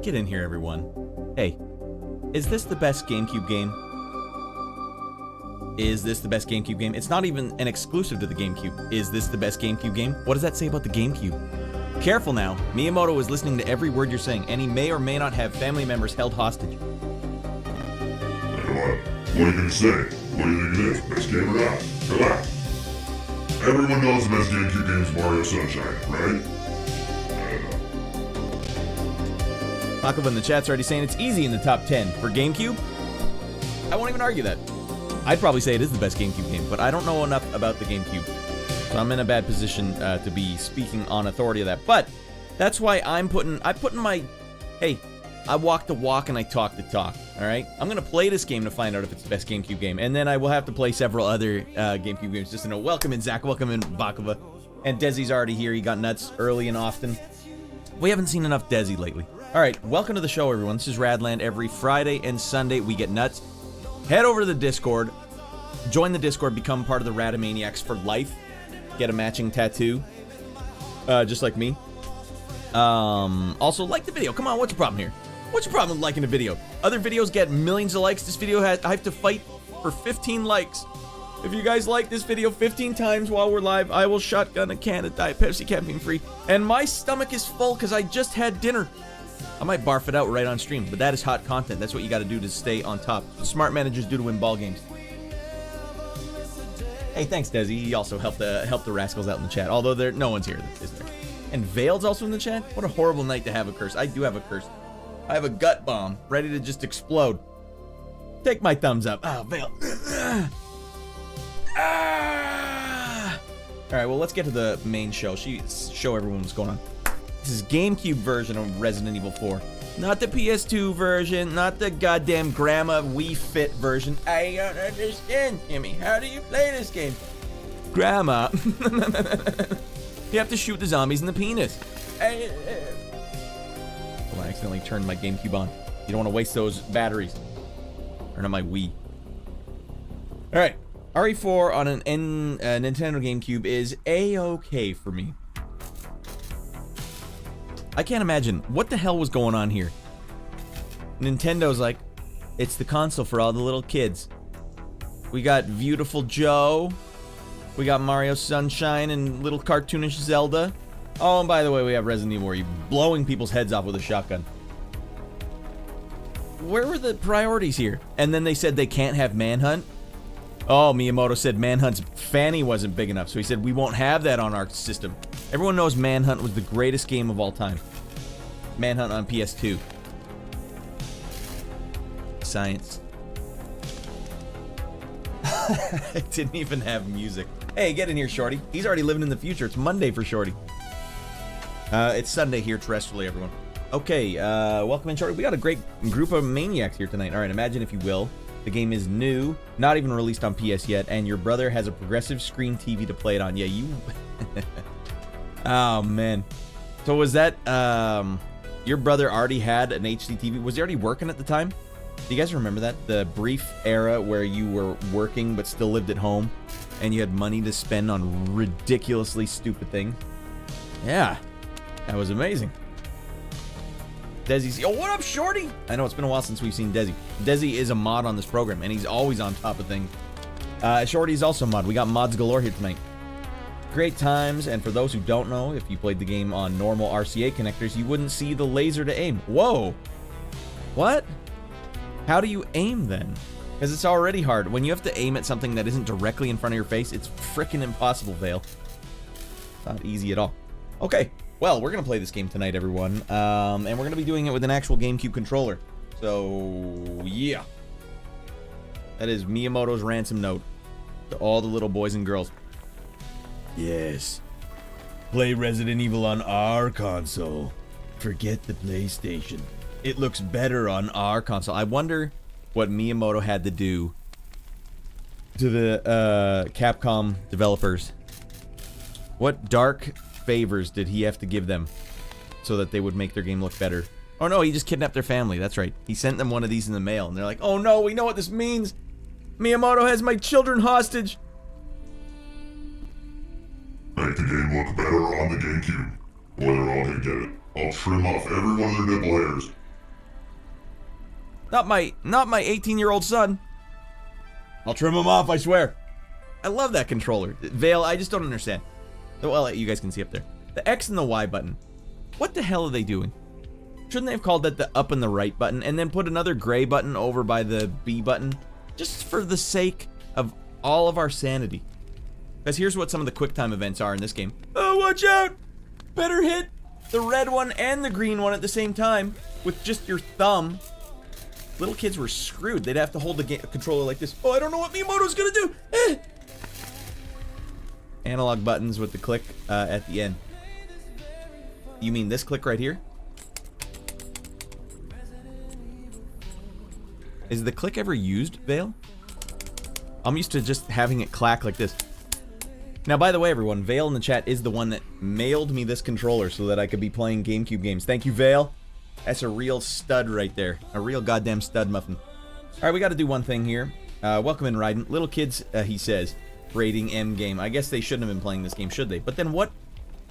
Get in here, everyone. Hey, is this the best GameCube game? Is this the best GameCube game? It's not even an exclusive to the GameCube. Is this the best GameCube game? What does that say about the GameCube? Careful now. Miyamoto is listening to every word you're saying, and he may or may not have family members held hostage. Come on. What are you going to say? What do you think it is? Best game or not? Come on. Everyone knows the best GameCube game is Mario Sunshine, right? Pakova in the chat's already saying it's easy in the top 10. For GameCube, I won't even argue that. I'd probably say it is the best GameCube game, but I don't know enough about the GameCube. So I'm in a bad position to be speaking on authority of that. But that's why I'm putting my, hey, I walk the walk and I talk the talk, all right? I'm going to play this game to find out if it's the best GameCube game. And then I will have to play several other GameCube games just to know. Welcome in, Zach. Welcome in, Bakova. And Desi's already here. He got nuts early and often. We haven't seen enough Desi lately. All right, welcome to the show, everyone. This is Raddland. Every Friday and Sunday, we get nuts. Head over to the Discord. Join the Discord. Become part of the Maniacs for life. Get a matching tattoo. Just like me. Also, like the video. Come on, what's your problem here? What's your problem with liking a video? Other videos get millions of likes. This video I have to fight for 15 likes. If you guys like this video 15 times while we're live, I will shotgun a can of Diet Pepsi caffeine free. And my stomach is full because I just had dinner. I might barf it out right on stream, but that is hot content. That's what you got to do to stay on top. Smart managers do to win ball games. Hey, thanks, Desi. He also helped the rascals out in the chat. Although no one's here, is there? And Veiled's also in the chat. What a horrible night to have a curse. I do have a curse. I have a gut bomb ready to just explode. Take my thumbs up. Oh, Veil. All right, well, let's get to the main show. Show everyone what's going on. This is GameCube version of Resident Evil 4. Not the PS2 version, not the goddamn grandma Wii Fit version. I don't understand, Jimmy. How do you play this game? Grandma. You have to shoot the zombies in the penis. I accidentally turned my GameCube on. You don't want to waste those batteries. Or not my Wii. Alright. RE4 on an Nintendo GameCube is A-okay for me. I can't imagine what the hell was going on here. Nintendo's like, it's the console for all the little kids. We got Beautiful Joe. We got Mario Sunshine and little cartoonish Zelda. Oh, and by the way, we have Resident Evil where you're blowing people's heads off with a shotgun. Where were the priorities here? And then they said they can't have Manhunt. Oh, Miyamoto said Manhunt's fanny wasn't big enough, so he said we won't have that on our system. Everyone knows Manhunt was the greatest game of all time. Manhunt on PS2. Science. It didn't even have music. Hey, get in here, Shorty. He's already living in the future. It's Monday for Shorty. It's Sunday here terrestrially, everyone. Okay, welcome in, Shorty. We got a great group of maniacs here tonight. All right, imagine, if you will, the game is new, not even released on PS yet, and your brother has a progressive screen TV to play it on. Yeah, you... Oh, man. So was that, your brother already had an HD TV? Was he already working at the time? Do you guys remember that? The brief era where you were working but still lived at home, and you had money to spend on ridiculously stupid things? Yeah. That was amazing. Desi's... Oh, what up, Shorty? I know, it's been a while since we've seen Desi. Desi is a mod on this program, and he's always on top of things. Shorty's also a mod. We got mods galore here tonight. Great times, and for those who don't know, if you played the game on normal RCA connectors, you wouldn't see the laser to aim. Whoa! What? How do you aim, then? Because it's already hard. When you have to aim at something that isn't directly in front of your face, it's frickin' impossible, Vale. Not easy at all. Okay. Well, we're going to play this game tonight, everyone, and we're going to be doing it with an actual GameCube controller. So, yeah. That is Miyamoto's ransom note to all the little boys and girls. Yes. Play Resident Evil on our console. Forget the PlayStation. It looks better on our console. I wonder what Miyamoto had to do to the Capcom developers. What dark favors did he have to give them so that they would make their game look better? Oh no, he just kidnapped their family. That's right. He sent them one of these in the mail, and they're like, oh no, we know what this means. Miyamoto has my children hostage. Make the game look better on the GameCube, or they're all gonna get it. I'll trim off every one of their nipple hairs. Not my 18-year-old son. I'll trim him off, I swear. I love that controller. Vale, I just don't understand. Well, you guys can see up there. The X and the Y button. What the hell are they doing? Shouldn't they have called that the up and the right button and then put another gray button over by the B button? Just for the sake of all of our sanity. Because here's what some of the QuickTime events are in this game. Oh, watch out! Better hit the red one and the green one at the same time with just your thumb. Little kids were screwed. They'd have to hold the controller like this. Oh, I don't know what Miyamoto's gonna do! Analog buttons with the click at the end. You mean this click right here? Is the click ever used, Vale? I'm used to just having it clack like this. Now, by the way, everyone, Vale in the chat is the one that mailed me this controller so that I could be playing GameCube games. Thank you, Vale. That's a real stud right there. A real goddamn stud muffin. Alright, we gotta do one thing here. Welcome in, Raiden. Little kids, he says, rating M game. I guess they shouldn't have been playing this game, should they? But then what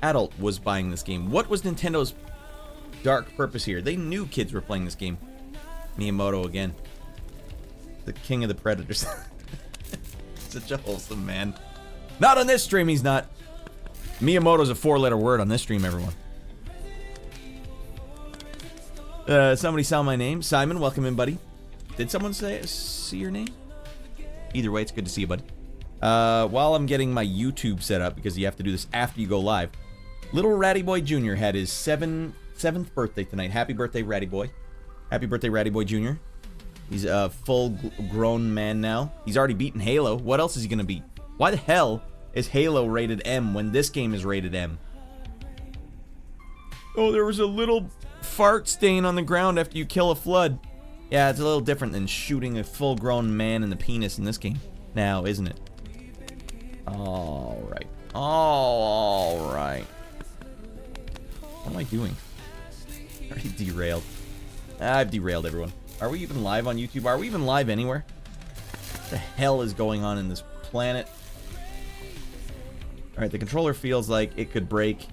adult was buying this game? What was Nintendo's dark purpose here? They knew kids were playing this game. Miyamoto again. The king of the predators. Such a wholesome man. Not on this stream, he's not. Miyamoto's a 4-letter word on this stream, everyone. Somebody saw my name. Simon, welcome in, buddy. Did someone see your name? Either way, it's good to see you, buddy. While I'm getting my YouTube set up, because you have to do this after you go live, little Ratty Boy Jr. had his 7th birthday tonight. Happy birthday, Ratty Boy. Happy birthday, Ratty Boy Jr. He's a full-grown man now. He's already beaten Halo. What else is he gonna beat? Why the hell is Halo rated M when this game is rated M? Oh, there was a little fart stain on the ground after you kill a flood. Yeah, it's a little different than shooting a full-grown man in the penis in this game. Now, isn't it? Alright. Alright. What am I doing? Already derailed. I've derailed everyone. Are we even live on YouTube? Are we even live anywhere? What the hell is going on in this planet? Alright, the controller feels like it could break.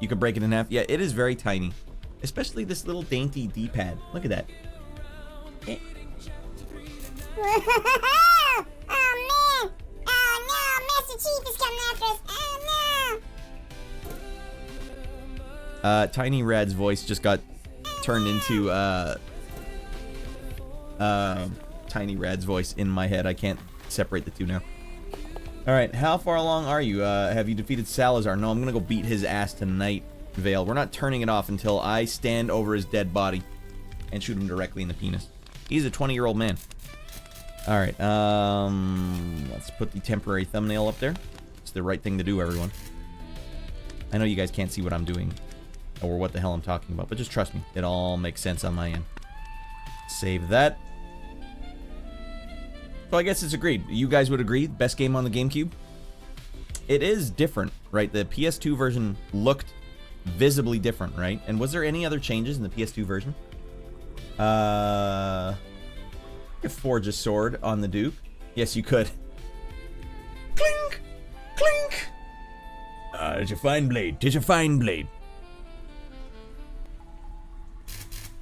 You could break it in half. Yeah, it is very tiny. Especially this little dainty D-pad. Look at that. Oh man! Oh no! Master Chief is coming after us! Oh no! Tiny Radd's voice just got turned into Tiny Radd's voice in my head. I can't separate the two now. Alright, how far along are you? Have you defeated Salazar? No, I'm gonna go beat his ass tonight, Vale. We're not turning it off until I stand over his dead body and shoot him directly in the penis. He's a 20-year-old man. Alright, let's put the temporary thumbnail up there. It's the right thing to do, everyone. I know you guys can't see what I'm doing or what the hell I'm talking about, but just trust me. It all makes sense on my end. Save that. So I guess it's agreed. You guys would agree, best game on the GameCube? It is different, right? The PS2 version looked visibly different, right? And was there any other changes in the PS2 version? You could forge a sword on the Duke. Yes, you could. Clink! Clink! It's a fine blade. It's a fine blade.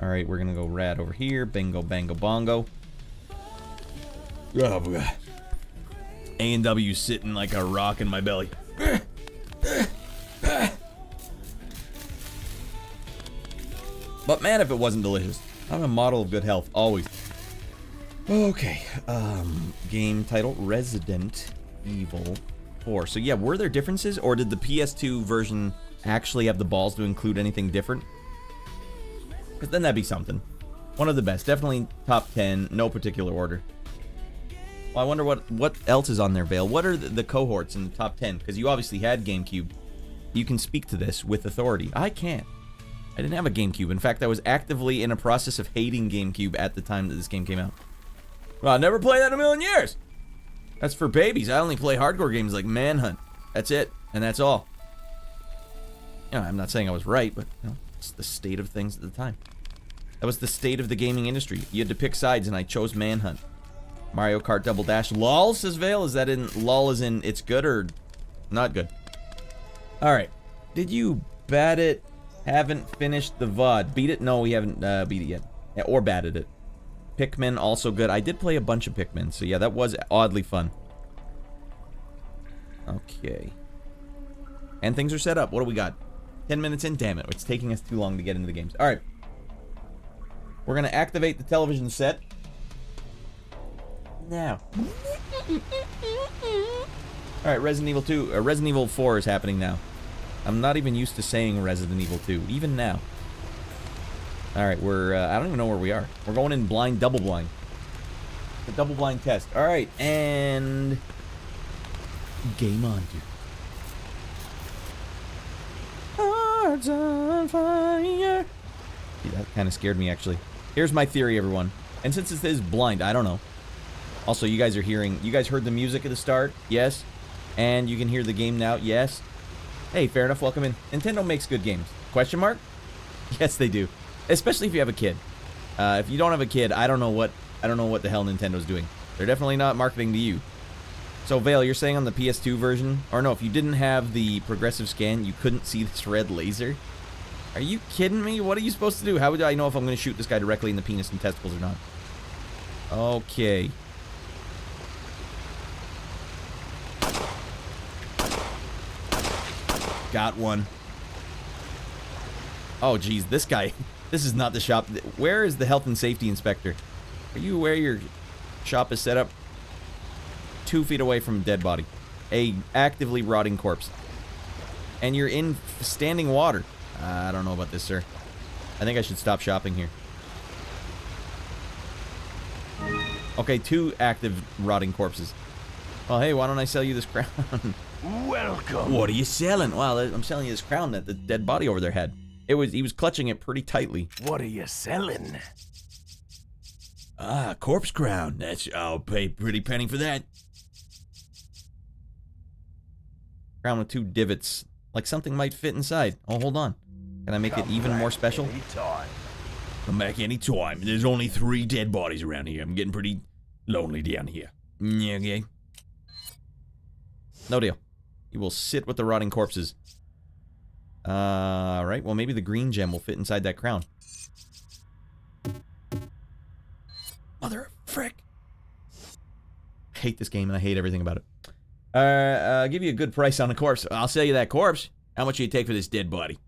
Alright, we're gonna go Radd over here. Bingo, bango, bongo. Oh, God. A&W sitting like a rock in my belly. But man, if it wasn't delicious. I'm a model of good health, always. Okay, game title, Resident Evil 4. So yeah, were there differences, or did the PS2 version actually have the balls to include anything different? Because then that'd be something. One of the best, definitely top 10, no particular order. Well, I wonder what else is on there, Vale. What are the cohorts in the top 10? Because you obviously had GameCube. You can speak to this with authority. I can't. I didn't have a GameCube. In fact, I was actively in a process of hating GameCube at the time that this game came out. Well, I'll never play that in a million years. That's for babies. I only play hardcore games like Manhunt. That's it, and that's all. You know, I'm not saying I was right, but you know, it's the state of things at the time. That was the state of the gaming industry. You had to pick sides, and I chose Manhunt. Mario Kart Double Dash. LOL, says Vale. Is that in LOL as in it's good or not good? Alright. Did you bat it? Haven't finished the VOD. Beat it? No, we haven't beat it yet. Yeah, or batted it. Pikmin, also good. I did play a bunch of Pikmin, so yeah, that was oddly fun. Okay. And things are set up. What do we got? 10 minutes in? Damn it. It's taking us too long to get into the games. Alright. We're going to activate the television set. Now. Alright, Resident Evil 2. Resident Evil 4 is happening now. I'm not even used to saying Resident Evil 2, even now. Alright, we're... I don't even know where we are. We're going in blind, double blind. The double blind test. Alright, and... game on, dude. Hearts on fire. See, that kind of scared me, actually. Here's my theory, everyone. And since this is blind, I don't know. Also, you guys are hearing... You guys heard the music at the start? Yes. And you can hear the game now? Yes. Hey, fair enough. Welcome in. Nintendo makes good games. Question mark? Yes, they do. Especially if you have a kid. If you don't have a kid, I don't know what the hell Nintendo's doing. They're definitely not marketing to you. So, Vale, you're saying on the PS2 version, or no, if you didn't have the progressive scan, you couldn't see this red laser? Are you kidding me? What are you supposed to do? How would I know if I'm going to shoot this guy directly in the penis and testicles or not? Okay. Got one. Oh, geez, this guy... This is not the shop. Where is the health and safety inspector? Are you aware your shop is set up 2 feet away from a dead body? A actively rotting corpse. And you're in standing water. I don't know about this, sir. I think I should stop shopping here. Okay, 2 active rotting corpses. Well, hey, why don't I sell you this crown? Welcome. What are you selling? Well, I'm selling you this crown that the dead body over there had. He was clutching it pretty tightly. What are you selling? Ah, corpse crown. I'll pay a pretty penny for that. Crown with 2 divots. Like something might fit inside. Oh, hold on. Can I make it even more special? Anytime. Come back anytime. There's only 3 dead bodies around here. I'm getting pretty lonely down here. Yeah, okay. No deal. You will sit with the rotting corpses. Right. Well, maybe the green gem will fit inside that crown. Mother frick. I hate this game and I hate everything about it. I'll give you a good price on a corpse. I'll sell you that corpse. How much do you take for this dead body?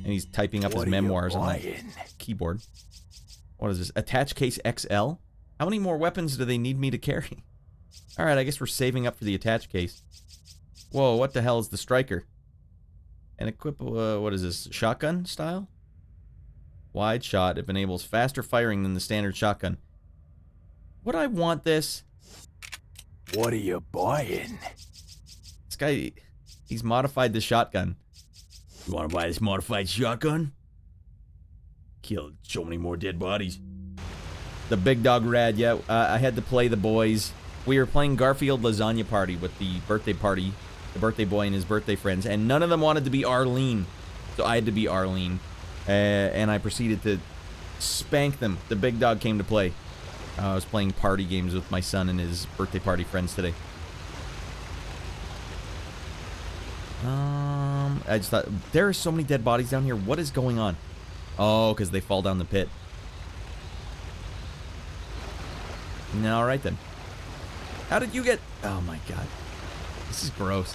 And he's typing up his memoirs on the keyboard. What is this? Attach case XL? How many more weapons do they need me to carry? Alright, I guess we're saving up for the attach case. Whoa, what the hell is the striker? And equip, what is this? Shotgun style? Wide shot. It enables faster firing than the standard shotgun. Would I want this? What are you buying? This guy, he's modified the shotgun. You want to buy this modified shotgun? Killed so many more dead bodies. The big dog Radd, yeah. I had to play the boys. We were playing Garfield Lasagna Party with the birthday party, the birthday boy and his birthday friends, and none of them wanted to be Arlene. So I had to be Arlene. And I proceeded to spank them. The big dog came to play. I was playing party games with my son and his birthday party friends today. I just thought, there are so many dead bodies down here. What is going on? Oh, because they fall down the pit. No, all right then. How did you get... Oh my god. This is gross.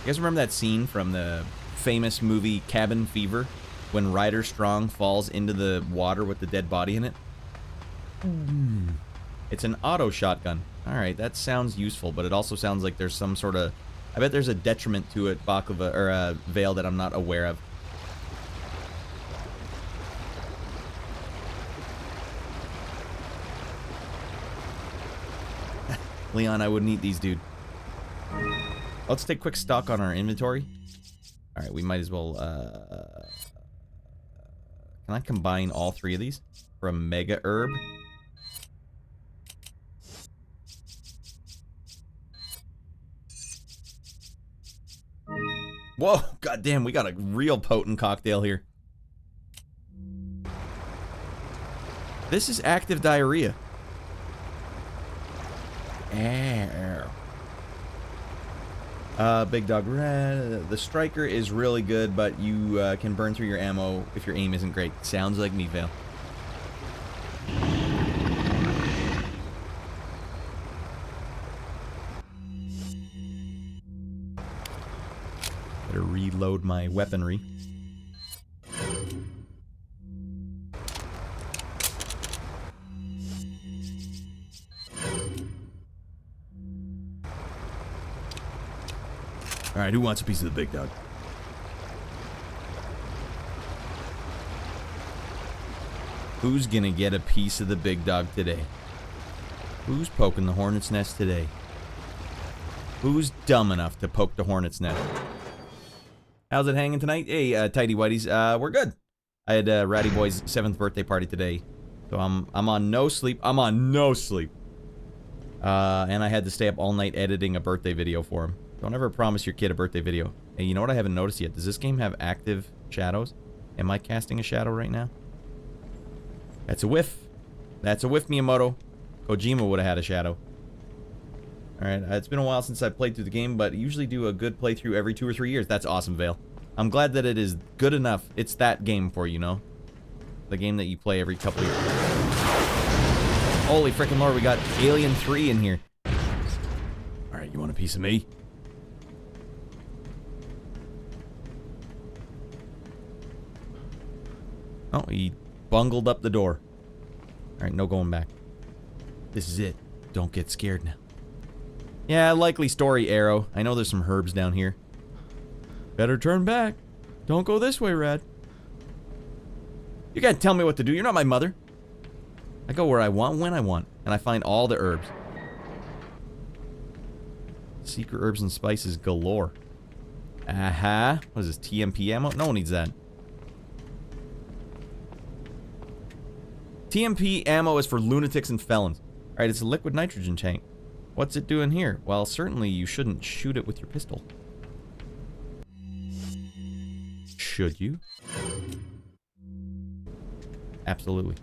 You guys remember that scene from the famous movie Cabin Fever? When Ryder Strong falls into the water with the dead body in it? It's an auto shotgun. Alright, that sounds useful, but it also sounds like there's some sort of... I bet there's a detriment to it, Baklava, or Vale, that I'm not aware of. Leon, I wouldn't eat these, dude. Let's take quick stock on our inventory. Alright, we might as well, can I combine all 3 of these for a mega herb? Whoa, goddamn, we got a real potent cocktail here. This is active diarrhea. Big Dog Red. The Striker is really good, but you can burn through your ammo if your aim isn't great. Sounds like me, Vale. Better reload my weaponry. Alright, who wants a piece of the big dog? Who's gonna get a piece of the big dog today? Who's poking the hornet's nest today? Who's dumb enough to poke the hornet's nest? How's it hanging tonight? Hey, tidy whiteys, we're good. I had Ratty Boy's 7th birthday party today, so I'm on no sleep. I'm on no sleep. And I had to stay up all night editing a birthday video for him. Don't ever promise your kid a birthday video. Hey, you know what I haven't noticed yet? Does this game have active shadows? Am I casting a shadow right now? That's a whiff. That's a whiff, Miyamoto. Kojima would have had a shadow. Alright, it's been a while since I played through the game, but I usually do a good playthrough every 2 or 3 years. That's awesome, Vale. I'm glad that it is good enough. It's that game for you, know? The game that you play every couple of years. Holy frickin' lord, we got Alien 3 in here. Alright, you want a piece of me? Oh, he bungled up the door. Alright, no going back. This is it. Don't get scared now. Yeah, likely story, Arrow. I know there's some herbs down here. Better turn back. Don't go this way, Radd. You can't tell me what to do. You're not my mother. I go where I want, when I want. And I find all the herbs. Secret herbs and spices galore. Aha. What is this, TMP ammo? No one needs that. TMP ammo is for lunatics and felons. Alright, it's a liquid nitrogen tank. What's it doing here? Well, certainly you shouldn't shoot it with your pistol. Should you? Absolutely.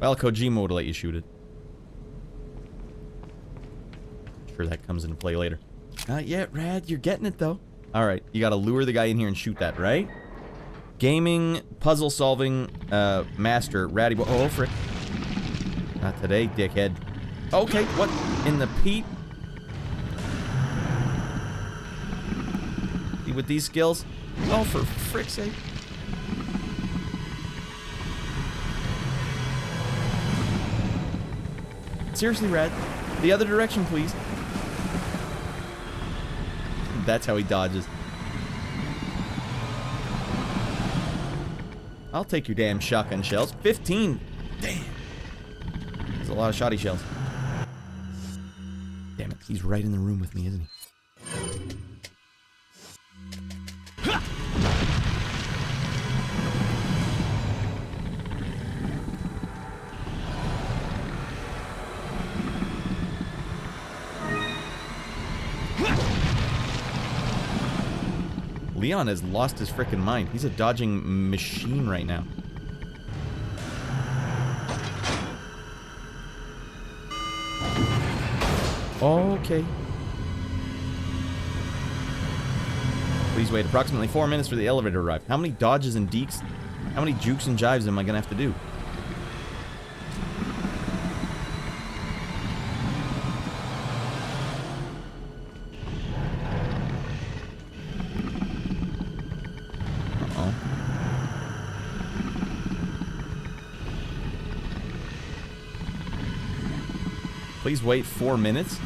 Well, Kojima would let you shoot it. Sure, that comes into play later. Not yet, Radd. You're getting it, though. Alright, you gotta lure the guy in here and shoot that, right? Gaming, puzzle-solving, master, Ratty Boy. Oh, frick. Not today, dickhead. Okay, what in the Pete? See, with these skills? Oh, for frick's sake. Seriously, Radd. The other direction, please. That's how he dodges. I'll take your damn shotgun shells. 15! Damn. There's a lot of shoddy shells. Damn it. He's right in the room with me, isn't he? Leon has lost his frickin' mind. He's a dodging machine right now. Okay. Please wait approximately 4 minutes for the elevator to arrive. How many dodges and deeks? How many jukes and jives am I gonna have to do? Please wait 4 minutes.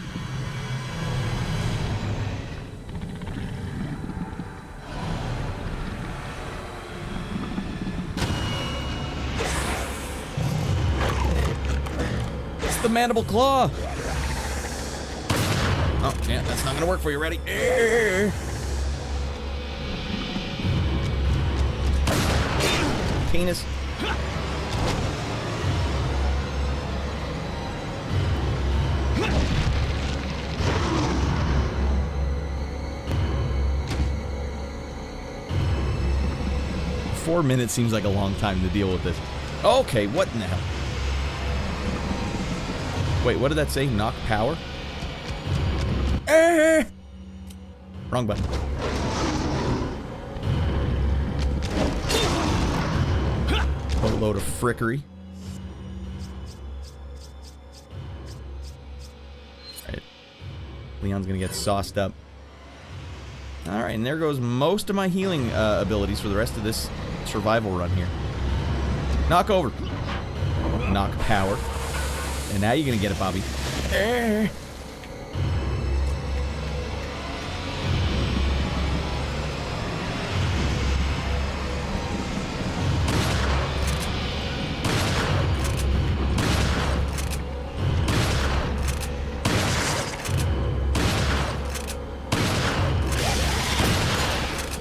It's the mandible claw. Oh, yeah, that's not gonna work for you. Ready? Penis. 4 minutes seems like a long time to deal with this. Okay, what in the hell? Wait, what did that say? Knock power? Wrong button. Boatload of frickery. Alright. Leon's gonna get sauced up. Alright, and there goes most of my healing abilities for the rest of this survival run here. Knock over. Knock power. And now you're gonna get it, Bobby.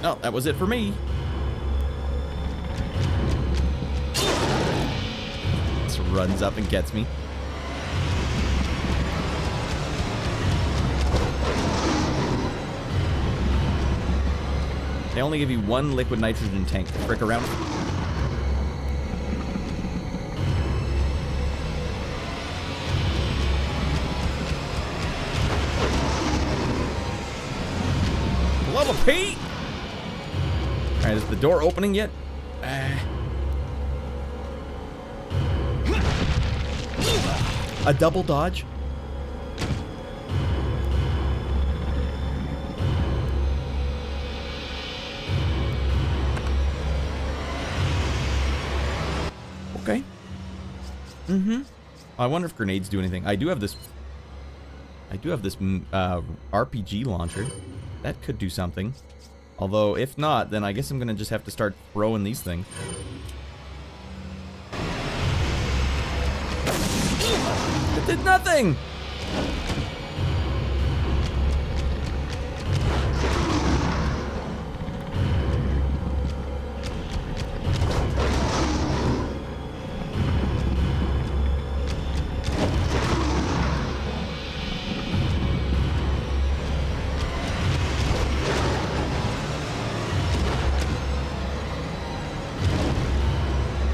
Oh, that was it for me. This runs up and gets me. They only give you one liquid nitrogen tank to frick around. Level P! Alright, is the door opening yet? A double dodge? Okay. I wonder if grenades do anything. I do have this RPG launcher. That could do something. Although, if not, then I guess I'm gonna just have to start throwing these things. It did nothing!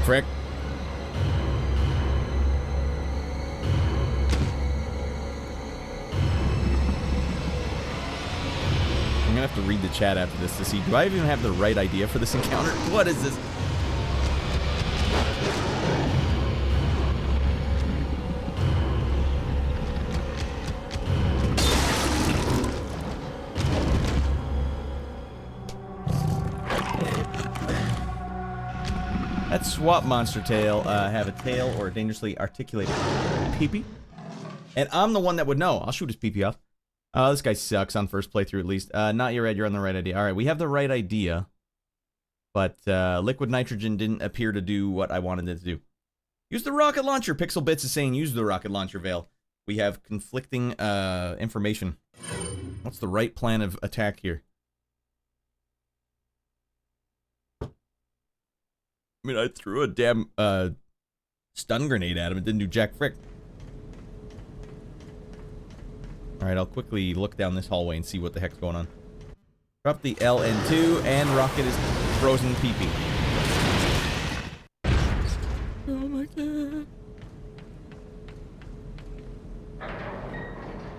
Frick. I'm gonna have to read the chat after this to see, do I even have the right idea for this encounter? What is this? That swap monster tail have a tail or a dangerously articulated peepee? And I'm the one that would know. I'll shoot his peepee off. This guy sucks on first playthrough at least. Not your Red, you're on the right idea. Alright, we have the right idea. But liquid nitrogen didn't appear to do what I wanted it to do. Use the rocket launcher. Pixel Bits is saying use the rocket launcher, Vale. We have conflicting information. What's the right plan of attack here? I mean, I threw a damn stun grenade at him. It didn't do jack frick. Alright, I'll quickly look down this hallway and see what the heck's going on. Drop the LN2 and rocket his frozen peepee. Oh my god.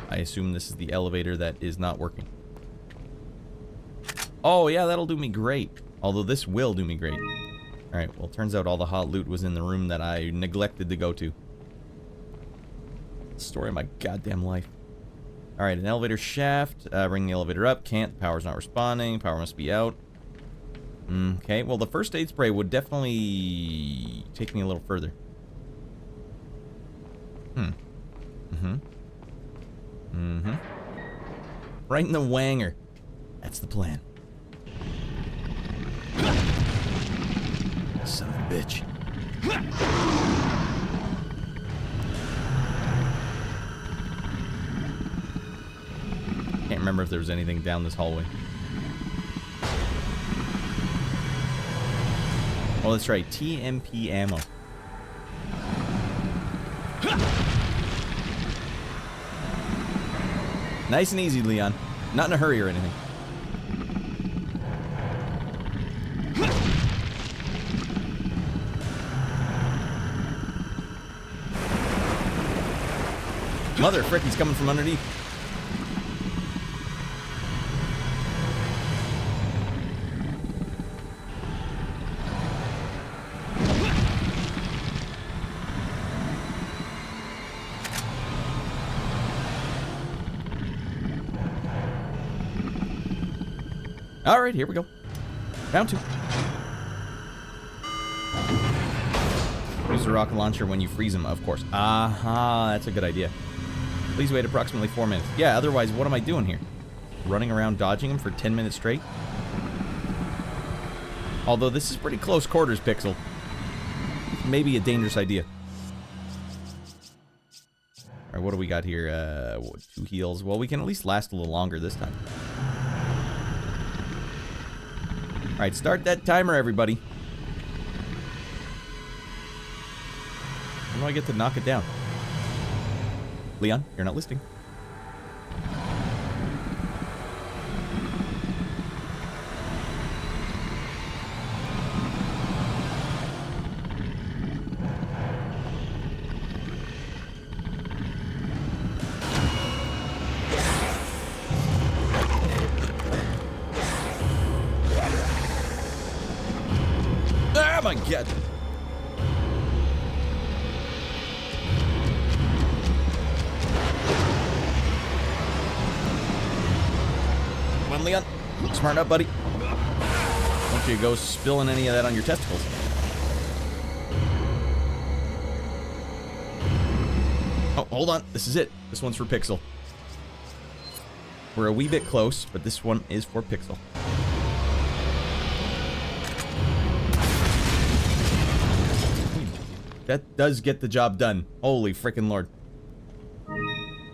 I assume this is the elevator that is not working. Oh yeah, that'll do me great. Although this will do me great. Alright, well, turns out all the hot loot was in the room that I neglected to go to. Story of my goddamn life. Alright, an elevator shaft. Bring the elevator up. Can't. The power's not responding. Power must be out. Okay, well, the first aid spray would definitely take me a little further. Right in the wanger. That's the plan. Son of a bitch. Can't remember if there was anything down this hallway. Oh, that's right. TMP ammo. Nice and easy, Leon. Not in a hurry or anything. Mother frick, he's coming from underneath. All right, here we go. Round 2. Use the rocket launcher when you freeze him, of course. Aha, that's a good idea. Please wait approximately 4 minutes. Yeah, otherwise, what am I doing here? Running around dodging him for 10 minutes straight? Although this is pretty close quarters, Pixel. Maybe a dangerous idea. All right, what do we got here? 2 heals. Well, we can at least last a little longer this time. All right, start that timer, everybody. When do I get to knock it down? Leon, you're not listening. Oh my god. Come on, Leon. Smarten up, buddy. Don't you go spilling any of that on your testicles. Oh, hold on. This is it. This one's for Pixel. We're a wee bit close, but this one is for Pixel. That does get the job done. Holy frickin' lord.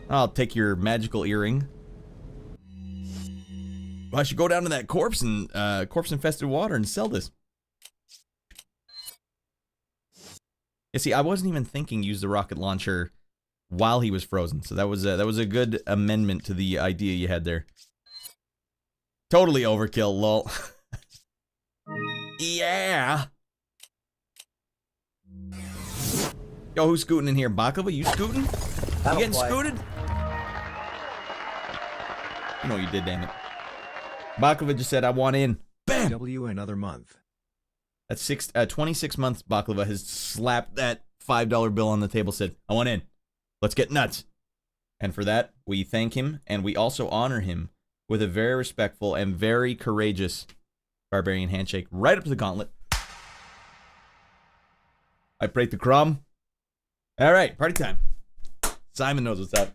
I'll take your magical earring. Well, I should go down to that corpse-infested water and sell this. Yeah, see, I wasn't even thinking use the rocket launcher while he was frozen, so that was a good amendment to the idea you had there. Totally overkill, lol. Yeah. Yo, who's scooting in here? Baklava, you scooting? You getting scooted? You know what you did, damn it. Baklava just said, I want in. Bam! W another month. That's 26 months Baklava has slapped that $5 bill on the table, said, I want in. Let's get nuts. And for that, we thank him, and we also honor him with a very respectful and very courageous barbarian handshake right up to the gauntlet. I break the crumb. All right, party time. Simon knows what's up.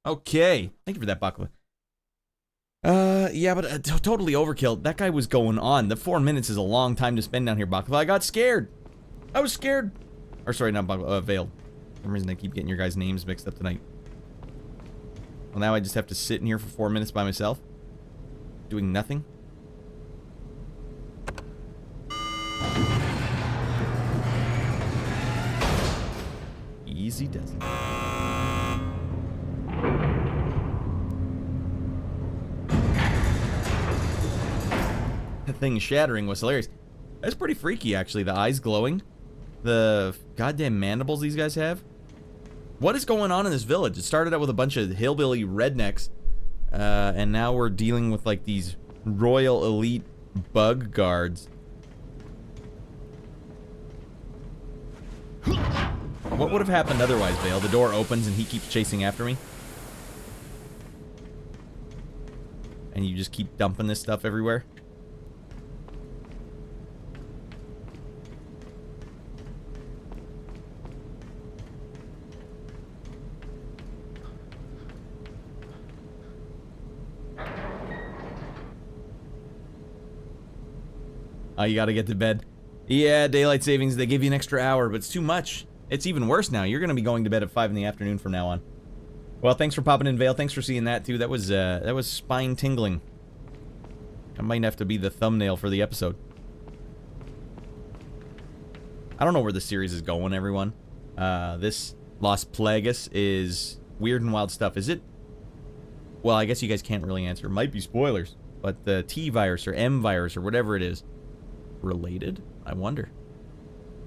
Okay, thank you for that, Baklava. Yeah, but totally overkill. That guy was going on. The 4 minutes is a long time to spend down here, Baklava. I got scared. I was scared. Or sorry, not Baklava, Veiled. For some reason I keep getting your guys' names mixed up tonight. Well, now I just have to sit in here for 4 minutes by myself, doing nothing. Easy does it. The thing shattering was hilarious. That's pretty freaky, actually. The eyes glowing. The goddamn mandibles these guys have. What is going on in this village? It started out with a bunch of hillbilly rednecks. And now we're dealing with, like, these royal elite bug guards. What would have happened otherwise, Vale? The door opens and he keeps chasing after me? And you just keep dumping this stuff everywhere? Oh, you gotta get to bed. Yeah, daylight savings, they give you an extra hour, but it's too much. It's even worse now. You're gonna be going to bed at 5 in the afternoon from now on. Well, thanks for popping in, Vale. Thanks for seeing that, too. That was spine-tingling. That might have to be the thumbnail for the episode. I don't know where the series is going, everyone. This Las Plagas is weird and wild stuff. Is it? Well, I guess you guys can't really answer. It might be spoilers. But the T-virus or M-virus or whatever it is, related? I wonder.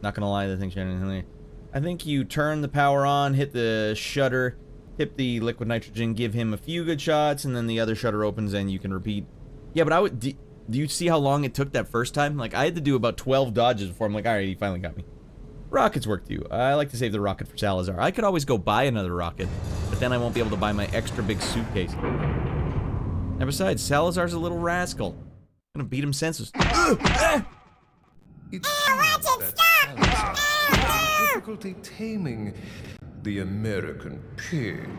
Not gonna lie, I think you turn the power on, hit the shutter, Tip the liquid nitrogen, give him a few good shots, and then the other shutter opens and you can repeat. Yeah, but I would... Do you see how long it took that first time? Like, I had to do about 12 dodges before I'm like, alright, he finally got me. Rockets work too. I like to save the rocket for Salazar. I could always go buy another rocket, but then I won't be able to buy my extra big suitcase. And besides, Salazar's a little rascal. I'm gonna beat him senseless. It seems that Salazar had difficulty taming the American pig.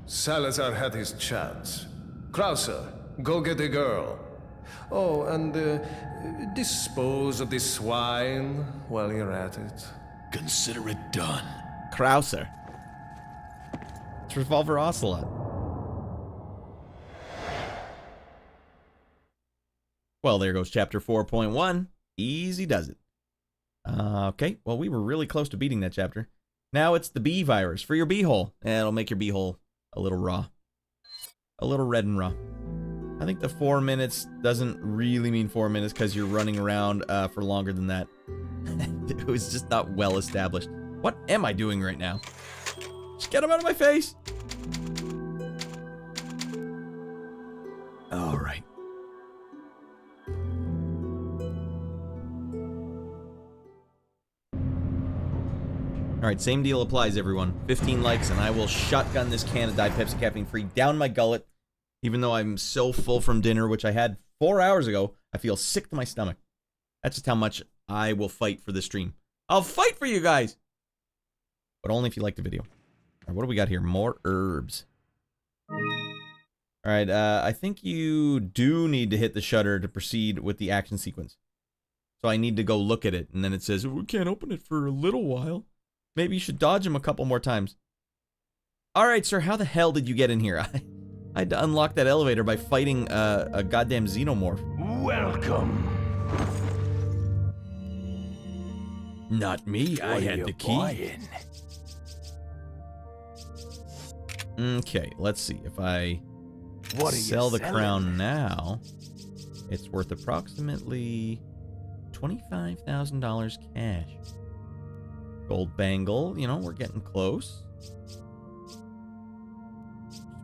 Salazar had his chance. Crowzer, go get the girl. Oh, and dispose of the swine while you're at it. Consider it done. Crowzer. It's Revolver Ocelot. Well, there goes chapter 4.1. Easy does it. Okay, well, we were really close to beating that chapter. Now it's the bee virus for your beehole. It'll make your beehole a little raw. A little red and raw. I think the 4 minutes doesn't really mean 4 minutes because you're running around for longer than that. It was just not well established. What am I doing right now? Just get him out of my face! All right. Alright, same deal applies, everyone. 15 likes, and I will shotgun this can of Diet Pepsi Caffeine Free down my gullet. Even though I'm so full from dinner, which I had 4 hours ago, I feel sick to my stomach. That's just how much I will fight for this stream. I'll fight for you guys! But only if you like the video. Alright, what do we got here? More herbs. Alright, I think you do need to hit the shutter to proceed with the action sequence. So I need to go look at it, and then it says, we can't open it for a little while. Maybe you should dodge him a couple more times. Alright, sir, how the hell did you get in here? I had to unlock that elevator by fighting a goddamn xenomorph. Welcome. Not me, I had the key. Okay, let's see. If I sell the crown now, it's worth approximately $25,000 cash. Gold bangle, you know, we're getting close.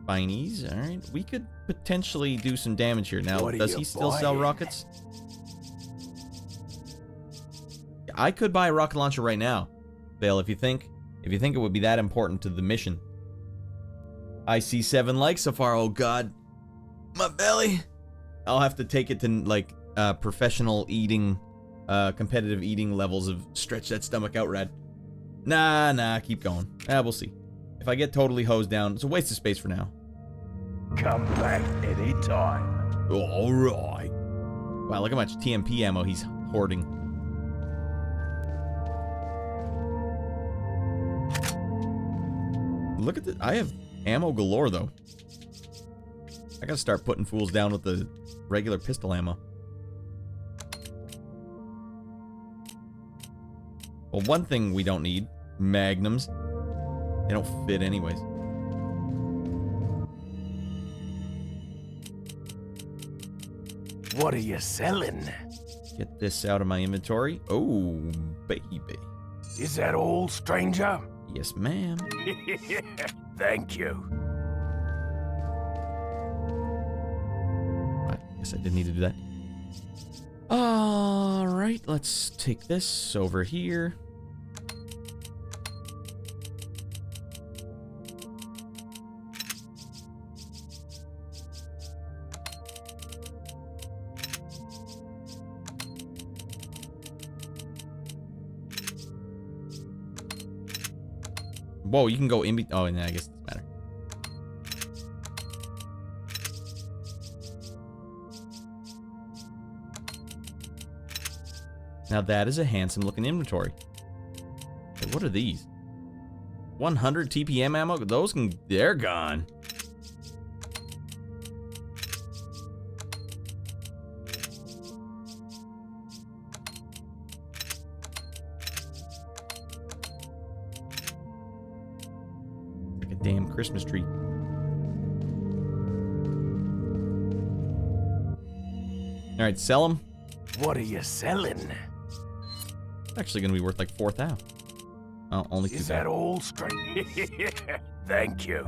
Spinies, alright. We could potentially do some damage here. Now, does he still sell rockets? I could buy a rocket launcher right now, Vale, if you think it would be that important to the mission. I see 7 likes so far. Oh god. My belly. I'll have to take it to, like, professional eating, competitive eating levels of stretch that stomach out, Radd. Nah, keep going. We'll see. If I get totally hosed down, it's a waste of space for now. Come back anytime. Alright. Wow, look how much TMP ammo he's hoarding. Look at this. I have ammo galore, though. I gotta start putting fools down with the regular pistol ammo. Well, one thing we don't need, magnums. They don't fit anyways. What are you selling? Get this out of my inventory. Oh, baby. Is that all, stranger? Yes, ma'am. Thank you. I guess I didn't need to do that. Alright, let's take this over here. Whoa, you can go in between. Oh, and I guess it doesn't matter. Now that is a handsome looking inventory. Hey, what are these? 100 TPM ammo? Those can... They're gone. Like a damn Christmas tree. Alright, sell them. What are you selling? Actually gonna be worth like 4,000. Oh, only 2 Is that all straight? Thank you.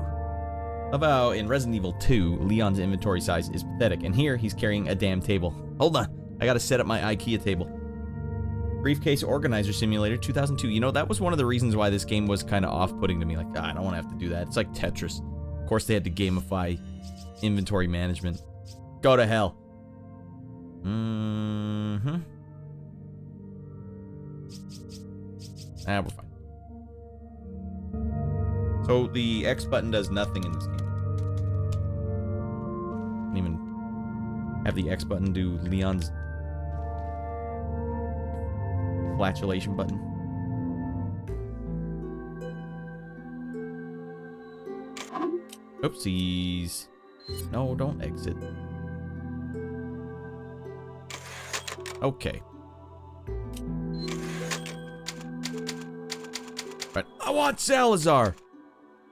About in Resident Evil 2, Leon's inventory size is pathetic, and here he's carrying a damn table. Hold on, I gotta set up my IKEA table. Briefcase Organizer Simulator 2002. You know, that was one of the reasons why this game was kind of off-putting to me. Like, I don't want to have to do that. It's like Tetris. Of course, they had to gamify inventory management. Go to hell. Mm-hmm. Ah, we're fine. So the X button does nothing in this game. Can't even have the X button do Leon's flatulation button. Oopsies. No, don't exit. Okay. Right. I want Salazar!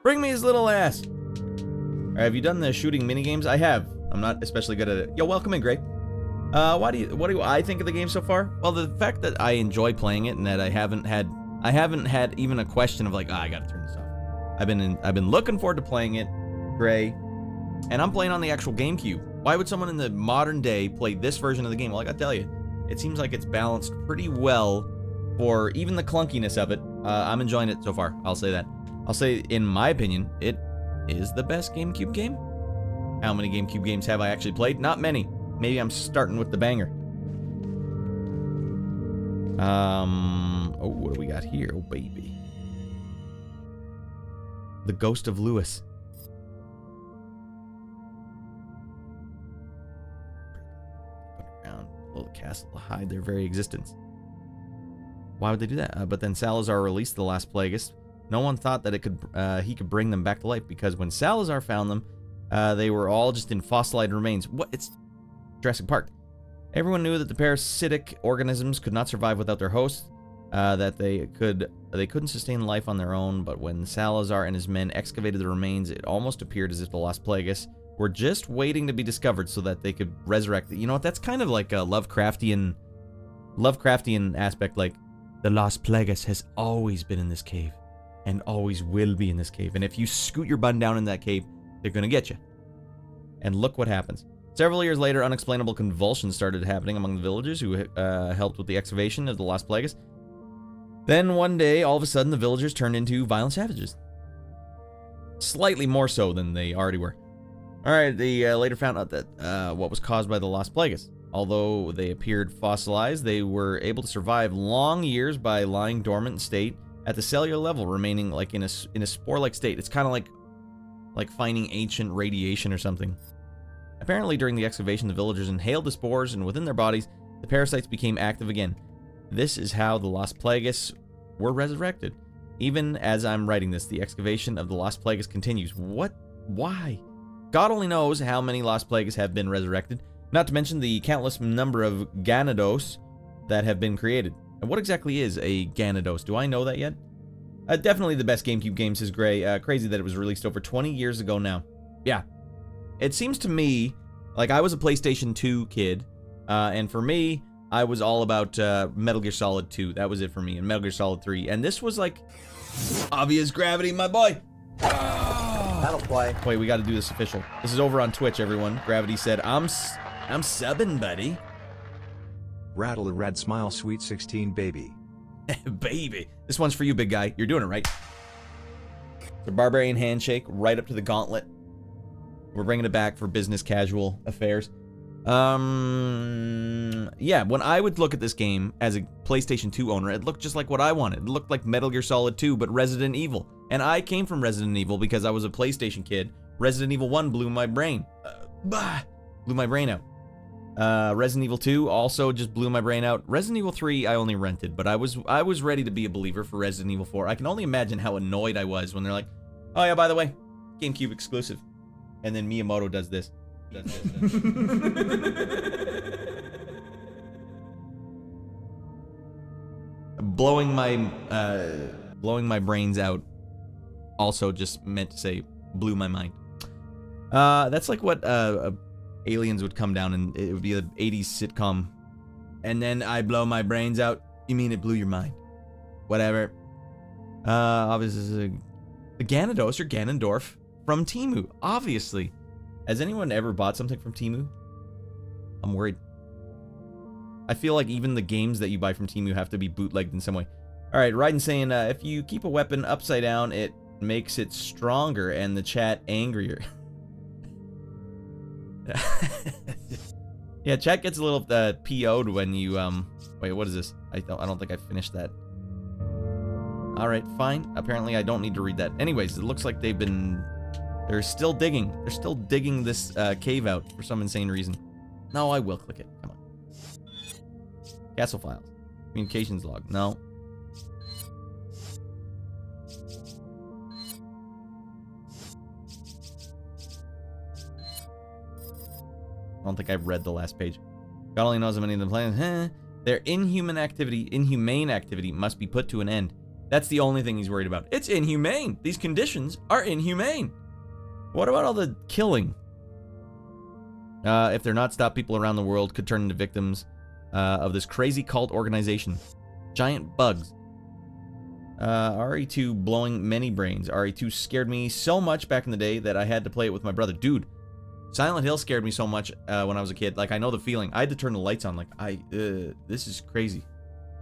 Bring me his little ass! Alright, have you done the shooting minigames? I have. I'm not especially good at it. Yo, welcome in, Gray. What do I think of the game so far? Well, the fact that I enjoy playing it and that I haven't had even a question of like, I gotta turn this off. I've been looking forward to playing it, Gray, and I'm playing on the actual GameCube. Why would someone in the modern day play this version of the game? Well, I gotta tell you, it seems like it's balanced pretty well for even the clunkiness of it. I'm enjoying it so far. I'll say that. I'll say, in my opinion, it is the best GameCube game. How many GameCube games have I actually played? Not many. Maybe I'm starting with the banger. Oh, what do we got here? Oh, baby. The Ghost of Lewis. Underground, below the castle to hide their very existence. Why would they do that? But then Salazar released the last Plagueis. No one thought that he could bring them back to life, because when Salazar found them, they were all just in fossilized remains. What? It's Jurassic Park. Everyone knew that the parasitic organisms could not survive without their hosts, that they couldn't sustain life on their own, but when Salazar and his men excavated the remains, it almost appeared as if the lost Plagueis were just waiting to be discovered so that they could resurrect it. You know what? That's kind of like a Lovecraftian aspect, like, the lost Plagueis has always been in this cave, and always will be in this cave, and if you scoot your bun down in that cave, they're gonna get you. And look what happens. Several years later, unexplainable convulsions started happening among the villagers who helped with the excavation of the lost Plagueis. Then one day, all of a sudden, the villagers turned into violent savages. Slightly more so than they already were. Alright, they later found out that what was caused by the lost Plagueis. Although they appeared fossilized, they were able to survive long years by lying dormant in state at the cellular level, remaining like in a spore-like state. It's kind of like finding ancient radiation or something. Apparently, during the excavation, the villagers inhaled the spores, and within their bodies, the parasites became active again. This is how the lost Plagueis were resurrected. Even as I'm writing this, the excavation of the lost Plagueis continues. What? Why? God only knows how many lost Plagueis have been resurrected, not to mention the countless number of Gigantes that have been created. And what exactly is a Gigantes? Do I know that yet? Definitely the best GameCube game, says Gray. Crazy that it was released over 20 years ago now. Yeah. It seems to me like I was a PlayStation 2 kid, and for me, I was all about Metal Gear Solid 2. That was it for me, and Metal Gear Solid 3. And this was like obvious gravity, my boy. That'll play. Wait, we got to do this official. This is over on Twitch, everyone. Gravity said, I'm subbing, buddy. Rattle a Radd smile, sweet 16 baby. Baby. This one's for you, big guy. You're doing it right. The barbarian handshake right up to the gauntlet. We're bringing it back for business casual affairs. Yeah, when I would look at this game as a PlayStation 2 owner, it looked just like what I wanted. It looked like Metal Gear Solid 2, but Resident Evil. And I came from Resident Evil because I was a PlayStation kid. Resident Evil 1 blew my brain. Blew my brain out. Resident Evil 2 also just blew my brain out. Resident Evil 3 I only rented, but I was ready to be a believer for Resident Evil 4. I can only imagine how annoyed I was when they're like, oh yeah, by the way, GameCube exclusive. And then Miyamoto does this. Blowing my brains out also just meant to say blew my mind. That's like what aliens would come down and it would be an 80s sitcom. And then I blow my brains out. You mean it blew your mind? Whatever. Obviously, this is a Gyarados or Ganondorf from Temu. Obviously. Has anyone ever bought something from Temu? I'm worried. I feel like even the games that you buy from Temu have to be bootlegged in some way. Alright, Raiden saying, if you keep a weapon upside down, it makes it stronger and the chat angrier. Yeah, chat gets a little PO'd when you, wait, what is this? I don't think I finished that. Alright, fine. Apparently I don't need to read that. Anyways, it looks like they're still digging. They're still digging this cave out for some insane reason. No, I will click it. Come on. Castle files. Communications log. No. I don't think I've read the last page. God only knows how many of them plans. Their inhumane activity must be put to an end. That's the only thing he's worried about. It's inhumane. These conditions are inhumane. What about all the killing? If they're not stopped, people around the world could turn into victims of this crazy cult organization. Giant bugs. RE2 blowing many brains. RE2 scared me so much back in the day that I had to play it with my brother. Dude, Silent Hill scared me so much when I was a kid. Like, I know the feeling. I had to turn the lights on. Like, this is crazy.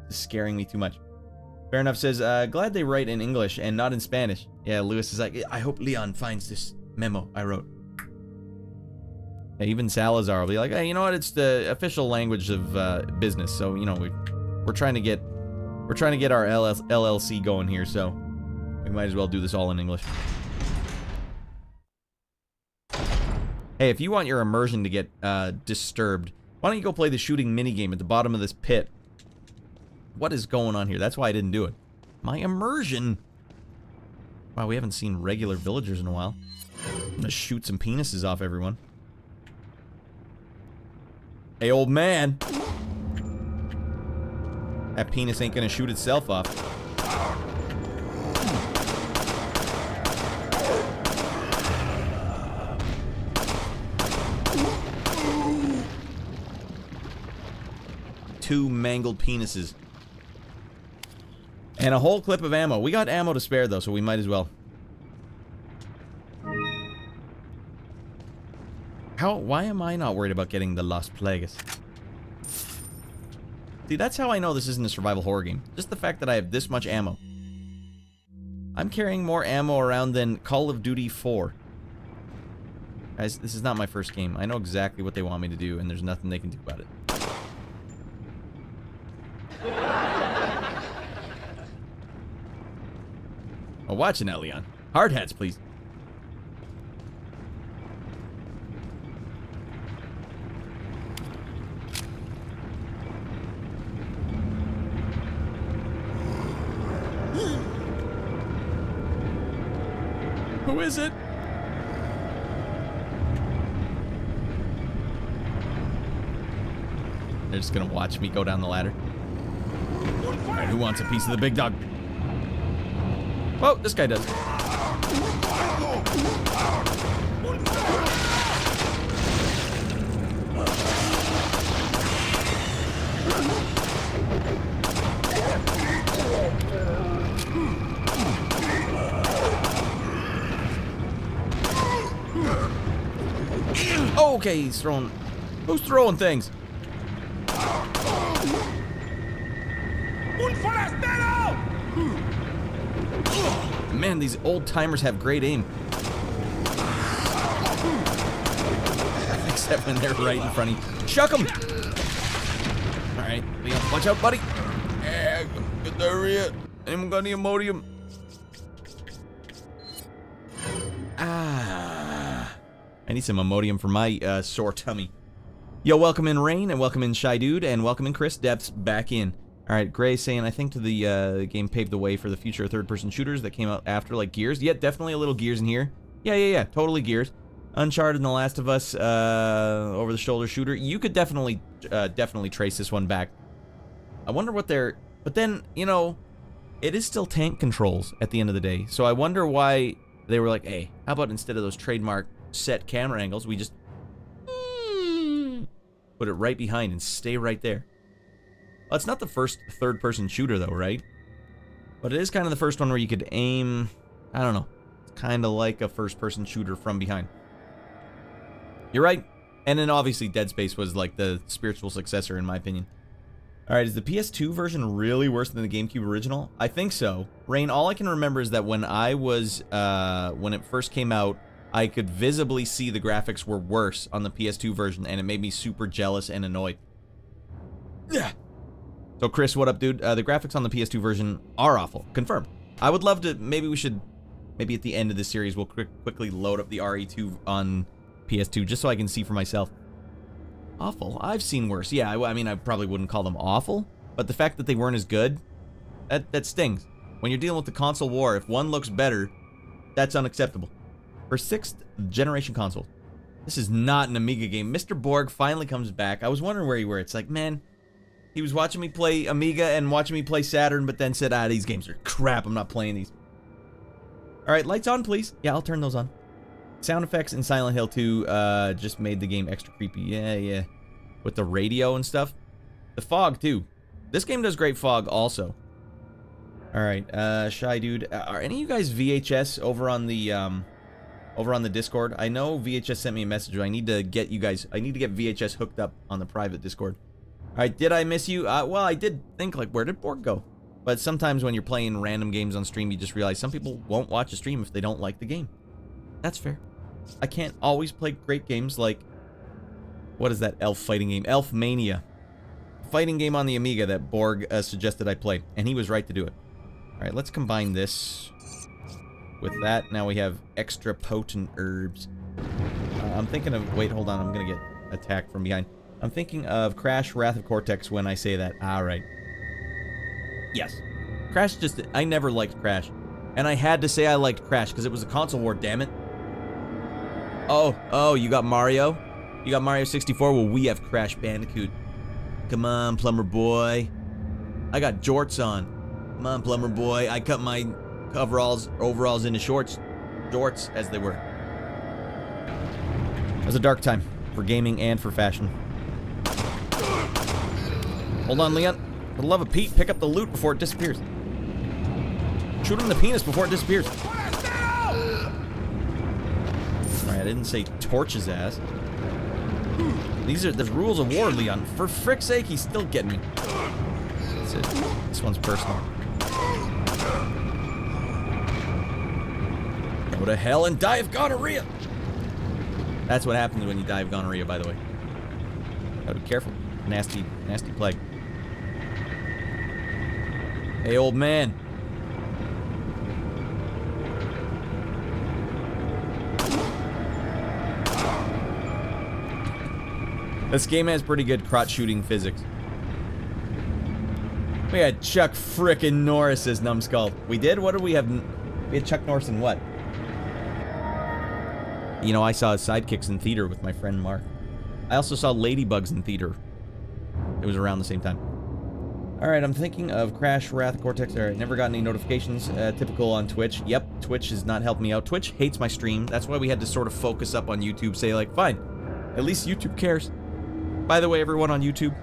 This is scaring me too much. Fair enough says, glad they write in English and not in Spanish. Yeah, Lewis is like, I hope Leon finds this memo I wrote. Yeah, even Salazar will be like, hey, you know what? It's the official language of business. So, you know, we're trying to get our LLC going here. So we might as well do this all in English. Hey, if you want your immersion to get disturbed, why don't you go play the shooting minigame at the bottom of this pit? What is going on here? That's why I didn't do it. My immersion. Wow, we haven't seen regular villagers in a while. I'm gonna shoot some penises off everyone. Hey, old man. That penis ain't gonna shoot itself off. Two mangled penises. And a whole clip of ammo. We got ammo to spare, though, so we might as well. Why am I not worried about getting the Las Plagas? See, that's how I know this isn't a survival horror game. Just the fact that I have this much ammo. I'm carrying more ammo around than Call of Duty 4. Guys, this is not my first game. I know exactly what they want me to do, and there's nothing they can do about it. Oh, watch it now, Leon. Hard hats, please. Who is it? They're just gonna watch me go down the ladder. Alright, who wants a piece of the big dog? Oh, this guy does. Okay, he's throwing... Who's throwing things? Man, these old timers have great aim. Except when they're right in front of you. Chuck them! Alright, Leon, watch out, buddy. Yeah, get diarrhea. Anyone got any Imodium? Ah. I need some Imodium for my sore tummy. Yo, welcome in Rain, and welcome in Shy Dude, and welcome in Chris Depths back in. Alright, Gray saying, I think the game paved the way for the future of third-person shooters that came out after, like Gears. Yeah, definitely a little Gears in here. Yeah, totally Gears. Uncharted and The Last of Us, over-the-shoulder shooter. You could definitely trace this one back. I wonder what they're... But then, you know, it is still tank controls at the end of the day. So I wonder why they were like, hey, how about instead of those trademark set camera angles, we just... put it right behind and stay right there. Well, it's not the first third-person shooter, though, right? But it is kind of the first one where you could aim, I don't know, it's kind of like a first-person shooter from behind. You're right. And then obviously Dead Space was like the spiritual successor in my opinion. Alright, is the PS2 version really worse than the GameCube original? I think so. Rain, all I can remember is that when I was, when it first came out, I could visibly see the graphics were worse on the PS2 version, and it made me super jealous and annoyed. Yeah. So Chris, what up, dude? The graphics on the PS2 version are awful. Confirmed. I would love to, maybe at the end of this series, we'll quickly load up the RE2 on PS2, just so I can see for myself. Awful. I've seen worse. Yeah, I mean, I probably wouldn't call them awful, but the fact that they weren't as good, that stings. When you're dealing with the console war, if one looks better, that's unacceptable. For 6th generation console, this is not an Amiga game. Mr. Borg finally comes back. I was wondering where you were. It's like, man, he was watching me play Amiga and watching me play Saturn, but then said, these games are crap. I'm not playing these. All right, lights on, please. Yeah, I'll turn those on. Sound effects in Silent Hill 2 just made the game extra creepy. Yeah. With the radio and stuff. The fog, too. This game does great fog, also. All right, Shy Dude. Are any of you guys VHS over on the Discord? I know VHS sent me a message. I need to get VHS hooked up on the private Discord. All right, did I miss you? Well, I did think, like, where did Borg go? But sometimes when you're playing random games on stream, you just realize some people won't watch a stream if they don't like the game. That's fair. I can't always play great games like... What is that elf fighting game? Elf Mania. Fighting game on the Amiga that Borg suggested I play. And he was right to do it. Alright, let's combine this with that. Now we have extra potent herbs. I'm thinking of... Wait, hold on. I'm going to get attacked from behind. I'm thinking of Crash Wrath of Cortex when I say that. Alright. Yes. Crash just... I never liked Crash. And I had to say I liked Crash because it was a console war, damn it. Oh, you got Mario? You got Mario 64? Well, we have Crash Bandicoot. Come on, plumber boy. I got jorts on. Come on, plumber boy. I cut my overalls into shorts. Jorts, as they were. It was a dark time for gaming and for fashion. Hold on, Leon. For the love of Pete, pick up the loot before it disappears. Shoot him in the penis before it disappears. Alright, I didn't say torch his ass. These are the rules of war, Leon. For frick's sake, he's still getting me. That's it. This one's personal. Go to hell and die of gonorrhea. That's what happens when you die of gonorrhea, by the way. Gotta be careful. Nasty, nasty plague. Hey, old man. This game has pretty good crotch shooting physics. We had Chuck frickin' Norris as Numbskull. We did? What did we have? We had Chuck Norris in what? You know, I saw his sidekicks in theater with my friend Mark. I also saw Ladybugs in theater. It was around the same time. Alright, I'm thinking of Crash Wrath Cortex. Alright, never got any notifications. Typical on Twitch. Yep, Twitch has not helped me out. Twitch hates my stream. That's why we had to sort of focus up on YouTube. Say, like, fine. At least YouTube cares. By the way, everyone on YouTube,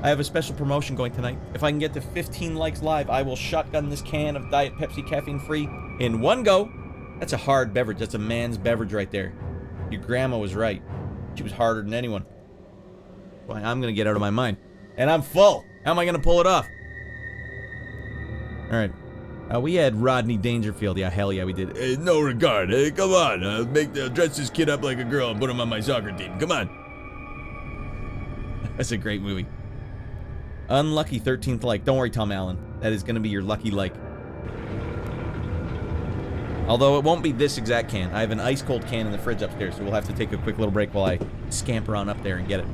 I have a special promotion going tonight. If I can get to 15 likes live, I will shotgun this can of Diet Pepsi caffeine-free in one go. That's a hard beverage. That's a man's beverage right there. Your grandma was right. She was harder than anyone. Why, I'm going to get out of my mind. And I'm full. How am I going to pull it off? All right. We had Rodney Dangerfield. Yeah, hell yeah, we did. Hey, no regard. Hey, come on. Dress this kid up like a girl and put him on my soccer team. Come on. That's a great movie. Unlucky 13th like. Don't worry, Tom Allen. That is going to be your lucky like. Although it won't be this exact can. I have an ice-cold can in the fridge upstairs, so we'll have to take a quick little break while I scamper on up there and get it.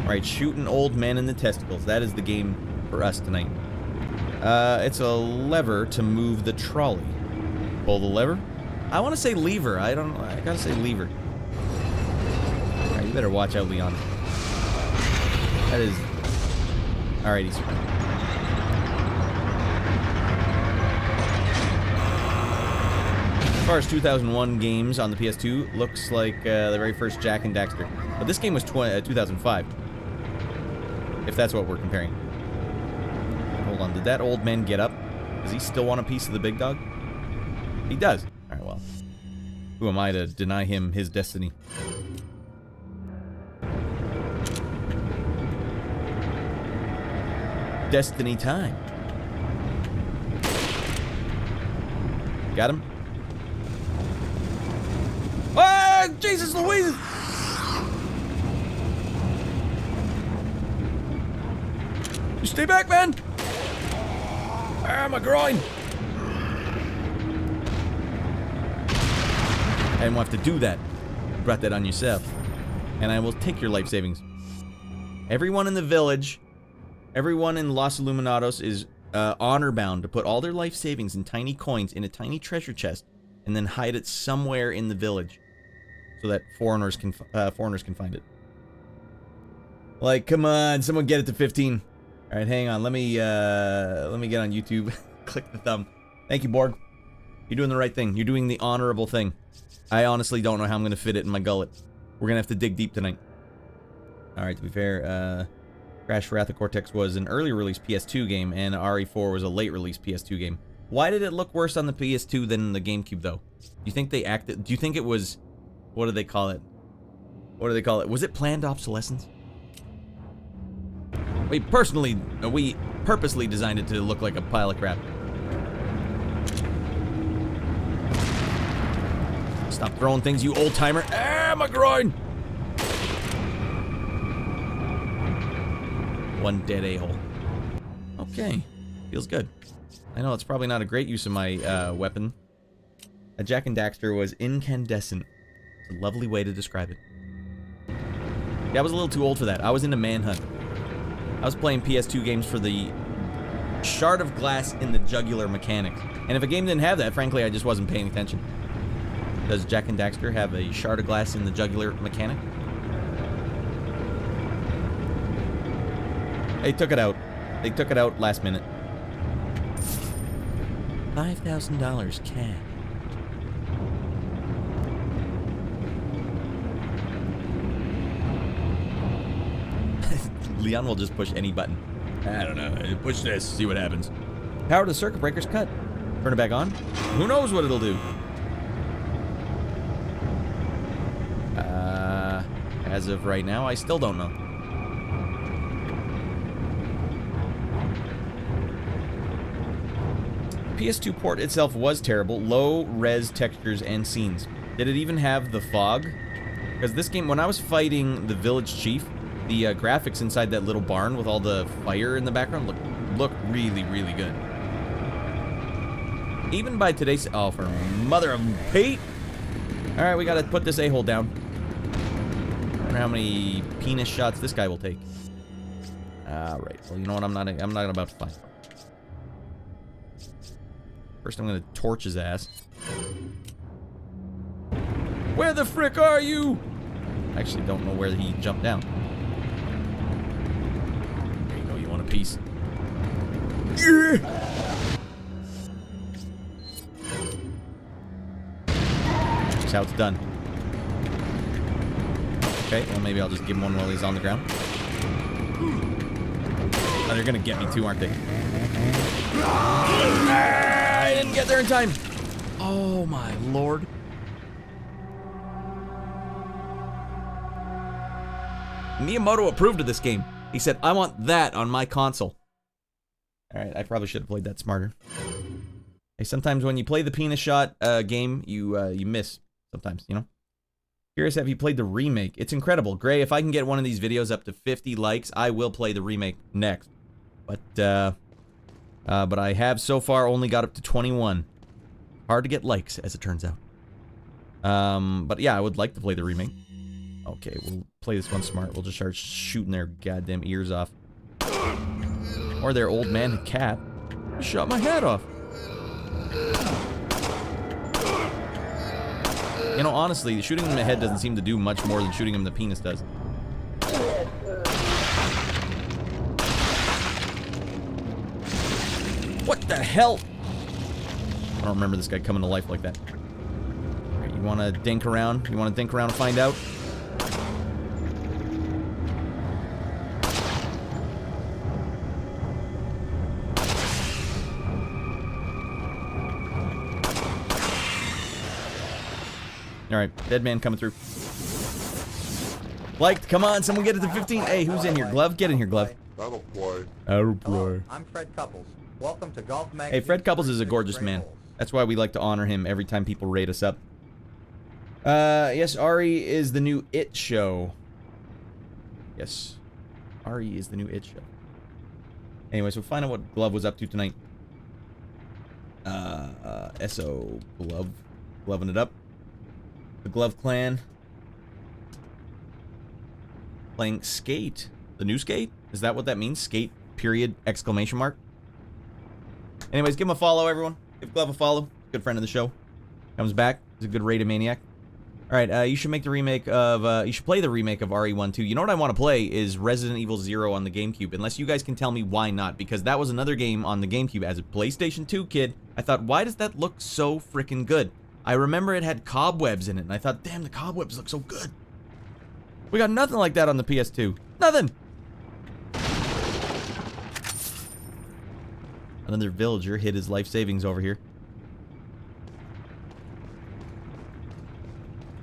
Alright, shoot an old man in the testicles. That is the game for us tonight. It's a lever to move the trolley. Pull the lever? I want to say lever. I don't know. I gotta say lever. Alright, you better watch out, Leon. That is... Alright, he's... far as 2001 games on the PS2, looks like the very first Jak and Daxter. But this game was 2005. If that's what we're comparing. Hold on, did that old man get up? Does he still want a piece of the big dog? He does. Alright, well. Who am I to deny him his destiny? Destiny time. Got him? Ah, Jesus Louise! You stay back, man! Ah, my groin! I didn't have to do that. You brought that on yourself. And I will take your life savings. Everyone in the village, everyone in Los Illuminados is honor bound to put all their life savings in tiny coins in a tiny treasure chest and then hide it somewhere in the village so that foreigners can find it. Like, come on, someone get it to 15. All right, hang on. Let me get on YouTube. Click the thumb. Thank you, Borg. You're doing the right thing. You're doing the honorable thing. I honestly don't know how I'm going to fit it in my gullet. We're going to have to dig deep tonight. All right, to be fair, Crash Wrath of Cortex was an early release PS2 game, and RE4 was a late release PS2 game. Why did it look worse on the PS2 than the GameCube, though? Do you think they acted... Do you think it was... What do they call it? What do they call it? Was it planned obsolescence? We purposely designed it to look like a pile of crap. Stop throwing things, you old-timer. Ah, my groin! One dead a-hole. Okay. Feels good. I know it's probably not a great use of my weapon. A Jak and Daxter was incandescent. It's a lovely way to describe it. Yeah, I was a little too old for that. I was into Manhunt. I was playing PS2 games for the shard of glass in the jugular mechanics. And if a game didn't have that, frankly, I just wasn't paying attention. Does Jak and Daxter have a shard of glass in the jugular mechanic? They took it out. They took it out last minute. $5,000 cash. Leon will just push any button. I don't know. Push this. See what happens. Power to the circuit breaker's cut. Turn it back on. Who knows what it'll do? As of right now, I still don't know. PS2 port itself was terrible. Low res textures and scenes. Did it even have the fog? Because this game, when I was fighting the village chief, the graphics inside that little barn with all the fire in the background looked really, really good. Even by today's... Oh, for mother of Pete! Alright, we gotta put this a-hole down. I wonder how many penis shots this guy will take. Alright, well, you know what? I'm not about to fight. First, I'm gonna torch his ass. Where the frick are you? I actually don't know where he jumped down. There you go, you want a piece? Yeah! That's how it's done. Okay, well maybe I'll just give him one while he's on the ground. Oh, they're gonna get me too, aren't they? I didn't get there in time. Oh my lord. Miyamoto approved of this game. He said, I want that on my console. Alright, I probably should have played that smarter. Hey, sometimes when you play the penis shot game, you miss. Sometimes, you know? Curious, have you played the remake? It's incredible. Gray, if I can get one of these videos up to 50 likes, I will play the remake next. But I have so far only got up to 21. Hard to get likes, as it turns out. But yeah, I would like to play the remake. Okay, we'll play this one smart. We'll just start shooting their goddamn ears off. Or their old man cat. I shot my head off. You know, honestly, shooting him in the head doesn't seem to do much more than shooting him in the penis does. What the hell? I don't remember this guy coming to life like that. You want to dink around? You want to dink around and find out? Alright, dead man coming through. Liked, come on, someone get it to 15. Hey, who's in here? Glove? Get in here, Glove. That'll play. That'll play. Hello, I'm Fred Couples. Welcome to Golf Magazine. Hey, Fred Couples is a gorgeous man. That's why we like to honor him every time people rate us up. Yes, Ari is the new It show. Yes. Ari is the new It show. Anyways, we'll find out what Glove was up to tonight. SO Glove. Gloving it up. The Glove Clan. Playing Skate. The new Skate? Is that what that means? Skate, period, exclamation mark? Anyways, give him a follow, everyone. Give Glove a follow. Good friend of the show. Comes back. He's a good rated maniac. Alright, you should make the remake of, you should play the remake of RE1 too. You know what I want to play is Resident Evil 0 on the GameCube. Unless you guys can tell me why not. Because that was another game on the GameCube. As a PlayStation 2 kid, I thought, why does that look so freaking good? I remember it had cobwebs in it, and I thought, damn, the cobwebs look so good. We got nothing like that on the PS2. Nothing! Another villager hid his life savings over here.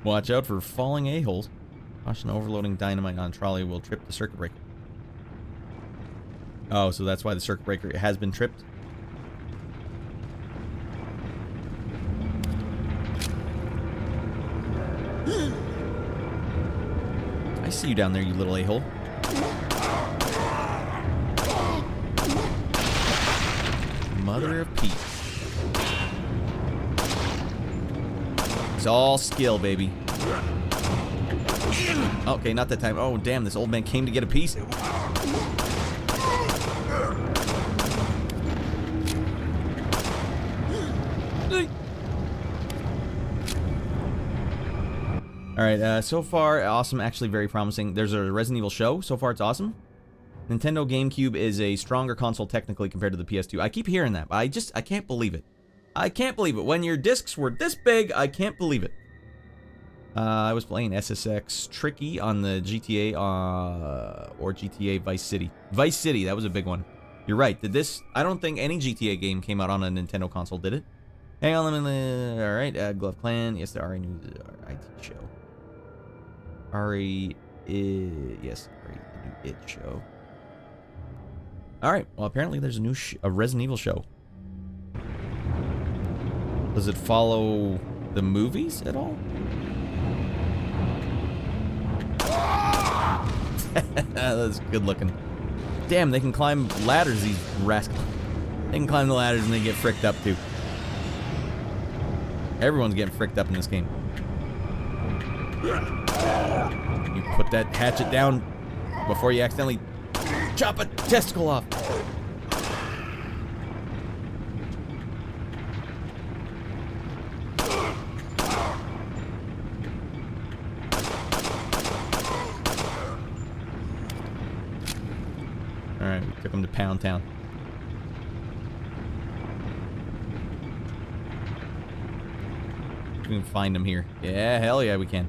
Watch out for falling a-holes. Caution, overloading dynamite on trolley will trip the circuit breaker. Oh, so that's why the circuit breaker has been tripped? I see you down there, you little a-hole. Mother of Pete. It's all skill, baby. Okay, not that time. Oh, damn, this old man came to get a piece. Alright, so far, awesome, actually very promising. There's a Resident Evil show. So far, it's awesome. Nintendo GameCube is a stronger console technically compared to the PS2. I keep hearing that, but I can't believe it. I can't believe it. When your discs were this big, I can't believe it. I was playing SSX Tricky on the GTA, or GTA Vice City. Vice City, that was a big one. You're right. Did this... I don't think any GTA game came out on a Nintendo console, did it? Hang on, let me... Alright, Glove Clan. Yes, the RE News IT show. RE is... Yes, RE, the new IT show. Alright, well, apparently there's a Resident Evil show. Does it follow the movies at all? That's good looking. Damn, they can climb ladders, these rascals. They can climb the ladders and they get fricked up too. Everyone's getting fricked up in this game. You put that hatchet down before you accidentally chop a testicle off. Alright, we took him to Pound Town. We can find him here. Yeah, hell yeah, we can.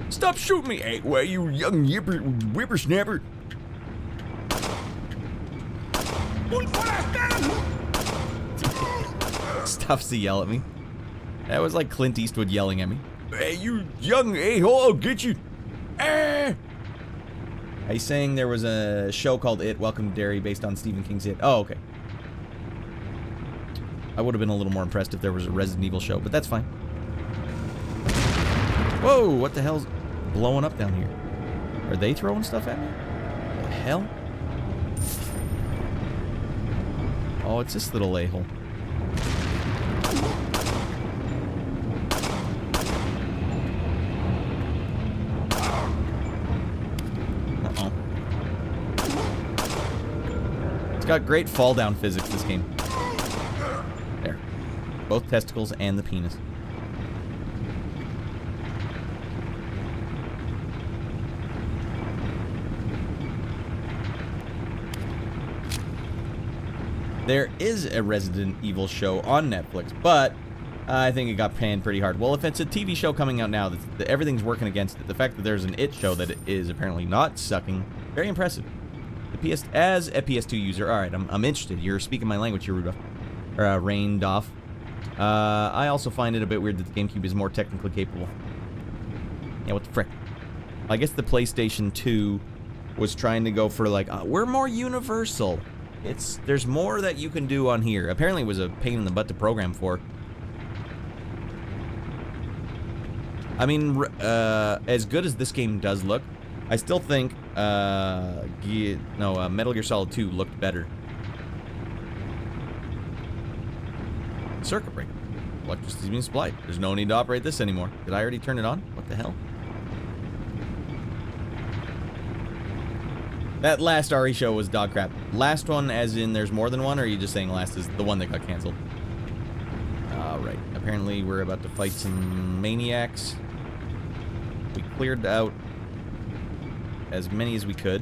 Stop shooting me! Hey, where you young whippersnapper? Stops to yell at me. That was like Clint Eastwood yelling at me. Hey, you young a-hole, I'll get you. Ah! He's saying there was a show called It, Welcome to Derry, based on Stephen King's It. Oh, okay. I would have been a little more impressed if there was a Resident Evil show, but that's fine. Whoa, what the hell's blowing up down here? Are they throwing stuff at me? What the hell? Oh, it's this little a-hole. Uh-oh. It's got great fall down physics, this game. There. Both testicles and the penis. there is a Resident Evil show on Netflix, but I think it got panned pretty hard. Well, if it's a TV show coming out now, everything's working against it. The fact that there's an It show that is apparently not sucking, very impressive. As a PS2 user, all right, I'm interested. You're speaking my language here, Rudolph. Or, Rained off. I also find it a bit weird that the GameCube is more technically capable. Yeah, what the frick? I guess the PlayStation 2 was trying to go for, like, we're more universal. There's more that you can do on here. Apparently it was a pain in the butt to program for. I mean, as good as this game does look, I still think, Metal Gear Solid 2 looked better. Circuit breaker. Electricity being supplied. There's no need to operate this anymore. Did I already turn it on? What the hell? That last RE show was dog crap. Last one as in there's more than one, or are you just saying last is the one that got canceled? Alright. Apparently we're about to fight some maniacs. We cleared out as many as we could.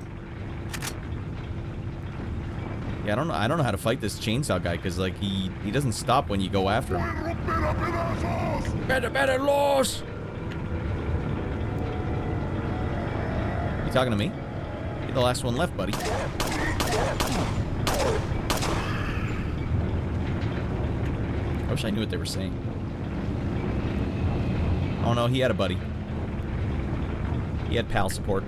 Yeah, I don't know how to fight this chainsaw guy, because like he doesn't stop when you go after him. Better loss. You talking to me? You're the last one left, buddy. I wish I knew what they were saying. Oh no, he had a buddy. He had pal support.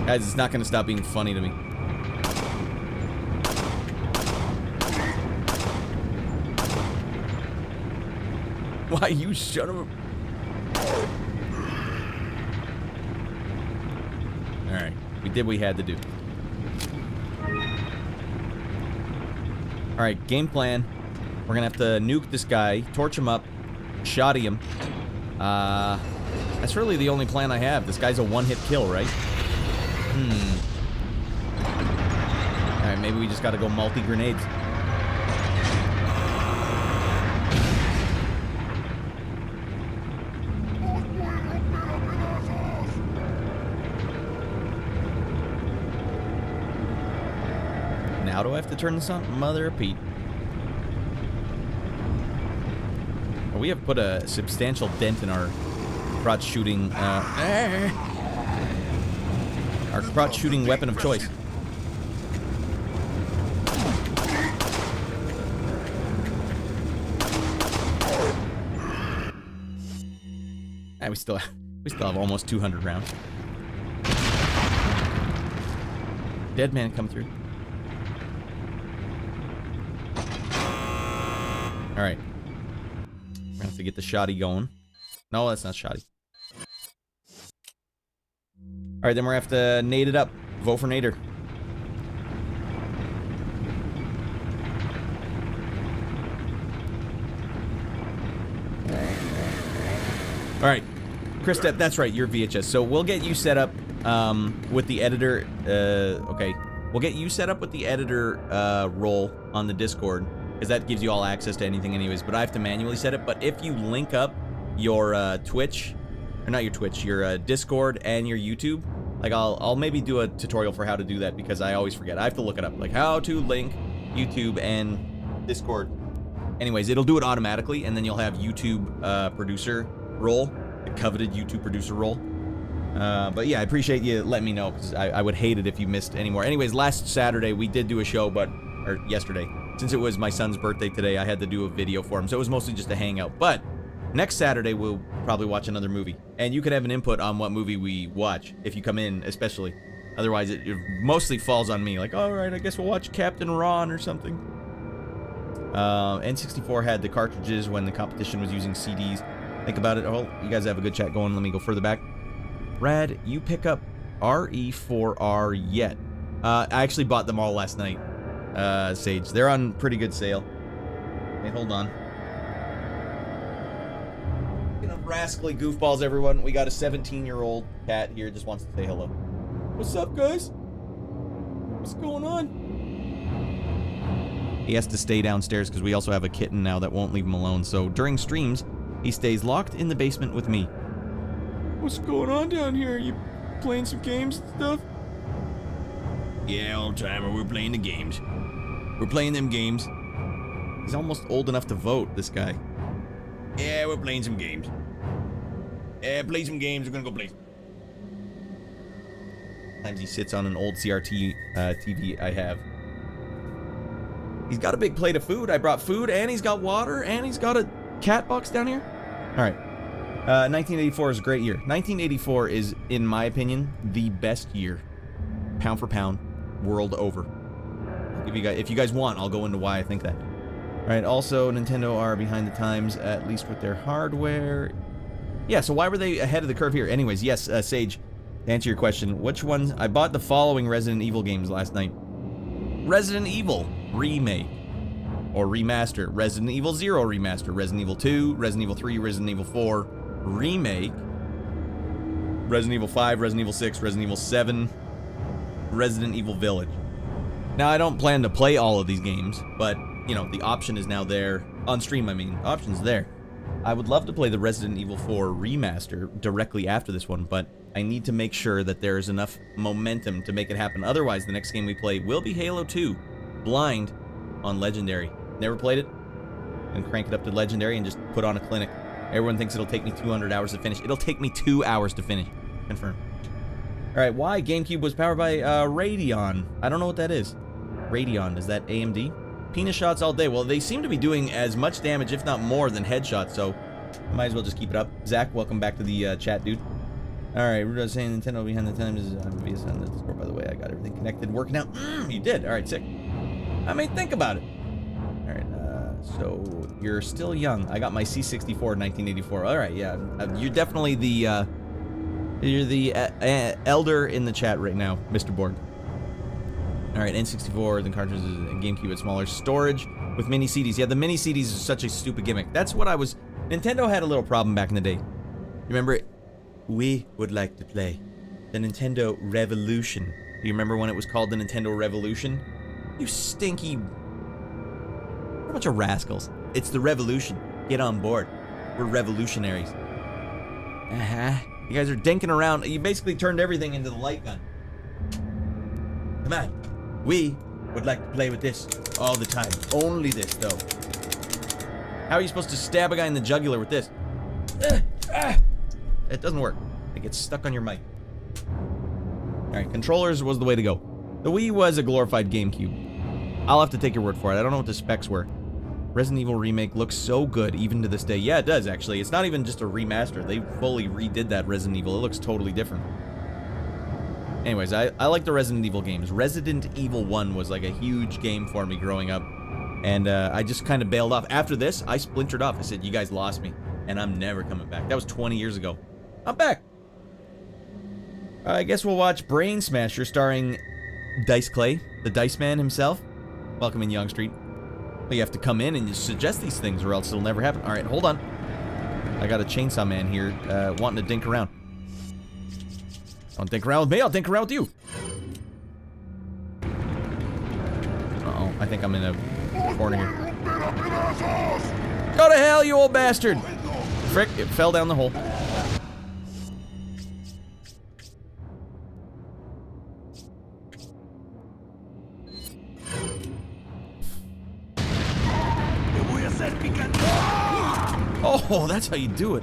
Guys, it's not going to stop being funny to me. Why, you shut him? Alright, we did what we had to do. Alright, game plan. We're gonna have to nuke this guy, torch him up, shoddy him. That's really the only plan I have. This guy's a one-hit kill, right? Alright, maybe we just gotta go multi-grenades. Now do I have to turn this on? Mother of Pete. Well, we have put a substantial dent in our crotch shooting, our crotch shooting weapon of choice. And we still have almost 200 rounds. Dead man come through. Alright. We're gonna have to get the shoddy going. No, that's not shoddy. Alright, then we're gonna have to nade it up. Vote for Nader. Alright. Chris Step, that's right, you're VHS. So we'll get you set up with the editor. Okay. We'll get you set up with the editor role on the Discord, because that gives you all access to anything anyways, but I have to manually set it. But if you link up your Twitch, or not your Twitch, your Discord and your YouTube, like I'll maybe do a tutorial for how to do that, because I always forget. I have to look it up, like how to link YouTube and Discord. Anyways, it'll do it automatically, and then you'll have YouTube producer role, the coveted YouTube producer role. But yeah, I appreciate you letting me know, because I would hate it if you missed any more. Anyways, last Saturday we did do a show, or yesterday. Since it was my son's birthday today, I had to do a video for him, so it was mostly just a hangout. But next Saturday, we'll probably watch another movie. And you can have an input on what movie we watch, if you come in, especially. Otherwise, it mostly falls on me. Like, alright, I guess we'll watch Captain Ron or something. N64 had the cartridges when the competition was using CDs. Think about it. Oh, you guys have a good chat going. Let me go further back. Rad, you pick up RE4R yet? I actually bought them all last night. Sage. They're on pretty good sale. Hey, hold on. Speaking of rascally goofballs, everyone, we got a 17-year-old cat here, just wants to say hello. What's up, guys? What's going on? He has to stay downstairs because we also have a kitten now that won't leave him alone. So during streams, He stays locked in the basement with me. What's going on down here? You playing some games and stuff? Yeah, old timer, we're playing the games. We're playing them games. He's almost old enough to vote, this guy. Yeah, we're playing some games. Yeah, play some games, we're gonna go play. Sometimes he sits on an old CRT TV I have. He's got a big plate of food. I brought food, and he's got water, and he's got a cat box down here. Alright. 1984 is a great year. 1984 is, in my opinion, the best year. Pound for pound, world over. If you guys want, I'll go into why I think that. Alright, also, Nintendo are behind the times, at least with their hardware. Yeah, so why were they ahead of the curve here? Anyways, yes, Sage, to answer your question, which ones? I bought the following Resident Evil games last night. Resident Evil Remake. Or Remaster. Resident Evil 0 Remaster. Resident Evil 2, Resident Evil 3, Resident Evil 4 Remake. Resident Evil 5, Resident Evil 6, Resident Evil 7, Resident Evil Village. Now, I don't plan to play all of these games, but, you know, the option is now there. On stream, I mean. Option's there. I would love to play the Resident Evil 4 Remaster directly after this one, but I need to make sure that there is enough momentum to make it happen. Otherwise, the next game we play will be Halo 2, Blind, on Legendary. Never played it? And crank it up to Legendary and just put on a clinic. Everyone thinks it'll take me 200 hours to finish. It'll take me 2 hours to finish. Confirm. Alright, why? GameCube was powered by Radeon. I don't know what that is. Radeon, is that AMD? Penis shots all day. Well, they seem to be doing as much damage, if not more, than headshots, so I might as well just keep it up. Zach, welcome back to the chat, dude. Alright, we're just saying Nintendo behind the times is obvious on the Discord, by the way. I got everything connected, working out. You did. Alright, sick. I mean, think about it. Alright, so you're still young. I got my C64 in 1984. Alright, yeah. You're definitely the, you're the elder in the chat right now, Mr. Borg. Alright, N64, then cartridges, and GameCube with smaller storage with mini CDs. Yeah, the mini CDs is such a stupid gimmick. That's what I was... Nintendo had a little problem back in the day. Remember, we would like to play the Nintendo Revolution. Do you remember when it was called the Nintendo Revolution? You stinky... What a bunch of rascals. It's the Revolution. Get on board. We're revolutionaries. You guys are dinking around. You basically turned everything into the light gun. Come on. We would like to play with this all the time. Only this, though. How are you supposed to stab a guy in the jugular with this? It doesn't work. It gets stuck on your mic. Alright, controllers was the way to go. The Wii was a glorified GameCube. I'll have to take your word for it. I don't know what the specs were. Resident Evil Remake looks so good, even to this day. Yeah, it does, actually. It's not even just a remaster. They fully redid that Resident Evil. It looks totally different. Anyways, I like the Resident Evil games. Resident Evil 1 was like a huge game for me growing up. And I just kind of bailed off. After this, I splintered off. I said, you guys lost me. And I'm never coming back. That was 20 years ago. I'm back. I guess we'll watch Brain Smasher starring Dice Clay, the Dice Man himself. Welcome in, Young Street. But you have to come in and just suggest these things or else it'll never happen. Alright, hold on. I got a chainsaw man here wanting to dink around. Don't dink around with me, I'll dink around with you. Uh-oh, I think I'm in a corner here. Go to hell, you old bastard! Frick, it fell down the hole. Oh, that's how you do it.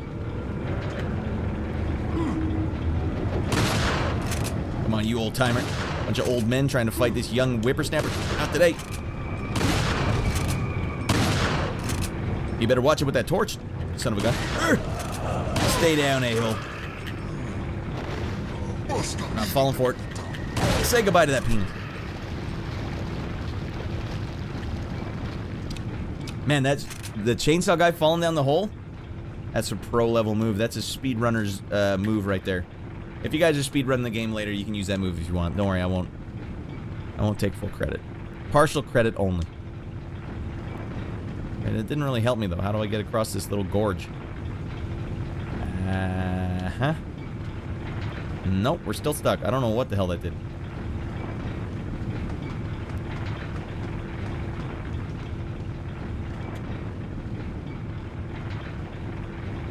Come on, you old timer. Bunch of old men trying to fight this young whippersnapper. Not today. You better watch it with that torch, son of a gun. Stay down, a-hole. Not falling for it. Say goodbye to that penis. Man, that's the chainsaw guy falling down the hole. That's a pro-level move. That's a speedrunner's move right there. If you guys are speedrunning the game later, you can use that move if you want. Don't worry, I won't take full credit. Partial credit only. And it didn't really help me, though. How do I get across this little gorge? Nope, we're still stuck. I don't know what the hell that did.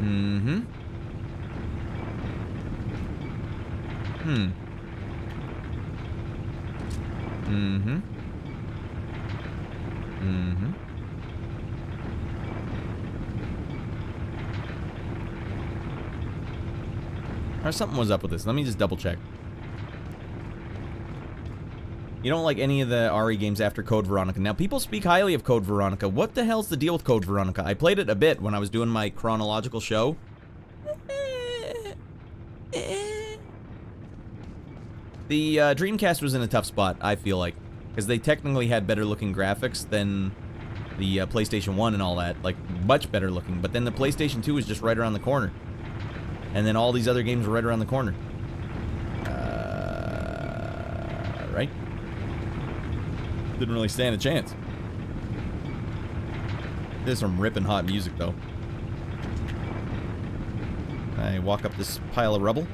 Mm-hmm. Hmm. Mm-hmm. Mm-hmm. Or something was up with this. Let me just double check. You don't like any of the RE games after Code Veronica. Now, people speak highly of Code Veronica. What the hell's the deal with Code Veronica? I played it a bit when I was doing my chronological show. The Dreamcast was in a tough spot, I feel like. Because they technically had better looking graphics than the PlayStation 1 and all that. Like, much better looking. But then the PlayStation 2 was just right around the corner. And then all these other games were right around the corner. Right? Didn't really stand a chance. There's some ripping hot music, though. I walk up this pile of rubble.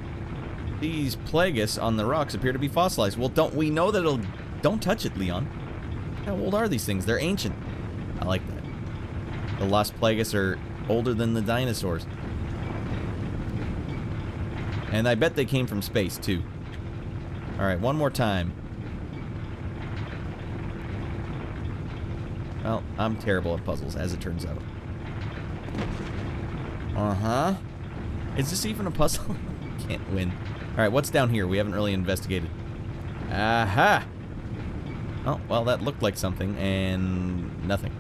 These plagueis on the rocks appear to be fossilized. Well, don't we know that it'll... Don't touch it, Leon. How old are these things? They're ancient. I like that. The lost plagueis are older than the dinosaurs. And I bet they came from space, too. Alright, one more time. Well, I'm terrible at puzzles, as it turns out. Uh-huh. Is this even a puzzle? Can't win. Alright, what's down here? We haven't really investigated. Aha! Oh, well, that looked like something, and nothing.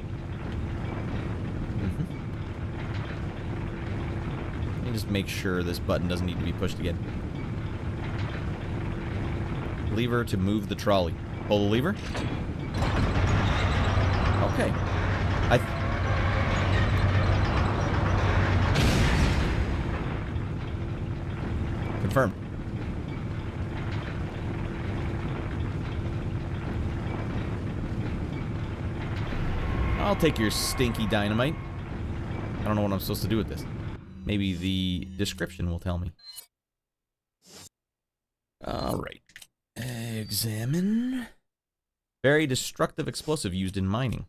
Let me just make sure this button doesn't need to be pushed again. Lever to move the trolley. Pull the lever. Okay. Confirmed. I'll take your stinky dynamite. I don't know what I'm supposed to do with this. Maybe the description will tell me. Alright. Examine. Very destructive explosive used in mining.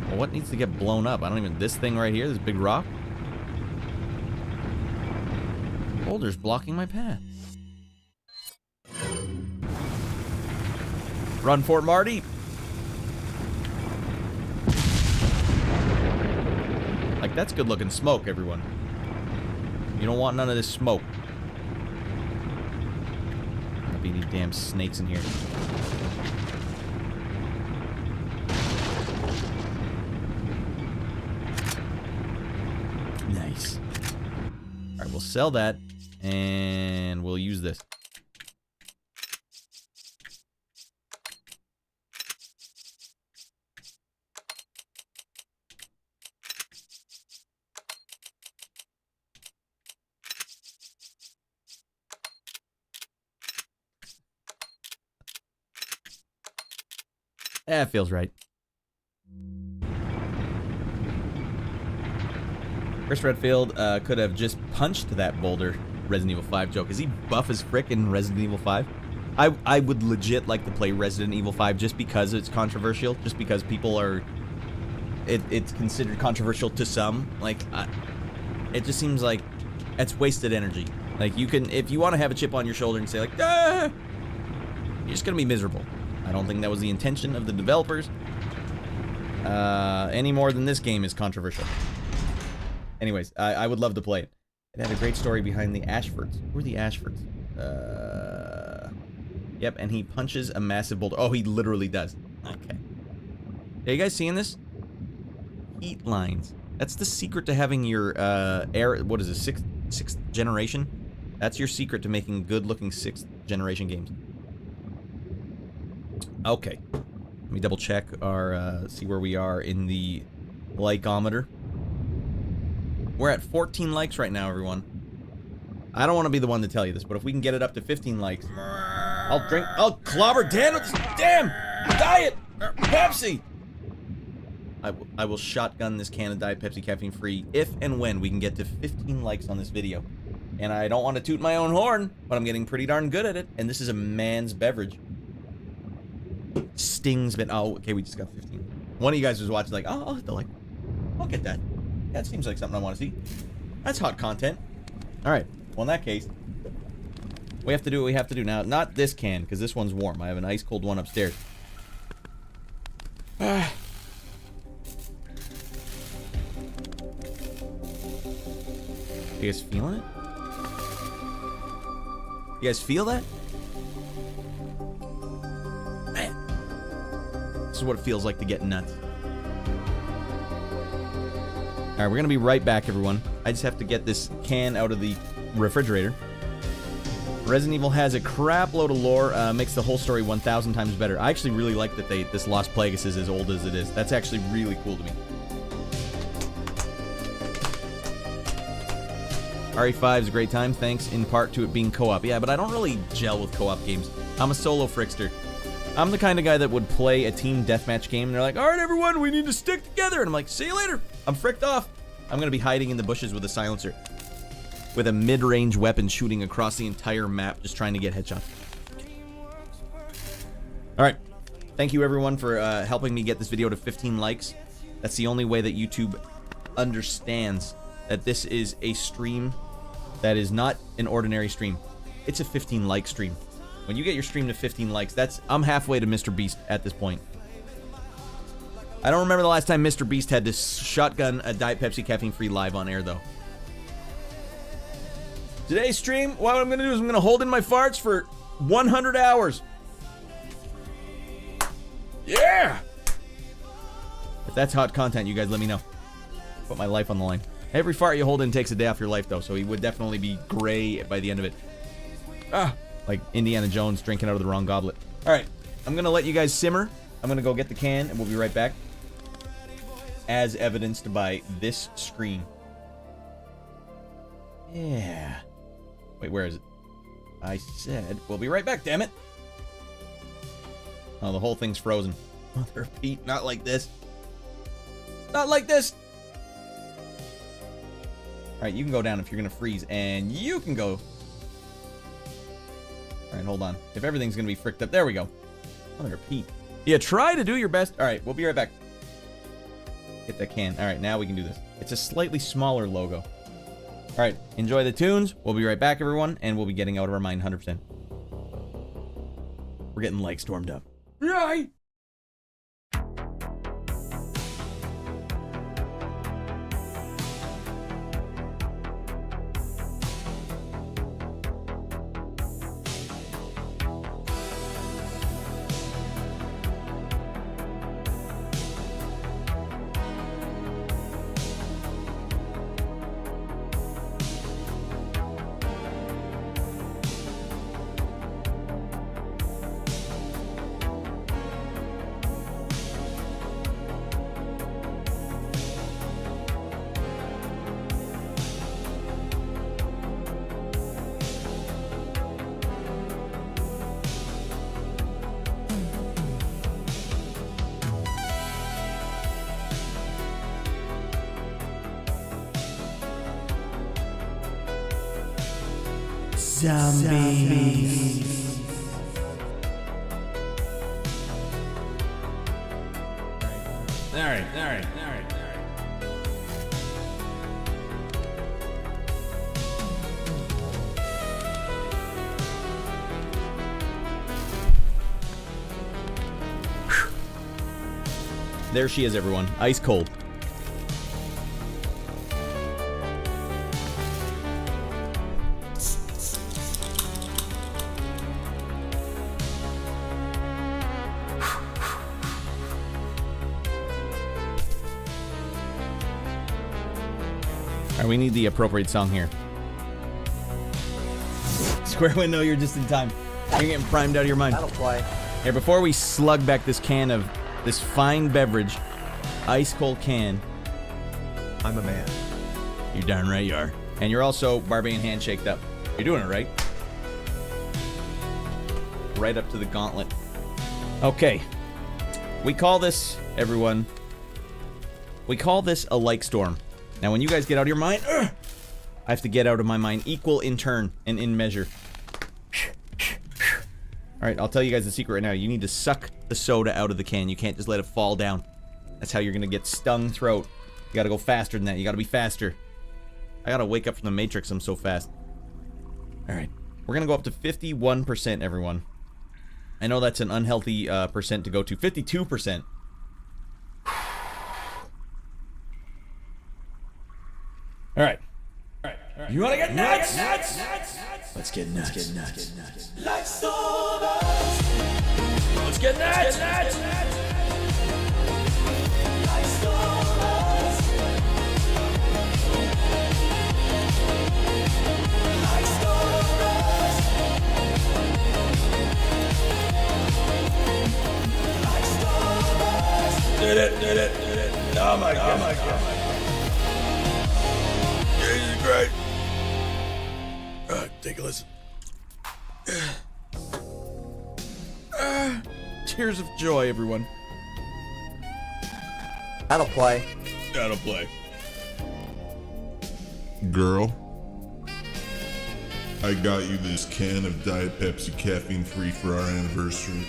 Well, what needs to get blown up? I don't even... This thing right here, this big rock? Boulders blocking my path. Run for it, Marty! Like, that's good looking smoke, everyone. You don't want none of this smoke. There'll be any damn snakes in here. Nice. Alright, we'll sell that, and we'll use this. That feels right. Chris Redfield could have just punched that boulder. Resident Evil 5 joke. Is he buff as frick in Resident Evil 5? I would legit like to play Resident Evil 5 just because it's controversial. Just because people are... It's considered controversial to some. Like, it just seems like it's wasted energy. Like, you can... If you want to have a chip on your shoulder and say, like, ah! You're just gonna be miserable. I don't think that was the intention of the developers. Any more than this game is controversial. Anyways, I would love to play it. It had a great story behind the Ashfords. Who are the Ashfords? Yep, and he punches a massive boulder. Oh, he literally does. Okay. Are you guys seeing this? Heat lines. That's the secret to having your, what is it, sixth generation? That's your secret to making good-looking 6th generation games. Okay. Let me double check our, see where we are in the likeometer. We're at 14 likes right now, everyone. I don't want to be the one to tell you this, but if we can get it up to 15 likes, I'll clobber Dan with this damn Diet Pepsi! I will shotgun this can of Diet Pepsi caffeine free if and when we can get to 15 likes on this video. And I don't want to toot my own horn, but I'm getting pretty darn good at it. And this is a man's beverage. Stings, but oh, okay, we just got 15. One of you guys was watching like, oh, I'll get that. That seems like something I want to see. That's hot content. All right. Well, in that case, we have to do what we have to do now. Not this can, because this one's warm. I have an ice cold one upstairs. You guys feeling it? You guys feel that? Man. This is what it feels like to get nuts. Alright, we're gonna be right back, everyone. I just have to get this can out of the refrigerator. Resident Evil has a crap load of lore, makes the whole story 1,000 times better. I actually really like that this Lost Plagueis is as old as it is. That's actually really cool to me. RE5 is a great time, thanks in part to it being co-op. Yeah, but I don't really gel with co-op games. I'm a solo Frickster. I'm the kind of guy that would play a team deathmatch game, and they're like, alright everyone, we need to stick together. And I'm like, see you later. I'm fricked off. I'm gonna be hiding in the bushes with a silencer. With a mid-range weapon shooting across the entire map, just trying to get headshots. Alright. Thank you everyone for helping me get this video to 15 likes. That's the only way that YouTube understands that this is a stream that is not an ordinary stream. It's a 15 like stream. When you get your stream to 15 likes, I'm halfway to Mr. Beast at this point. I don't remember the last time Mr. Beast had to shotgun a Diet Pepsi caffeine-free live on air, though. Today's stream, what I'm going to do is I'm going to hold in my farts for 100 hours. Yeah! If that's hot content, you guys let me know. Put my life on the line. Every fart you hold in takes a day off your life, though, so he would definitely be gray by the end of it. Ah! Like Indiana Jones drinking out of the wrong goblet. Alright, I'm going to let you guys simmer. I'm going to go get the can, and we'll be right back. As evidenced by this screen. Yeah. Wait, where is it? I said, we'll be right back, damn it. Oh, the whole thing's frozen. Mother of Pete, not like this. Not like this! Alright, you can go down if you're gonna freeze, and you can go. Alright, hold on. If everything's gonna be fricked up, there we go. Mother of Pete. Yeah, try to do your best. Alright, we'll be right back. Get that can. Alright, now we can do this. It's a slightly smaller logo. Alright, enjoy the tunes. We'll be right back, everyone, and we'll be getting out of our mind 100%. We're getting like stormed up. Right! Zombies. All right. There she is, everyone. Ice cold. We need the appropriate song here. Square window, you're just in time. You're getting primed out of your mind. That'll play. Here, before we slug back this can of this fine beverage, ice cold can. I'm a man. You're darn right you are. And you're also Barbarian handshaked up. You're doing it right. Right up to the gauntlet. Okay. We call this, everyone, we call this a like storm. Now, when you guys get out of your mind, I have to get out of my mind equal in turn and in measure. Alright, I'll tell you guys the secret right now. You need to suck the soda out of the can. You can't just let it fall down. That's how you're gonna get stung throat. You gotta go faster than that. You gotta be faster. I gotta wake up from the Matrix. I'm so fast. Alright. We're gonna go up to 51%, everyone. I know that's an unhealthy percent to go to. 52%. Alright. You wanna get nuts? Let's get nuts. Let's get nuts. Let's get nuts. Did it. Oh my god. This is great. Take a listen. Tears of joy, everyone. That'll play. Girl, I got you this can of Diet Pepsi caffeine-free for our anniversary.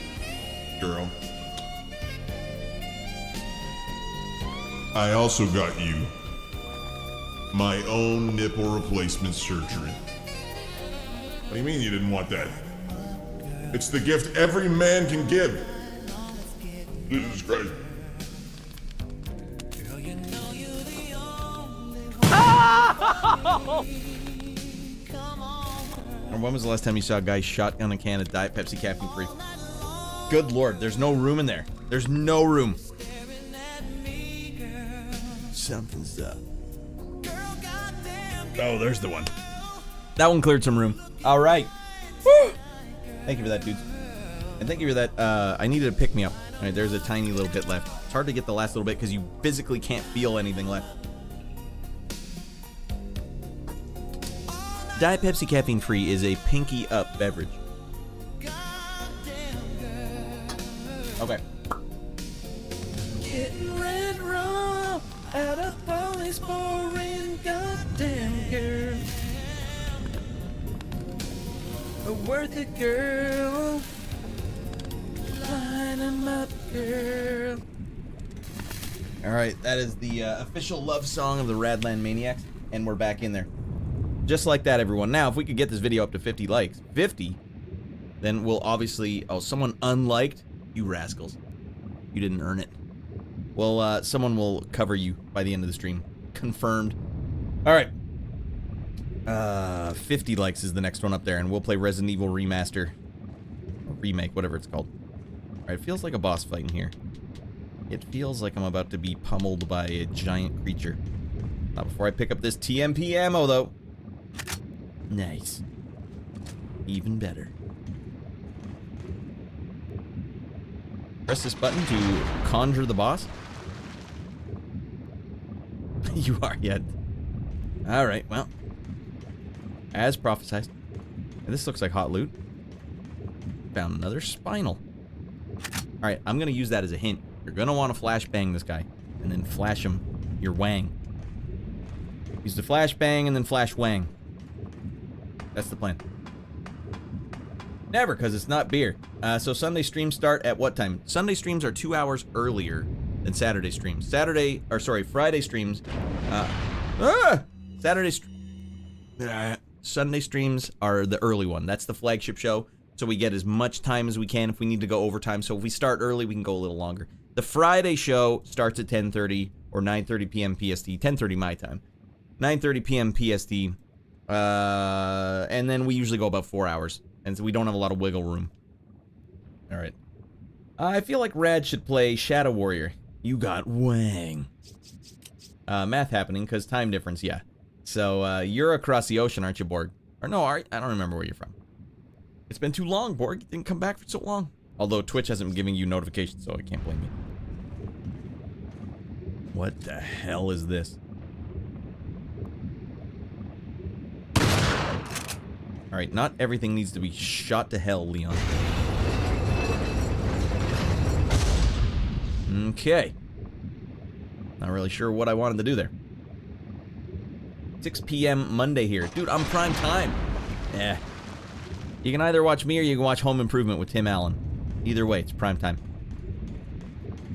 Girl. I also got you my own nipple replacement surgery. What do you mean you didn't want that? It's the gift every man can give. This is great. And when was the last time you saw a guy shotgun a can of Diet Pepsi caffeine free? Good lord, there's no room in there. There's no room. Something's up. Oh, there's the one. That one cleared some room. All right. Woo! Thank you for that, dudes. And thank you for that. I needed to pick me up. All right, there's a tiny little bit left. It's hard to get the last little bit because you physically can't feel anything left. Diet Pepsi Caffeine Free is a pinky up beverage. Okay. Getting red raw out of Polly's pouring, goddamn girl. A worth it, girl. Line 'em up, girl. Alright, that is the official love song of the Raddland Maniacs, and we're back in there. Just like that, everyone. Now, if we could get this video up to 50 likes, 50, then we'll obviously... Oh, someone unliked? You rascals. You didn't earn it. Well, someone will cover you by the end of the stream. Confirmed. Alright. 50 likes is the next one up there, and we'll play Resident Evil Remaster. Or Remake, whatever it's called. Alright, it feels like a boss fight in here. It feels like I'm about to be pummeled by a giant creature. Not before I pick up this TMP ammo, though. Nice. Even better. Press this button to conjure the boss. You are yet. Alright, well. As prophesized. And this looks like hot loot. Found another spinal. Alright, I'm gonna use that as a hint. You're gonna want to flashbang this guy. And then flash him your wang. Use the flashbang and then flash wang. That's the plan. Never, because it's not beer. So Sunday streams start at what time? Sunday streams are 2 hours earlier than Saturday streams. Friday streams. Sunday streams are the early one. That's the flagship show. So we get as much time as we can if we need to go overtime. So if we start early, we can go a little longer. The Friday show starts at 10:30 or 9:30 p.m. PST. 10:30 my time. 9:30 p.m. PST. And then we usually go about 4 hours. And so we don't have a lot of wiggle room. Alright. I feel like Radd should play Shadow Warrior. You got wang. Math happening, because time difference, yeah. So, you're across the ocean, aren't you, Borg? Or no, I don't remember where you're from. It's been too long, Borg. You didn't come back for so long. Although Twitch hasn't been giving you notifications, so I can't blame you. What the hell is this? Alright, not everything needs to be shot to hell, Leon. Okay. Not really sure what I wanted to do there. 6 p.m. Monday here. Dude, I'm prime time. Yeah. You can either watch me or you can watch Home Improvement with Tim Allen. Either way, it's prime time.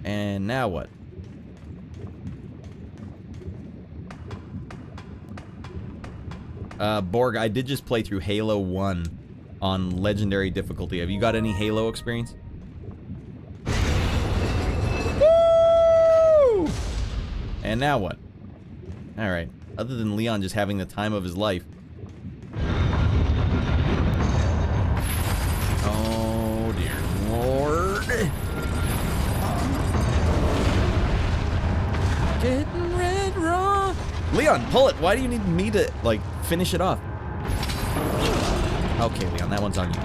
And now what? Borg, I did just play through Halo 1 on Legendary difficulty. Have you got any Halo experience? Woo! And now what? Alright. Other than Leon just having the time of his life. Oh, dear Lord. Getting red raw. Leon, pull it. Why do you need me to, like, finish it off? Okay, Leon, that one's on you.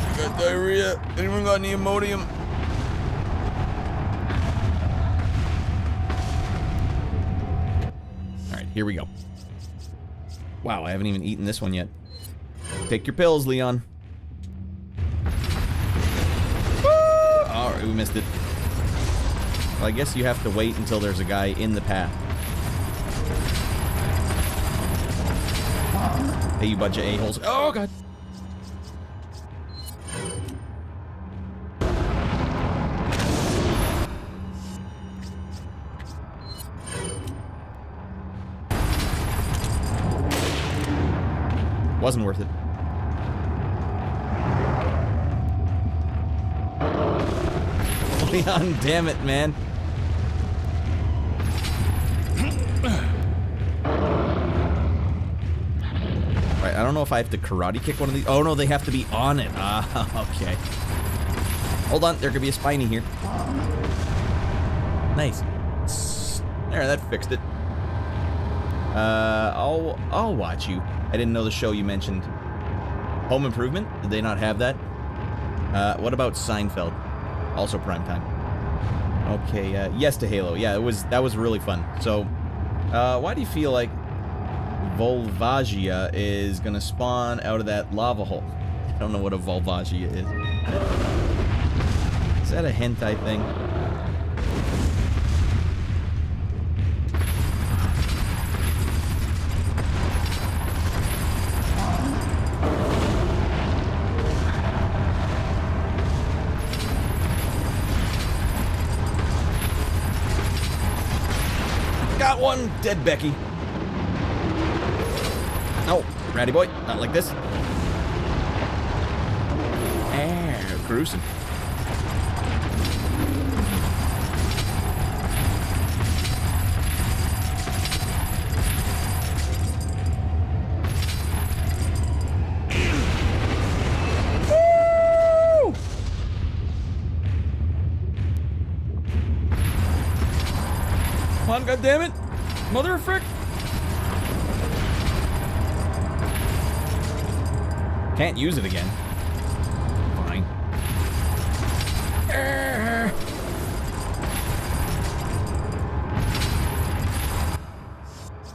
I got diarrhea. Anyone got any Imodium? Alright, here we go. Wow, I haven't even eaten this one yet. Take your pills, Leon. Alright, we missed it. Well, I guess you have to wait until there's a guy in the path. Hey, you bunch of a-holes. Oh, God. Wasn't worth it. Leon, damn it, man. Right, I don't know if I have to karate kick one of these. Oh, no, they have to be on it. Ah, okay. Hold on, there could be a spiny here. Nice. There, that fixed it. I'll watch you. I didn't know the show you mentioned. Home Improvement? Did they not have that? What about Seinfeld? Also primetime. Okay, yes to Halo. Yeah, that was really fun. So, why do you feel like Volvagia is gonna spawn out of that lava hole? I don't know what a Volvagia is. Is that a hentai thing? Got one! Dead Becky. No, ratty boy, not like this. Ah, cruising. Woo! Come on, goddammit! Mother of frick! Can't use it again. Fine. I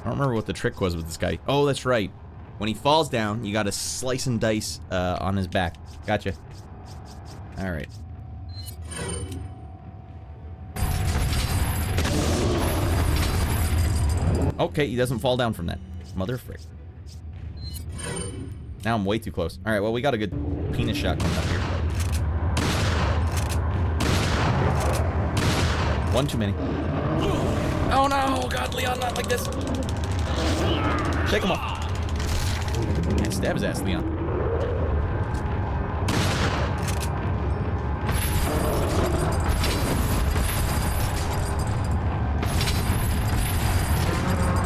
don't remember what the trick was with this guy. Oh, that's right. When he falls down, you gotta slice and dice on his back. Gotcha. Alright. Okay, he doesn't fall down from that. Mother frick. Now I'm way too close. Alright, well, we got a good penis shot coming up here. One too many. Oh no! God, Leon, not like this! Shake him off. And stab his ass, Leon.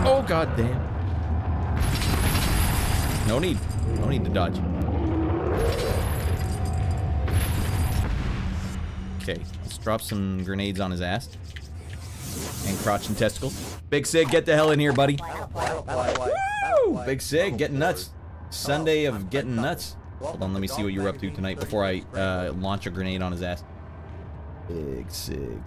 Oh, god damn. No need. No need to dodge. Okay, let's drop some grenades on his ass. And crotch and testicles. Big Sig, get the hell in here, buddy. Woo! Big Sig, getting nuts. Sunday of getting nuts. Hold on, let me see what you're up to tonight before I launch a grenade on his ass. Big Sig.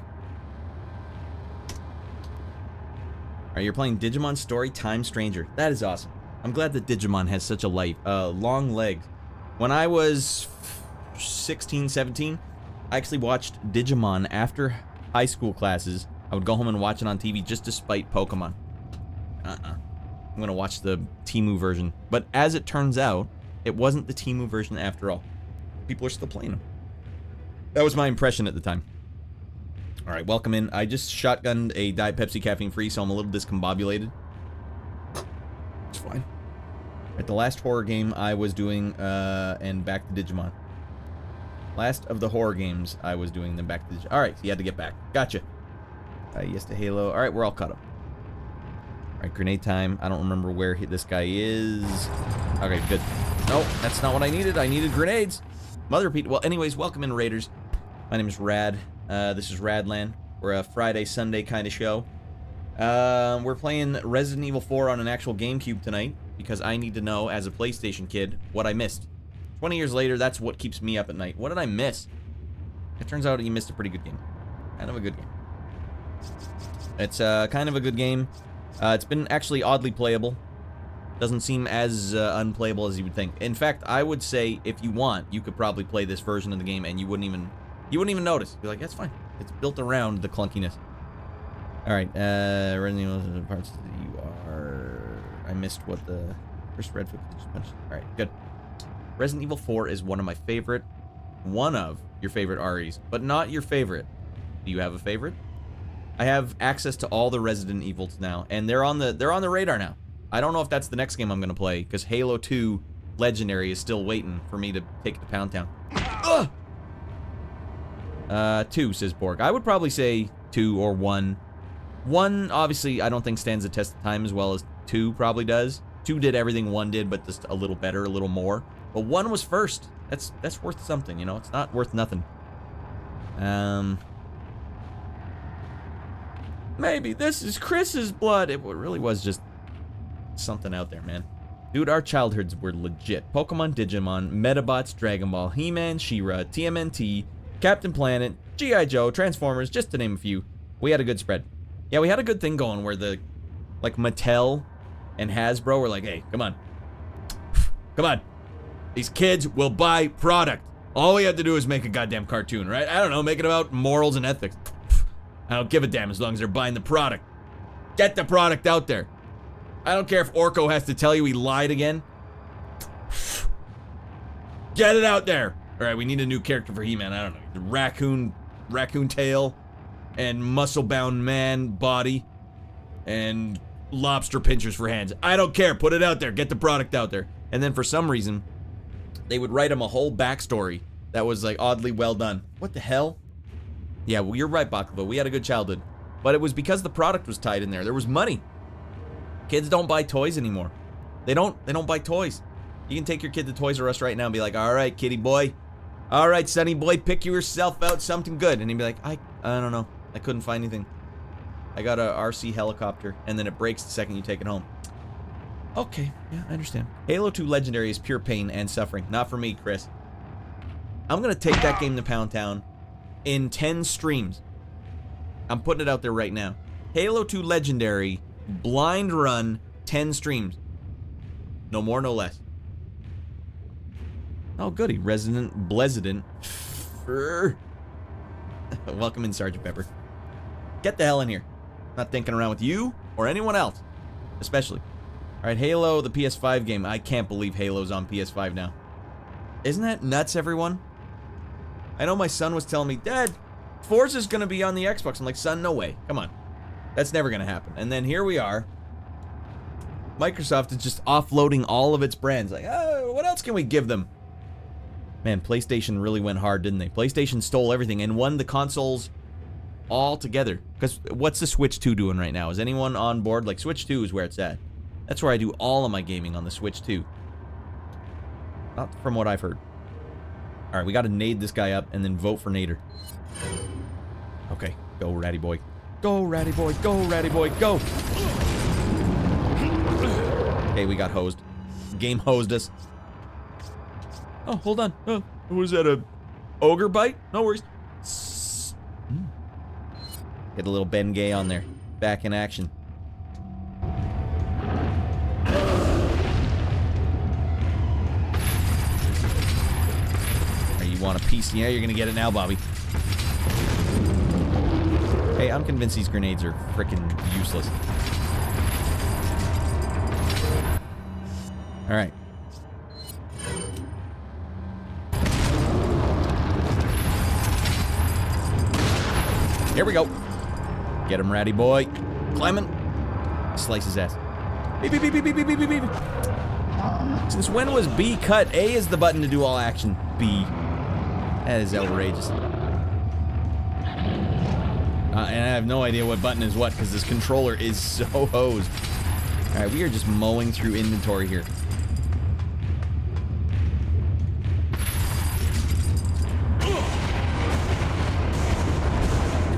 Alright, you're playing Digimon Story Time Stranger. That is awesome. I'm glad that Digimon has such a life, long legs. When I was 16, 17, I actually watched Digimon after high school classes. I would go home and watch it on TV just to spite Pokemon. I'm gonna watch the Temu version. But as it turns out, it wasn't the Temu version after all. People are still playing them. That was my impression at the time. All right, welcome in. I just shotgunned a Diet Pepsi caffeine free, so I'm a little discombobulated. It's fine. At the last horror game I was doing, and back to Digimon. Last of the horror games I was doing, then back to Digimon. All right, so you had to get back. Gotcha. Yes to Halo. All right, we're all caught up. All right, grenade time. I don't remember where this guy is. Okay, good. No, that's not what I needed. I needed grenades. Mother repeat. Well, anyways, welcome in, Raiders. My name is Radd. This is Raddland. We're a Friday, Sunday kind of show. We're playing Resident Evil 4 on an actual GameCube tonight because I need to know, as a PlayStation kid, what I missed. 20 years later, that's what keeps me up at night. What did I miss? It turns out you missed a pretty good game. Kind of a good game. It's kind of a good game. It's been actually oddly playable. Doesn't seem as unplayable as you would think. In fact, I would say if you want, you could probably play this version of the game and you wouldn't even notice. Be like, that's fine. It's built around the clunkiness. All right, Resident Evil parts that you are. I missed what the first red foot just punched. All right, good. Resident Evil 4 is one of my favorite, one of your favorite REs, but not your favorite. Do you have a favorite? I have access to all the Resident Evils now, and they're on the radar now. I don't know if that's the next game I'm gonna play, because Halo 2 Legendary is still waiting for me to take it to Pound Town. Ugh! 2, says Borg. I would probably say 2 or 1. 1, obviously, I don't think stands the test of time as well as 2 probably does. 2 did everything 1 did, but just a little better, a little more. But 1 was first. That's worth something, you know? It's not worth nothing. Maybe this is Chris's blood. It really was just something out there, man. Dude, our childhoods were legit. Pokemon, Digimon, Metabots, Dragon Ball, He-Man, She-Ra, TMNT, Captain Planet, G.I. Joe, Transformers, just to name a few. We had a good spread. Yeah, we had a good thing going where like Mattel and Hasbro were like, hey, come on. Come on. These kids will buy product. All we have to do is make a goddamn cartoon, right? I don't know, make it about morals and ethics. I don't give a damn as long as they're buying the product. Get the product out there. I don't care if Orko has to tell you he lied again. Get it out there. All right, we need a new character for He-Man. I don't know. The raccoon tail, and muscle-bound man body, and lobster pinchers for hands. I don't care. Put it out there. Get the product out there. And then for some reason, they would write him a whole backstory that was like oddly well done. What the hell? Yeah, well, you're right, Bakuba. We had a good childhood. But it was because the product was tied in there. There was money. Kids don't buy toys anymore. They don't buy toys. You can take your kid to Toys R Us right now and be like, all right, kitty boy. All right, sonny boy, pick yourself out something good. And he'd be like, I don't know. I couldn't find anything. I got a RC helicopter, and then it breaks the second you take it home. Okay, yeah, I understand. Halo 2 Legendary is pure pain and suffering. Not for me, Chris. I'm going to take that game to Pound Town in 10 streams. I'm putting it out there right now. Halo 2 Legendary, blind run, 10 streams. No more, no less. Oh, goody. Resident Blesident. Welcome in, Sergeant Pepper. Get the hell in here. Not thinking around with you or anyone else. Especially. Alright, Halo, the PS5 game. I can't believe Halo's on PS5 now. Isn't that nuts, everyone? I know my son was telling me, Dad, Forza's gonna be on the Xbox. I'm like, son, no way. Come on. That's never gonna happen. And then here we are. Microsoft is just offloading all of its brands. Like, oh, what else can we give them? Man, PlayStation really went hard, didn't they? PlayStation stole everything and won the consoles all together. Because what's the Switch 2 doing right now? Is anyone on board? Like, Switch 2 is where it's at. That's where I do all of my gaming, on the Switch 2. Not from what I've heard. Alright, we gotta nade this guy up and then vote for Nader. Okay, go, Ratty Boy. Go, Ratty Boy, go, Ratty Boy, go! Okay, we got hosed. Game hosed us. Oh, hold on. Oh, was that a ogre bite? No worries. Get a little Ben Gay on there. Back in action. Hey, you want a piece? Yeah, you're gonna get it now, Bobby. Hey, I'm convinced these grenades are frickin' useless. Alright. Here we go. Get him, ratty boy. Climbing. Slice his ass. Beep, beep, beep, beep, beep, beep, beep, beep. Since when was B cut? A is the button to do all action. B. That is outrageous. And I have no idea what button is what because this controller is so hosed. Alright, we are just mowing through inventory here.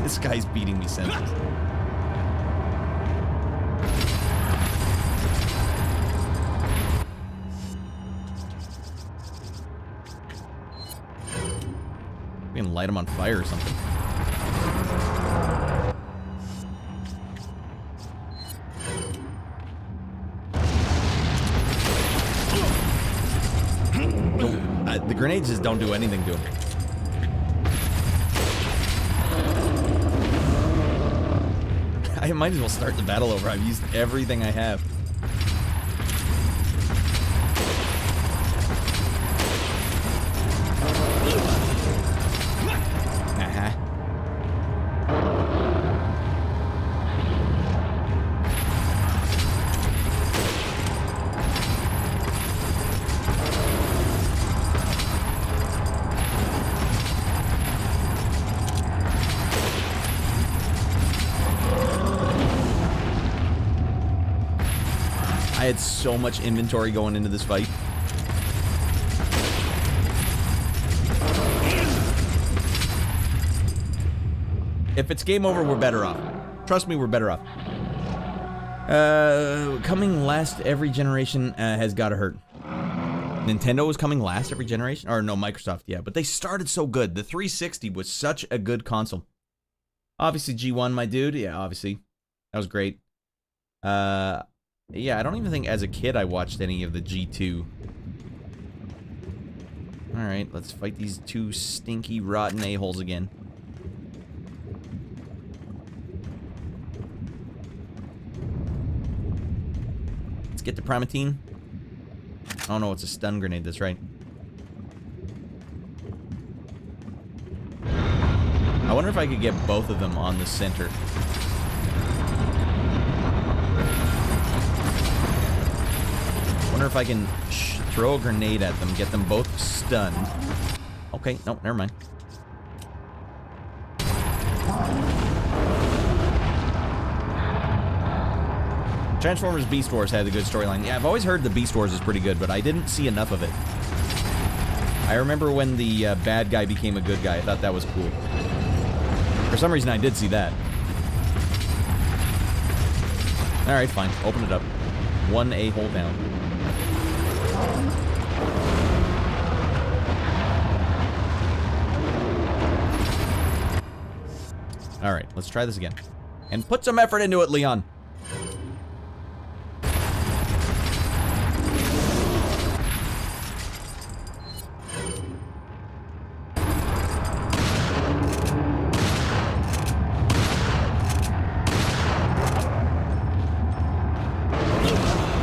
This guy's beating me senseless. We can light him on fire or something. The grenades just don't do anything to him. I might as well start the battle over. I've used everything I have. I had so much inventory going into this fight. If it's game over, we're better off. Trust me, we're better off. Coming last every generation has gotta hurt. Nintendo was coming last every generation? Or no, Microsoft, yeah. But they started so good. The 360 was such a good console. Obviously, G1, my dude. Yeah, obviously. That was great. Yeah, I don't even think as a kid I watched any of the G2. Alright, let's fight these two stinky, rotten a-holes again. Let's get to Primatine. Oh no, it's a stun grenade, that's right. I wonder if I could get both of them on the center. Wonder if I can throw a grenade at them, get them both stunned. Okay, no, never mind. Transformers Beast Wars had a good storyline. Yeah, I've always heard the Beast Wars is pretty good, but I didn't see enough of it. I remember when the bad guy became a good guy. I thought that was cool. For some reason, I did see that. Alright, fine. Open it up. One a-hole down. Alright, let's try this again. And put some effort into it, Leon.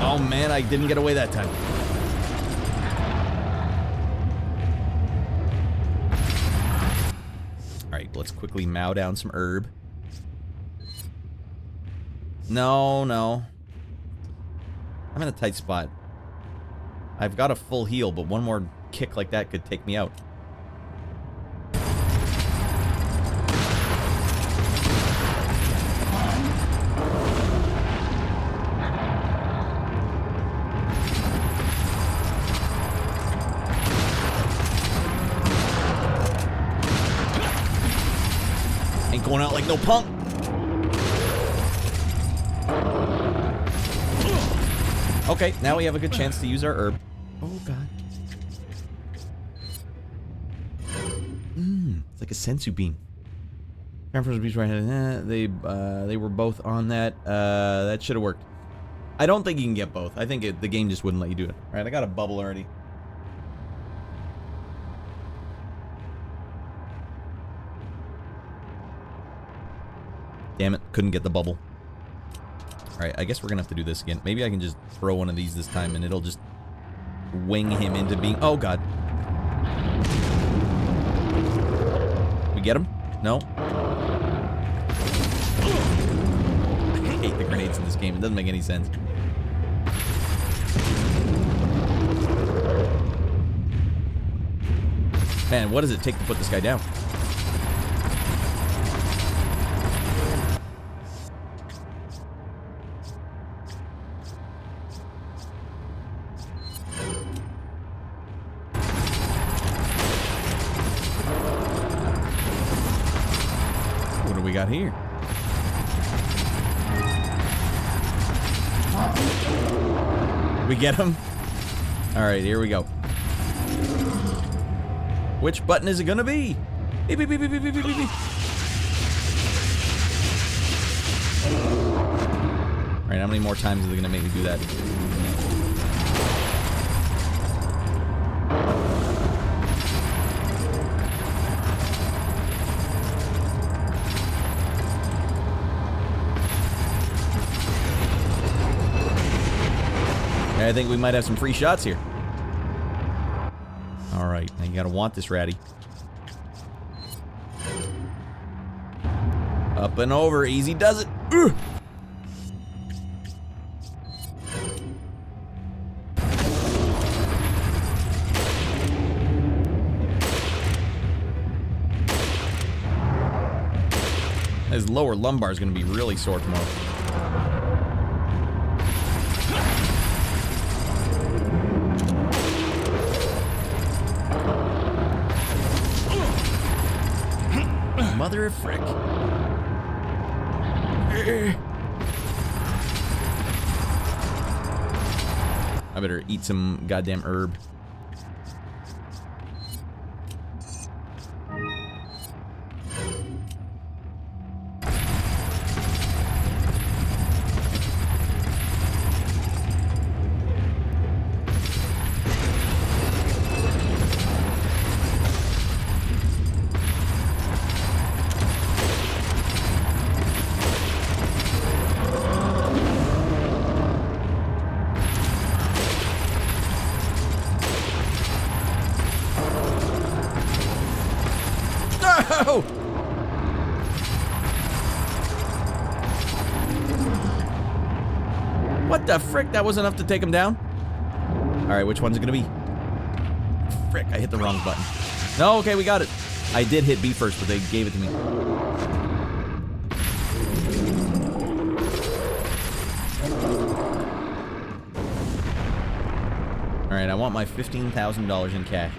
Oh man, I didn't get away that time. Let's quickly mow down some herb. No, no. I'm in a tight spot. I've got a full heal, but one more kick like that could take me out. Going out like no punk. Okay, now we have a good chance to use our herb. Oh god. It's like a sensu bean. They were both on that. That should have worked. I don't think you can get both. I think the game just wouldn't let you do it. All right, I got a bubble already. Damn it, couldn't get the bubble. Alright, I guess we're gonna have to do this again. Maybe I can just throw one of these this time and it'll just wing him into being... Oh, God. We get him? No? grenades in this game. It doesn't make any sense. Man, what does it take to put this guy down? What do we got here? We get him? Alright, here we go. Which button is it gonna be? Beep, beep, beep, beep, beep, beep, beep, beep. Alright, how many more times are they gonna make me do that? I think we might have some free shots here. Alright, now you gotta want this ratty. Up and over, easy does it. Ugh. His lower lumbar is gonna be really sore tomorrow. Mother of frick. I better eat some goddamn herb. What the frick? That was enough to take him down? Alright, which one's it gonna be? Frick, I hit the wrong button. No, okay, we got it. I did hit B first, but they gave it to me. Alright, I want my $15,000 in cash.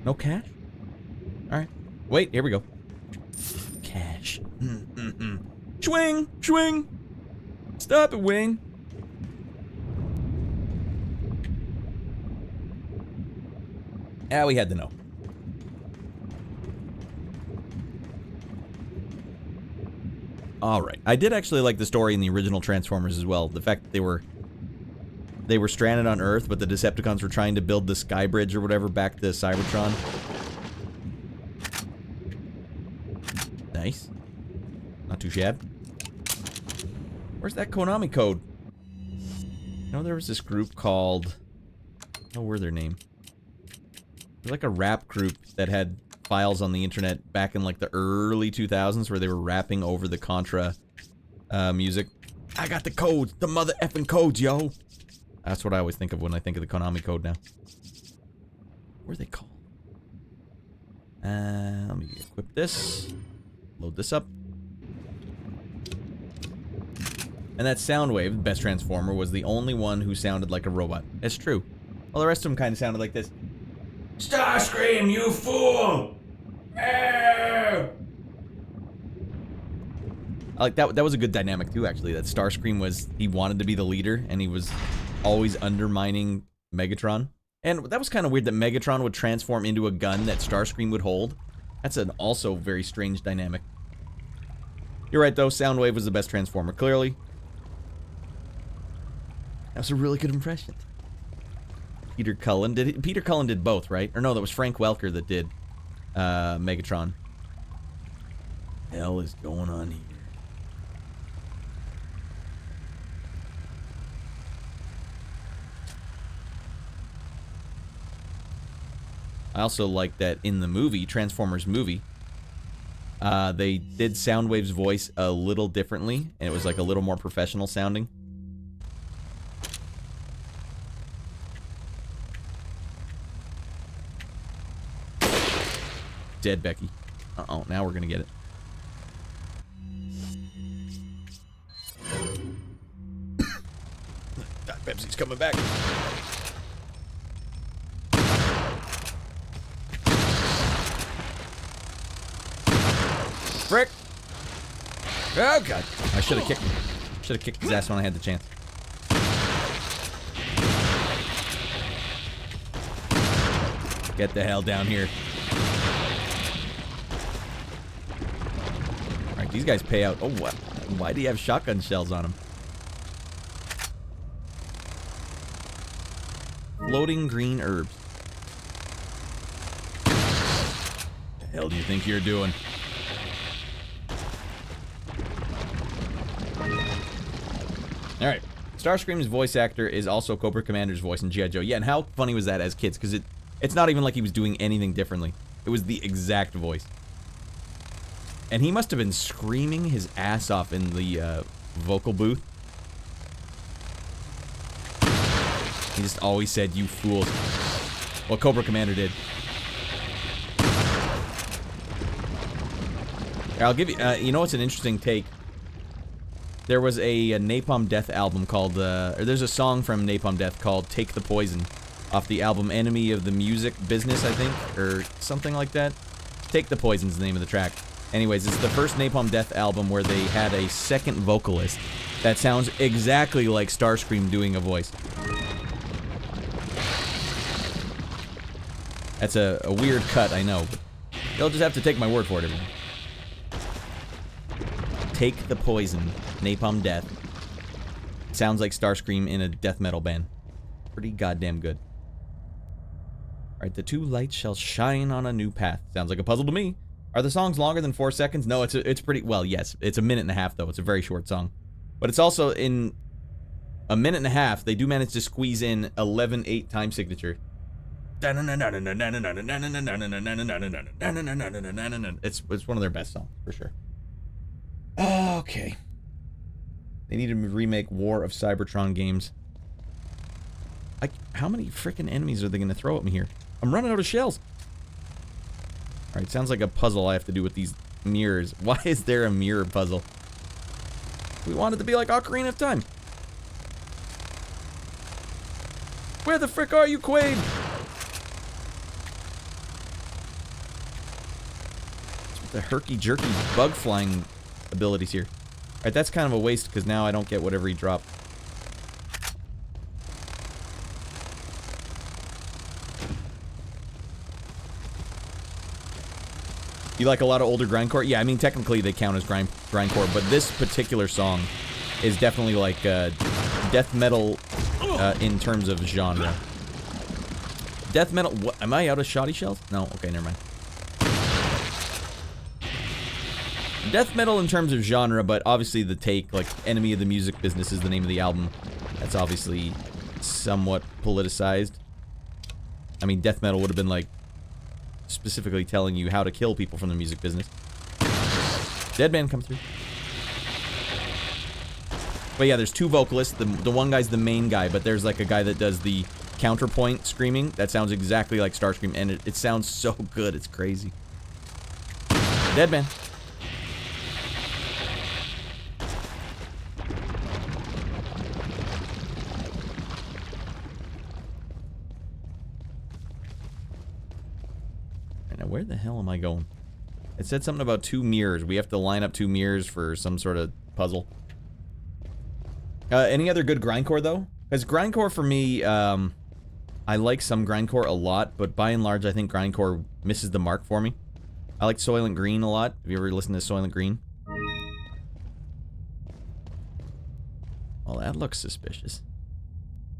No cash? Alright. Wait, here we go. Cash. Swing! Swing! Stop it, Wing! Ah, we had to know. Alright. I did actually like the story in the original Transformers as well. The fact that they were stranded on Earth, but the Decepticons were trying to build the Sky Bridge or whatever back to Cybertron. Nice. Not too shabby. Where's that Konami code? You know, there was this group called... What were their name? They're like a rap group that had files on the internet back in like the early 2000s where they were rapping over the Contra music. I got the codes, the mother effing codes, yo! That's what I always think of when I think of the Konami code now. What are they called? Let me equip this. Load this up. And that Soundwave, the best Transformer, was the only one who sounded like a robot. It's true. Well, the rest of them kind of sounded like this. Starscream, you fool! Like that was a good dynamic too, actually. That Starscream was, he wanted to be the leader, and he was always undermining Megatron. And that was kind of weird that Megatron would transform into a gun that Starscream would hold. That's an also very strange dynamic. You're right though, Soundwave was the best Transformer, clearly. That was a really good impression. Peter Cullen did Peter Cullen did both, right? Or no, that was Frank Welker that did Megatron. Hell is going on here? I also like that in the movie, Transformers movie, They did Soundwave's voice a little differently, and it was like a little more professional sounding. Dead Becky. Uh-oh, now we're gonna get it. Pepsi's coming back. Frick! Oh god! I should have kicked him. Should have kicked his ass when I had the chance. Get the hell down here. Alright, these guys pay out. Oh, what? Why do you have shotgun shells on them? Floating green herbs. The hell do you think you're doing? Alright. Starscream's voice actor is also Cobra Commander's voice in G.I. Joe. Yeah, and how funny was that as kids? Because it's not even like he was doing anything differently. It was the exact voice. And he must have been screaming his ass off in the vocal booth. He just always said, "You fools." Well, Cobra Commander did. I'll give you, you know what's an interesting take? There was a Napalm Death album called, or there's a song from Napalm Death called Take the Poison, off the album Enemy of the Music Business, I think, or something like that. Take the Poison's the name of the track. Anyways, it's the first Napalm Death album where they had a second vocalist that sounds exactly like Starscream doing a voice. That's a weird cut, I know, but you'll just have to take my word for it, everyone. Take the Poison, Napalm Death. Sounds like Starscream in a death metal band. Pretty goddamn good. Alright, the two lights shall shine on a new path. Sounds like a puzzle to me. Are the songs longer than 4 seconds? No, it's pretty, well, yes. It's a minute and a half, though. It's a very short song. But it's also, in a minute and a half, they do manage to squeeze in 11/8 time signature. It's one of their best songs, for sure. Okay. They need to remake War of Cybertron games. How many freaking enemies are they going to throw at me here? I'm running out of shells. Alright, sounds like a puzzle I have to do with these mirrors. Why is there a mirror puzzle? We want it to be like Ocarina of Time. Where the frick are you, Quaid? The herky-jerky bug flying abilities here. Alright, that's kind of a waste because now I don't get whatever he dropped. You like a lot of older grindcore? Yeah, I mean, technically they count as grindcore, but this particular song is definitely like death metal in terms of genre. Death metal... What, am I out of shoddy shells? No? Okay, never mind. Death metal in terms of genre, but obviously the take, like, Enemy of the Music Business is the name of the album. That's obviously somewhat politicized. I mean, death metal would have been, like, specifically telling you how to kill people from the music business. Dead man come through. But yeah, there's two vocalists. The one guy's the main guy, but there's, like, a guy that does the counterpoint screaming. That sounds exactly like Starscream, and it sounds so good. It's crazy. Dead man. Where the hell am I going? It said something about 2 mirrors. We have to line up 2 mirrors for some sort of puzzle. Any other good grindcore, though? Because grindcore, for me, I like some grindcore a lot, but by and large, I think grindcore misses the mark for me. I like Soylent Green a lot. Have you ever listened to Soylent Green? Well, that looks suspicious.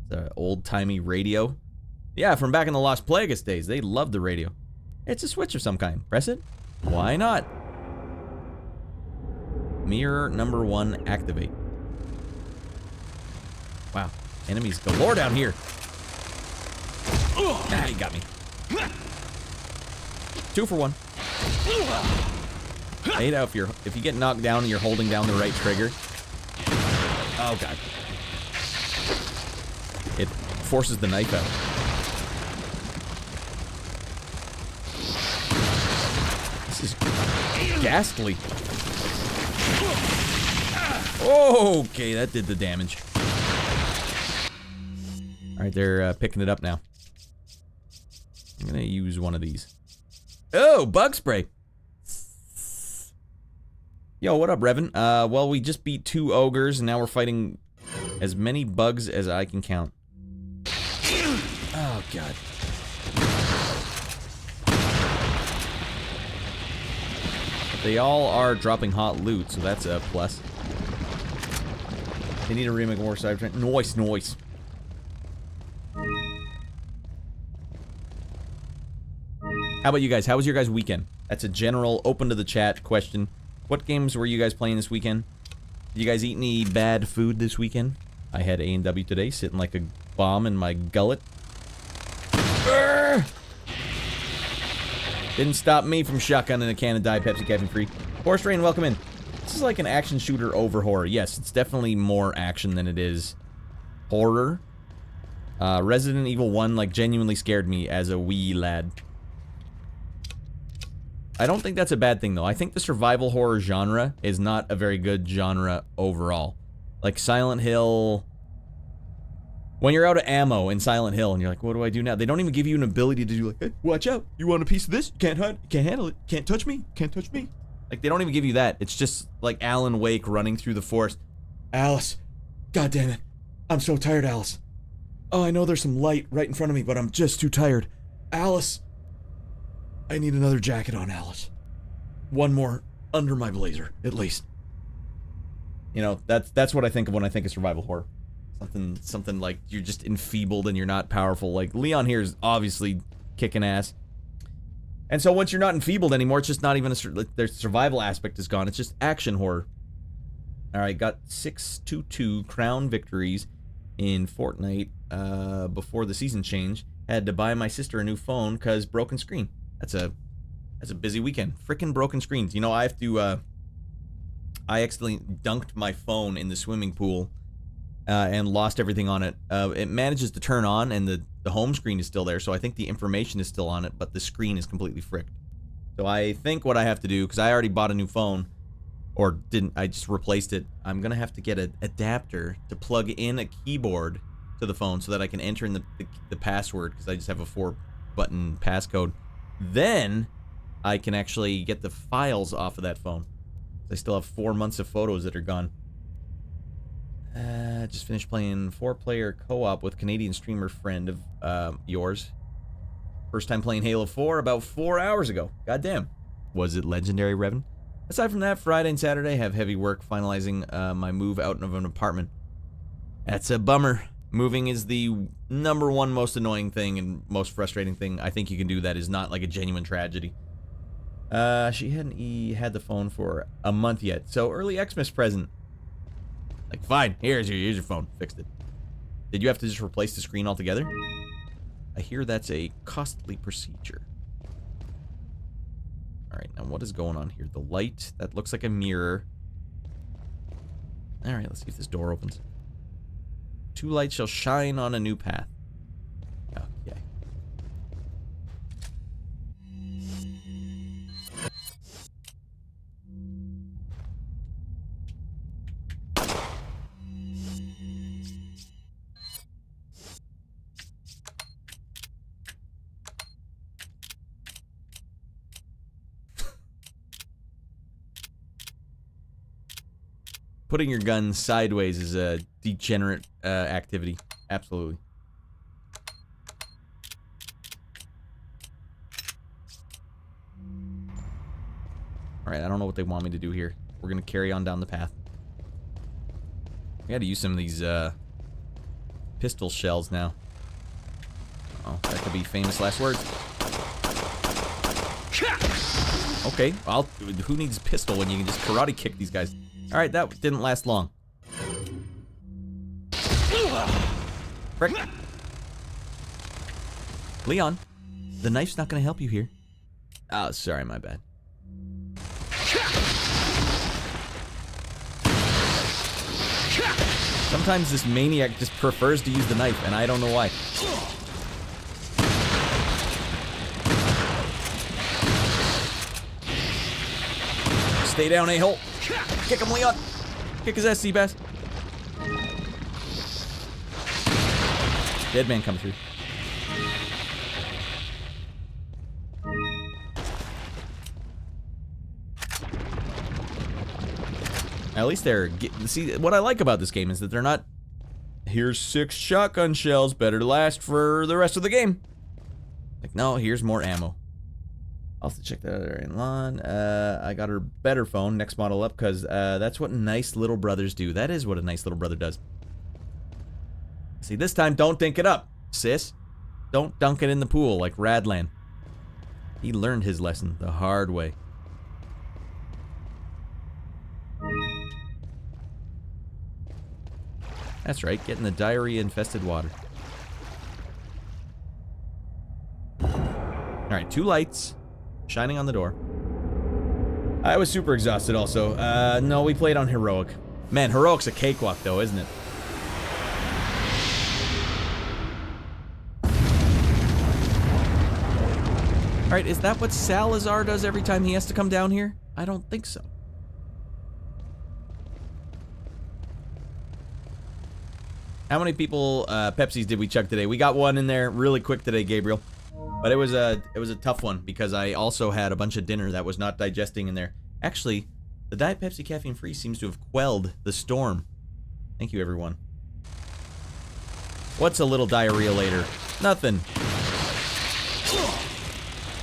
The old-timey radio. Yeah, from back in the Lost Plagueis days. They loved the radio. It's a switch of some kind. Press it. Why not? Mirror number 1, activate. Wow. Enemies galore down here. Ah, he got me. 2 for 1. I hate how if you get knocked down and you're holding down the right trigger. Oh god. It forces the knife out. This is ghastly. Okay, that did the damage. Alright, they're picking it up now. I'm gonna use one of these. Oh, bug spray. Yo, what up, Revan? Well, we just beat 2 ogres, and now we're fighting as many bugs as I can count. Oh, God. They all are dropping hot loot, so that's a plus. They need to remake more Cybertron. Noise. How about you guys? How was your guys' weekend? That's a general, open to the chat question. What games were you guys playing this weekend? Did you guys eat any bad food this weekend? I had A&W today, sitting like a bomb in my gullet. Urgh! Didn't stop me from shotgunning a can of Diet Pepsi caffeine free. Horse Rain, welcome in. This is like an action shooter over horror. Yes, it's definitely more action than it is horror. Resident Evil 1 like genuinely scared me as a wee lad. I don't think that's a bad thing though. I think the survival horror genre is not a very good genre overall. Like Silent Hill. When you're out of ammo in Silent Hill and you're like, what do I do now? They don't even give you an ability to do like, hey, watch out. You want a piece of this? You can't hunt. You can't handle it. Can't touch me. Can't touch me. Like they don't even give you that. It's just like Alan Wake running through the forest. Alice. God damn it. I'm so tired, Alice. Oh, I know there's some light right in front of me, but I'm just too tired. Alice. I need another jacket on, Alice. One more under my blazer, at least. You know, that's what I think of when I think of survival horror. Something like you're just enfeebled and you're not powerful. Like Leon here is obviously kicking ass. And so once you're not enfeebled anymore, it's just not even their survival aspect is gone. It's just action horror. All right, got 6-2 crown victories in Fortnite before the season change. Had to buy my sister a new phone because broken screen. That's a busy weekend. Frickin' broken screens. You know, I have to, I accidentally dunked my phone in the swimming pool, and lost everything on it. It manages to turn on, and the home screen is still there, so I think the information is still on it, but the screen is completely fricked. So I think what I have to do, because I already bought a new phone, or didn't, I just replaced it, I'm gonna have to get an adapter to plug in a keyboard to the phone so that I can enter in the password, because I just have a 4-button passcode. Then I can actually get the files off of that phone. I still have 4 months of photos that are gone. Just finished playing 4-player co-op with Canadian streamer friend of yours. First time playing Halo 4 about 4 hours ago. Goddamn. Was it legendary, Revan? Aside from that, Friday and Saturday have heavy work finalizing my move out of an apartment. That's a bummer. Moving is the #1 most annoying thing and most frustrating thing I think you can do that is not like a genuine tragedy. She hadn't had the phone for a month yet, so early Xmas present. Like, fine, here's your phone. Fixed it. Did you have to just replace the screen altogether? I hear that's a costly procedure. Alright, now what is going on here? The light, that looks like a mirror. Alright, let's see if this door opens. 2 lights shall shine on a new path. Okay. Putting your gun sideways is a degenerate activity. Absolutely. Alright, I don't know what they want me to do here. We're gonna carry on down the path. I gotta use some of these pistol shells now. Oh, that could be famous last words. Okay, well, who needs pistol when you can just karate kick these guys? Alright, that didn't last long. Frick. Leon, the knife's not gonna help you here. Oh, sorry, my bad. Sometimes this maniac just prefers to use the knife, and I don't know why. Stay down, a-hole. Kick him, Leon. Kick his ass, Seabass. Dead man come through. At least they're... See, what I like about this game is that they're not... Here's 6 shotgun shells, better last for the rest of the game. Like, no, here's more ammo. I'll have to check that out there in lawn. I got her better phone, next model up, because that's what nice little brothers do. That is what a nice little brother does. See, this time, don't dink it up, sis. Don't dunk it in the pool like Raddland. He learned his lesson the hard way. That's right, get in the diarrhea-infested water. Alright, 2 lights shining on the door. I was super exhausted also. No, we played on Heroic. Man, Heroic's a cakewalk though, isn't it? Alright, is that what Salazar does every time he has to come down here? I don't think so. How many people, Pepsis did we chug today? We got one in there really quick today, Gabriel. But it was a tough one because I also had a bunch of dinner that was not digesting in there. Actually, the Diet Pepsi Caffeine Free seems to have quelled the storm. Thank you, everyone. What's a little diarrhea later? Nothing.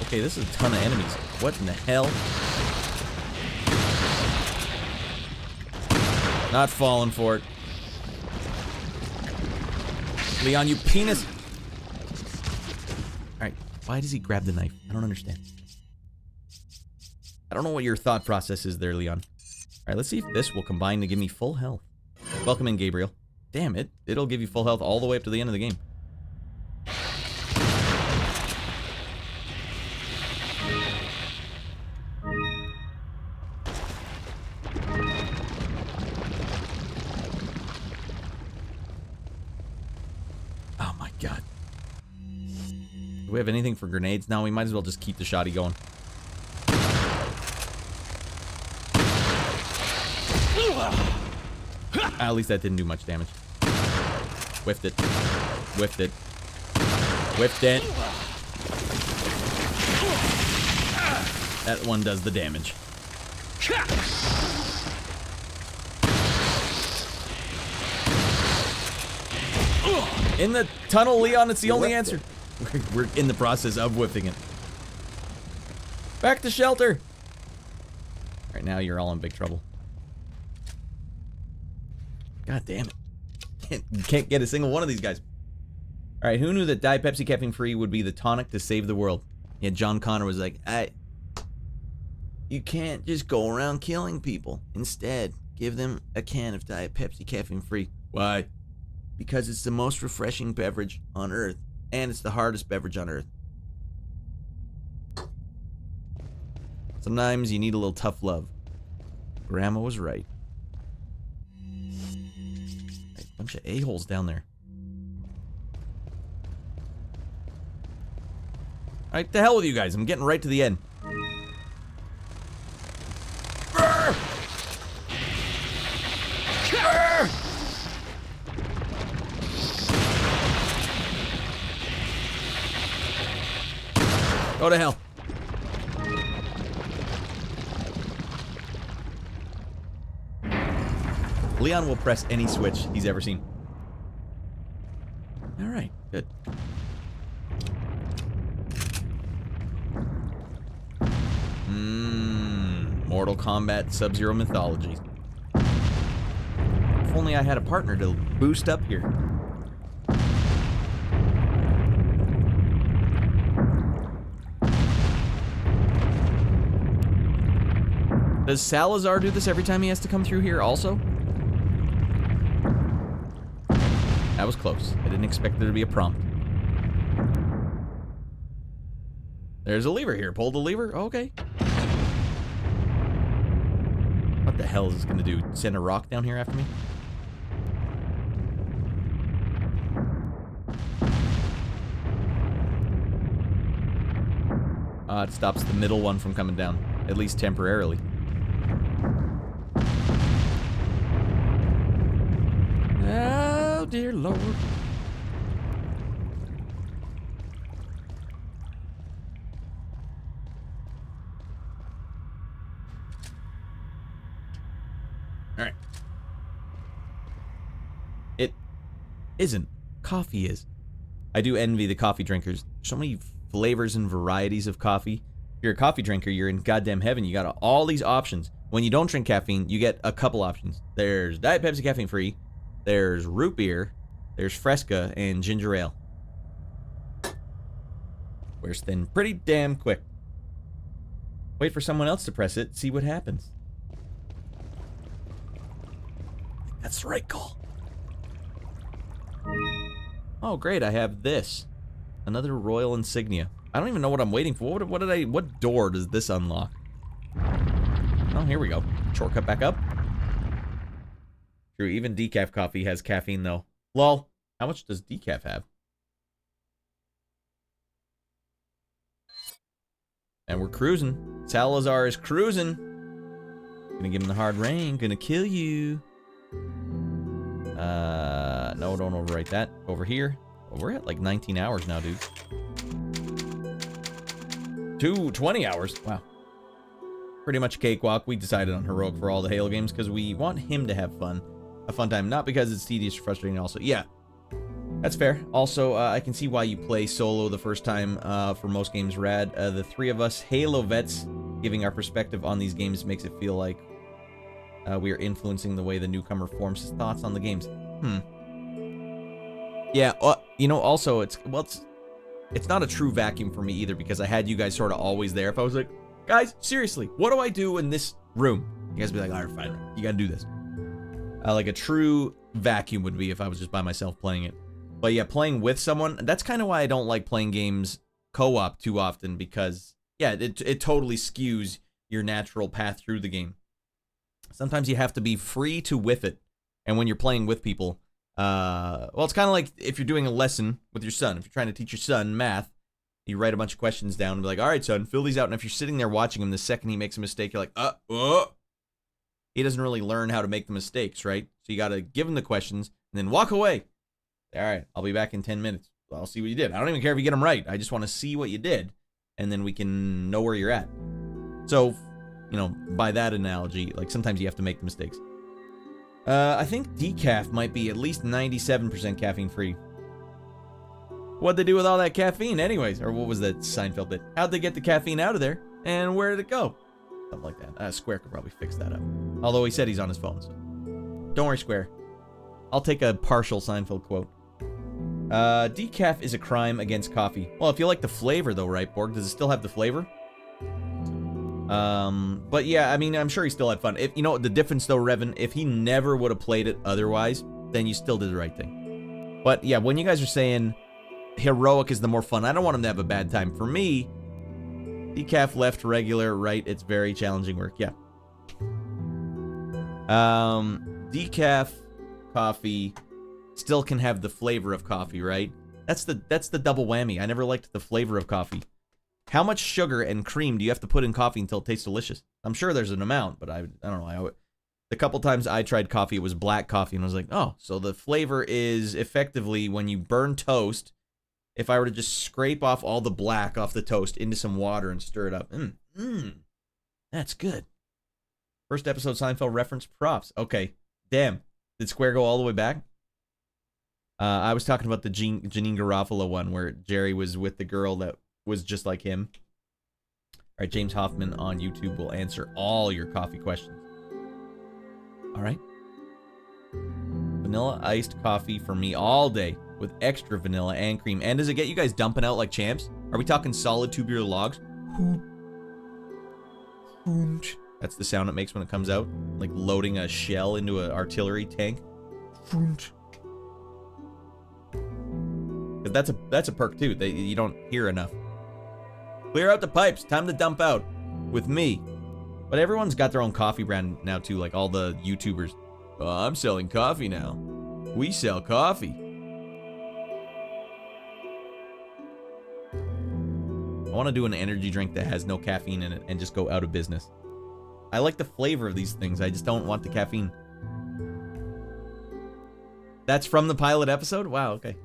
Okay, this is a ton of enemies. What in the hell? Not falling for it. Leon, you penis! Alright, why does he grab the knife? I don't understand. I don't know what your thought process is there, Leon. Alright, let's see if this will combine to give me full health. Welcome in, Gabriel. Damn it, it'll give you full health all the way up to the end of the game. Do we have anything for grenades? No, we might as well just keep the shoddy going. At least that didn't do much damage. Whiffed it. Whiffed it. Whiffed it. That one does the damage. In the tunnel, Leon, it's the only answer. We're in the process of whipping it. Back to shelter. Right now, you're all in big trouble. God damn it. You can't get a single one of these guys. Alright, who knew that Diet Pepsi Caffeine Free would be the tonic to save the world? Yeah, John Connor was like, you can't just go around killing people. Instead, give them a can of Diet Pepsi Caffeine Free. Why? Because it's the most refreshing beverage on Earth. And it's the hardest beverage on Earth. Sometimes you need a little tough love. Grandma was right. A bunch of a-holes down there. Alright, the hell with you guys. I'm getting right to the end. Go to hell. Leon will press any switch he's ever seen. Alright, good. Mortal Kombat Sub-Zero mythology. If only I had a partner to boost up here. Does Salazar do this every time he has to come through here also? That was close. I didn't expect there to be a prompt. There's a lever here. Pull the lever? Okay. What the hell is this gonna do? Send a rock down here after me? It stops the middle one from coming down, at least temporarily. Oh, dear Lord. All right. It isn't. Coffee is. I do envy the coffee drinkers. So many flavors and varieties of coffee. If you're a coffee drinker, you're in goddamn heaven. You got all these options. When you don't drink caffeine, you get a couple options. There's Diet Pepsi caffeine free. There's root beer. There's Fresca and ginger ale. Wears thin pretty damn quick. Wait for someone else to press it. See what happens. That's the right call. Oh, great. I have this. Another royal insignia. I don't even know what I'm waiting for. What door does this unlock? Oh, here we go. Shortcut back up. True, even decaf coffee has caffeine, though. Lol. How much does decaf have? And we're cruising. Salazar is cruising. Gonna give him the hard rain. Gonna kill you. No, don't overwrite that. Over here. Well, we're at like 19 hours now, dude. 20 hours. Wow. Pretty much a cakewalk. We decided on Heroic for all the Halo games because we want him to have fun. A fun time. Not because it's tedious or frustrating also. Yeah. That's fair. Also, I can see why you play solo the first time for most games, Rad. The three of us Halo vets giving our perspective on these games makes it feel like we are influencing the way the newcomer forms his thoughts on the games. Yeah, you know, also, it's not a true vacuum for me either because I had you guys sort of always there. If I was like, guys, seriously, what do I do in this room? You guys would be like, all right, fine, you gotta do this. Like a true vacuum would be if I was just by myself playing it. But yeah, playing with someone, that's kind of why I don't like playing games co-op too often because, yeah, it totally skews your natural path through the game. Sometimes you have to be free to whiff it. And when you're playing with people, well, it's kind of like if you're doing a lesson with your son. If you're trying to teach your son math, you write a bunch of questions down and be like, all right, son, fill these out. And if you're sitting there watching him, the second he makes a mistake, you're like, he doesn't really learn how to make the mistakes, right? So you got to give him the questions and then walk away. All right, I'll be back in 10 minutes. I'll see what you did. I don't even care if you get them right. I just want to see what you did, and then we can know where you're at. So, you know, by that analogy, like sometimes you have to make the mistakes. I think decaf might be at least 97% caffeine free. What'd they do with all that caffeine anyways? Or what was that Seinfeld bit? How'd they get the caffeine out of there? And where did it go? Something like that. Square could probably fix that up. Although he said he's on his phone, so. Don't worry, Square. I'll take a partial Seinfeld quote. Decaf is a crime against coffee. Well, if you like the flavor though, right, Borg? Does it still have the flavor? But yeah, I mean, I'm sure he still had fun. If you know the difference though, Revan, if he never would have played it otherwise, then you still did the right thing. But yeah, when you guys are saying Heroic is the more fun, I don't want him to have a bad time. For me, decaf, left, regular, right, it's very challenging work. Yeah. Decaf coffee still can have the flavor of coffee, right? That's the double whammy. I never liked the flavor of coffee. How much sugar and cream do you have to put in coffee until it tastes delicious? I'm sure there's an amount, but I don't know. The couple times I tried coffee, it was black coffee, and I was like, oh, so the flavor is effectively when you burn toast, if I were to just scrape off all the black off the toast into some water and stir it up. That's good. First episode Seinfeld reference props. Okay, damn. Did Square go all the way back? I was talking about the Janine Garofalo one where Jerry was with the girl that was just like him. All right, James Hoffman on YouTube will answer all your coffee questions. All right. Vanilla iced coffee for me all day with extra vanilla and cream. And does it get you guys dumping out like champs? Are we talking solid tubular logs? That's the sound it makes when it comes out. Like loading a shell into an artillery tank. That's a perk too. You don't hear enough. Clear out the pipes. Time to dump out. With me. But everyone's got their own coffee brand now too. Like all the YouTubers. Oh, I'm selling coffee now. We sell coffee. I want to do an energy drink that has no caffeine in it and just go out of business. I like the flavor of these things. I just don't want the caffeine. That's from the pilot episode? Wow, okay.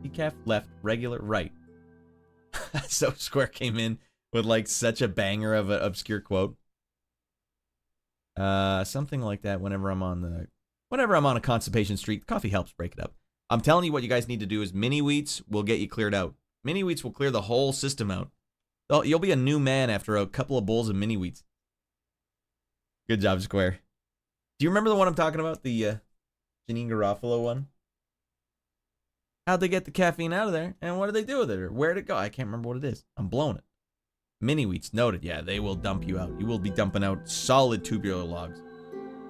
Decaf left, regular right. So Square came in with like such a banger of an obscure quote. Something like that whenever I'm on a constipation streak. Coffee helps break it up. I'm telling you what you guys need to do is mini wheats will get you cleared out. Mini wheats will clear the whole system out. You'll be a new man after a couple of bowls of mini wheats. Good job, Square. Do you remember the one I'm talking about? The Janine Garofalo one? How'd they get the caffeine out of there? And what did they do with it? Or where'd it go? I can't remember what it is. I'm blowing it. Mini wheats, noted. Yeah, they will dump you out. You will be dumping out solid tubular logs.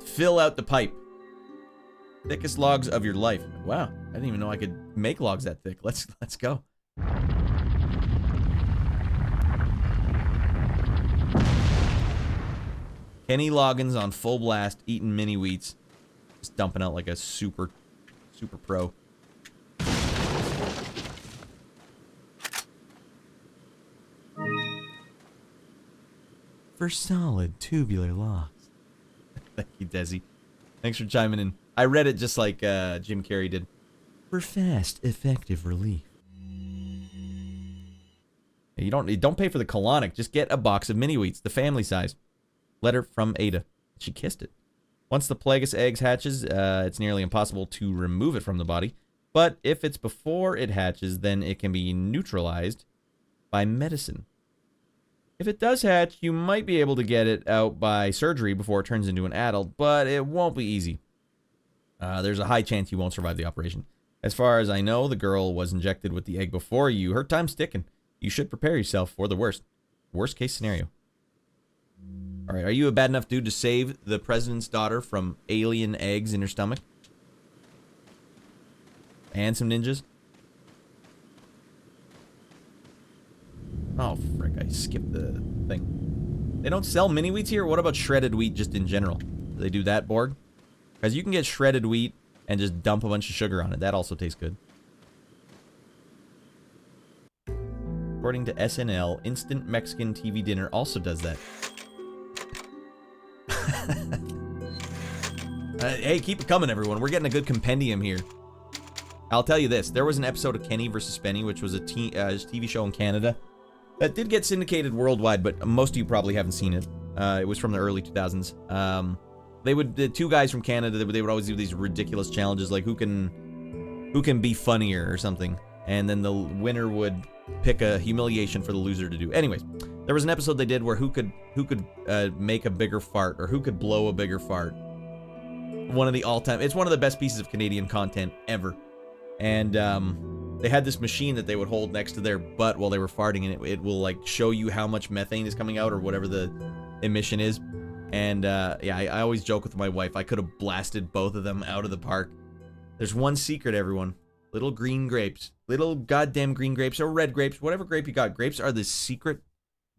Fill out the pipe. Thickest logs of your life. Wow, I didn't even know I could make logs that thick. Let's go. Kenny Loggins on full blast, eating mini wheats. Just dumping out like a super pro. For solid tubular logs. Thank you, Desi. Thanks for chiming in. I read it just like Jim Carrey did. For fast, effective relief. You don't pay for the colonic. Just get a box of mini wheats, the family size. Letter from Ada. She kissed it. Once the Plagueis eggs hatches, it's nearly impossible to remove it from the body. But if it's before it hatches, then it can be neutralized by medicine. If it does hatch, you might be able to get it out by surgery before it turns into an adult, but it won't be easy. There's a high chance you won't survive the operation. As far as I know, the girl was injected with the egg before you. Her time's ticking. You should prepare yourself for the worst. Worst case scenario. All right, are you a bad enough dude to save the president's daughter from alien eggs in her stomach? And some ninjas? Oh, frick, I skipped the thing. They don't sell mini wheats here? What about shredded wheat just in general? Do they do that, Borg? Because you can get shredded wheat and just dump a bunch of sugar on it. That also tastes good. According to SNL, Instant Mexican TV Dinner also does that. Hey, keep it coming, everyone. We're getting a good compendium here. I'll tell you this. There was an episode of Kenny vs. Spenny, which was a TV show in Canada that did get syndicated worldwide, but most of you probably haven't seen it. It was from the early 2000s. The two guys from Canada, they would always do these ridiculous challenges, like who can be funnier or something, and then the winner would pick a humiliation for the loser to do. Anyways, there was an episode they did where who could make a bigger fart, or who could blow a bigger fart. One of the all-time, it's one of the best pieces of Canadian content ever. And they had this machine that they would hold next to their butt while they were farting, and it will like show you how much methane is coming out or whatever the emission is. And yeah, I always joke with my wife, I could have blasted both of them out of the park. There's one secret, everyone. Little green grapes. Little goddamn green grapes or red grapes, whatever grape you got. Grapes are the secret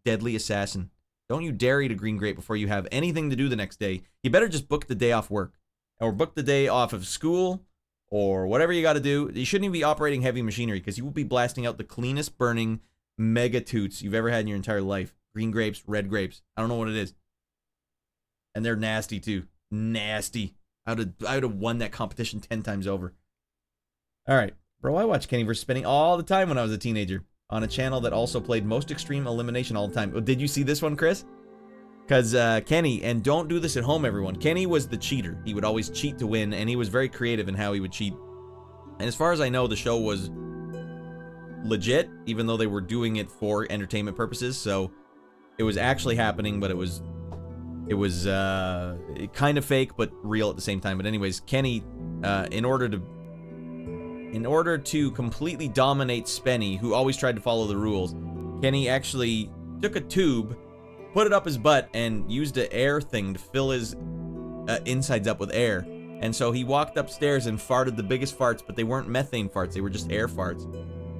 deadly assassin. Don't you dare eat a green grape before you have anything to do the next day. You better just book the day off work. Or book the day off of school, or whatever you got to do. You shouldn't even be operating heavy machinery, because you will be blasting out the cleanest burning mega toots you've ever had in your entire life. Green grapes, red grapes. I don't know what it is. And they're nasty too. Nasty. I would have won that competition 10 times over. All right. Bro, I watched Kenny vs. Spenny all the time when I was a teenager on a channel that also played Most Extreme Elimination all the time. Did you see this one, Chris? Because Kenny, and don't do this at home, everyone. Kenny was the cheater. He would always cheat to win, and he was very creative in how he would cheat. And as far as I know, the show was legit, even though they were doing it for entertainment purposes. So it was actually happening, but it was kind of fake, but real at the same time. But anyways, Kenny, in order to completely dominate Spenny, who always tried to follow the rules, Kenny actually took a tube, put it up his butt, and used an air thing to fill his insides up with air. And so he walked upstairs and farted the biggest farts, but they weren't methane farts, they were just air farts.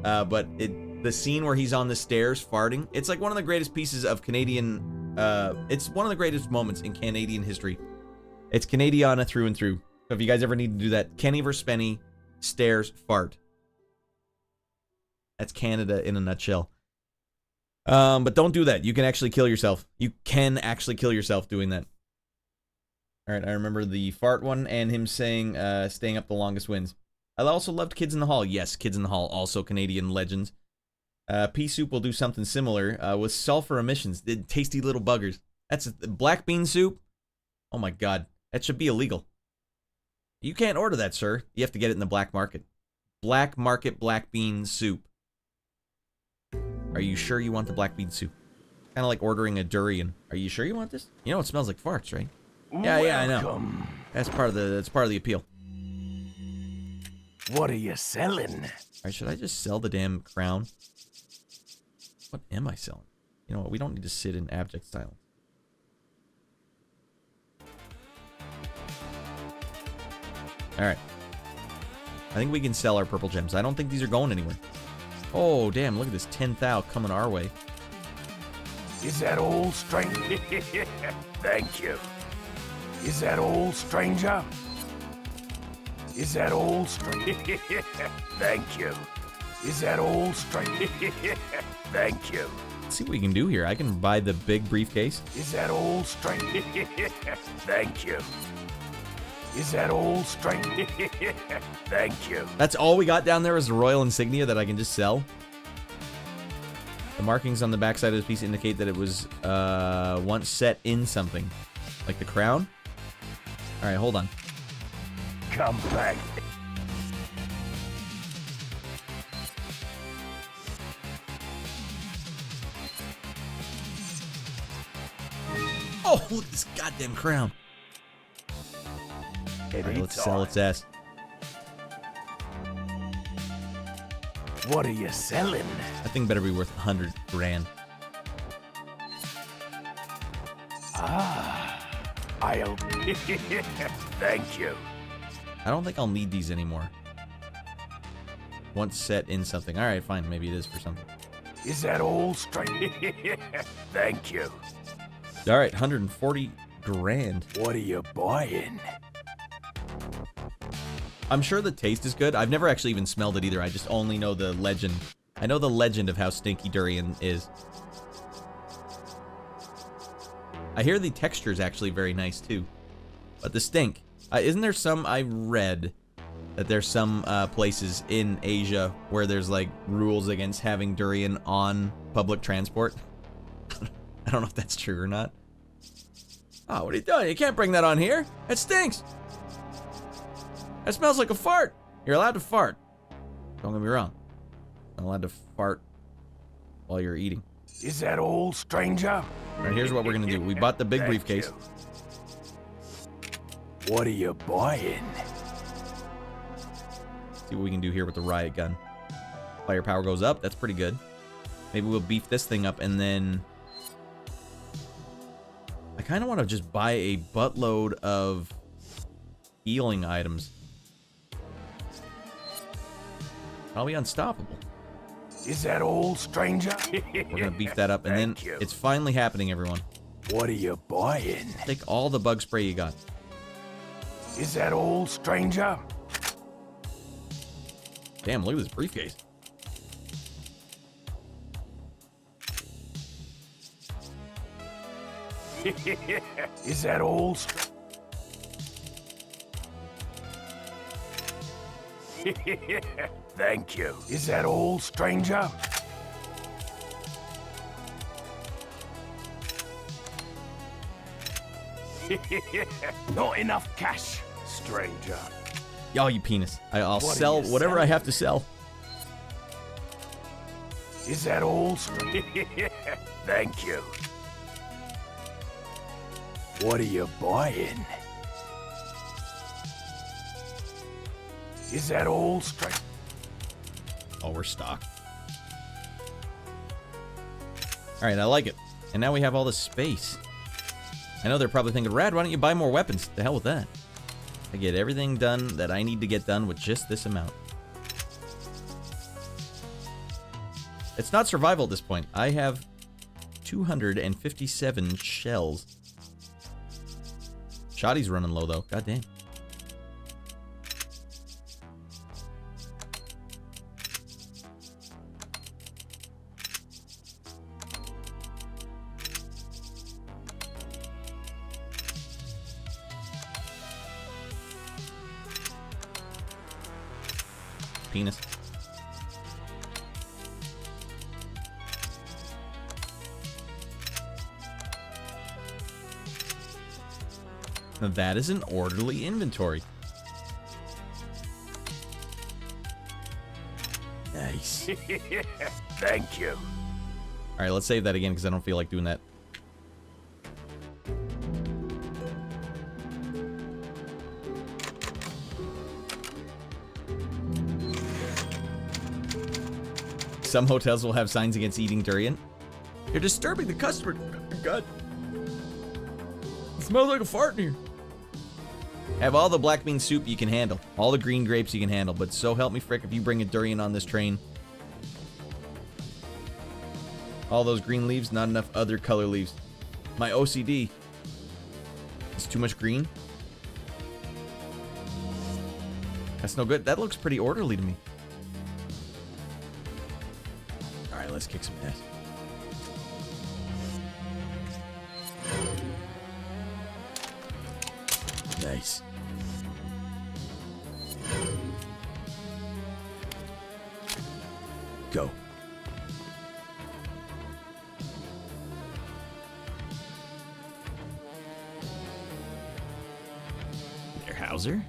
But the scene where he's on the stairs farting, it's like one of the greatest pieces of Canadian, it's one of the greatest moments in Canadian history. It's Canadiana through and through. So if you guys ever need to do that, Kenny vs. Spenny, stairs, fart. That's Canada in a nutshell. But don't do that. You can actually kill yourself. You can actually kill yourself doing that. All right, I remember the fart one and him saying, staying up the longest wins. I also loved Kids in the Hall. Yes, Kids in the Hall, also Canadian legends. Pea soup will do something similar with sulfur emissions. Tasty little buggers. That's black bean soup. Oh my god, that should be illegal. You can't order that, sir. You have to get it in the black market. Black market black bean soup. Are you sure you want the black bean soup? Kind of like ordering a durian. Are you sure you want this? You know it smells like farts, right? Yeah, I know. That's part of the appeal. What are you selling? Alright, should I just sell the damn crown? What am I selling? You know what? We don't need to sit in abject silence. Alright. I think we can sell our purple gems. I don't think these are going anywhere. Oh, damn. Look at this 10,000 coming our way. Is that all, stranger? Thank you. Is that all, stranger? Is that all, stranger? Thank you. Is that all, stranger? Thank you. Let's see what we can do here. I can buy the big briefcase. Is that all, stranger? Thank you. Is that all, stranger? Thank you. That's all we got down there is the royal insignia that I can just sell. The markings on the backside of this piece indicate that it was once set in something. Like the crown? Alright, hold on. Come back. Oh, look at this goddamn crown. Alright, let's sell its ass. What are you selling? That thing better be worth 100 grand. I'll... Thank you. I don't think I'll need these anymore. Once set in something. Alright, fine. Maybe it is for something. Is that all, stranger? Thank you. Alright, 140 grand. What are you buying? I'm sure the taste is good. I've never actually even smelled it either. I just only know the legend. I know the legend of how stinky durian is. I hear the texture is actually very nice too. But the stink. Isn't there some... I read that there's some places in Asia where there's like rules against having durian on public transport. I don't know if that's true or not. Oh, what are you doing? You can't bring that on here. It stinks. That smells like a fart. You're allowed to fart. Don't get me wrong. Not allowed to fart while you're eating. Is that all, stranger? All right, here's what we're gonna do. We bought the big Thank briefcase. you. What are you buying? See what we can do here with the riot gun. Firepower goes up. That's pretty good. Maybe we'll beef this thing up and then... I kind of want to just buy a buttload of healing items. I'll be unstoppable. Is that all, stranger? We're gonna beef that up, and then Thank you. it's finally happening, everyone. What are you buying? Take all the bug spray you got. Is that all, stranger? Damn, look at this briefcase. Is that all? Thank you. Is that all, stranger? Not enough cash, stranger. Y'all, you penis. I'll What are sell you whatever I selling? have to sell. Is that all, stranger? Thank you. What are you buying? Is that all, stranger? Oh, we're stocked. Alright, I like it. And now we have all this space. I know they're probably thinking, Radd, why don't you buy more weapons? The hell with that. I get everything done that I need to get done with just this amount. It's not survival at this point. I have 257 shells. Shoddy's running low, though. God damn. penis. Now that is an orderly inventory. Nice. Thank you. Alright, let's save that again because I don't feel like doing that. Some hotels will have signs against eating durian. You're disturbing the customer. God. It smells like a fart in here. Have all the black bean soup you can handle. All the green grapes you can handle. But so help me frick if you bring a durian on this train. All those green leaves, not enough other color leaves. My OCD. It's too much green. That's no good. That looks pretty orderly to me. Alright, let's kick some ass. Nice. Go. There, Howser.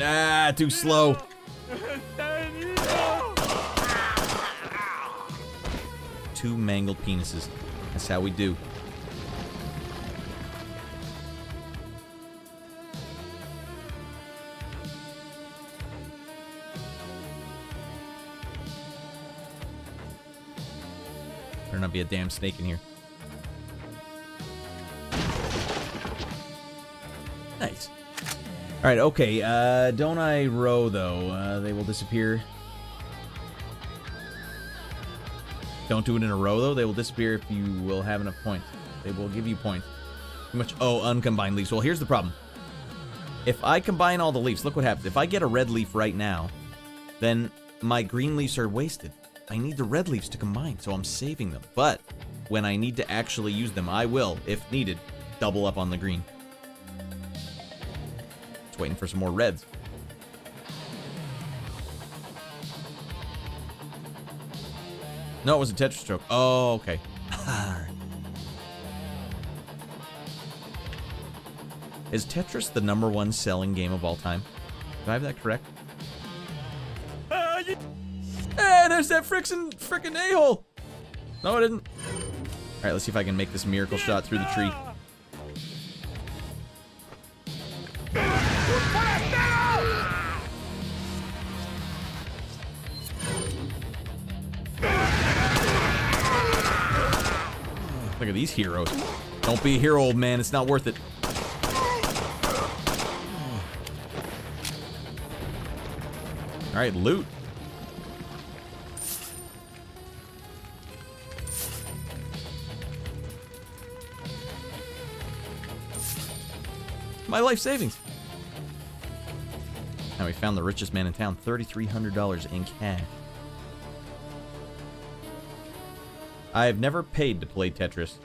Ah, too slow. Two mangled penises. That's how we do. Better not be a damn snake in here. Nice. Alright, okay. Don't I row, though? They will disappear. Don't do it in a row, though. They will disappear if you will have enough points. They will give you points. Too much. Oh, uncombined leaves. Well, here's the problem. If I combine all the leaves, look what happens. If I get a red leaf right now, then my green leaves are wasted. I need the red leaves to combine, so I'm saving them. But when I need to actually use them, I will, if needed, double up on the green. Just waiting for some more reds. No, it was a Tetris stroke. Oh, okay. Is Tetris the #1 selling game of all time? Do I have that correct? There's that frickin' a-hole! No, I didn't. Alright, let's see if I can make this miracle shot through the tree. Look at these heroes. Don't be a hero, old man. It's not worth it. Alright, loot. My life savings. Now we found the richest man in town. $3,300 in cash. I have never paid to play Tetris.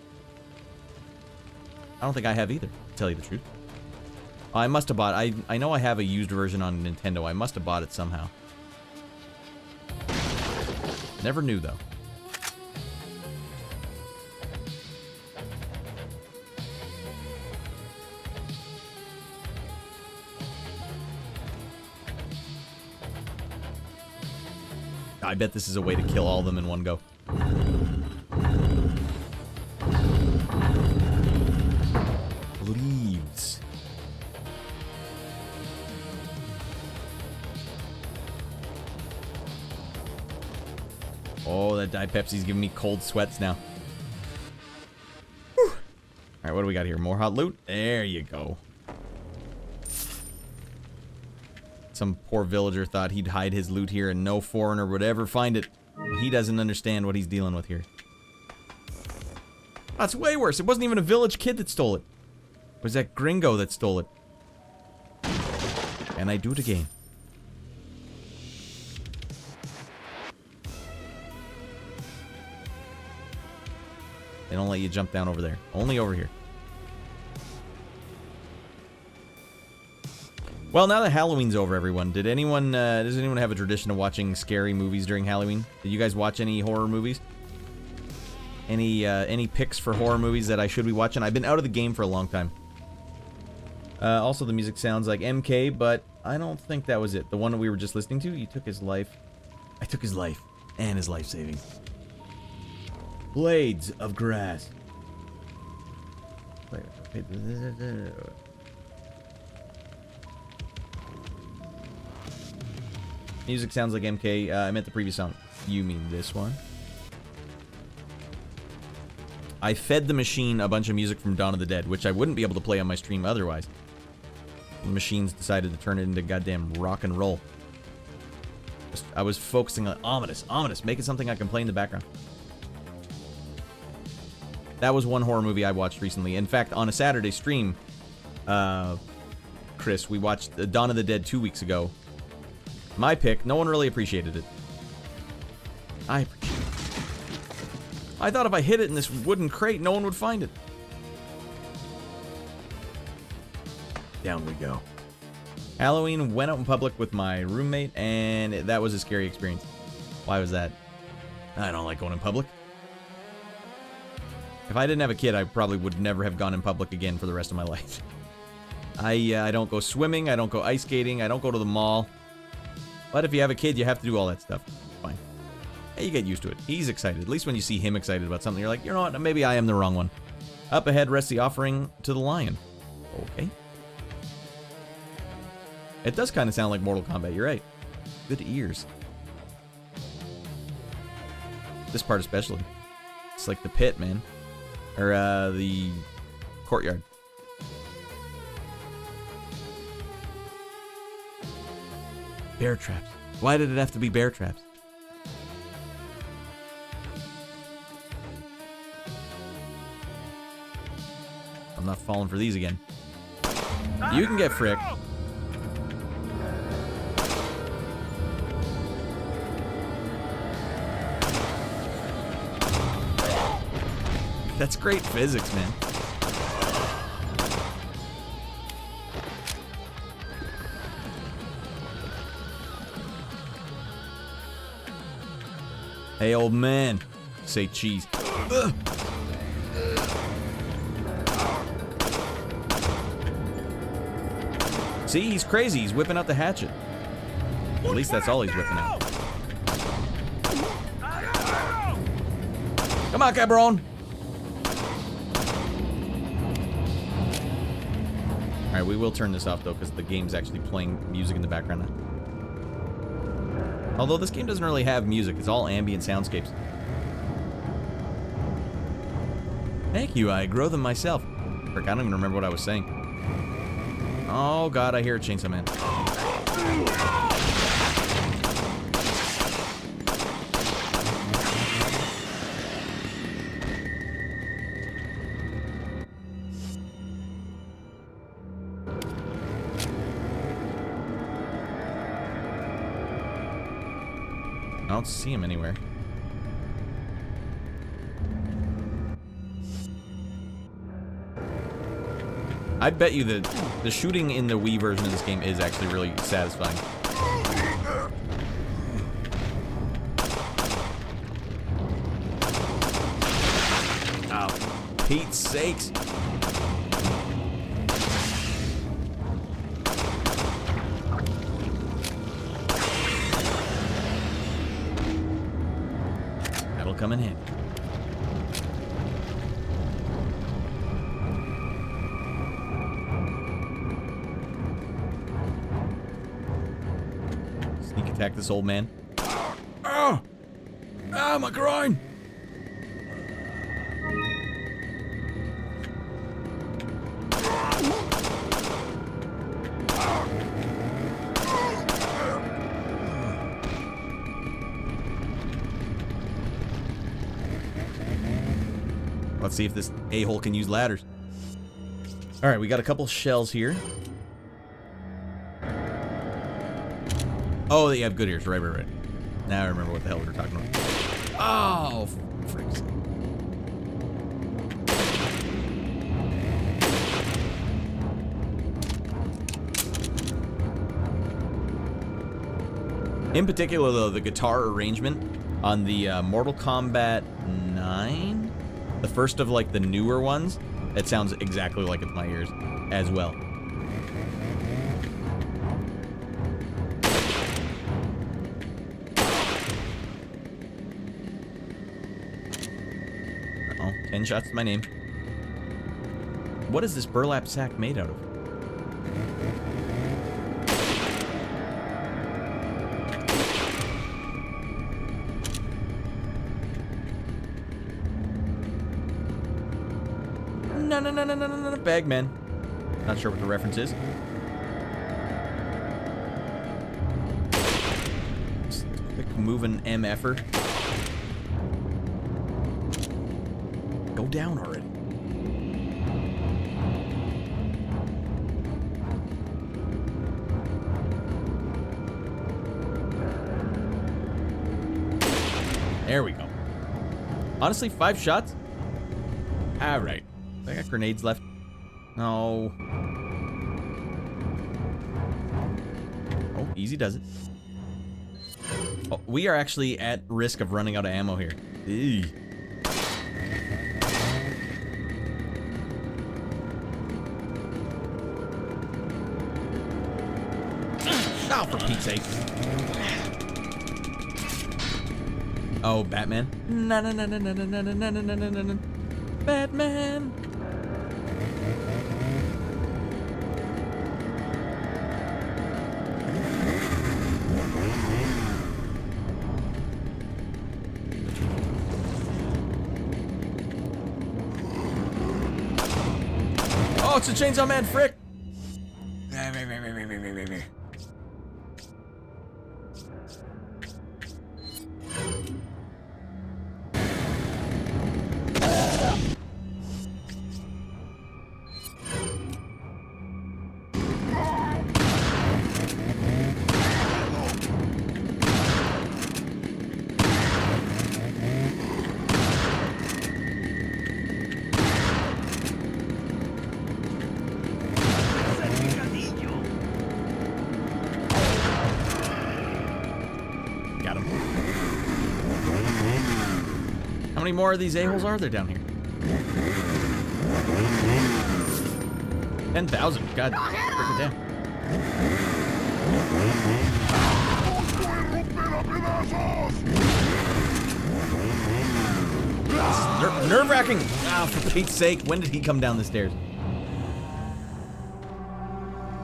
I don't think I have either, to tell you the truth. I must have bought... I know I have a used version on Nintendo. I must have bought it somehow. Never knew, though. I bet this is a way to kill all of them in one go. Leaves. Oh, that Diet Pepsi's giving me cold sweats now. Whew. Alright, what do we got here? More hot loot? There you go. Some poor villager thought he'd hide his loot here and no foreigner would ever find it. He doesn't understand what he's dealing with here. That's way worse. It wasn't even a village kid that stole it. It was that gringo that stole it. And I do it again. They don't let you jump down over there. Only over here. Well, now that Halloween's over, everyone, does anyone have a tradition of watching scary movies during Halloween? Did you guys watch any horror movies? Any picks for horror movies that I should be watching? I've been out of the game for a long time. Also, the music sounds like MK, but I don't think that was it. The one that we were just listening to, you took his life. I took his life and his life savings. Blades of grass. Wait. Music sounds like MK. I meant the previous song. You mean this one? I fed the machine a bunch of music from Dawn of the Dead, which I wouldn't be able to play on my stream otherwise. The machines decided to turn it into goddamn rock and roll. I was focusing on ominous, making something I can play in the background. That was one horror movie I watched recently. In fact, on a Saturday stream, Chris, we watched Dawn of the Dead 2 weeks ago. My pick. No one really appreciated it. I appreciate it. I thought if I hid it in this wooden crate, no one would find it. Down we go. Halloween, went out in public with my roommate, and that was a scary experience. Why was that? I don't like going in public. If I didn't have a kid, I probably would never have gone in public again for the rest of my life. I don't go swimming, I don't go ice skating, I don't go to the mall. But if you have a kid, you have to do all that stuff. Fine. Hey, you get used to it. He's excited. At least when you see him excited about something, you're like, you know what, maybe I am the wrong one. Up ahead rests the offering to the lion. Okay. It does kind of sound like Mortal Kombat, you're right. Good ears. This part especially. It's like the pit, man. Or, the courtyard. Bear traps. Why did it have to be bear traps? I'm not falling for these again. You can get fricked. That's great physics, man. Hey, old man. Say cheese. Ugh. See, he's crazy. He's whipping out the hatchet. At least that's all he's whipping out. Come on, cabron. Alright, we will turn this off, though, because the game's actually playing music in the background now. Although this game doesn't really have music. It's all ambient soundscapes. Thank you, I grow them myself. Frick, I don't even remember what I was saying. Oh god, I hear a chainsaw man. I don't see him anywhere. I bet you that the shooting in the Wii version of this game is actually really satisfying. Oh, Pete's sakes. That'll come in handy. Sneak attack this old man. Oh! Ah, my groin! Let's see if this a-hole can use ladders. Alright, we got a couple shells here. Oh, they have good ears. Right. Now I remember what the hell we were talking about. Oh, frick. In particular, though, the guitar arrangement on the Mortal Kombat 9, the first of like the newer ones, it sounds exactly like it's my ears as well. Uh-oh, 10 shots to my name. What is this burlap sack made out of? No, Bagman. Not sure what the reference is. Just a quick moving MF'er. Go down already. There we go. Honestly, 5 shots? Alright. I got grenades left. No. Oh, easy does it. Oh, we are actually at risk of running out of ammo here. Eey. Oh, for Pete's sake. Oh, Batman. No. Batman. Oh, it's a Chainsaw Man, frick! How many more of these a-holes are there down here? 10,000. God, freaking damn. Nerve-wracking. Ah, for Pete's sake, when did he come down the stairs?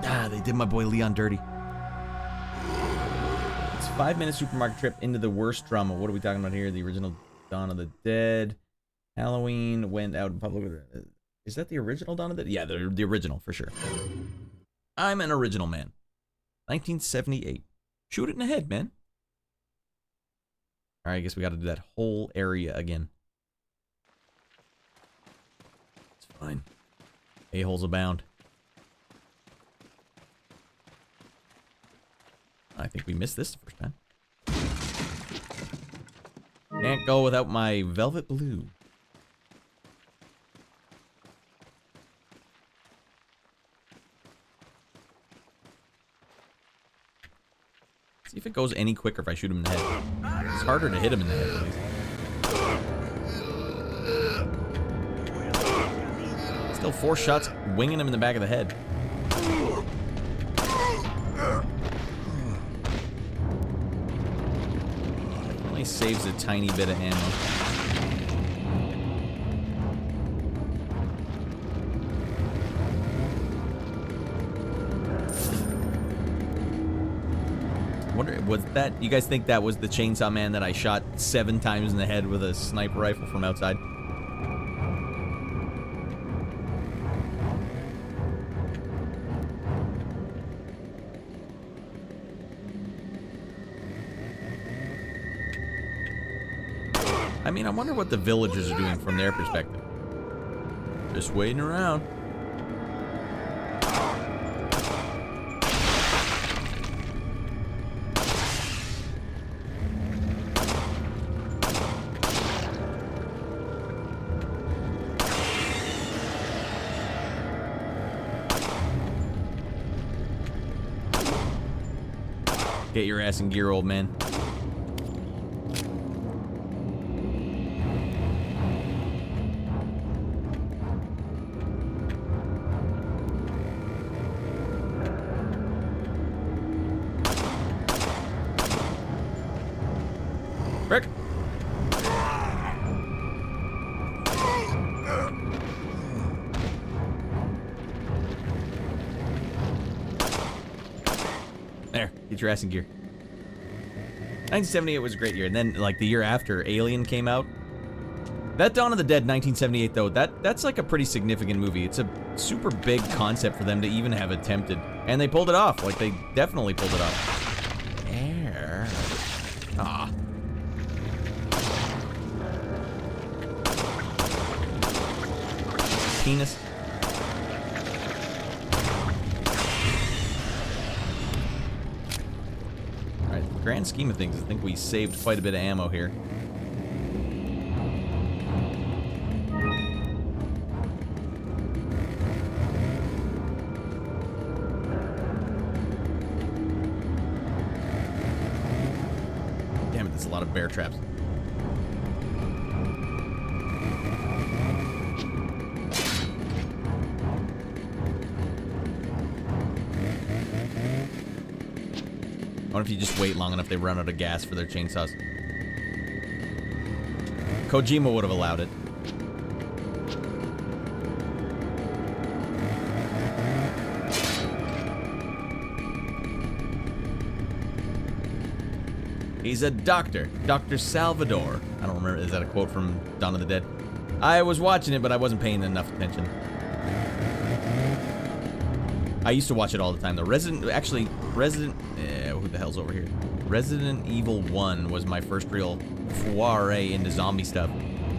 Ah, they did my boy Leon dirty. It's a 5-minute supermarket trip into the worst drama. What are we talking about here? The original Dawn of the Dead. Halloween went out in public. Is that the original Dawn of the Dead? Yeah, the original, for sure. I'm an original man. 1978. Shoot it in the head, man. Alright, I guess we gotta do that whole area again. It's fine. A-holes abound. I think we missed this the first time. Can't go without my velvet blue. See if it goes any quicker if I shoot him in the head. It's harder to hit him in the head, at least. Still 4 shots winging him in the back of the head. Definitely saves a tiny bit of ammo. Was that, you guys think that was the Chainsaw Man that I shot 7 times in the head with a sniper rifle from outside? I mean, I wonder what the villagers are doing from their perspective. Just waiting around. Get your ass in gear, old man. Frick! There, get your ass in gear. 1978 was a great year, and then like the year after, Alien came out. That Dawn of the Dead 1978 though, that's like a pretty significant movie. It's a super big concept for them to even have attempted, and they pulled it off. Like they definitely pulled it off. There. Ah. Penis. Alright, grand scheme of things, I think we saved quite a bit of ammo here. Damn it, there's a lot of bear traps. I wonder if you just wait long enough, they run out of gas for their chainsaws. Kojima would have allowed it. He's a doctor. Dr. Salvador. I don't remember. Is that a quote from Dawn of the Dead? I was watching it, but I wasn't paying enough attention. I used to watch it all the time, though. Who the hell's over here? Resident Evil 1 was my first real foray into zombie stuff.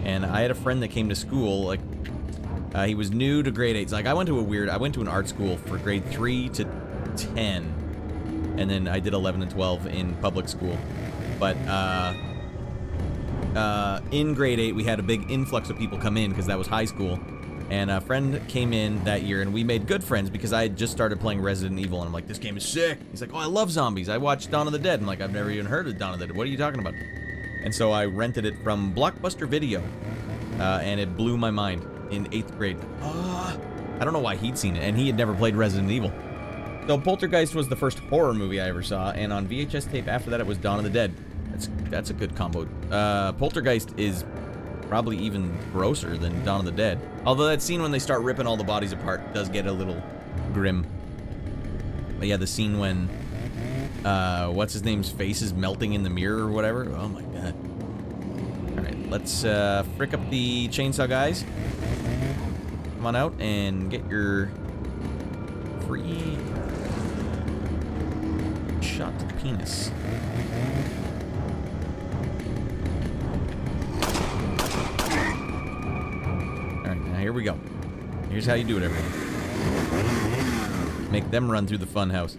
And I had a friend that came to school, like, he was new to grade 8. Like, I went to an art school for grade 3 to 10. And then I did 11 and 12 in public school. But, in grade 8, we had a big influx of people come in, because that was high school. And a friend came in that year, and we made good friends because I had just started playing Resident Evil, and I'm like, this game is sick. He's like, oh, I love zombies. I watched Dawn of the Dead. I'm like, I've never even heard of Dawn of the Dead. What are you talking about? And so I rented it from Blockbuster Video, and it blew my mind in 8th grade. I don't know why he'd seen it, and he had never played Resident Evil. So Poltergeist was the first horror movie I ever saw, and on VHS tape after that, it was Dawn of the Dead. That's a good combo. Poltergeist is probably even grosser than Dawn of the Dead. Although that scene when they start ripping all the bodies apart does get a little grim. But yeah, the scene when, what's his name's face is melting in the mirror or whatever. Oh my god. Alright, let's frick up the chainsaw guys. Come on out and get your free shot to the penis. Here we go. Here's how you do it, everyone. Make them run through the fun house.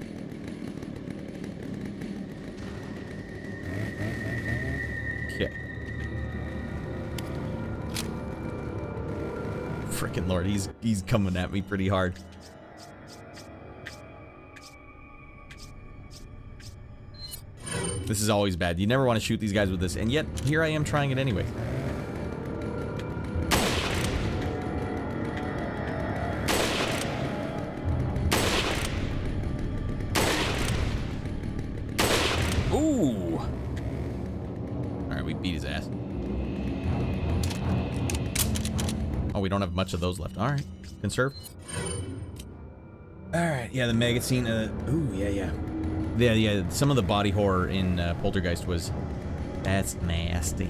Okay. Frickin' Lord, he's coming at me pretty hard. This is always bad. You never want to shoot these guys with this, and yet here I am trying it anyway. Beat his ass. Oh, we don't have much of those left. All right, conserve. All right, yeah, the magazine. Ooh, yeah. Some of the body horror in Poltergeist that's nasty.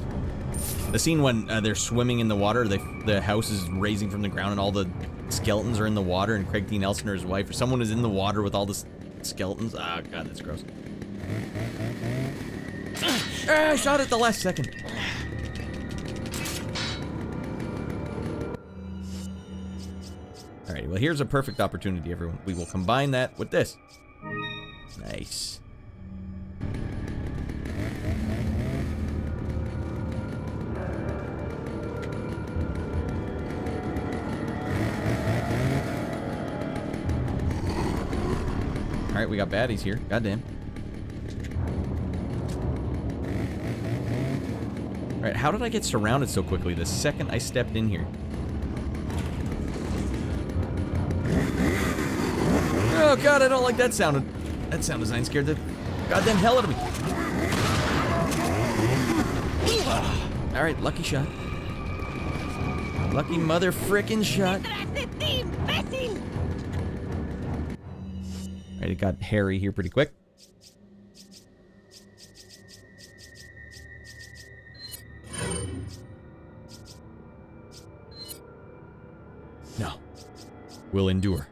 The scene when they're swimming in the water, the house is raising from the ground, and all the skeletons are in the water, and Craig T. Nelson or his wife or someone is in the water with all the skeletons. Ah, god, that's gross. I shot it the last second. Alright, well here's a perfect opportunity, everyone. We will combine that with this. Nice. Alright, we got baddies here. Goddamn. Alright, how did I get surrounded so quickly the second I stepped in here? Oh god, I don't like that sound. That sound design scared the goddamn hell out of me. Alright, lucky shot. Lucky mother frickin' shot. Alright, it got hairy here pretty quick. No. We'll endure.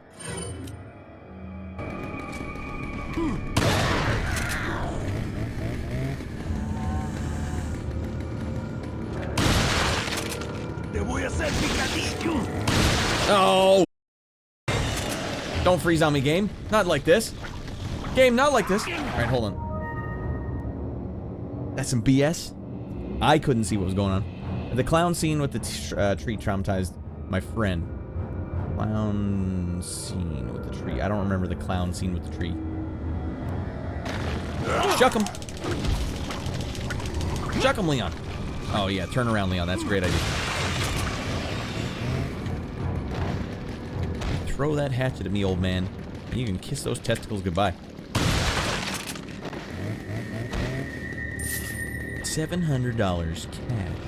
Oh! Don't freeze on me, game. Not like this. Game, not like this. Alright, hold on. That's some BS. I couldn't see what was going on. The clown scene with the tree traumatized my friend. Clown scene with the tree. I don't remember the clown scene with the tree. Shuck him. Shuck him, Leon. Oh, yeah. Turn around, Leon. That's a great idea. Throw that hatchet at me, old man. And you can kiss those testicles goodbye. $700 cash.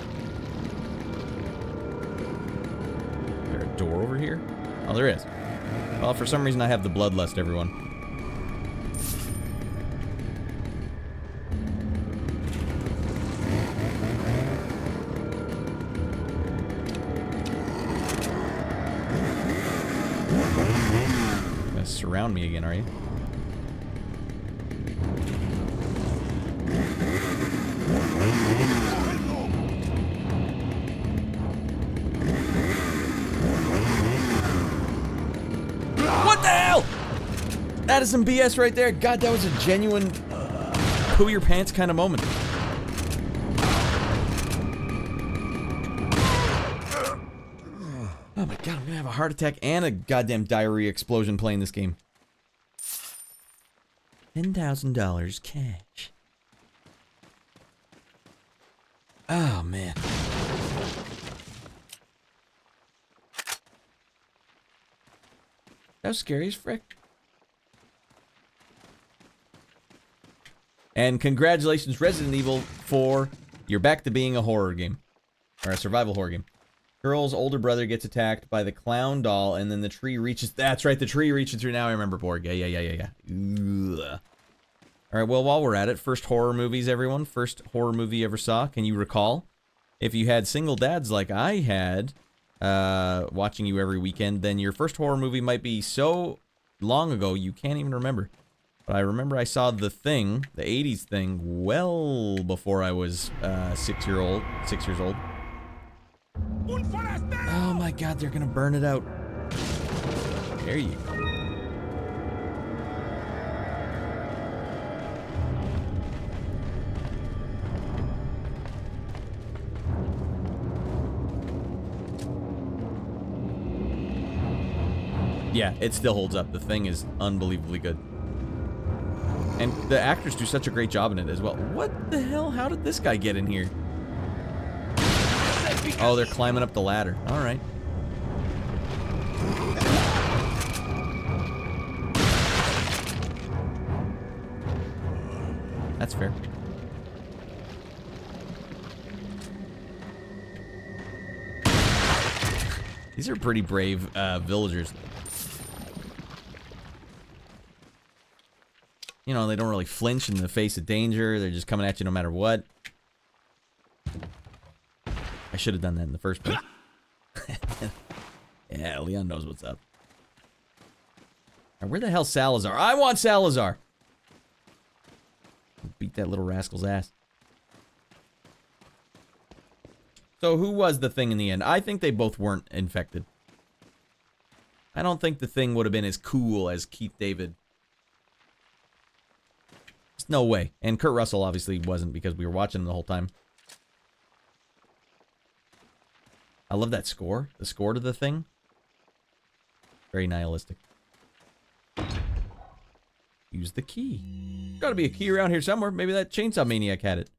Is there a door over here? Oh, there is. Well, for some reason I have the bloodlust, everyone. Gonna surround me again, are you? What the hell? That is some BS right there. God, that was a genuine poo your pants kind of moment. Oh my god, I'm gonna have a heart attack and a goddamn diarrhea explosion playing this game. $10,000 cash. Oh man. That was scary as frick. And congratulations, Resident Evil 4. You're back to being a horror game. Or a survival horror game. Girl's older brother gets attacked by the clown doll, and then the tree reaches... That's right, the tree reaches through. Now I remember Borg. Yeah. Alright, well, while we're at it, first horror movies, everyone. First horror movie you ever saw. Can you recall? If you had single dads like I had... watching you every weekend, then your first horror movie might be so long ago you can't even remember. But I remember I saw The Thing, the 80s Thing, well before I was 6 years old. Oh my god, they're gonna burn it out. There you go. Yeah, it still holds up. The Thing is unbelievably good. And the actors do such a great job in it as well. What the hell? How did this guy get in here? Oh, they're climbing up the ladder. Alright. That's fair. These are pretty brave villagers. You know, they don't really flinch in the face of danger. They're just coming at you no matter what. I should have done that in the first place. Yeah, Leon knows what's up. Right, where the hell's Salazar? I want Salazar! Beat that little rascal's ass. So who was the Thing in the end? I think they both weren't infected. I don't think the Thing would have been as cool as Keith David. There's no way. And Kurt Russell obviously wasn't because we were watching him the whole time. I love that score. The score to the Thing. Very nihilistic. Use the key. Gotta be a key around here somewhere. Maybe that chainsaw maniac had it.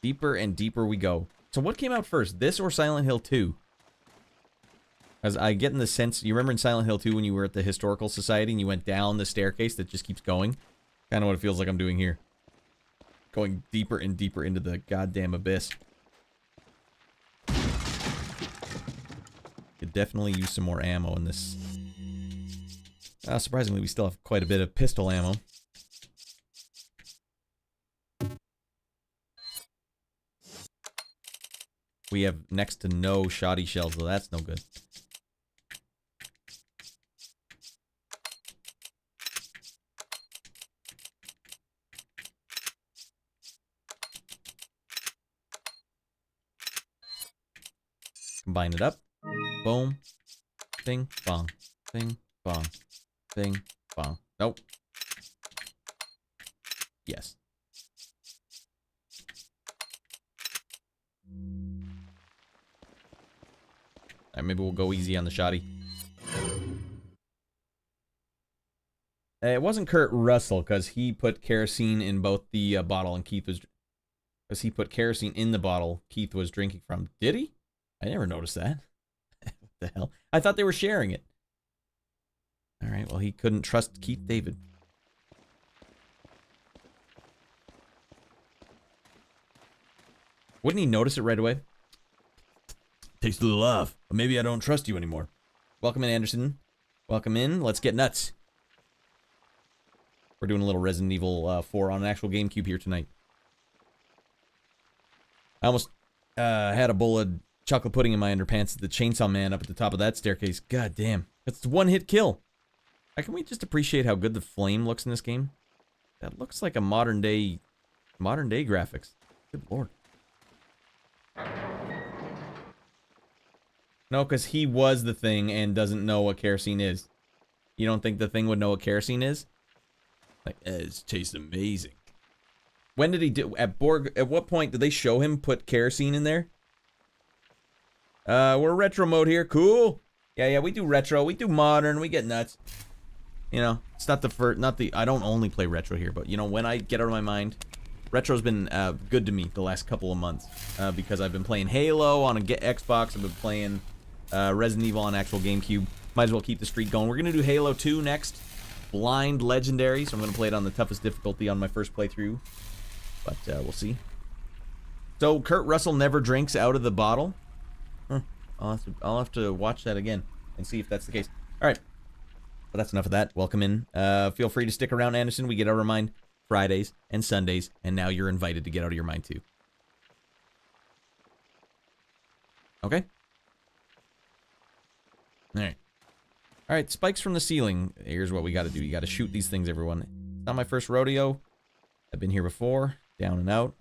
Deeper and deeper we go. So what came out first, this or Silent Hill 2? As I get in the sense, you remember in Silent Hill 2 when you were at the Historical Society and you went down the staircase that just keeps going? Kind of what it feels like I'm doing here. Going deeper and deeper into the goddamn abyss. Could definitely use some more ammo in this. Surprisingly, we still have quite a bit of pistol ammo. We have next to no shoddy shells, so that's no good. Combine it up. Boom. Bing, bong. Bing, bong. Bing, bong. Nope. Yes. Alright, maybe we'll go easy on the shoddy. It wasn't Kurt Russell, because he put kerosene in both the bottle and Keith was... Because he put kerosene in the bottle Keith was drinking from. Did he? I never noticed that. What the hell? I thought they were sharing it. Alright, well, he couldn't trust Keith David. Wouldn't he notice it right away? Takes a little off. But maybe I don't trust you anymore. Welcome in, Anderson. Welcome in. Let's get nuts. We're doing a little Resident Evil 4 on an actual GameCube here tonight. I almost had a bowl of chocolate pudding in my underpants at the Chainsaw Man up at the top of that staircase. God damn. That's a one-hit kill. Can we just appreciate how good the flame looks in this game? That looks like a modern day graphics. Good lord. No, because he was the thing and doesn't know what kerosene is. You don't think the thing would know what kerosene is? Like, it tastes amazing. When did he do... At what point did they show him put kerosene in there? We're retro mode here. Cool. Yeah, we do retro. We do modern. We get nuts. You know, it's not the first... I don't only play retro here, but, you know, when I get out of my mind... Retro's been good to me the last couple of months. Because I've been playing Halo on a Xbox. I've been playing Resident Evil on actual GameCube. Might as well keep the streak going. We're going to do Halo 2 next. Blind Legendary. So I'm going to play it on the toughest difficulty on my first playthrough. But we'll see. So Kurt Russell never drinks out of the bottle? Huh. I'll have to watch that again and see if that's the case. Alright. But that's enough of that. Welcome in. Feel free to stick around, Anderson. We get out of our mind Fridays and Sundays, and now you're invited to get out of your mind too. Okay? Alright. Alright, spikes from the ceiling. Here's what we gotta do. You gotta shoot these things, everyone. It's not my first rodeo. I've been here before. Down and out.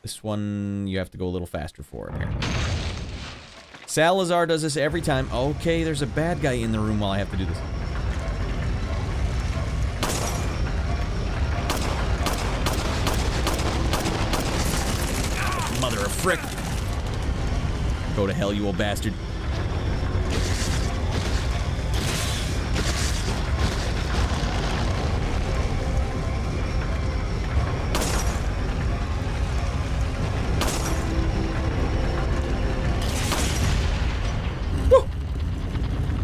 This one, you have to go a little faster for it here. Salazar does this every time. Okay, there's a bad guy in the room while I have to do this. Mother of frick. Go to hell, you old bastard.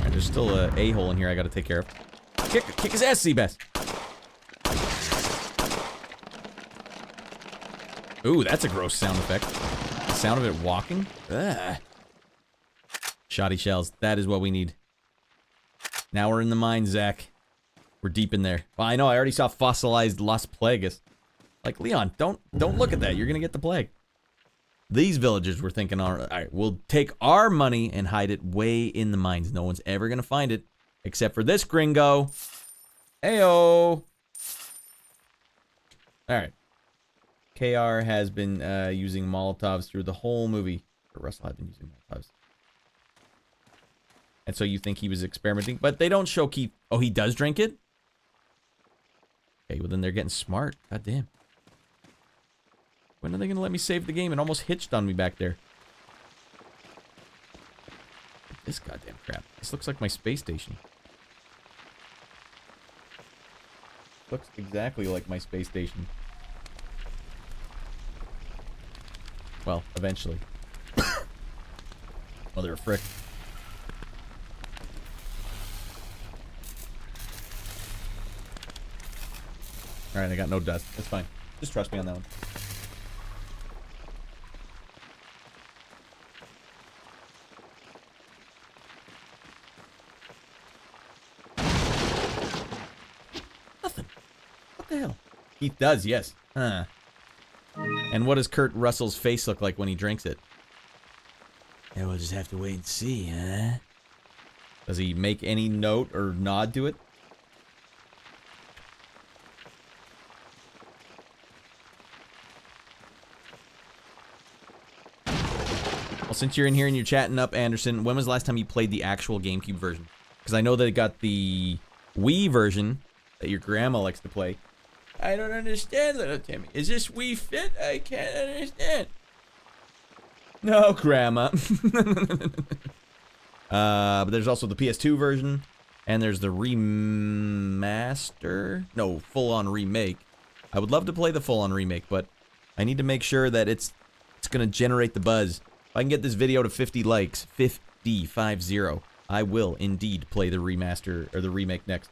There's still a a-hole in here I gotta take care of. Kick his ass, Seabass. Ooh, that's a gross sound effect. The sound of it walking? Ugh. Shoddy shells. That is what we need. Now we're in the mine, Zach. We're deep in there. Well, I know, I already saw fossilized Las Plagas. Like, Leon, don't look at that. You're gonna get the plague. These villagers were thinking, alright, we'll take our money and hide it way in the mines. No one's ever gonna find it. Except for this gringo. Heyo! Alright. KR has been using Molotovs through the whole movie. Or Russell had been using Molotovs. And so you think he was experimenting? But they don't show Keith... Oh, he does drink it? Okay, well then they're getting smart. God damn. When are they going to let me save the game? It almost hitched on me back there. This goddamn crap. This looks like my space station. Looks exactly like my space station. Well, eventually. Mother of frick. Alright, I got no dust. That's fine. Just trust me on that one. Nothing. What the hell? He does, yes. Huh. And what does Kurt Russell's face look like when he drinks it? Yeah, we'll just have to wait and see, huh? Does he make any note or nod to it? Well, since you're in here and you're chatting up, Anderson, when was the last time you played the actual GameCube version? Because I know they got the Wii version that your grandma likes to play. I don't understand, little Timmy. Is this Wii Fit? I can't understand. No, Grandma. But there's also the PS2 version, and there's the remaster. No, full-on remake. I would love to play the full-on remake, but I need to make sure that it's gonna generate the buzz. If I can get this video to 50 likes, 50, I will indeed play the remaster or the remake next.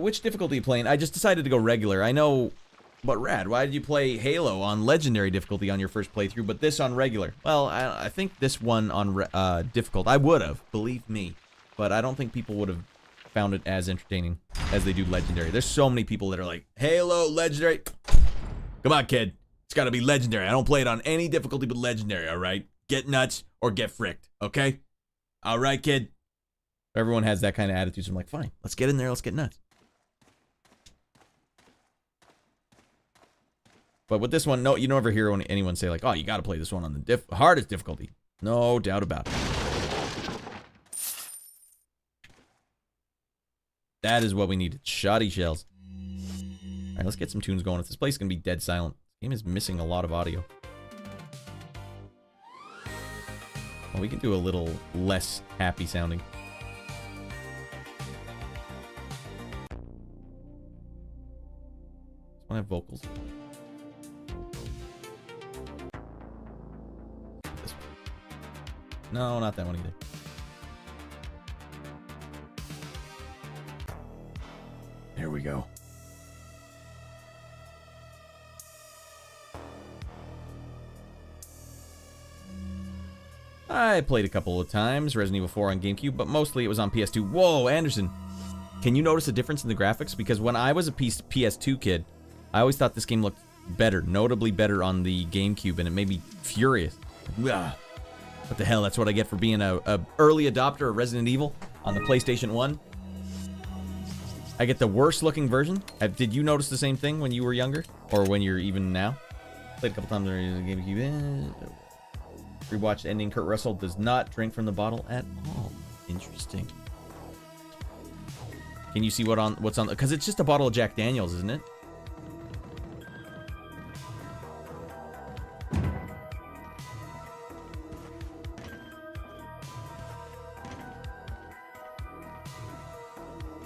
Which difficulty are you playing? I just decided to go regular. I know, but Radd, why did you play Halo on legendary difficulty on your first playthrough, but this on regular? Well, I think this one on difficult, I would have, believe me, but I don't think people would have found it as entertaining as they do legendary. There's so many people that are like, Halo, legendary. Come on, kid. It's gotta be legendary. I don't play it on any difficulty but legendary, alright? Get nuts or get fricked, okay? Alright, kid? Everyone has that kind of attitude, so I'm like, fine, let's get in there, let's get nuts. But with this one, no, you don't ever hear anyone say like, oh, you gotta play this one on the hardest difficulty. No doubt about it. That is what we needed. Shoddy shells. Alright, let's get some tunes going. This place is gonna be dead silent. This game is missing a lot of audio. Well, we can do a little less happy sounding. This one have vocals. This one. No, not that one either. There we go. I played a couple of times Resident Evil 4 on GameCube, but mostly it was on PS2. Whoa, Anderson. Can you notice a difference in the graphics? Because when I was a PS2 kid, I always thought this game looked better, notably better on the GameCube, and it made me furious. Ugh. What the hell? That's what I get for being a early adopter of Resident Evil on the PlayStation 1. I get the worst looking version. Did you notice the same thing when you were younger? Or when you're even now? Played a couple times on the GameCube. Rewatched ending. Kurt Russell does not drink from the bottle at all. Interesting. Can you see what's on? Because it's just a bottle of Jack Daniels, isn't it?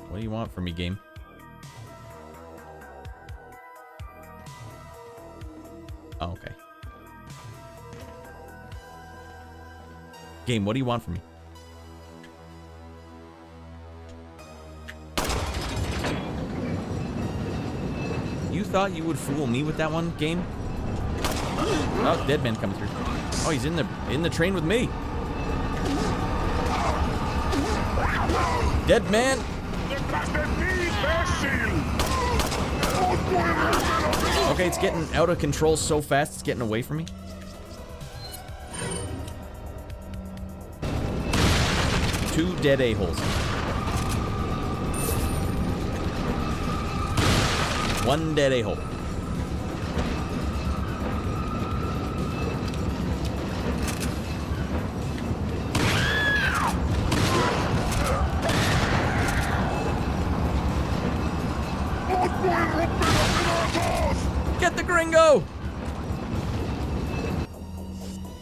What do you want from me, game? Oh, okay. Game, what do you want from me? You thought you would fool me with that one, game? Oh, dead man coming through. Oh, he's in the train with me. Dead man. Okay, it's getting out of control so fast, it's getting away from me. Two dead a-holes. One dead a-hole. Get the gringo!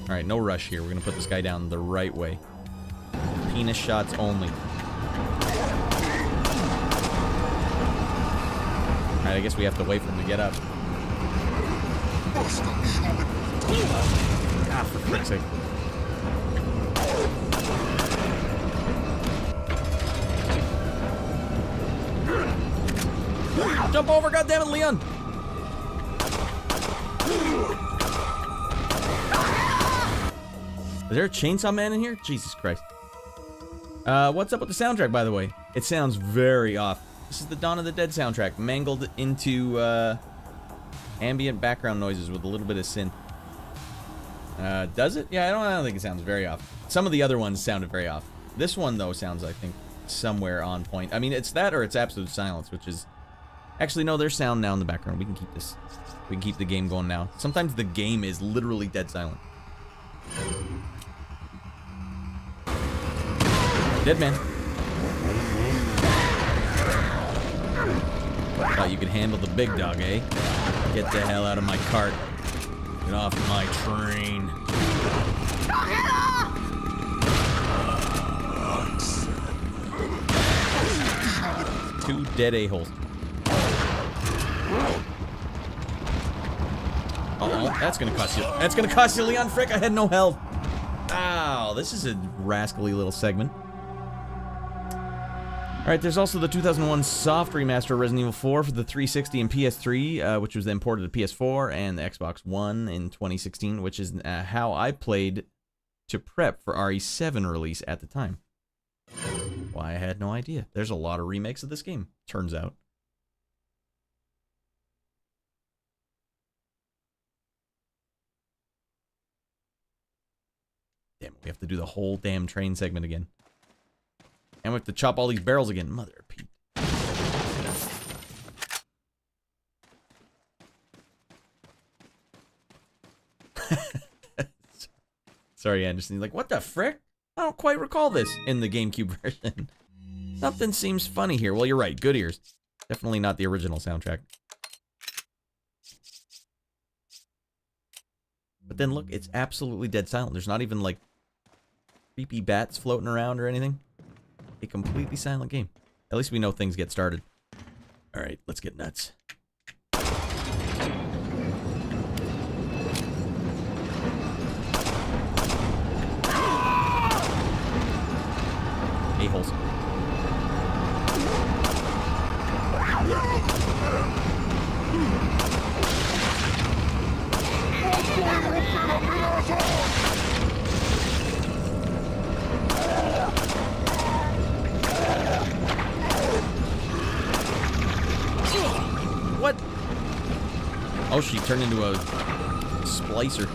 Alright, no rush here. We're gonna put this guy down the right way. Penis shots only. Alright, I guess we have to wait for him to get up. Ah, for frick's sake. Jump over, goddammit, Leon! Is there a chainsaw man in here? Jesus Christ. What's up with the soundtrack, by the way? It sounds very off. This is the Dawn of the Dead soundtrack, mangled into ambient background noises with a little bit of synth. Does it? Yeah, I don't think it sounds very off. Some of the other ones sounded very off. This one, though, sounds, I think, somewhere on point. I mean, it's that or it's absolute silence, which is... Actually, no, there's sound now in the background. We can keep this. We can keep the game going now. Sometimes the game is literally dead silent. Dead man. Thought you could handle the big dog, eh? Get the hell out of my cart. Get off my train. Two dead a-holes. Uh-oh, that's gonna cost you. That's gonna cost you, Leon Frick. I had no health. Ow, this is a rascally little segment. Alright, there's also the 2001 soft remaster of Resident Evil 4 for the 360 and PS3, which was then ported to PS4 and the Xbox One in 2016, which is how I played to prep for RE7 release at the time. Why, I had no idea. There's a lot of remakes of this game, turns out. Damn, we have to do the whole damn train segment again. And we have to chop all these barrels again. Mother of Pete. Sorry, Anderson. You're like, what the frick? I don't quite recall this in the GameCube version. Something seems funny here. Well, you're right. Good ears. Definitely not the original soundtrack. But then look, it's absolutely dead silent. There's not even like creepy bats floating around or anything. A completely silent game. At least we know things get started. Alright, let's get nuts. A-holes. What? Oh, she turned into a splicer.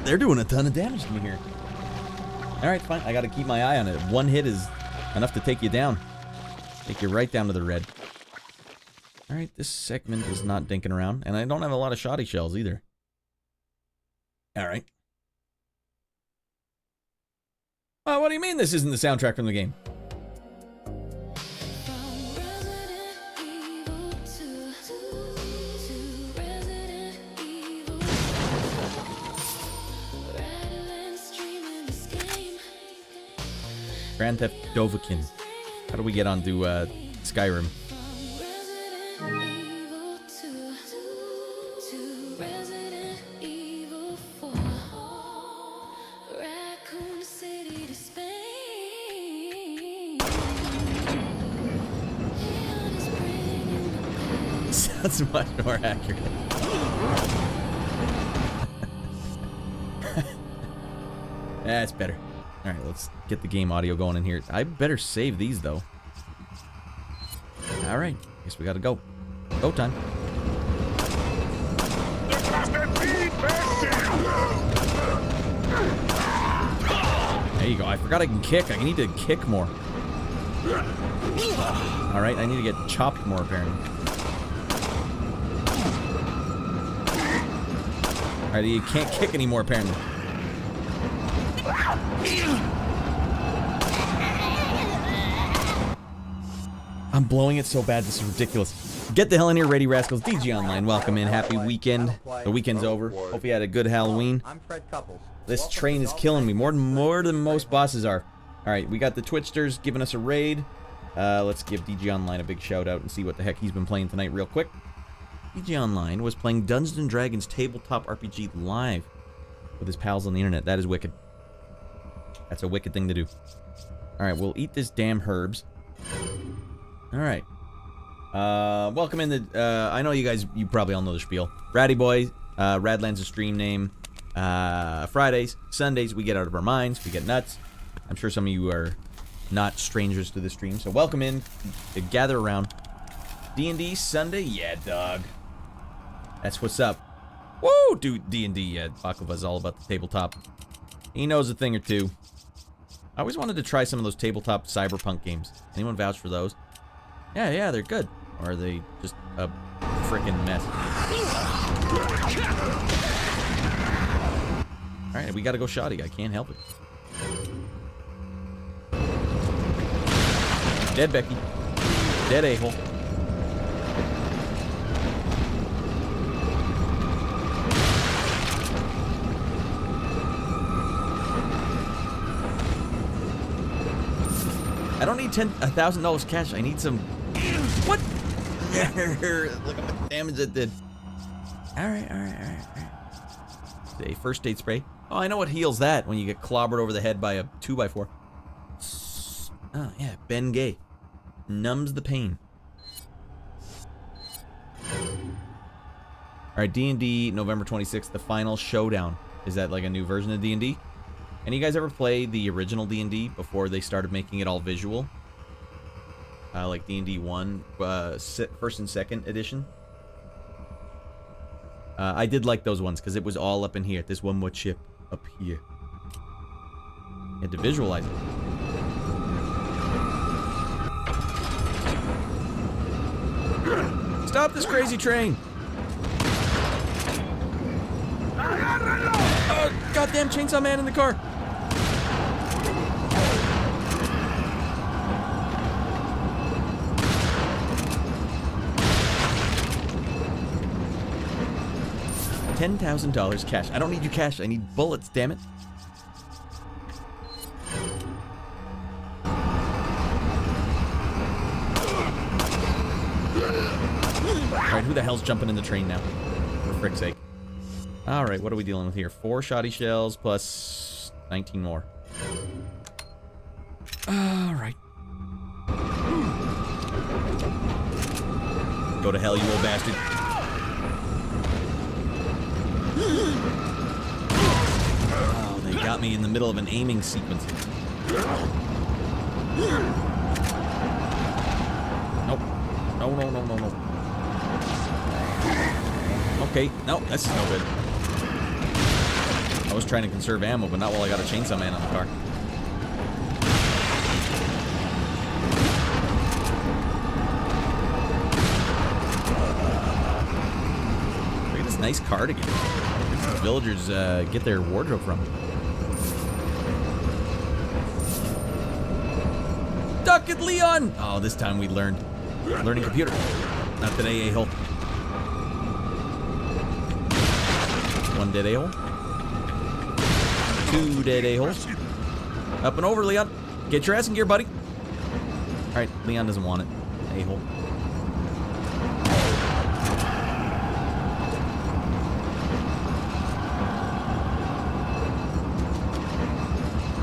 They're doing a ton of damage to me here. Alright, fine. I gotta keep my eye on it. One hit is enough to take you down. Take you right down to the red. Alright, this segment is not dinking around. And I don't have a lot of shoddy shells either. Alright. Oh, what do you mean this isn't the soundtrack from the game? Grand Theft Dovakin. How do we get onto Skyrim? Sounds much more accurate. That's better. Alright, let's get the game audio going in here. I better save these, though. Alright, guess we gotta go. Go time. There you go. I forgot I can kick. I need to kick more. Alright, I need to get chopped more, apparently. Alright, you can't kick anymore, apparently. I'm blowing it so bad, this is ridiculous. Get the hell in here, Ready Rascals. DG Online, welcome in. Happy weekend. The weekend's over. Hope you had a good Halloween. This train is killing me. More than most bosses are. Alright, we got the Twitchsters giving us a raid. Let's give DG Online a big shout out and see what the heck he's been playing tonight real quick. DG Online was playing Dungeons & Dragons Tabletop RPG live with his pals on the internet. That is wicked. That's a wicked thing to do. Alright, we'll eat this damn herbs. Alright. Welcome in the... I know you guys, you probably all know the spiel. Ratty Boy, Raddland's a stream name. Fridays, Sundays, we get out of our minds, we get nuts. I'm sure some of you are not strangers to the stream, so welcome in. Gather around. D&D Sunday? Yeah, dog. That's what's up. Woo! Dude, D&D, yeah. Baklava's all about the tabletop. He knows a thing or two. I always wanted to try some of those tabletop cyberpunk games. Anyone vouch for those? Yeah, they're good. Or are they just a frickin' mess? Alright, we gotta go shoddy. I can't help it. Dead Becky. Dead a-hole. I don't need $1,000 cash. I need some... What? Look at what damage it did. Alright. A first aid spray. Oh, I know what heals that when you get clobbered over the head by a 2x4. Oh, yeah. Ben Gay. Numbs the pain. Alright, D&D, November 26th, the final showdown. Is that like a new version of D&D? Any of you guys ever play the original D&D before they started making it all visual? Like D&D 1, first and second edition? I did like those ones because it was all up in here. This one more chip up here. You had to visualize it. Stop this crazy train! Goddamn chainsaw man in the car! $10,000 cash. I don't need your cash. I need bullets, damn it. Alright, who the hell's jumping in the train now? For frick's sake. Alright, what are we dealing with here? 4 shoddy shells plus 19 more. Alright. Go to hell, you old bastard. Oh, they got me in the middle of an aiming sequence. Nope. No. Okay, no, that's no good. I was trying to conserve ammo, but not while I got a chainsaw man on the car. Look at this nice cardigan. These villagers get their wardrobe from. Duck it, Leon! Oh, this time we learned. Learning computer. Not today, a-hole. One dead a-hole. 2 dead a-holes. Up and over, Leon. Get your ass in gear, buddy. Alright, Leon doesn't want it. A-hole.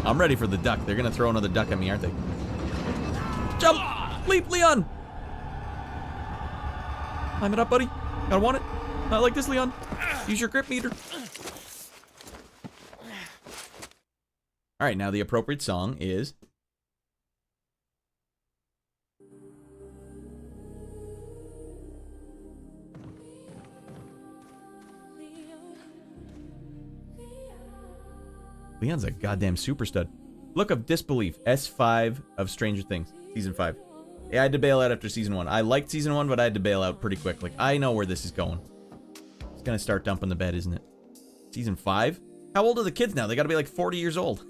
I'm ready for the duck. They're gonna throw another duck at me, aren't they? Jump! Leap, Leon! Climb it up, buddy. Gotta want it. Not like this, Leon. Use your grip meter. Alright, now the appropriate song is... Leon's a goddamn super stud. Look of disbelief. S5 of Stranger Things. Season 5. Yeah, I had to bail out after Season 1. I liked Season 1, but I had to bail out pretty quick. Like, I know where this is going. It's gonna start dumping the bed, isn't it? Season 5? How old are the kids now? They gotta be like 40 years old.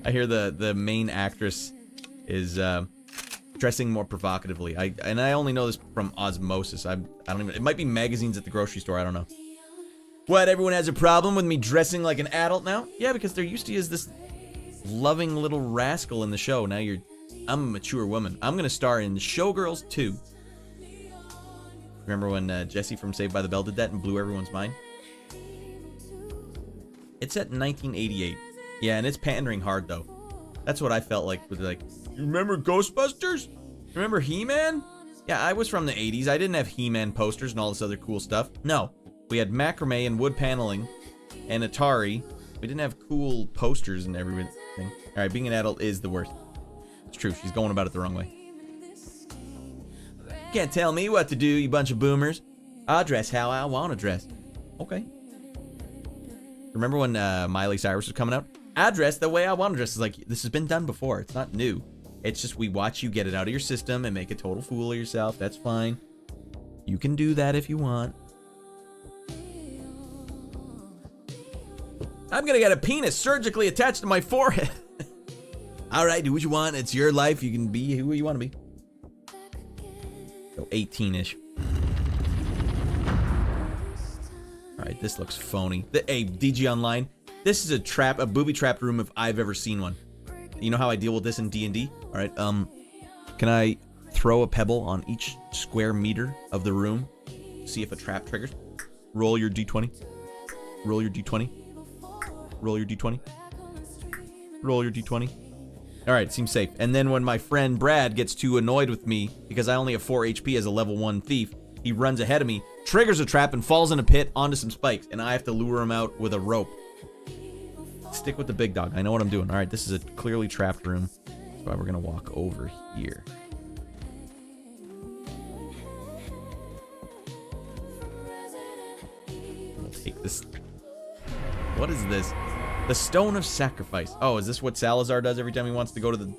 I hear the main actress is dressing more provocatively. I only know this from osmosis. I don't even... It might be magazines at the grocery store. I don't know. What? Everyone has a problem with me dressing like an adult now? Yeah, because they're used to you as this loving little rascal in the show. Now I'm a mature woman. I'm gonna star in Showgirls 2. Remember when Jesse from Saved by the Bell did that and blew everyone's mind? It's set in 1988. Yeah, and it's pandering hard though. That's what I felt like with like, you remember Ghostbusters? Remember He-Man? Yeah, I was from the 80s. I didn't have He-Man posters and all this other cool stuff. No, we had macrame and wood paneling and Atari. We didn't have cool posters and everything. Alright, being an adult is the worst. It's true, she's going about it the wrong way. Can't tell me what to do, you bunch of boomers. I'll dress how I want to dress. Okay. Remember when Miley Cyrus was coming out? I dress the way I want to dress. It's like, this has been done before. It's not new. It's just we watch you get it out of your system and make a total fool of yourself. That's fine. You can do that if you want. I'm gonna get a penis surgically attached to my forehead. Alright, do what you want. It's your life. You can be who you want to be. Go 18-ish. Alright, this looks phony. Hey, DG Online. This is a booby-trapped room if I've ever seen one. You know how I deal with this in D&D? Alright, can I throw a pebble on each square meter of the room? See if a trap triggers? Roll your D20. Roll your D20. Roll your D20. Roll your D20. Alright, seems safe. And then when my friend Brad gets too annoyed with me because I only have 4 HP as a level 1 thief, he runs ahead of me, triggers a trap, and falls in a pit onto some spikes, and I have to lure him out with a rope. Stick with the big dog. I know what I'm doing. Alright, this is a clearly trapped room. That's why we're gonna walk over here. We'll take this. What is this? The Stone of Sacrifice. Oh, is this what Salazar does every time he wants to go to the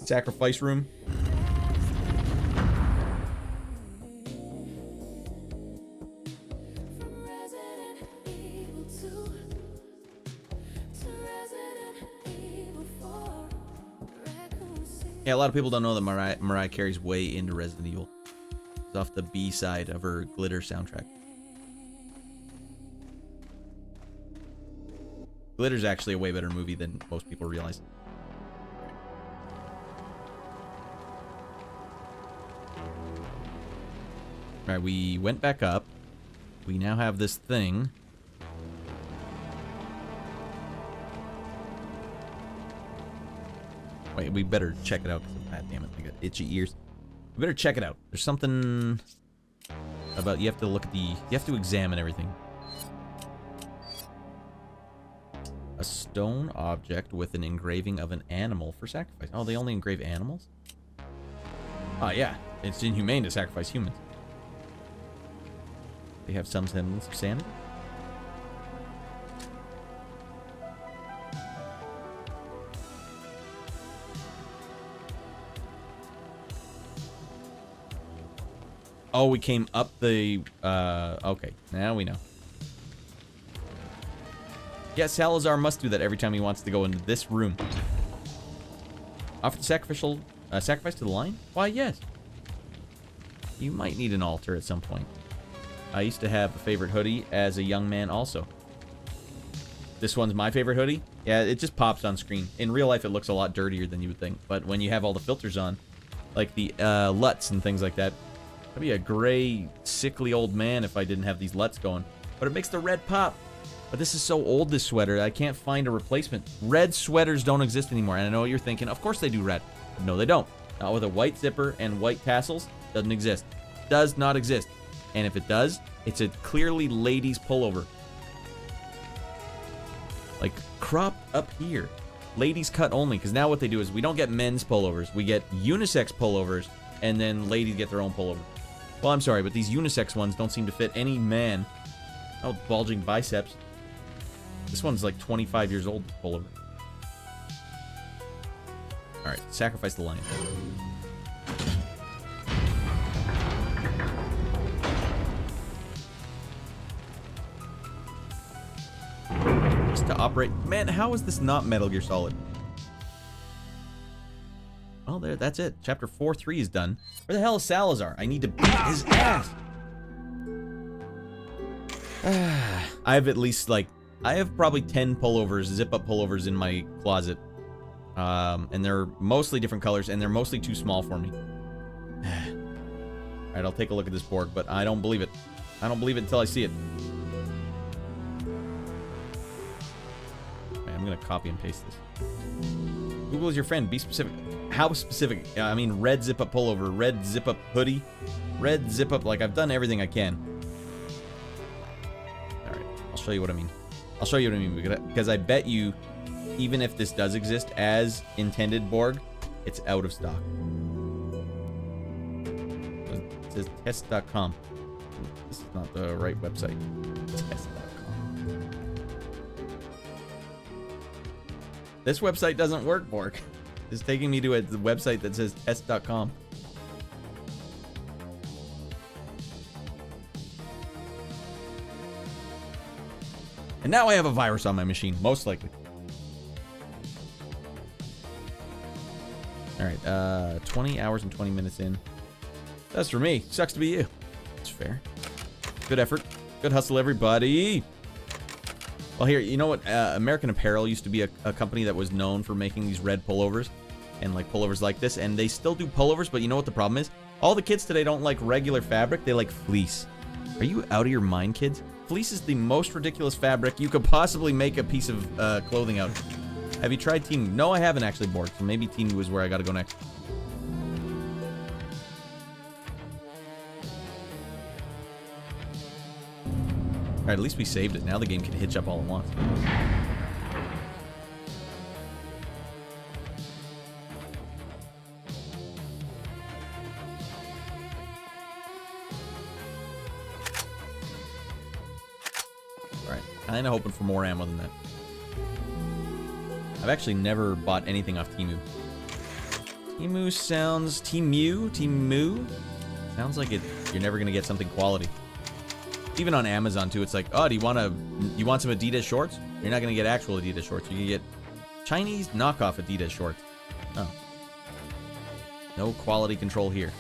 sacrifice room? Yeah, a lot of people don't know that Mariah Carey's way into Resident Evil. It's off the B side of her Glitter soundtrack. Glitter's actually a way better movie than most people realize. Alright, we went back up. We now have this thing. Wait, we better check it out. God damn it, I got itchy ears. We better check it out. There's something about, you have to look at you have to examine everything. A stone object with an engraving of an animal for sacrifice. Oh, they only engrave animals? Oh, yeah. It's inhumane to sacrifice humans. They have some semblance of sanity. Oh, we came up the... okay, now we know. Yeah, Salazar must do that every time he wants to go into this room. Offer the sacrifice to the lion? Why, yes. You might need an altar at some point. I used to have a favorite hoodie as a young man also. This one's my favorite hoodie. Yeah, it just pops on screen. In real life, it looks a lot dirtier than you would think. But when you have all the filters on, like the LUTs and things like that, I'd be a gray, sickly old man if I didn't have these LUTs going. But it makes the red pop. But this is so old, this sweater, I can't find a replacement. Red sweaters don't exist anymore. And I know what you're thinking, of course they do red. But no, they don't. Not with a white zipper and white tassels. Doesn't exist. Does not exist. And if it does, it's a clearly ladies pullover. Like, cropped up here. Ladies cut only. Because now what they do is we don't get men's pullovers. We get unisex pullovers. And then ladies get their own pullover. Well, I'm sorry, but these unisex ones don't seem to fit any man. Oh, bulging biceps. This one's like 25 years old, pullover. Alright, sacrifice the lion. Just to operate. Man, how is this not Metal Gear Solid? Well, there, that's it. Chapter 4-3 is done. Where the hell is Salazar? I need to beat his ass. I have at least, like, I have probably 10 pullovers, zip-up pullovers in my closet. And they're mostly different colors, and they're mostly too small for me. Alright, I'll take a look at this Borg, but I don't believe it. I don't believe it until I see it. Right, I'm gonna copy and paste this. Google is your friend. Be specific. How specific? I mean, red zip-up pullover, red zip-up hoodie, red zip-up. Like, I've done everything I can. Alright, I'll show you what I mean. I'll show you what I mean, because I bet you, even if this does exist as intended Borg, it's out of stock. It says test.com. This is not the right website. Test.com. This website doesn't work, Borg. It's taking me to the website that says test.com. And now I have a virus on my machine, most likely. Alright, 20 hours and 20 minutes in. That's for me. Sucks to be you. That's fair. Good effort. Good hustle, everybody. Well, here, you know what? American Apparel used to be a company that was known for making these red pullovers. And, like, pullovers like this. And they still do pullovers, but you know what the problem is? All the kids today don't like regular fabric. They like fleece. Are you out of your mind, kids? Fleece is the most ridiculous fabric you could possibly make a piece of clothing out of. Have you tried Teemu? No, I haven't actually, Borg. So maybe Teemu is where I gotta go next. Alright, at least we saved it. Now the game can hitch up all at once. Alright, kinda hoping for more ammo than that. I've actually never bought anything off Teemu. Teemu sounds... Teemu? Sounds like you're never gonna get something quality. Even on Amazon too, it's like, oh, you want some Adidas shorts? You're not gonna get actual Adidas shorts. You can get Chinese knockoff Adidas shorts. Oh. No quality control here.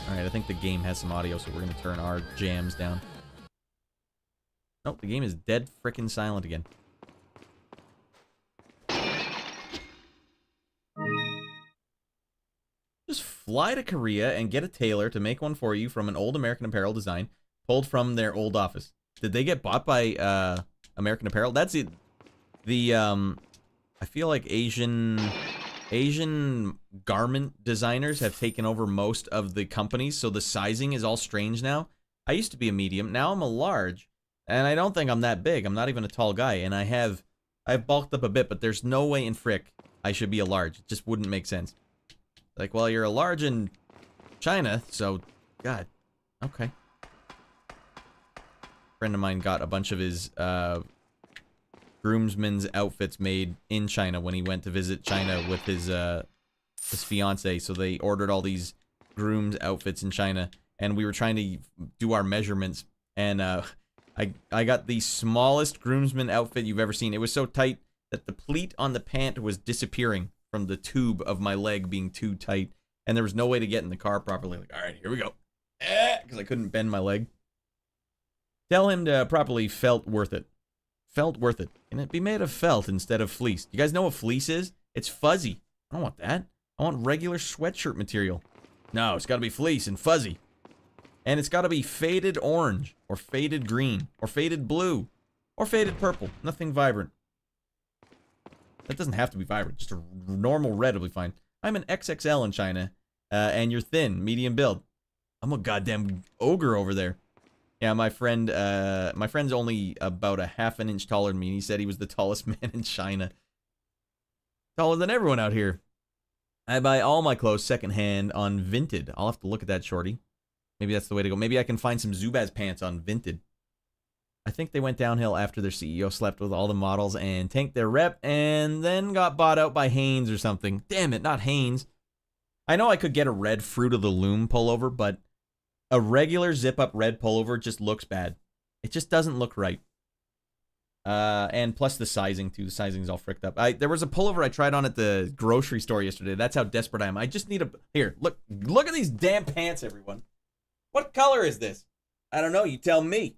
Alright, I think the game has some audio, so we're gonna turn our jams down. Nope, the game is dead frickin' silent again. Just fly to Korea and get a tailor to make one for you from an old American Apparel design pulled from their old office. Did they get bought by American Apparel? That's it. The I feel like Asian garment designers have taken over most of the companies, so the sizing is all strange now. I used to be a medium, now I'm a large, and I don't think I'm that big. I'm not even a tall guy, and I've bulked up a bit, but there's no way in frick I should be a large. It just wouldn't make sense. Like, well, you're a large in China, so, God, okay. A friend of mine got a bunch of his groomsmen's outfits made in China when he went to visit China with his fiance. So they ordered all these grooms outfits in China, and we were trying to do our measurements, and I got the smallest groomsman outfit you've ever seen. It was so tight that the pleat on the pant was disappearing from the tube of my leg being too tight, and there was no way to get in the car properly. Like, all right, here we go, because I couldn't bend my leg. Tell him to properly felt worth it. Felt worth it. Can it be made of felt instead of fleece? You guys know what fleece is? It's fuzzy. I don't want that. I want regular sweatshirt material. No, it's got to be fleece and fuzzy. And it's got to be faded orange, or faded green, or faded blue, or faded purple. Nothing vibrant. That doesn't have to be vibrant. Just a normal red will be fine. I'm an XXL in China, and you're thin, medium build. I'm a goddamn ogre over there. Yeah, my friend's only about a half an inch taller than me, and he said he was the tallest man in China. Taller than everyone out here. I buy all my clothes secondhand on Vinted. I'll have to look at that, shorty. Maybe that's the way to go. Maybe I can find some Zubaz pants on Vinted. I think they went downhill after their CEO slept with all the models and tanked their rep and then got bought out by Hanes or something. Damn it, not Hanes. I know I could get a red Fruit of the Loom pullover, but a regular zip-up red pullover just looks bad. It just doesn't look right. And plus the sizing, too. The sizing's all fricked up. There was a pullover I tried on at the grocery store yesterday. That's how desperate I am. I just need a... Here, look at these damn pants, everyone. What color is this? I don't know. You tell me.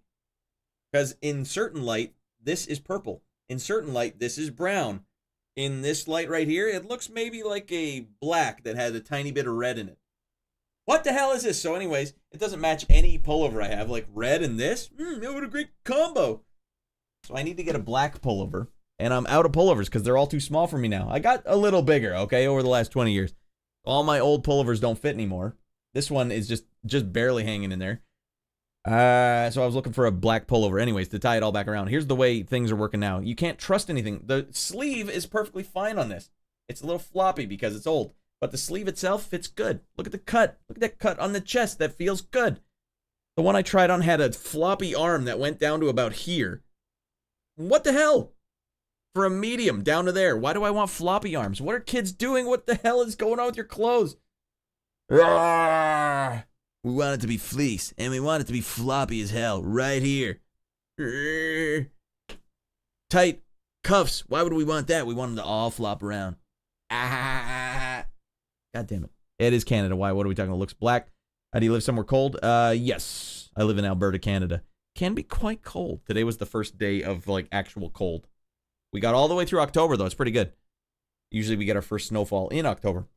Because in certain light, this is purple. In certain light, this is brown. In this light right here, it looks maybe like a black that has a tiny bit of red in it. What the hell is this? So anyways, it doesn't match any pullover I have. Like red and this? What a great combo. So I need to get a black pullover. And I'm out of pullovers because they're all too small for me now. I got a little bigger, okay, over the last 20 years. All my old pullovers don't fit anymore. This one is just barely hanging in there. So I was looking for a black pullover. Anyways, to tie it all back around. Here's the way things are working now. You can't trust anything. The sleeve is perfectly fine on this. It's a little floppy because it's old. But the sleeve itself fits good. Look at the cut. Look at that cut on the chest. That feels good. The one I tried on had a floppy arm that went down to about here. What the hell? For a medium, down to there. Why do I want floppy arms? What are kids doing? What the hell is going on with your clothes? Rawr! We want it to be fleece, and we want it to be floppy as hell, right here. Rawr! Tight cuffs. Why would we want that? We want them to all flop around. Ah! God damn it. It is Canada. Why? What are we talking about? Looks black. Do you live somewhere cold? Yes. I live in Alberta, Canada. Can be quite cold. Today was the first day of, like, actual cold. We got all the way through October, though. It's pretty good. Usually we get our first snowfall in October.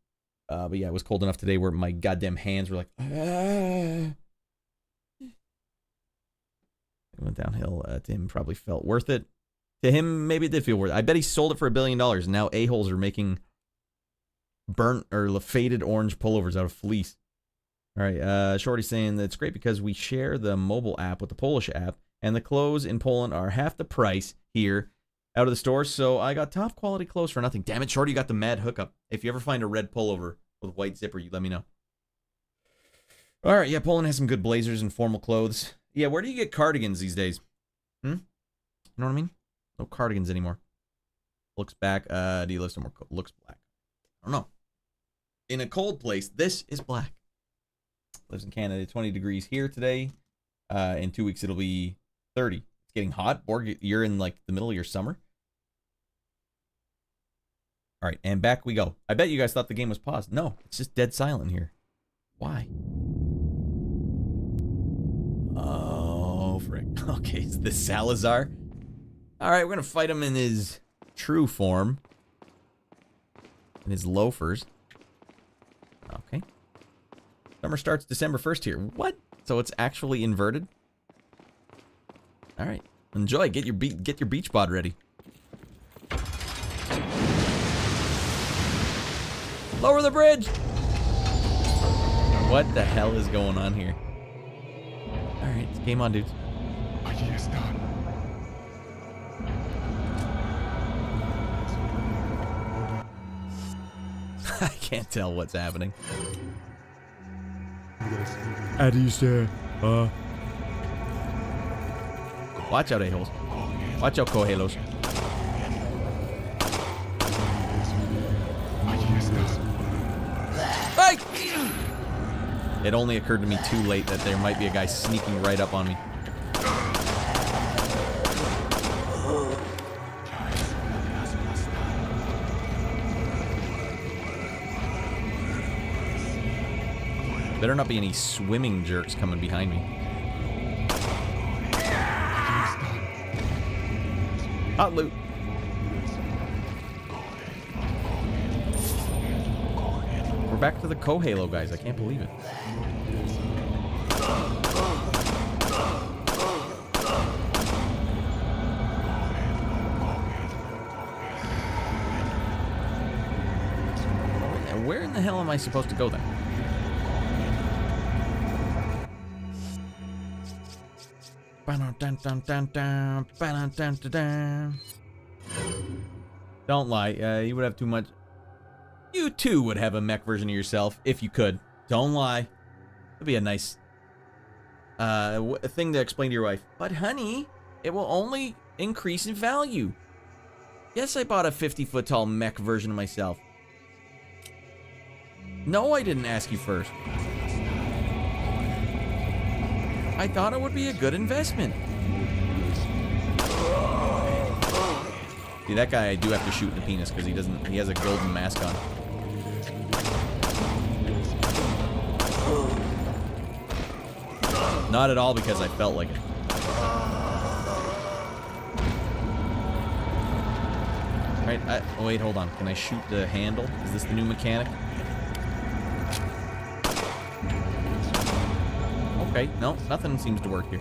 But yeah, it was cold enough today where my goddamn hands were like, It went downhill. To him, probably felt worth it. To him, maybe it did feel worth it. I bet he sold it for $1 billion. And now a-holes are making burnt or faded orange pullovers out of fleece. All right, Shorty's saying that it's great because we share the mobile app with the Polish app, and the clothes in Poland are half the price here out of the store, so I got top quality clothes for nothing. Damn it, Shorty, you got the mad hookup. If you ever find a red pullover with a white zipper, you let me know. All right, yeah, Poland has some good blazers and formal clothes. Yeah, where do you get cardigans these days? You know what I mean? No cardigans anymore. Looks back. Do you live somewhere cold? Looks black. I don't know. In a cold place, this is black. Lives in Canada. 20 degrees here today. In 2 weeks, it'll be 30. It's getting hot. Borg, you're in like the middle of your summer. All right, and back we go. I bet you guys thought the game was paused. No, it's just dead silent here. Why? Oh, frick. Okay, it's the Salazar. All right, we're going to fight him in his true form. In his loafers. Okay. Summer starts December 1st here. What? So it's actually inverted? All right. Enjoy. Get your beach bod ready. Lower the bridge! What the hell is going on here? Alright, game on, dudes. I can't tell what's happening. Watch out, a-holes. Watch out, co-halos. Hey! It only occurred to me too late that there might be a guy sneaking right up on me. Better not be any swimming jerks coming behind me. Hot loot. We're back to the co-halo guys. I can't believe it. And where in the hell am I supposed to go then? Don't lie. You would have too much. You too would have a mech version of yourself if you could. Don't lie. It'd be a nice thing to explain to your wife. But honey, it will only increase in value. Yes, I bought a 50-foot tall mech version of myself. No, I didn't ask you first. I thought it would be a good investment. See, that guy I do have to shoot in the penis because he has a golden mask on. Not at all because I felt like it. Alright, oh wait, hold on. Can I shoot the handle? Is this the new mechanic? Okay, no, nothing seems to work here.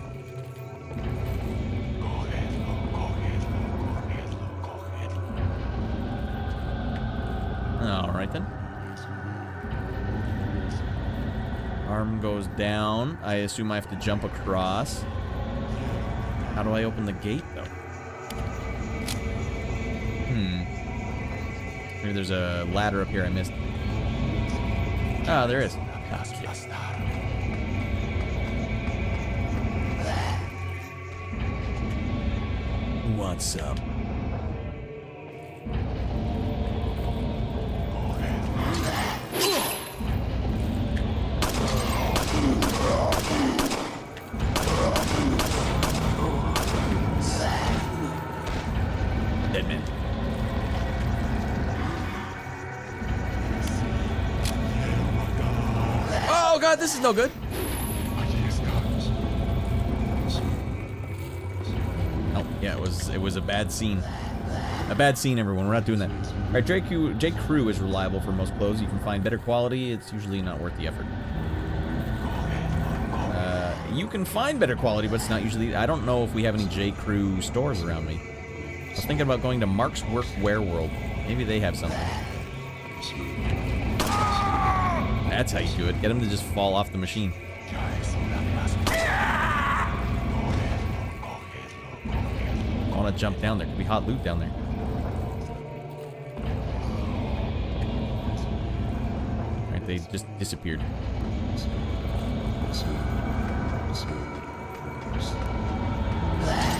Alright then. Arm goes down. I assume I have to jump across. How do I open the gate, though? Maybe there's a ladder up here I missed. Ah, there is. Who wants some? Dead man. Oh god, this is no good. Oh, yeah, it was a bad scene. A bad scene, everyone. We're not doing that. Alright, J. Crew is reliable for most clothes. You can find better quality. It's usually not worth the effort. You can find better quality, but it's not usually... I don't know if we have any J. Crew stores around me. I was thinking about going to Mark's Workwear World. Maybe they have something. That's how you do it. Get him to just fall off the machine. I want to jump down there. Could be hot loot down there. Alright, they just disappeared.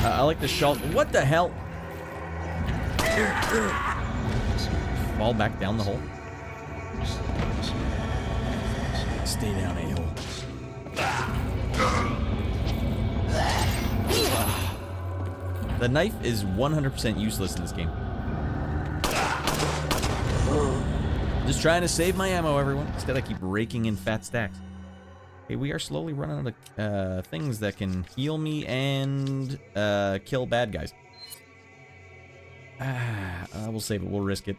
I like the shell. What the hell? Fall back down the hole. Stay down, a-hole. The knife is 100% useless in this game. Just trying to save my ammo, everyone. Instead, I keep raking in fat stacks. Okay, we are slowly running out of things that can heal me and kill bad guys. We'll save it. We'll risk it.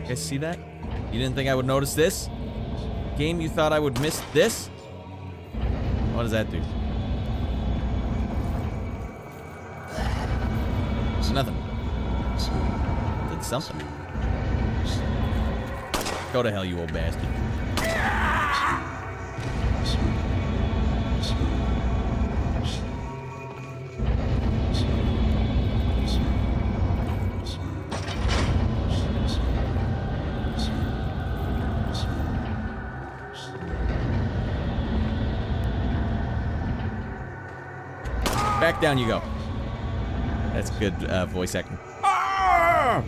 You guys see that? You didn't think I would notice this? Game, you thought I would miss this? What does that do? Nothing. Did something. Go to hell, you old bastard. Back down you go. That's good voice acting. Ah!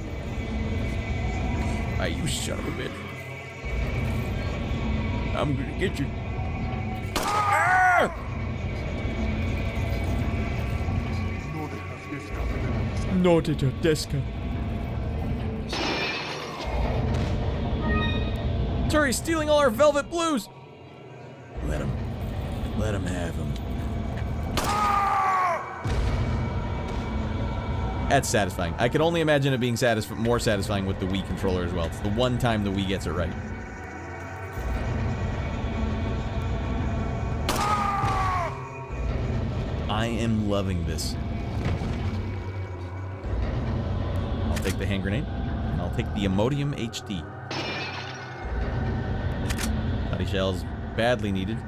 You son of a bitch. I'm gonna get you. Ah! No to your desk. Turi's stealing all our velvet blues. Let him have them. That's satisfying. I could only imagine it being more satisfying with the Wii controller as well. It's the one time the Wii gets it right. I am loving this. I'll take the hand grenade, and I'll take the Imodium HD. Body shells badly needed.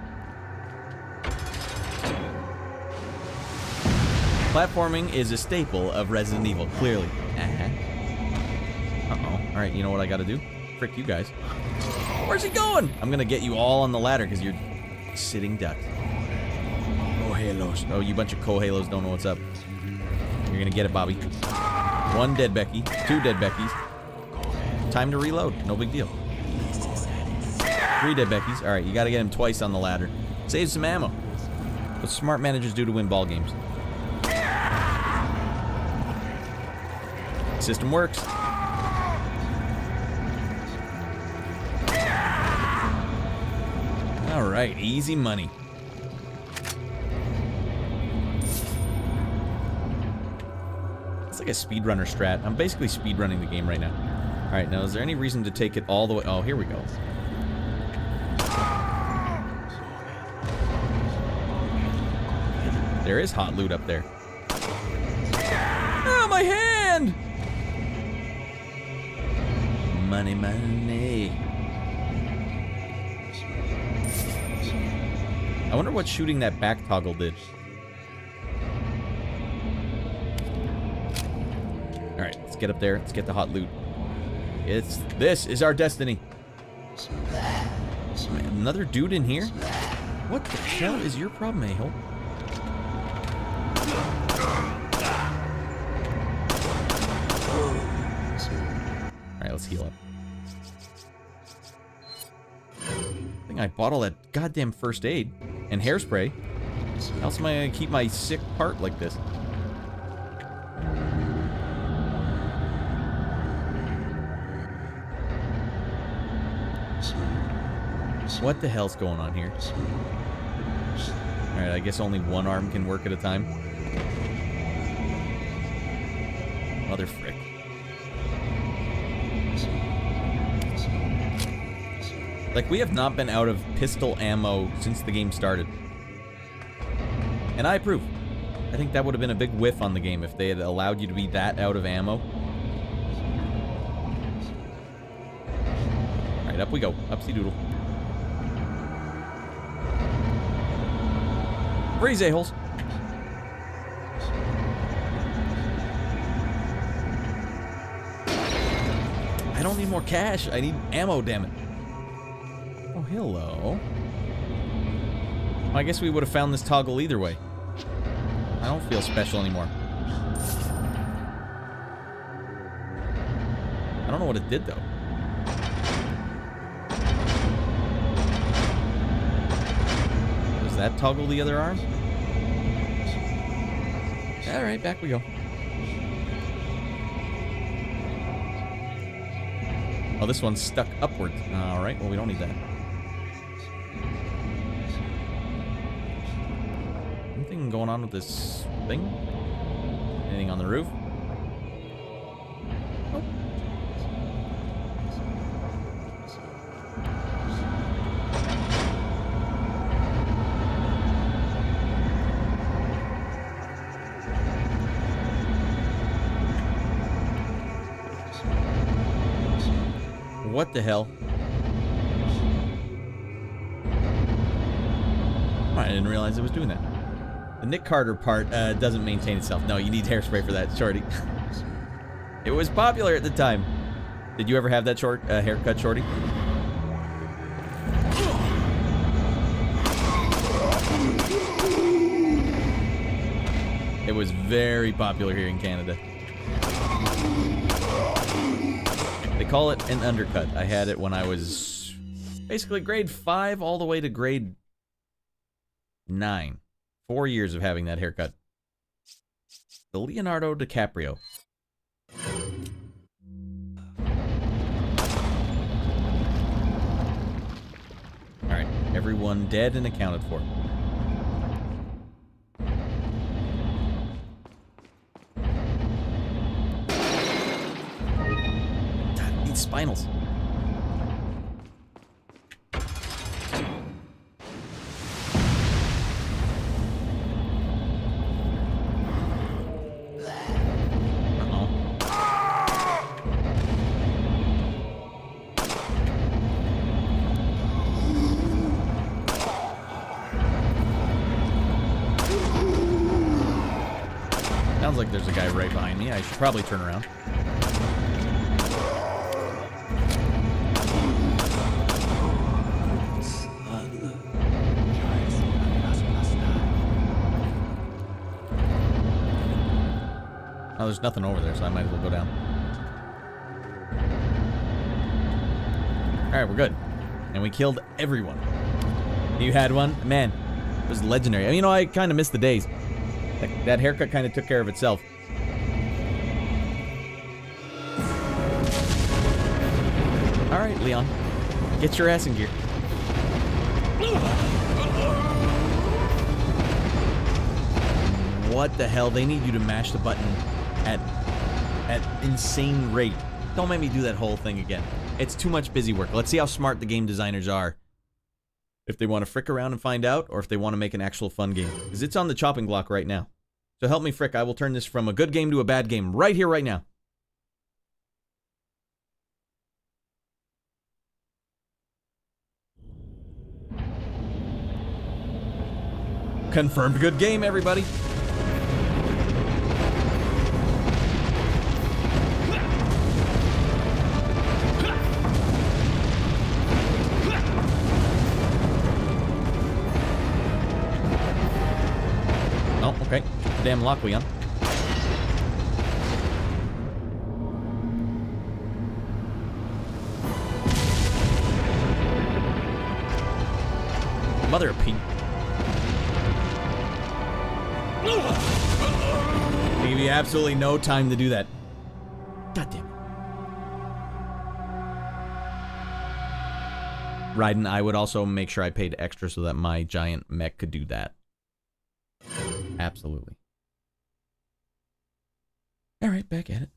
Platforming is a staple of Resident Evil, clearly. Uh-oh. Alright, you know what I gotta do? Frick you guys. Where's he going? I'm gonna get you all on the ladder because you're sitting ducks. Oh, halos. Oh, you bunch of co-halos don't know what's up. You're gonna get it, Bobby. One dead Becky. Two dead Beckys. Time to reload. No big deal. Three dead Beckys. Alright, you gotta get him twice on the ladder. Save some ammo. What smart managers do to win ball games. System works. right, easy money. It's like a speedrunner strat. I'm basically speedrunning the game right now. Alright, now is there any reason to take it all the way? Oh, here we go. There is hot loot up there. Oh, my hand! Money, money. I wonder what shooting that back toggle did. Alright, let's get up there. Let's get the hot loot. This is our destiny. Man, another dude in here? What the hell is your problem, a-hole? Alright, let's heal up. I think I bought all that goddamn first aid and hairspray. How else am I gonna keep my sick part like this? What the hell's going on here? Alright, I guess only one arm can work at a time. Mother frick. Like, we have not been out of pistol ammo since the game started. And I approve. I think that would have been a big whiff on the game if they had allowed you to be that out of ammo. Alright, up we go. Upsy doodle. Freeze, a-holes. I don't need more cash. I need ammo, damn it. Oh, hello. Well, I guess we would have found this toggle either way. I don't feel special anymore. I don't know what it did, though. Does that toggle the other arm? Alright, back we go. Oh, this one's stuck upwards. Alright, well, we don't need that. Anything going on with this thing? Anything on the roof? Nope. What the hell? I didn't realize it was doing that. The Nick Carter part doesn't maintain itself. No, you need hairspray for that, Shorty. It was popular at the time. Did you ever have that haircut, Shorty? It was very popular here in Canada. They call it an undercut. I had it when I was basically grade 5 all the way to grade 9. 4 years of having that haircut. The Leonardo DiCaprio. Alright, everyone dead and accounted for. Spinals. Sounds like there's a guy right behind me. I should probably turn around. Oh, there's nothing over there, so I might as well go down. Alright, we're good. And we killed everyone. You had one? Man, it was legendary. I mean, you know, I kind of missed the days. That haircut kind of took care of itself. Alright, Leon. Get your ass in gear. What the hell? They need you to mash the button at insane rate. Don't make me do that whole thing again. It's too much busy work. Let's see how smart the game designers are. If they want to frick around and find out, or if they want to make an actual fun game. Because it's on the chopping block right now. So help me, Frick. I will turn this from a good game to a bad game right here, right now. Confirmed good game, everybody. Oh, okay. Damn lock, Leon. Mother of Pete. They give you absolutely no time to do that. God damn it. Raiden, I would also make sure I paid extra so that my giant mech could do that. Absolutely. Alright, back at it.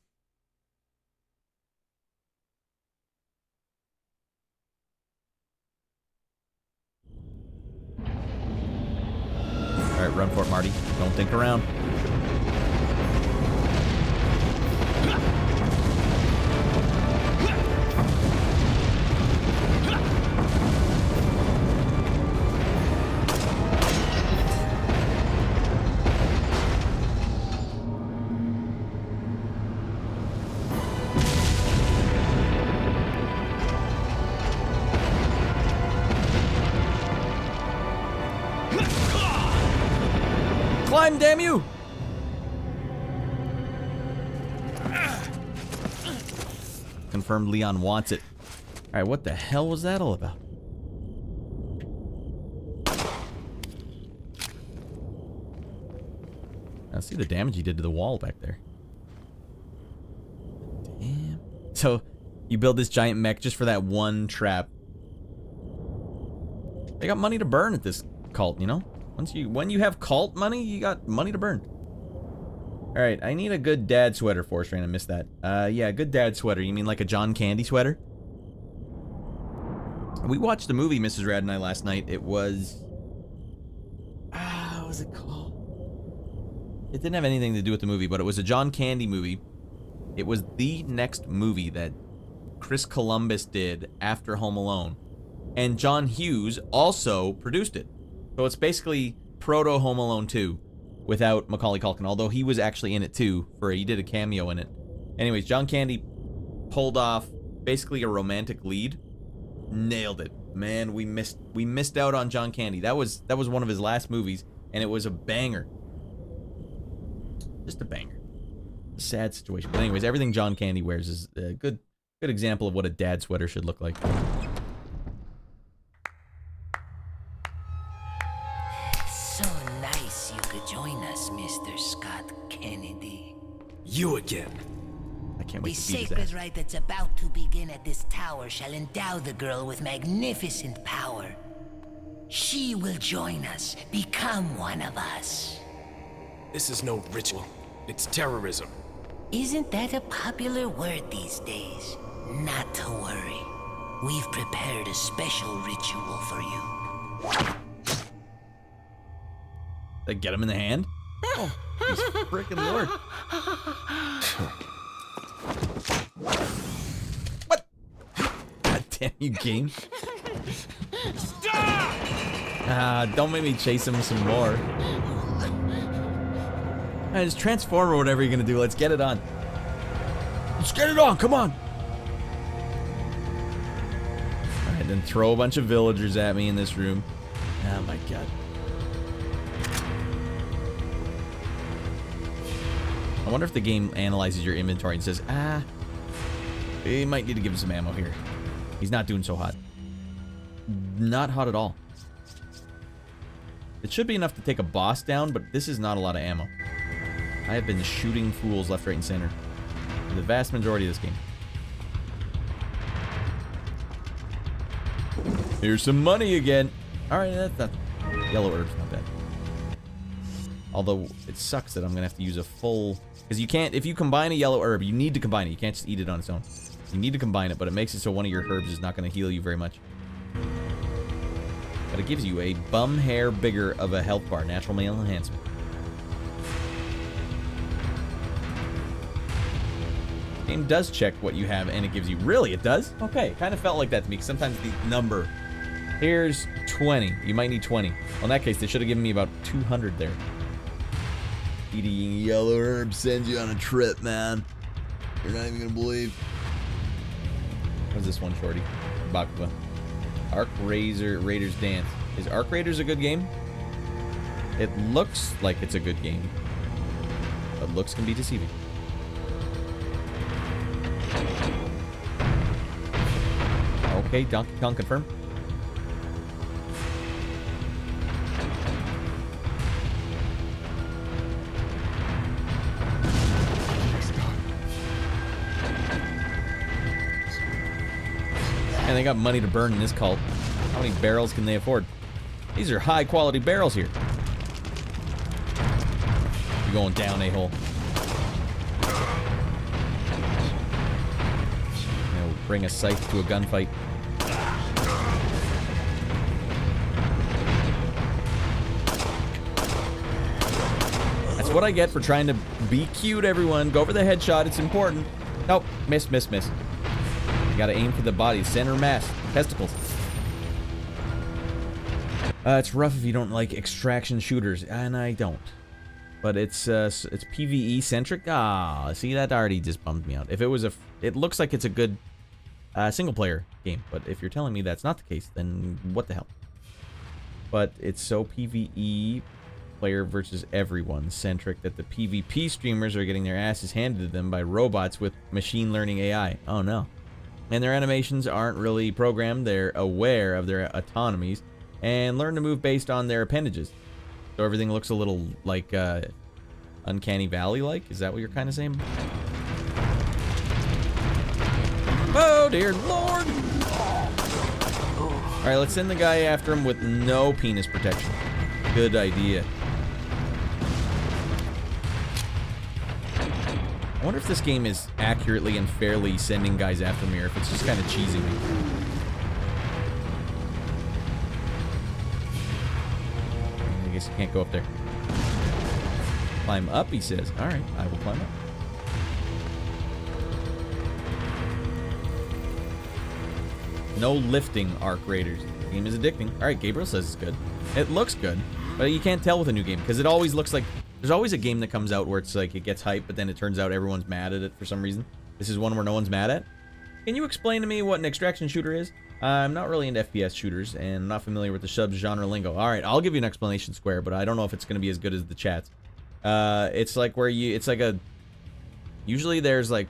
Alright, run for it, Marty. Don't think around. Climb, damn you! Confirmed Leon wants it. Alright, what the hell was that all about? I see the damage he did to the wall back there. Damn. So, you build this giant mech just for that one trap. They got money to burn at this cult, you know? When you have cult money, you got money to burn. Alright, I need a good dad sweater, Force Rain. I missed that. Yeah, good dad sweater. You mean like a John Candy sweater? We watched the movie, Mrs. Radd and I, last night. It was... what was it called? It didn't have anything to do with the movie, but it was a John Candy movie. It was the next movie that Chris Columbus did after Home Alone. And John Hughes also produced it. So it's basically proto Home Alone 2 without Macaulay Culkin, although he was actually in it too, he did a cameo in it. Anyways, John Candy pulled off basically a romantic lead. Nailed it. Man, we missed out on John Candy. That was one of his last movies, and it was a banger. Just a banger. A sad situation. But anyways, everything John Candy wears is a good example of what a dad sweater should look like. Join us, Mr. Scott Kennedy. You again. I can't wait The to beat his sacred ass. rite that's about to begin at this tower shall endow the girl with magnificent power. She will join us, become one of us. This is no ritual. It's terrorism. Isn't that a popular word these days? Not to worry. We've prepared a special ritual for you. They get him in the hand? Oh, he's freaking Lord. What? God damn you, game. Stop! Don't make me chase him some more. Alright, just transform or whatever you're gonna do. Let's get it on. Let's get it on, come on! Alright, then throw a bunch of villagers at me in this room. Oh my god. I wonder if the game analyzes your inventory and says, you might need to give him some ammo here. He's not doing so hot. Not hot at all. It should be enough to take a boss down, but this is not a lot of ammo. I have been shooting fools left, right, and center for the vast majority of this game. Here's some money again. Alright, that's not... Yellow herbs, not bad. Although, it sucks that I'm going to have to use a full... Because you can't... If you combine a yellow herb, you need to combine it. You can't just eat it on its own. You need to combine it, but it makes it so one of your herbs is not going to heal you very much. But it gives you a bum hair bigger of a health bar. Natural male enhancement. Game does check what you have, and it gives you... Really? It does? Okay. Kind of felt like that to me, because sometimes the number... Here's 20. You might need 20. Well, in that case, they should have given me about 200 there. Eating yellow herb sends you on a trip, man. You're not even gonna believe. What's this one, Shorty? Bakuba. Arc Raiders Dance. Is Arc Raiders a good game? It looks like it's a good game. But looks can be deceiving. Okay, Donkey Kong confirmed. And they got money to burn in this cult. How many barrels can they afford? These are high quality barrels here. You're going down, a-hole. Now bring a scythe to a gunfight. That's what I get for trying to be cute, everyone. Go for the headshot, it's important. Nope, miss, miss, miss. You gotta aim for the body, center mass, testicles. It's rough if you don't like extraction shooters, and I don't. But it's PvE centric. Ah, see, that already just bummed me out. If it was it looks like it's a good single player game. But if you're telling me that's not the case, then what the hell? But it's so PvE, player versus everyone centric, that the PvP streamers are getting their asses handed to them by robots with machine learning AI. Oh no. And their animations aren't really programmed. They're aware of their autonomies and learn to move based on their appendages. So everything looks a little like Uncanny Valley-like. Is that what you're kind of saying? Oh, dear Lord! Alright, let's send the guy after him with no penis protection. Good idea. I wonder if this game is accurately and fairly sending guys after me, or if it's just kind of cheesing me. I guess you can't go up there. Climb up, he says. Alright, I will climb up. No lifting, Arc Raiders. The game is addicting. Alright, Gabriel says it's good. It looks good, but you can't tell with a new game, because it always looks like... There's always a game that comes out where it's like it gets hyped, but then it turns out everyone's mad at it for some reason. This is one where no one's mad at. Can you explain to me what an extraction shooter is? I'm not really into FPS shooters, and I'm not familiar with the sub-genre lingo. Alright, I'll give you an explanation, Square, but I don't know if it's going to be as good as the chats. It's like where you... It's like a... Usually there's like...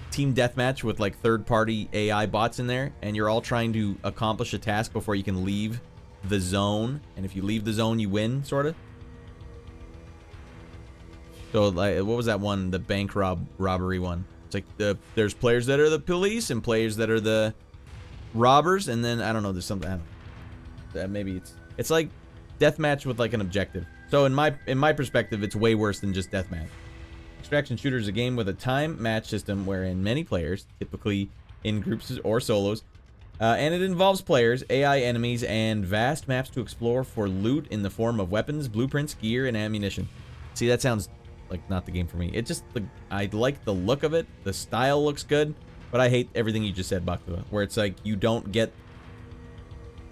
Team deathmatch with like third-party AI bots in there, and you're all trying to accomplish a task before you can leave the zone, and if you leave the zone you win, sort of. So like, what was that one, the bank robbery one? It's like there's players that are the police and players that are the robbers, and then I don't know, there's something, I don't know, maybe it's like deathmatch with like an objective. So in my perspective, it's way worse than just deathmatch. Extraction shooter is a game with a time match system wherein many players, typically in groups or solos, and it involves players, AI enemies, and vast maps to explore for loot in the form of weapons, blueprints, gear, and ammunition. See, that sounds like not the game for me. It just, I like the look of it. The style looks good, but I hate everything you just said, Bakuba, where it's like you don't get...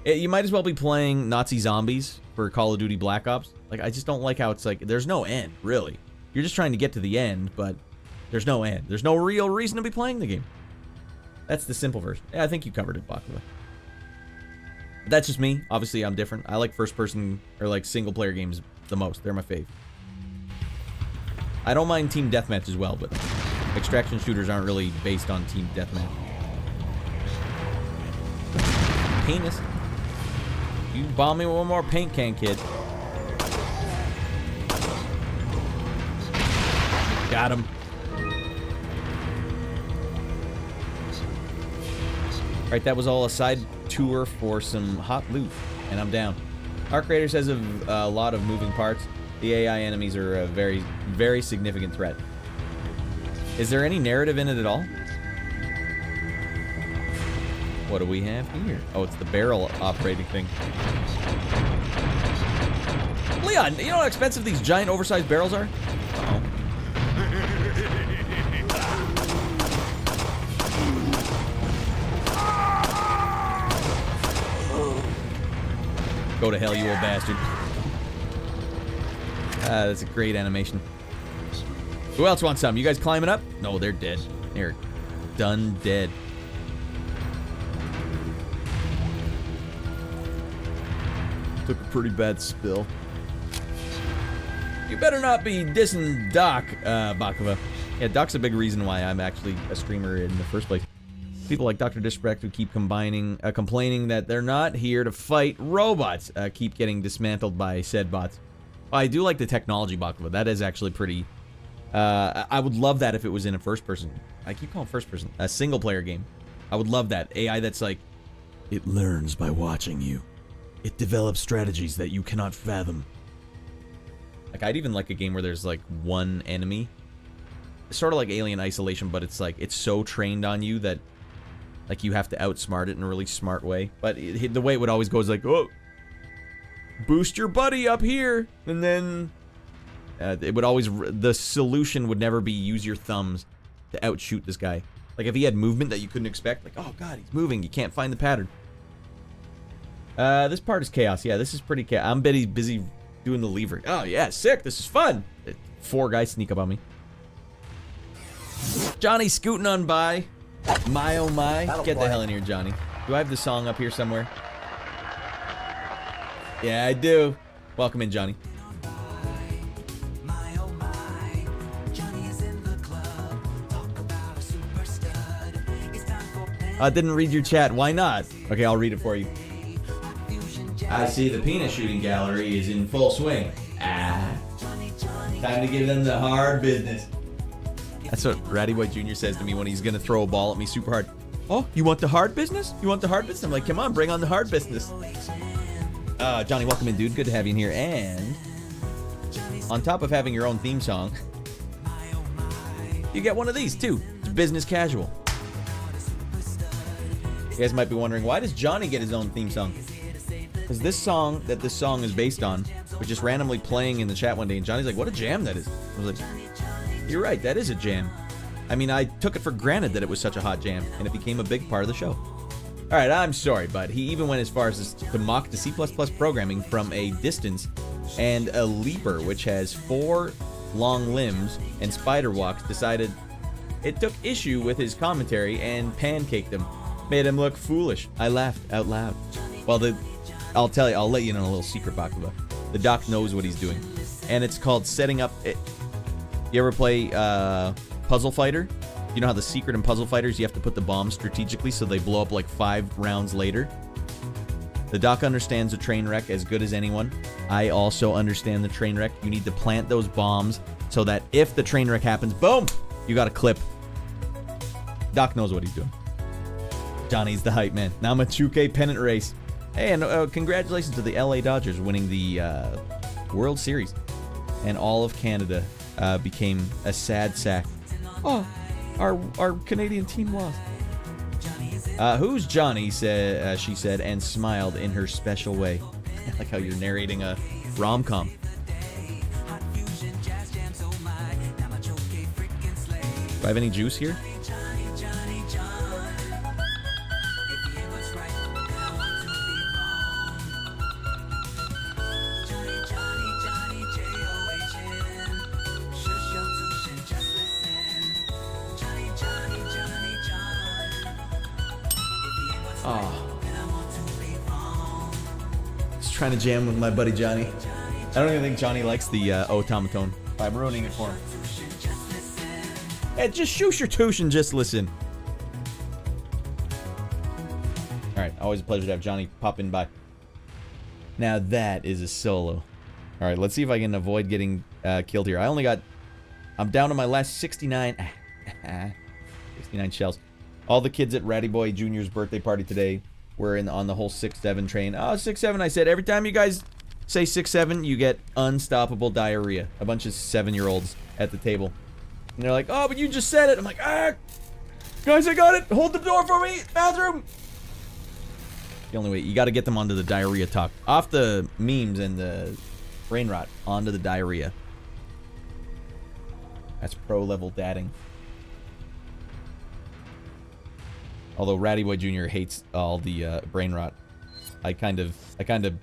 You might as well be playing Nazi zombies for Call of Duty Black Ops. Like, I just don't like how it's like, there's no end, really. You're just trying to get to the end, but there's no end. There's no real reason to be playing the game. That's the simple version. Yeah, I think you covered it, Bakuba. That's just me. Obviously, I'm different. I like first-person or like single-player games the most. They're my fave. I don't mind team deathmatch as well, but extraction shooters aren't really based on team deathmatch. Penis. You bomb me with one more paint can, kid. Got him. Right, that was all a side tour for some hot loot, and I'm down. Our creator says of a lot of moving parts, the AI enemies are a very, very significant threat. Is there any narrative in it at all? What do we have here? Oh, it's the barrel operating thing. Leon, you know how expensive these giant oversized barrels are? Uh-oh. Go to hell, you old bastard. That's a great animation. Who else wants some? You guys climbing up? No, they're dead. They're done dead. Took a pretty bad spill. You better not be dissing Doc, Bakova. Yeah, Doc's a big reason why I'm actually a streamer in the first place. People like Dr. Disrespect who keep complaining that they're not here to fight robots, keep getting dismantled by said bots. I do like the technology, Bakova. That is actually pretty... I would love that if it was in a first-person... I keep calling first-person. A single-player game. I would love that. AI that's like... It learns by watching you. It develops strategies that you cannot fathom. Like, I'd even like a game where there's, like, one enemy. It's sort of like Alien Isolation, but it's, like, it's so trained on you that... Like, you have to outsmart it in a really smart way. But the way it would always go is like, oh, boost your buddy up here. And then it would always, the solution would never be use your thumbs to outshoot this guy. Like, if he had movement that you couldn't expect, like, oh, God, he's moving. You can't find the pattern. This part is chaos. Yeah, this is pretty chaos. I'm busy doing the lever. Oh, yeah, sick. This is fun. 4 guys sneak up on me. Johnny scooting on by. My oh my. Get the hell in here, Johnny. Do I have the song up here somewhere? Yeah, I do. Welcome in, Johnny. I didn't read your chat. Why not? Okay, I'll read it for you. I see the penis shooting gallery is in full swing. Time to give them the hard business. That's what Ratty White Jr. says to me when he's gonna throw a ball at me super hard. Oh, you want the hard business? You want the hard business? I'm like, come on, bring on the hard business. Johnny, welcome in, dude. Good to have you in here. And on top of having your own theme song, you get one of these too. It's business casual. You guys might be wondering, why does Johnny get his own theme song? Because this song that this song is based on was just randomly playing in the chat one day, and Johnny's like, what a jam that is. I was like, you're right, that is a jam. I mean, I took it for granted that it was such a hot jam, and it became a big part of the show. Alright, I'm sorry, but he even went as far as to mock the C++ programming from a distance, and a leaper, which has 4 long limbs and spider walks, decided it took issue with his commentary and pancaked him. Made him look foolish. I laughed out loud. Well, I'll tell you, I'll let you know a little secret, Bakuba. The doc knows what he's doing. And it's called setting up... You ever play Puzzle Fighter? You know how the secret in Puzzle Fighters, you have to put the bombs strategically so they blow up like 5 rounds later? The doc understands a train wreck as good as anyone. I also understand the train wreck. You need to plant those bombs so that if the train wreck happens, boom! You got a clip. Doc knows what he's doing. Johnny's the hype man. Now I'm a 2K pennant race. Hey, and congratulations to the LA Dodgers winning the World Series. And all of Canada became a sad sack. Oh, our Canadian team lost. Who's Johnny? She said, and smiled in her special way. I like how you're narrating a rom-com. Do I have any juice here? Trying to jam with my buddy Johnny. I don't even think Johnny likes the Otamatone. I'm ruining it for him. Hey, just shoosh your touche and just listen. Alright, always a pleasure to have Johnny pop in by. Now that is a solo. Alright, let's see if I can avoid getting killed here. I'm down to my last 69 shells. All the kids at Ratty Boy Jr.'s birthday party today. We're on the whole 6-7 train. Oh, 6-7, I said. Every time you guys say 6, 7, you get unstoppable diarrhea. A bunch of 7-year-olds at the table. And they're like, oh, but you just said it. I'm like, ah, guys, I got it. Hold the door for me. Bathroom. The only way, you got to get them onto the diarrhea talk. Off the memes and the brain rot, onto the diarrhea. That's pro-level dadding. Although Ratty Boy Jr. hates all the brain rot. I kind of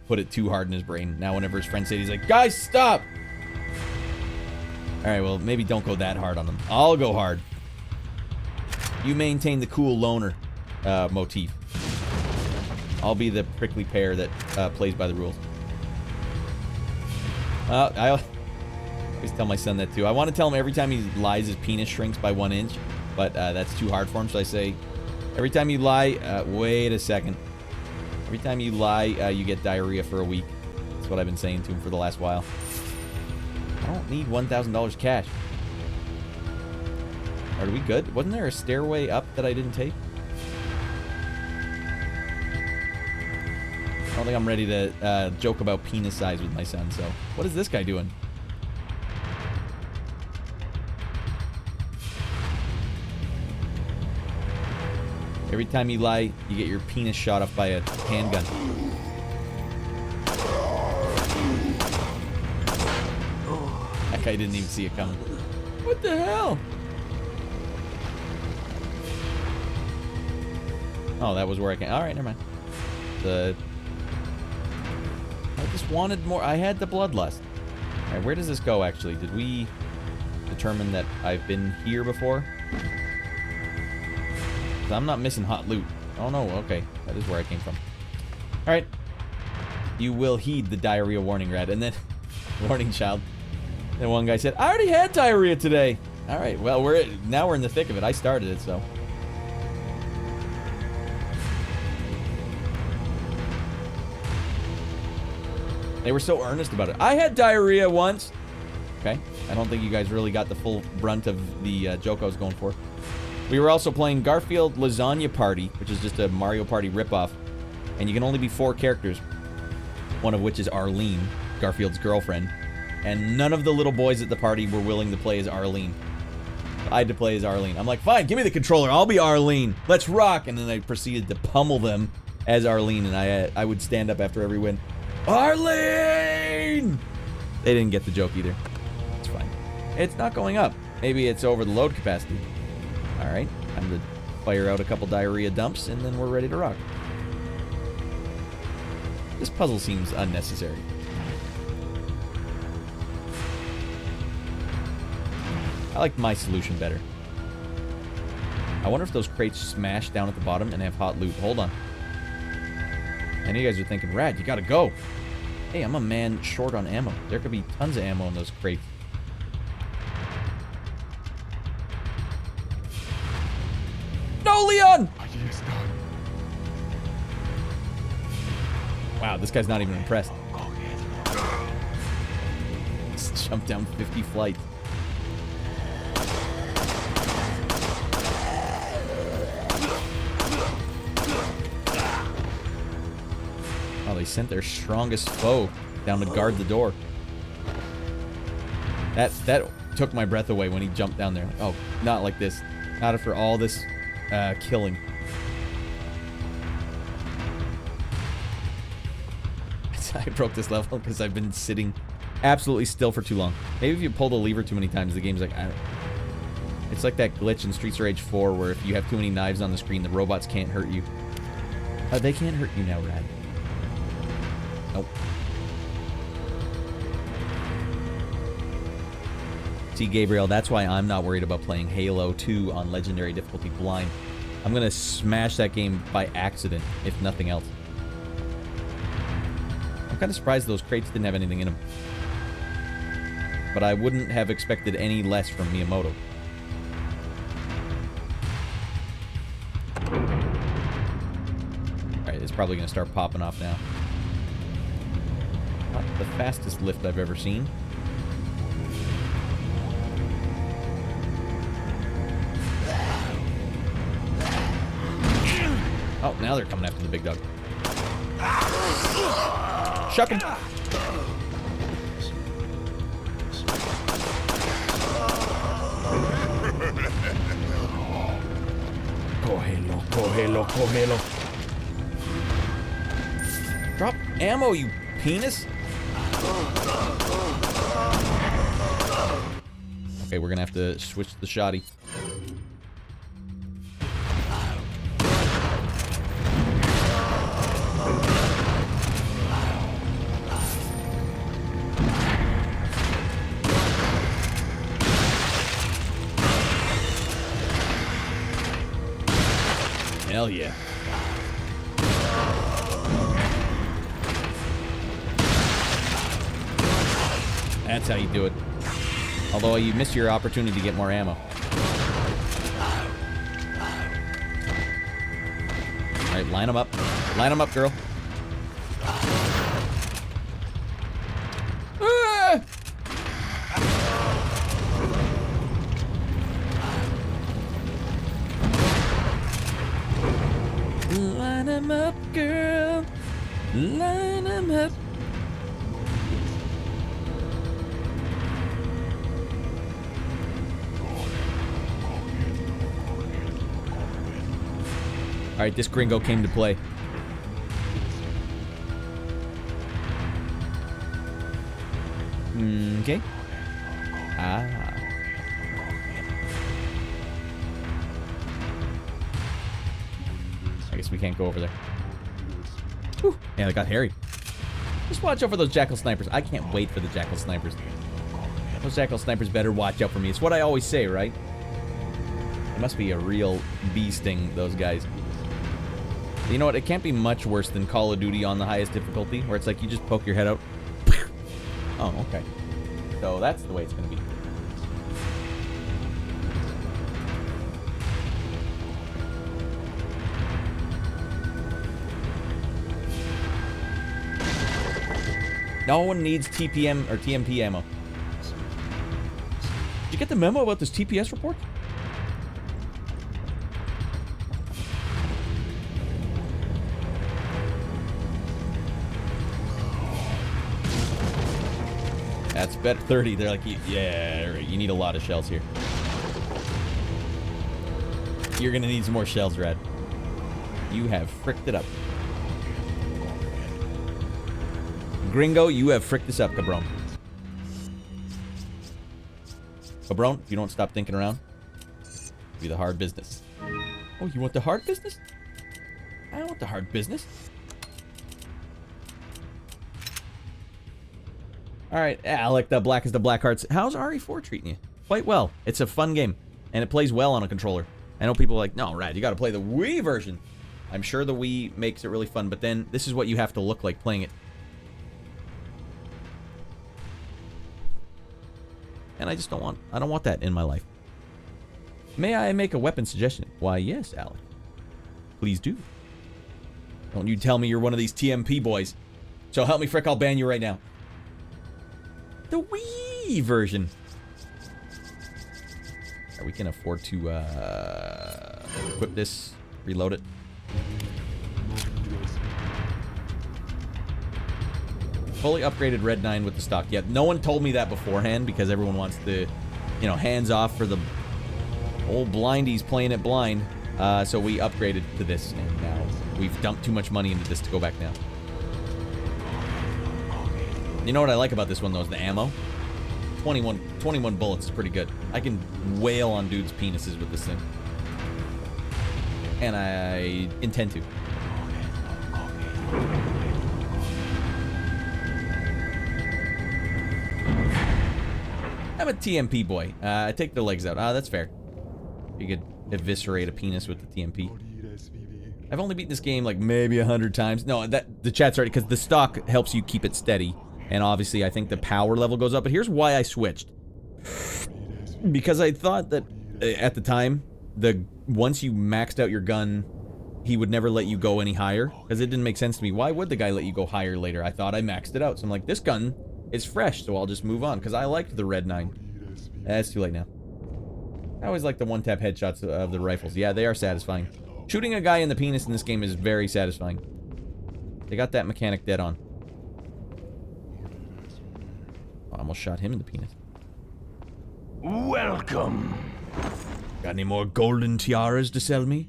put it too hard in his brain. Now whenever his friends say it, he's like, guys, stop! Alright, well, maybe don't go that hard on them. I'll go hard. You maintain the cool loner motif. I'll be the prickly pear that plays by the rules. I always tell my son that too. I want to tell him every time he lies his penis shrinks by 1 inch, but that's too hard for him, so I say, every time you lie, wait a second. Every time you lie, you get diarrhea for a week. That's what I've been saying to him for the last while. I don't need $1,000 cash. Are we good? Wasn't there a stairway up that I didn't take? I don't think I'm ready to joke about penis size with my son, so... What is this guy doing? Every time you lie, you get your penis shot off by a handgun. That guy didn't even see it coming. What the hell? Oh, that was where I came. Alright, never mind. I just wanted more. I had the bloodlust. Alright, where does this go, actually? Did we determine that I've been here before? I'm not missing hot loot. Oh, no. Okay. That is where I came from. Alright. You will heed the diarrhea warning, Radd. And then... warning, child. Then one guy said, I already had diarrhea today. Alright. Well, now we're in the thick of it. I started it, so... They were so earnest about it. I had diarrhea once. Okay. I don't think you guys really got the full brunt of the joke I was going for. We were also playing Garfield Lasagna Party, which is just a Mario Party ripoff. And you can only be 4 characters. One of which is Arlene, Garfield's girlfriend. And none of the little boys at the party were willing to play as Arlene. I had to play as Arlene. I'm like, fine, give me the controller. I'll be Arlene. Let's rock. And then I proceeded to pummel them as Arlene. And I would stand up after every win. Arlene! They didn't get the joke either. It's fine. It's not going up. Maybe it's over the load capacity. Alright, time to fire out a couple diarrhea dumps, and then we're ready to rock. This puzzle seems unnecessary. I like my solution better. I wonder if those crates smash down at the bottom and have hot loot. Hold on. I know you guys are thinking, Radd, you gotta go. Hey, I'm a man short on ammo. There could be tons of ammo in those crates. No, Leon! Wow, this guy's not even impressed. Just jumped down 50 flights. Oh, they sent their strongest foe down to guard the door. That took my breath away when he jumped down there. Oh, not like this. Not after all this killing. I broke this level because I've been sitting absolutely still for too long. Maybe if you pull the lever too many times, the game's like, it's like that glitch in Streets of Rage 4 where if you have too many knives on the screen, the robots can't hurt you. They can't hurt you now, Radd. Nope. See, Gabriel, that's why I'm not worried about playing Halo 2 on Legendary Difficulty blind. I'm gonna smash that game by accident, if nothing else. I'm kind of surprised those crates didn't have anything in them. But I wouldn't have expected any less from Miyamoto. Alright, it's probably gonna start popping off now. Not the fastest lift I've ever seen. Oh, now they're coming after the big dog. Shuck him. Cógelo, cógelo, cógelo. Drop ammo, you penis. Okay, we're gonna have to switch the shoddy. Hell yeah. That's how you do it. Although you miss your opportunity to get more ammo. Alright, line them up. Line them up, girl. Ah! Line them up, girl. Line them up. Alright, this gringo came to play. Okay. Ah. I guess we can't go over there. Whew. Yeah, they got hairy. Just watch out for those jackal snipers. I can't wait for the jackal snipers. Those jackal snipers better watch out for me. It's what I always say, right? It must be a real bee sting, those guys. You know what? It can't be much worse than Call of Duty on the highest difficulty, where it's like you just poke your head out. Oh, okay. So that's the way it's going to be. No one needs TPM or TMP ammo. Did you get the memo about this TPS report? That's bet 30. They're like, yeah, right. You need a lot of shells here. You're gonna need some more shells, Radd. You have fricked it up. Gringo, you have fricked this up, cabron. Cabron, if you don't stop thinking around, it'll be the hard business. Oh, you want the hard business? I don't want the hard business. Alright, I like the black as the black hearts. How's RE4 treating you? Quite well. It's a fun game, and it plays well on a controller. I know people are like, no, Radd, you gotta play the Wii version. I'm sure the Wii makes it really fun, but then this is what you have to look like playing it. And I just don't want that in my life. May I make a weapon suggestion? Why, yes, Alec. Please do. Don't you tell me you're one of these TMP boys. So help me frick, I'll ban you right now. The Wii version. We can afford to equip this, reload it. Fully upgraded Red 9 with the stock. Yeah, no one told me that beforehand because everyone wants the, you know, hands off for the old blindies playing it blind. So we upgraded to this, and now we've dumped too much money into this to go back now. You know what I like about this one, though, is the ammo. 21 bullets is pretty good. I can wail on dudes' penises with this thing. And I intend to. I'm a TMP boy. I take their legs out. That's fair. You could eviscerate a penis with the TMP. I've only beaten this game like maybe 100 times. No, the chat's right, because the stock helps you keep it steady. And obviously, I think the power level goes up. But here's why I switched. Because I thought that, at the time, once you maxed out your gun, he would never let you go any higher. Because it didn't make sense to me. Why would the guy let you go higher later? I thought I maxed it out. So I'm like, this gun is fresh, so I'll just move on. Because I liked the Red 9. It's too late now. I always like the one-tap headshots of the rifles. Yeah, they are satisfying. Shooting a guy in the penis in this game is very satisfying. They got that mechanic dead on. I almost shot him in the penis. Welcome. Got any more golden tiaras to sell me?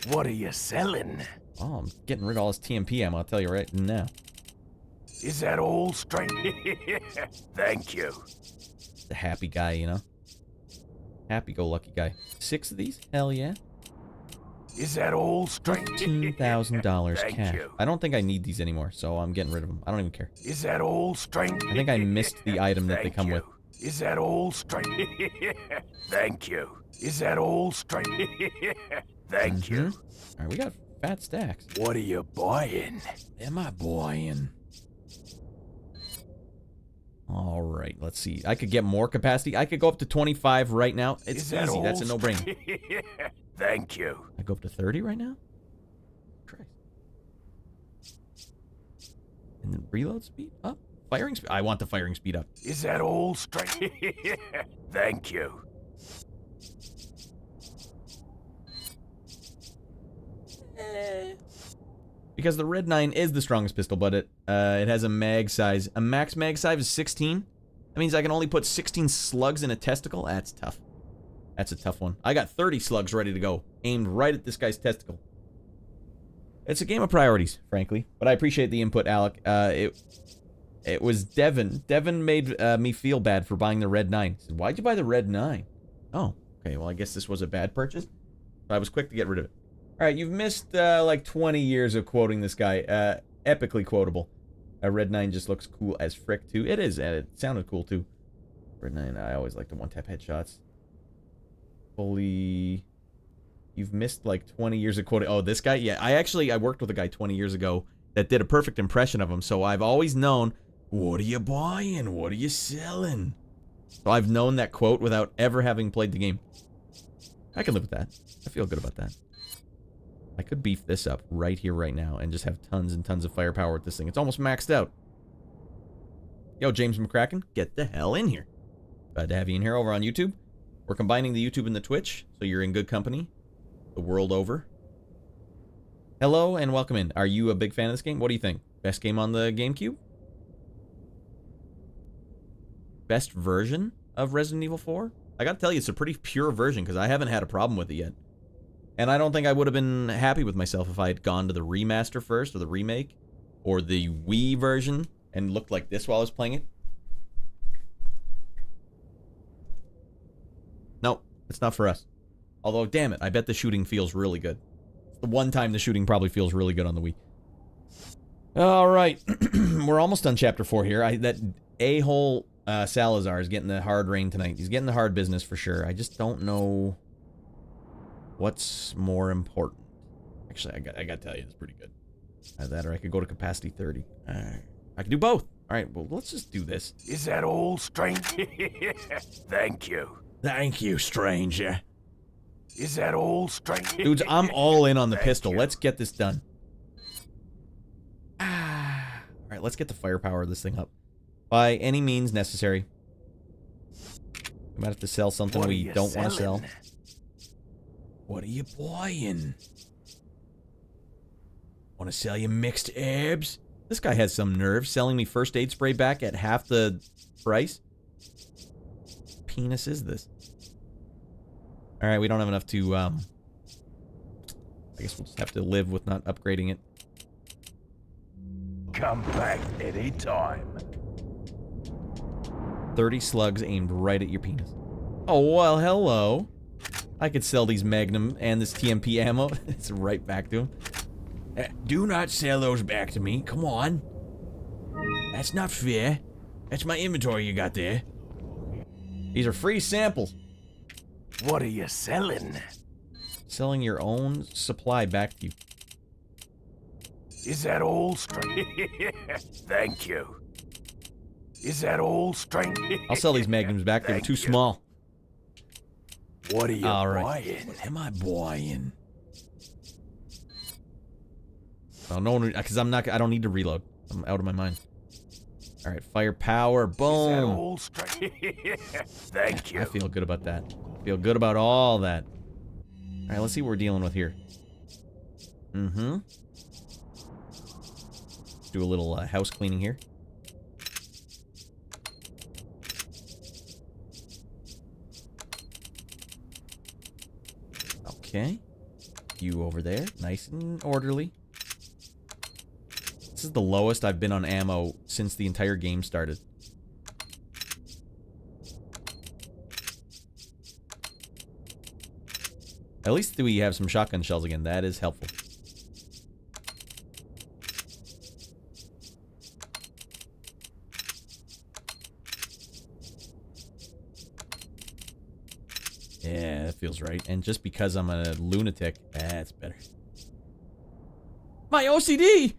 What are you selling? Oh, I'm getting rid of all this TMP ammo, I'll tell you right now. Is that all strength? Thank you. The happy guy, you know? Happy-go-lucky guy. 6 of these? Hell yeah. Is that all strength? $15,000 Thank cash. you. I don't think I need these anymore, so I'm getting rid of them. I don't even care. Is that all strength? I think I missed the item that they Thank come you. with. Is that all strength? Thank you. Is that all strength? Thank you. Alright, we got fat stacks. What are you buying? Am I buying? Alright, let's see. I could get more capacity. I could go up to 25 right now. It's Is that easy. all That's a no-brainer. Thank you. I go up to 30 right now? Christ. And then reload speed up? Firing speed? I want the firing speed up. Is that all strength? Thank you. Because the Red 9 is the strongest pistol, but it has a mag size. A max mag size is 16. That means I can only put 16 slugs in a testicle. That's tough. That's a tough one. I got 30 slugs ready to go, aimed right at this guy's testicle. It's a game of priorities, frankly. But I appreciate the input, Alec. It was Devin. Devin made me feel bad for buying the Red 9. He said, why'd you buy the Red 9? Oh, okay. Well, I guess this was a bad purchase. But I was quick to get rid of it. All right, you've missed like 20 years of quoting this guy. Epically quotable. Red 9 just looks cool as frick, too. It is, and it sounded cool, too. Red 9, I always like the one-tap headshots. Fully... You've missed like 20 years of quoting. Oh, this guy? Yeah, I worked with a guy 20 years ago that did a perfect impression of him, so I've always known, what are you buying? What are you selling? So I've known that quote without ever having played the game. I can live with that. I feel good about that. I could beef this up right here, right now, and just have tons and tons of firepower with this thing. It's almost maxed out. Yo, James McCracken, get the hell in here. Glad to have you in here over on YouTube. We're combining the YouTube and the Twitch, so you're in good company the world over. Hello, and welcome in. Are you a big fan of this game? What do you think? Best game on the GameCube? Best version of Resident Evil 4? I gotta tell you, it's a pretty pure version, because I haven't had a problem with it yet. And I don't think I would have been happy with myself if I had gone to the remaster first, or the remake, or the Wii version, and looked like this while I was playing it. Nope, it's not for us. Although, damn it, I bet the shooting feels really good. It's the one time the shooting probably feels really good on the Wii. Alright, we're almost done Chapter 4 here. That a-hole Salazar is getting the hard rain tonight. He's getting the hard business for sure. I just don't know... what's more important? Actually, I gotta tell you, it's pretty good. That, or I could go to capacity 30. I can do both. Alright, well, let's just do this. Is that all strength? Thank you. Thank you, stranger. Is that all strength? Dudes, I'm all in on the Thank pistol. you. Let's get this done. Alright, let's get the firepower of this thing up. By any means necessary. We might have to sell something What are we you don't want to sell. selling? What are you buying? Want to sell you mixed herbs? This guy has some nerve selling me first aid spray back at half the price. What penis is this? Alright, we don't have enough to, I guess we'll just have to live with not upgrading it. Come back anytime. 30 slugs aimed right at your penis. Oh, well, hello. I could sell these Magnum and this TMP ammo. It's right back to him. Do not sell those back to me. Come on. That's not fair. That's my inventory you got there. These are free samples. What are you selling? Selling your own supply back to you. Is that all strength? Thank you. Is that all strength? I'll sell these Magnums back. They were Thank too you. small. What are you All right. buying? What am I buying? Oh, no, because I don't need to reload. I'm out of my mind. All right, firepower. Is that Boom. all strength? Thank you. I feel good about that. Feel good about all that. All right, let's see what we're dealing with here. Mm-hmm. Do a little house cleaning here. Okay. you over there. Nice and orderly. This is the lowest I've been on ammo since the entire game started. At least we have some shotgun shells again. That is helpful. Yeah, that feels right. And just because I'm a lunatic, that's better. My OCD!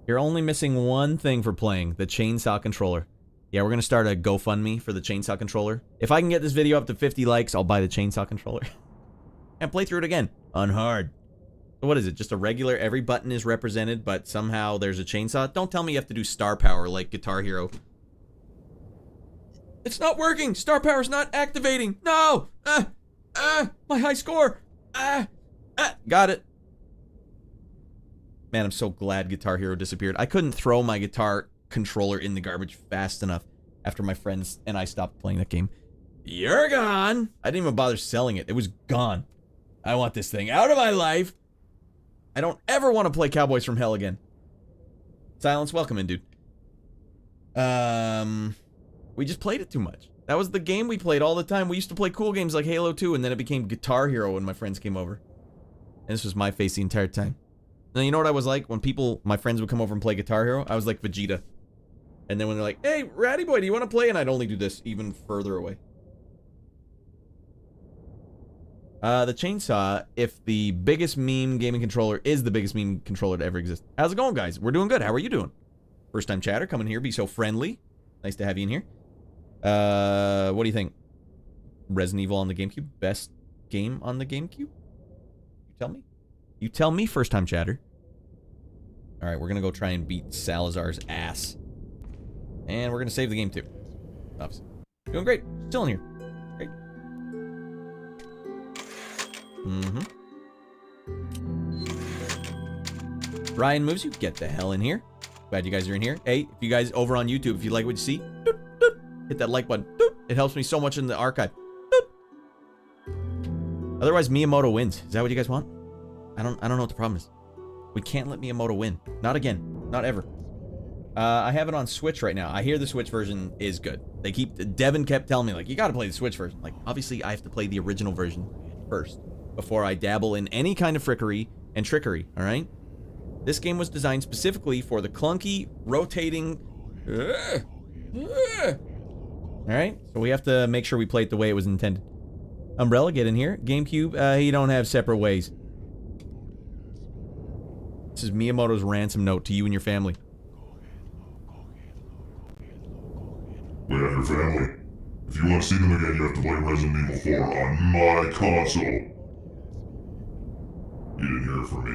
You're only missing one thing for playing, the chainsaw controller. Yeah, we're gonna start a GoFundMe for the chainsaw controller. If I can get this video up to 50 likes, I'll buy the chainsaw controller. And play through it again, on hard. So what is it, just a regular, every button is represented, but somehow there's a chainsaw? Don't tell me you have to do star power like Guitar Hero. It's not working! Star power's not activating! No! My high score! Got it. Man, I'm so glad Guitar Hero disappeared. I couldn't throw my guitar controller in the garbage fast enough after my friends and I stopped playing that game. You're gone! I didn't even bother selling it. It was gone. I want this thing out of my life. I don't ever want to play Cowboys from Hell again. Silence, welcome in, dude. We just played it too much. That was the game we played all the time. We used to play cool games like Halo 2, and then it became Guitar Hero when my friends came over. And this was my face the entire time. Now, you know what I was like? When my friends would come over and play Guitar Hero, I was like Vegeta. And then when they're like, hey, Ratty Boy, do you want to play? And I'd only do this even further away. The chainsaw, if the biggest meme gaming controller is the biggest meme controller to ever exist. How's it going, guys? We're doing good. How are you doing? First time chatter, come in here, be so friendly. Nice to have you in here. What do you think? Resident Evil on the GameCube? Best game on the GameCube? You tell me. You tell me, first time chatter. Alright, we're gonna go try and beat Salazar's ass. And we're gonna save the game too. Obviously. Doing great. Still in here. Great. Ryan moves you. Get the hell in here. Glad you guys are in here. Hey, if you guys over on YouTube, if you like what you see, doot, doot, hit that like button. Doot. It helps me so much in the archive. Doot. Otherwise, Miyamoto wins. Is that what you guys want? I don't know what the problem is. We can't let Miyamoto win. Not again. Not ever. I have it on Switch right now. I hear the Switch version is good. Devin kept telling me, like, you gotta play the Switch version. Like, obviously, I have to play the original version first before I dabble in any kind of frickery and trickery, alright? This game was designed specifically for the clunky, rotating... Alright, so we have to make sure we play it the way it was intended. Umbrella, get in here. GameCube, you don't have separate ways. This is Miyamoto's ransom note to you and your family. We have your family. If you want to see them again, you have to play Resident Evil 4 on my console. You didn't hear it from me.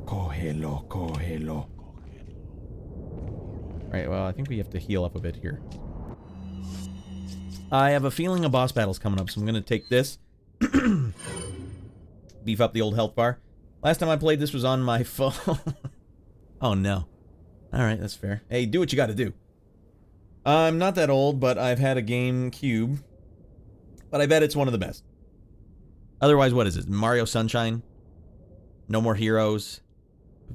Cógelo, cógelo. Alright, well, I think we have to heal up a bit here. I have a feeling a boss battle's coming up, so I'm gonna take this. Beef up the old health bar. Last time I played this was on my phone. Oh no. Alright, that's fair. Hey, do what you gotta do. I'm not that old, but I've had a GameCube. But I bet it's one of the best. Otherwise, what is it? Mario Sunshine? No More Heroes?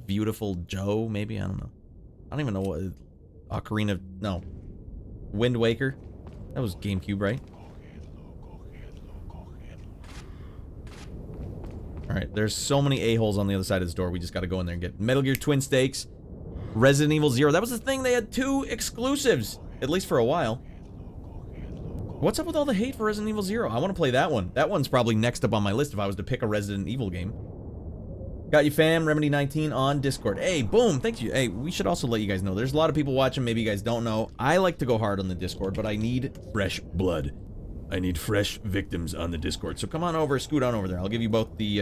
Beautiful Joe, maybe? I don't know. I don't even know what... Ocarina... No. Wind Waker? That was GameCube, right? Alright, there's so many a-holes on the other side of this door. We just gotta go in there and get Metal Gear Twin Stakes, Resident Evil 0. That was the thing, they had 2 exclusives. At least for a while. What's up with all the hate for Resident Evil 0? I want to play that one. That one's probably next up on my list if I was to pick a Resident Evil game. Got you, fam. Remedy19 on Discord. Hey, boom. Thank you. Hey, we should also let you guys know. There's a lot of people watching. Maybe you guys don't know. I like to go hard on the Discord, but I need fresh blood. I need fresh victims on the Discord. So come on over, scoot on over there. I'll give you both the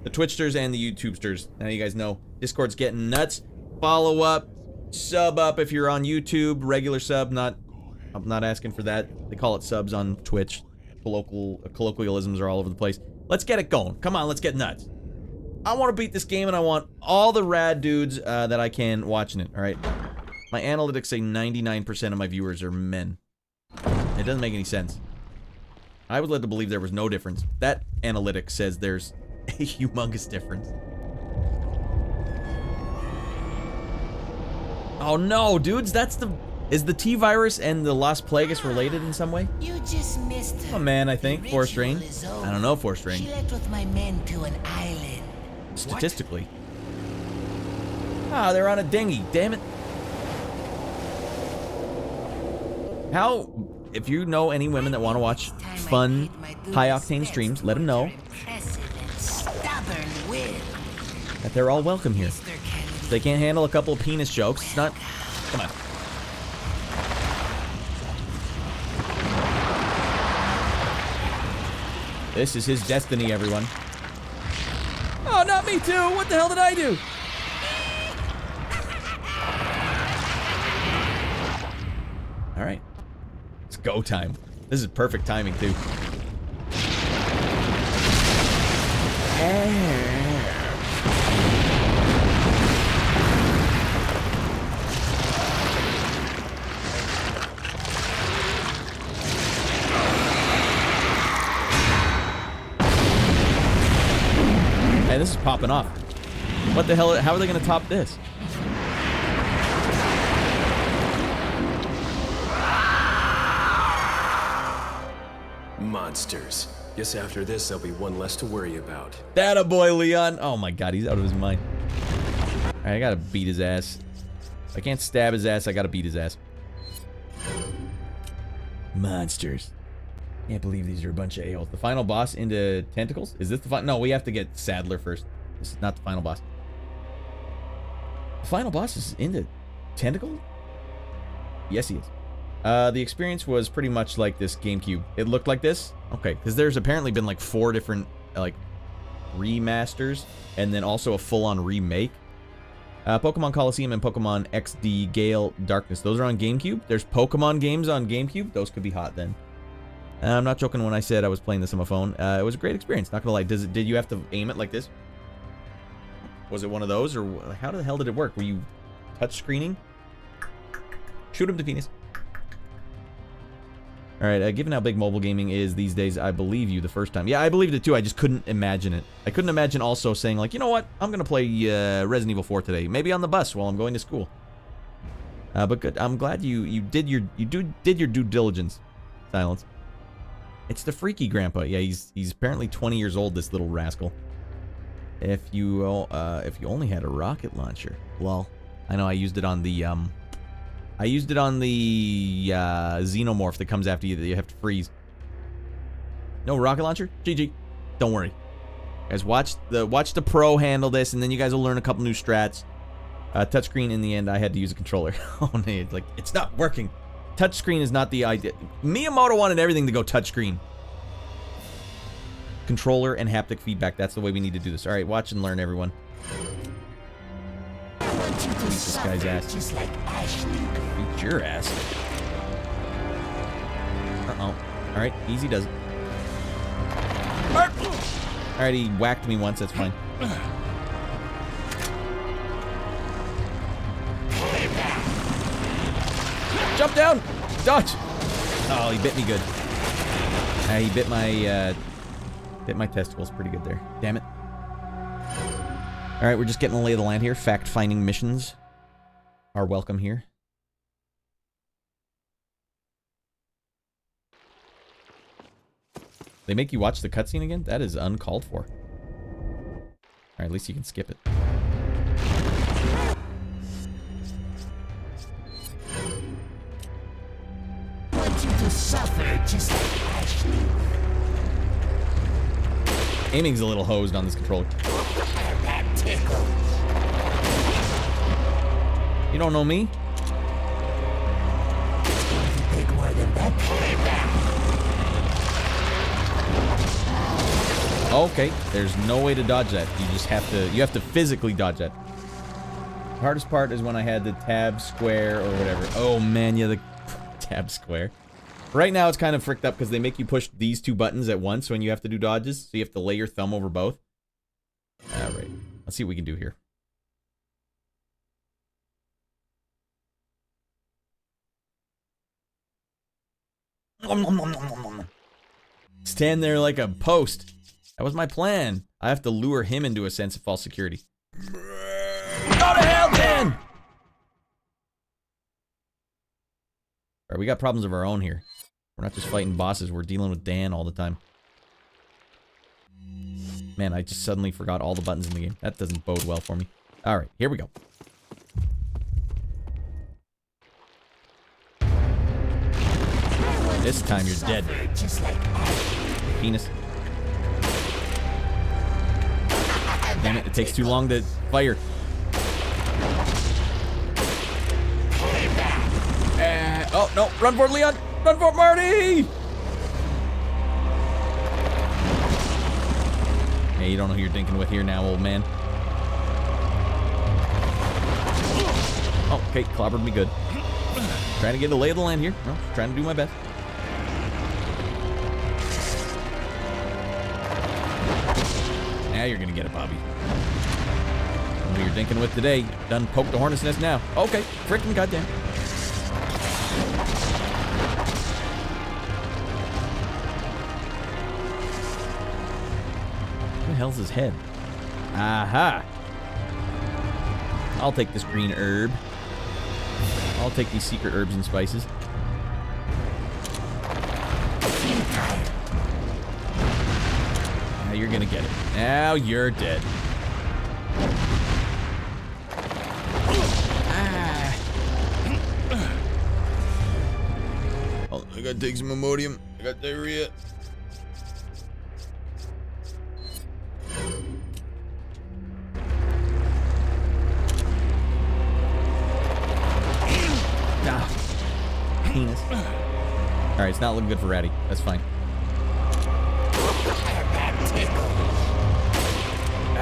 Twitchsters and the YouTubesters. Now you guys know Discord's getting nuts. Follow up, sub up if you're on YouTube. Regular sub, I'm not asking for that. They call it subs on Twitch. Colloquialisms are all over the place. Let's get it going. Come on, let's get nuts. I want to beat this game, and I want all the rad dudes that I can watching it, alright? My analytics say 99% of my viewers are men. It doesn't make any sense. I was led to believe there was no difference. That analytic says there's a humongous difference. Oh no, dudes, that's the... Is the T-Virus and the Las Plagas related in some way? You just missed her. Oh man, I think. The Forest Rain. ritual is over. I don't know, Forest Rain. She left with my men to an island. Statistically. Ah, they're on a dinghy. Damn it. How... If you know any women that want to watch fun, high-octane streams, let them know that they're all welcome here. If they can't handle a couple of penis jokes, it's not... Come on. This is his destiny, everyone. Oh, not me too! What the hell did I do? Alright. It's go time. This is perfect timing, too. Hey, this is popping off. What the hell? How are they going to top this? Monsters. Guess after this, there'll be one less to worry about. That a boy, Leon. Oh my god, he's out of his mind. Alright, I gotta beat his ass. If I can't stab his ass, I gotta beat his ass. Monsters. Can't believe these are a bunch of a-holes. The final boss into tentacles? Is this the final? No, we have to get Sadler first. This is not the final boss. The final boss is into tentacles? Yes, he is. The experience was pretty much like this GameCube. It looked like this. Okay, because there's apparently been like 4 different like remasters, and then also a full-on remake. Pokemon Coliseum and Pokemon XD Gale Darkness. Those are on GameCube. There's Pokemon games on GameCube. Those could be hot then. I'm not joking when I said I was playing this on my phone. It was a great experience. Not gonna lie. Did you have to aim it like this? Was it one of those, or how the hell did it work? Were you touch screening? Shoot him to penis. All right, given how big mobile gaming is these days, I believe you the first time. Yeah, I believed it too. I just couldn't imagine it. I couldn't imagine also saying like, you know what? I'm gonna play Resident Evil 4 today. Maybe on the bus while I'm going to school. But good. I'm glad you did your due diligence. Silence. It's the freaky grandpa. Yeah, he's apparently 20 years old. This little rascal. If you only had a rocket launcher. Well, I know I used it on the xenomorph that comes after you that you have to freeze. No rocket launcher? GG. Don't worry. Guys, watch the pro handle this, and then you guys will learn a couple new strats. Touchscreen in the end, I had to use a controller. Oh no, like it's not working. Touchscreen is not the idea. Miyamoto wanted everything to go touchscreen. Controller and haptic feedback. That's the way we need to do this. All right, watch and learn, everyone. Beat this guy's ass. Just like Ashley. Beat your ass. Uh-oh. Alright, easy does it. Alright, he whacked me once, that's fine. Jump down! Dodge! Oh, he bit me good. He bit my testicles pretty good there. Damn it. Alright, we're just getting the lay of the land here. Fact-finding missions are welcome here. They make you watch the cutscene again? That is uncalled for. Alright, at least you can skip it. Want you to suffer just like Ashley. Aiming's a little hosed on this controller. That tickles. You don't know me? Big more than that. Okay, there's no way to dodge that. You just have to physically dodge that. The hardest part is when I had the tab square or whatever. Oh man, yeah, the tab square. Right now it's kind of fricked up because they make you push these 2 buttons at once when you have to do dodges, so you have to lay your thumb over both. Alright, let's see what we can do here. Stand there like a post. That was my plan. I have to lure him into a sense of false security. Go to hell, Dan! Alright, we got problems of our own here. We're not just fighting bosses, we're dealing with Dan all the time. Man, I just suddenly forgot all the buttons in the game. That doesn't bode well for me. Alright, here we go. This time you're dead. Penis. Damn it, it takes too long to fire. Oh, no, run for it, Leon! Run for it, Marty! Hey, you don't know who you're dinking with here now, old man. Oh, okay, clobbered me good. Trying to get a lay of the land here. Well, trying to do my best. Now you're gonna get it, Bobby. Who you're dinking with today? Done poked the hornet's nest now. Okay, freaking goddamn. Where the hell's his head? Aha! I'll take this green herb. I'll take these secret herbs and spices. Now you're gonna get it. Now you're dead. Ah. Oh, I gotta take some Imodium. I got diarrhea. Penis. Alright, it's not looking good for Raddy. That's fine.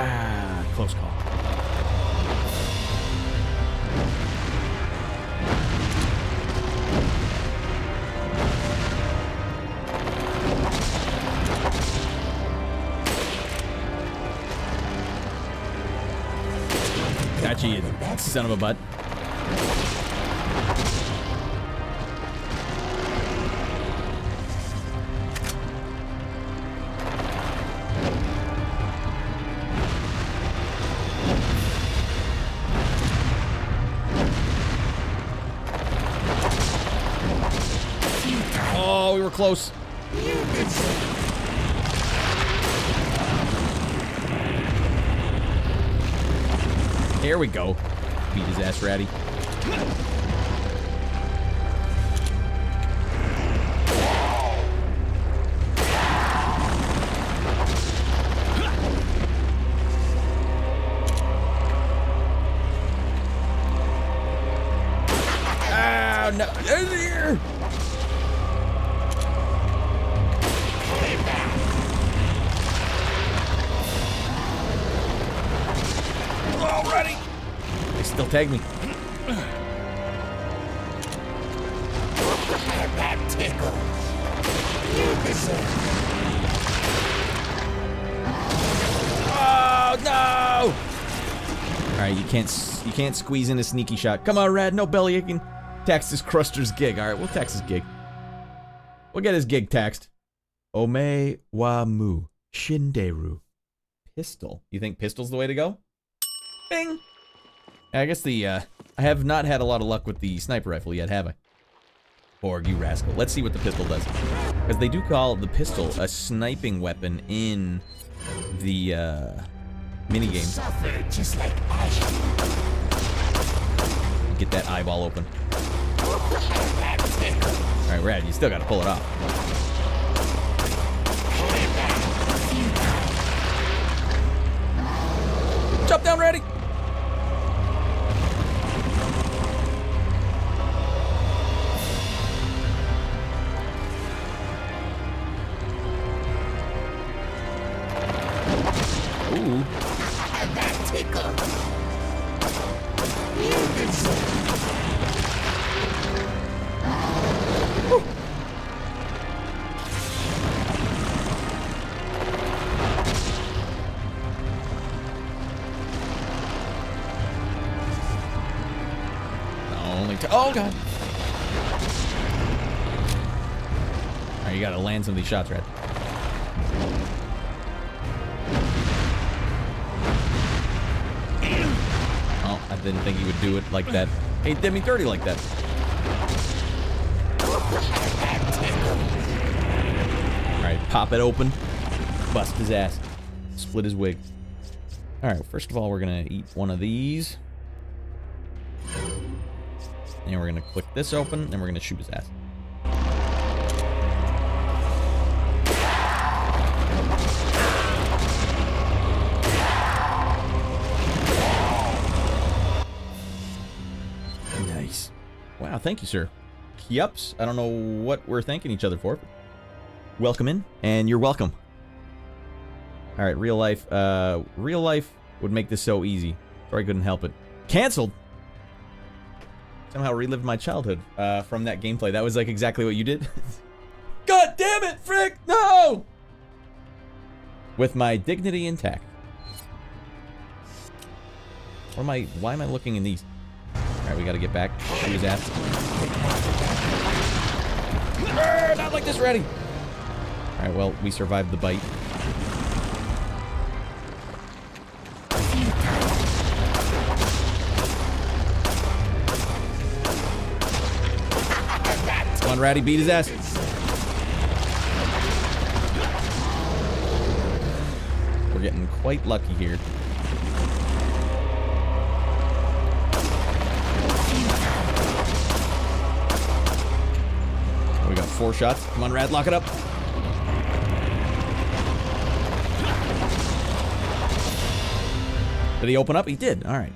Ah, close call. Gotcha, you son of a butt. Oh, we were close. There we go. Beat his ass, Raddy. Ah, no. Here. Already. They still tag me. That tickle. Oh no! All right, you can't squeeze in a sneaky shot. Come on, Radd, no belly aching. Tax this Cruster's gig. All right, we'll tax his gig. We'll get his gig taxed. Ome wa mu shinderu. Pistol. You think pistol's the way to go? Bing! I guess I have not had a lot of luck with the sniper rifle yet, have I? Borg, you rascal. Let's see what the pistol does. Because they do call the pistol a sniping weapon in the, minigame. Get that eyeball open. Alright, Radd, you still gotta pull it off. Jump down, Raddy! Ooh. Oh god! Alright, you gotta land some of these shots, Radd. didn't think he would do it like that. He did me dirty like that. Alright, pop it open. Bust his ass. Split his wig. Alright, first of all, we're gonna eat one of these. And we're gonna click this open, and we're gonna shoot his ass. Nice. Wow, thank you, sir. Yups. I don't know what we're thanking each other for. Welcome in, and you're welcome. Alright, real life would make this so easy. Sorry I couldn't help it. Cancelled! Somehow relived my childhood from that gameplay. That was like exactly what you did. God damn it, Frick! No! With my dignity intact. Why am I looking in these? Alright, we gotta get back. Shoot his ass. Not like this, ready! Alright, well, we survived the bite. Come on, Ratty, beat his ass. We're getting quite lucky here. We got 4 shots. Come on, Radd, lock it up. Did he open up? He did. All right.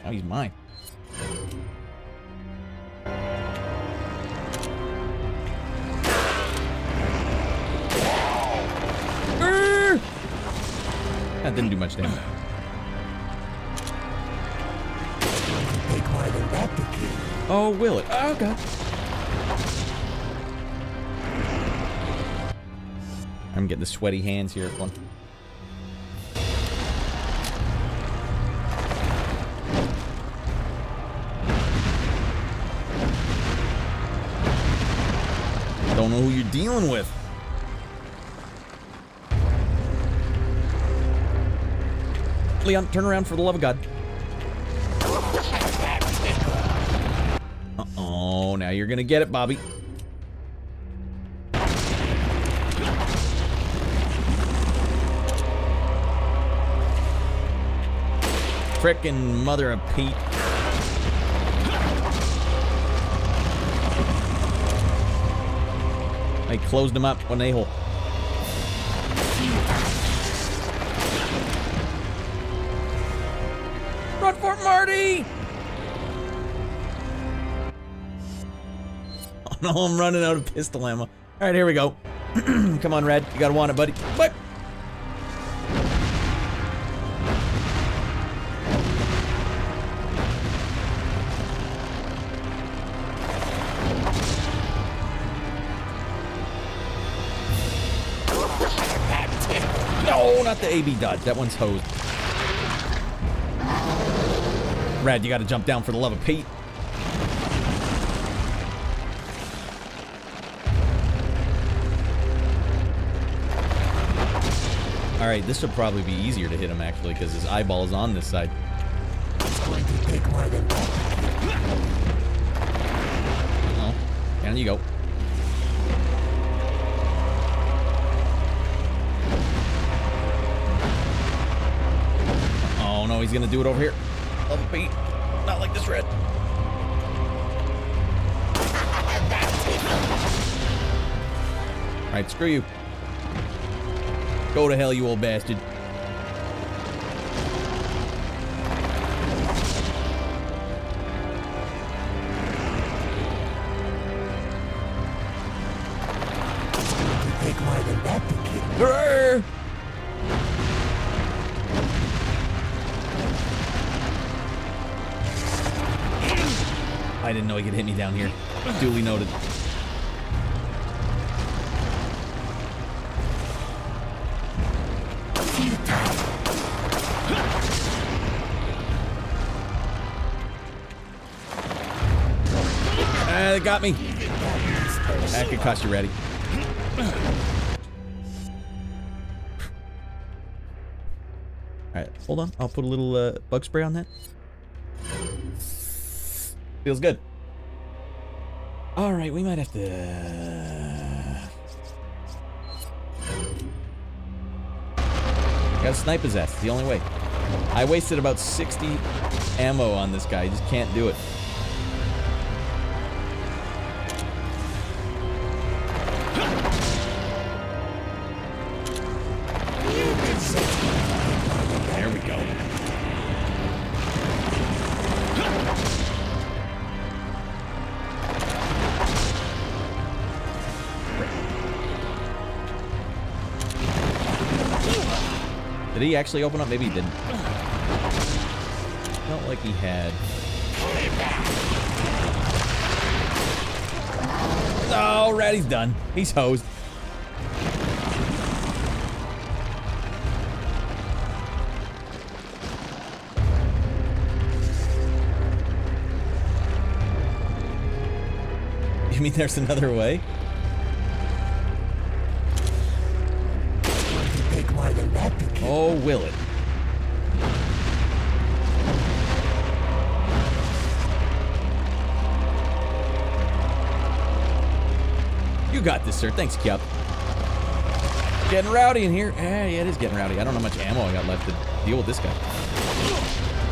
Now he's mine. That didn't do much damage. Oh, will it? Oh, God. I'm getting the sweaty hands here. One. Don't know who you're dealing with. Leon, turn around for the love of God. Uh-oh, now you're gonna get it, Bobby. Frickin' mother of Pete. I closed him up, one a-hole. Run for it, Marty! Oh no, I'm running out of pistol ammo. Alright, here we go. Come on, Radd. You gotta want it, buddy. What? No, not the AB dodge. That one's hosed. Radd, you gotta jump down for the love of Pete. Alright, this would probably be easier to hit him, actually, because his eyeball is on this side. It's going to take more than that. Oh, down you go. Oh no, he's gonna do it over here. Love a beat. Not like this, Radd. Alright, screw you. Go to hell, you old bastard. Take more than that to kill. I didn't know he could hit me down here. Duly noted. That got me. That could cost you, Ratty. Alright, hold on. I'll put a little bug spray on that. Feels good. All right, we might have to... Gotta snipe his ass. It's the only way. I wasted about 60 ammo on this guy. I just can't do it. There we go. Did he actually open up? Maybe he didn't. Felt like he had. Oh, Raddy's done. He's hosed. You mean there's another way? Oh, will it? You got this, sir. Thanks, Cup. Getting rowdy in here. Yeah, it is getting rowdy. I don't know how much ammo I got left to deal with this guy.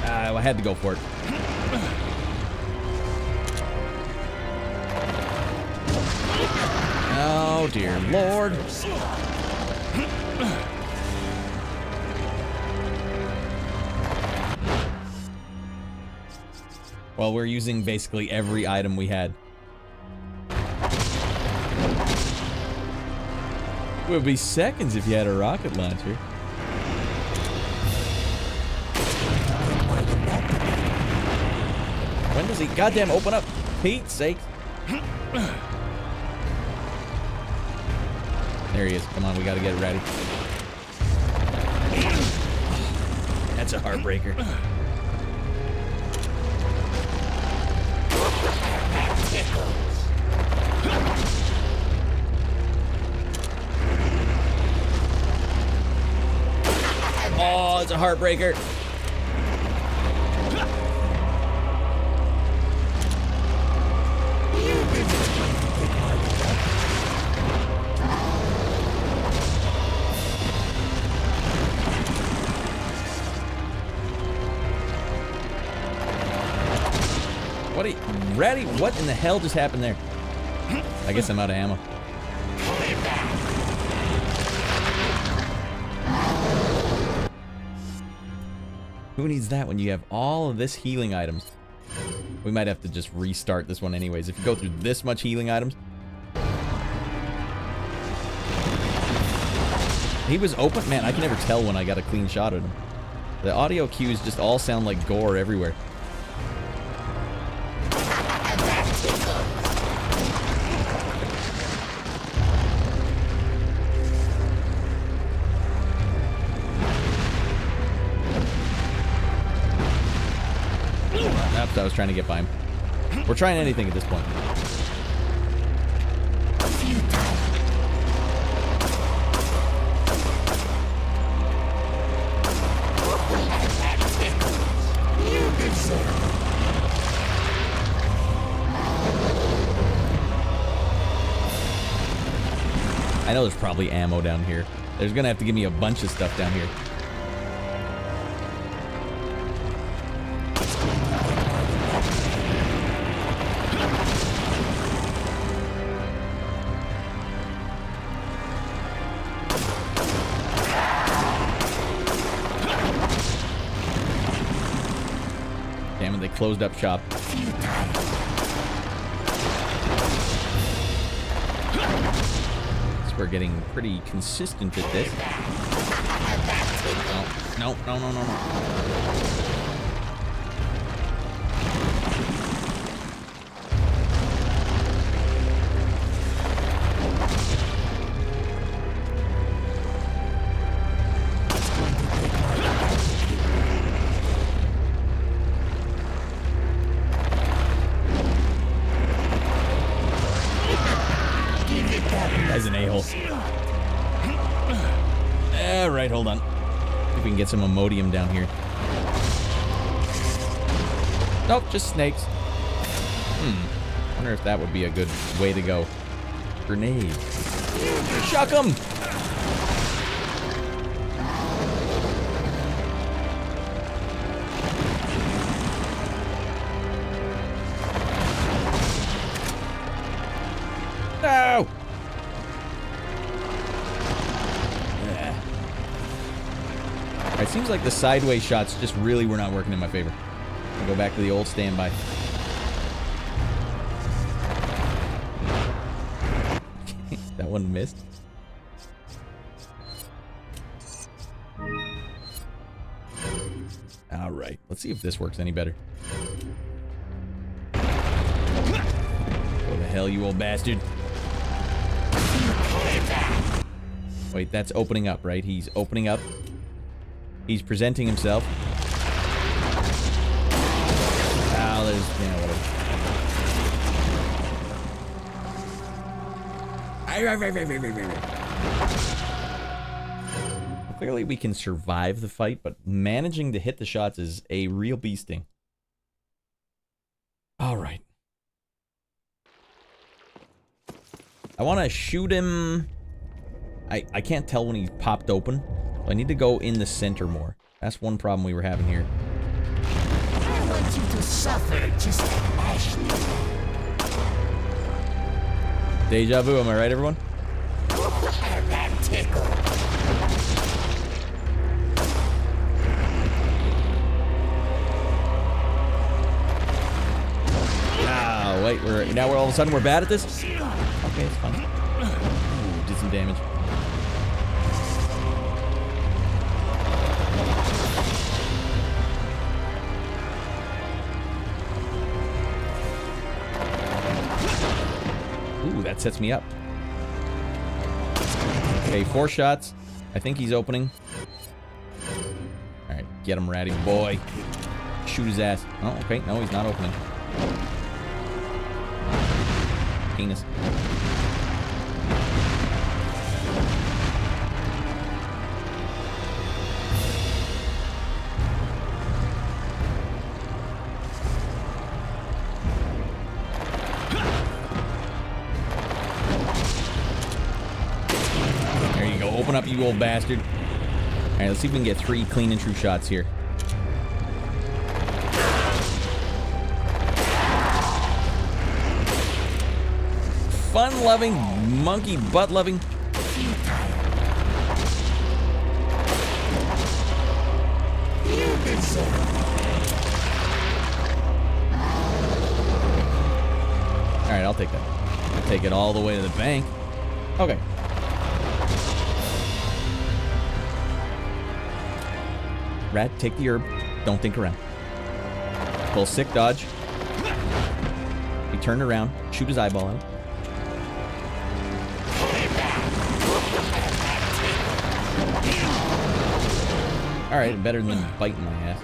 I had to go for it. Oh, dear Lord. Well, we're using basically every item we had. It would be seconds if you had a rocket launcher. When does he goddamn open up? Pete's sake. There he is. Come on, we gotta get ready. That's a heartbreaker. Oh, it's a heartbreaker. What are you, Raddy? What in the hell just happened there? I guess I'm out of ammo. Who needs that when you have all of this healing items? We might have to just restart this one anyways. If you go through this much healing items. He was open. Man, I can never tell when I got a clean shot at him. The audio cues just all sound like gore everywhere. I was trying to get by him. We're trying anything at this point. I know there's probably ammo down here. There's gonna have to give me a bunch of stuff down here. Closed up shop. So we're getting pretty consistent at this. No. As an a-hole. Alright, hold on. See if we can get some Imodium down here. Nope, just snakes. Wonder if that would be a good way to go. Grenade. Shuck 'em! No! Yeah. It seems like the sideways shots just really were not working in my favor. I'll go back to the old standby. That one missed. All right, let's see if this works any better. Go to hell, you old bastard. Wait, that's opening up, right? He's opening up. He's presenting himself. Ah, there's, yeah, whatever. Clearly we can survive the fight, but managing to hit the shots is a real beasting. All right. I want to shoot him. I can't tell when he popped open. I need to go in the center more. That's one problem we were having here. I want you to suffer just like Ashley. Deja vu, am I right, everyone? That tickle. Ah, wait, now we're all of a sudden we're bad at this? Okay, it's fine. Ooh, did some damage. Ooh, that sets me up. Okay, 4 shots. I think he's opening. Alright, get him, Ratty boy. Shoot his ass. Oh, okay. No, he's not opening. Penis. There you go. Open up, you old bastard. Alright, let's see if we can get 3 clean and true shots here. Fun-loving, monkey butt-loving. Alright, I'll take that. I'll take it all the way to the bank. Okay. Rat, take the herb. Don't think around. Pull sick dodge. He turned around. Shoot his eyeball out. Alright, better than biting my ass.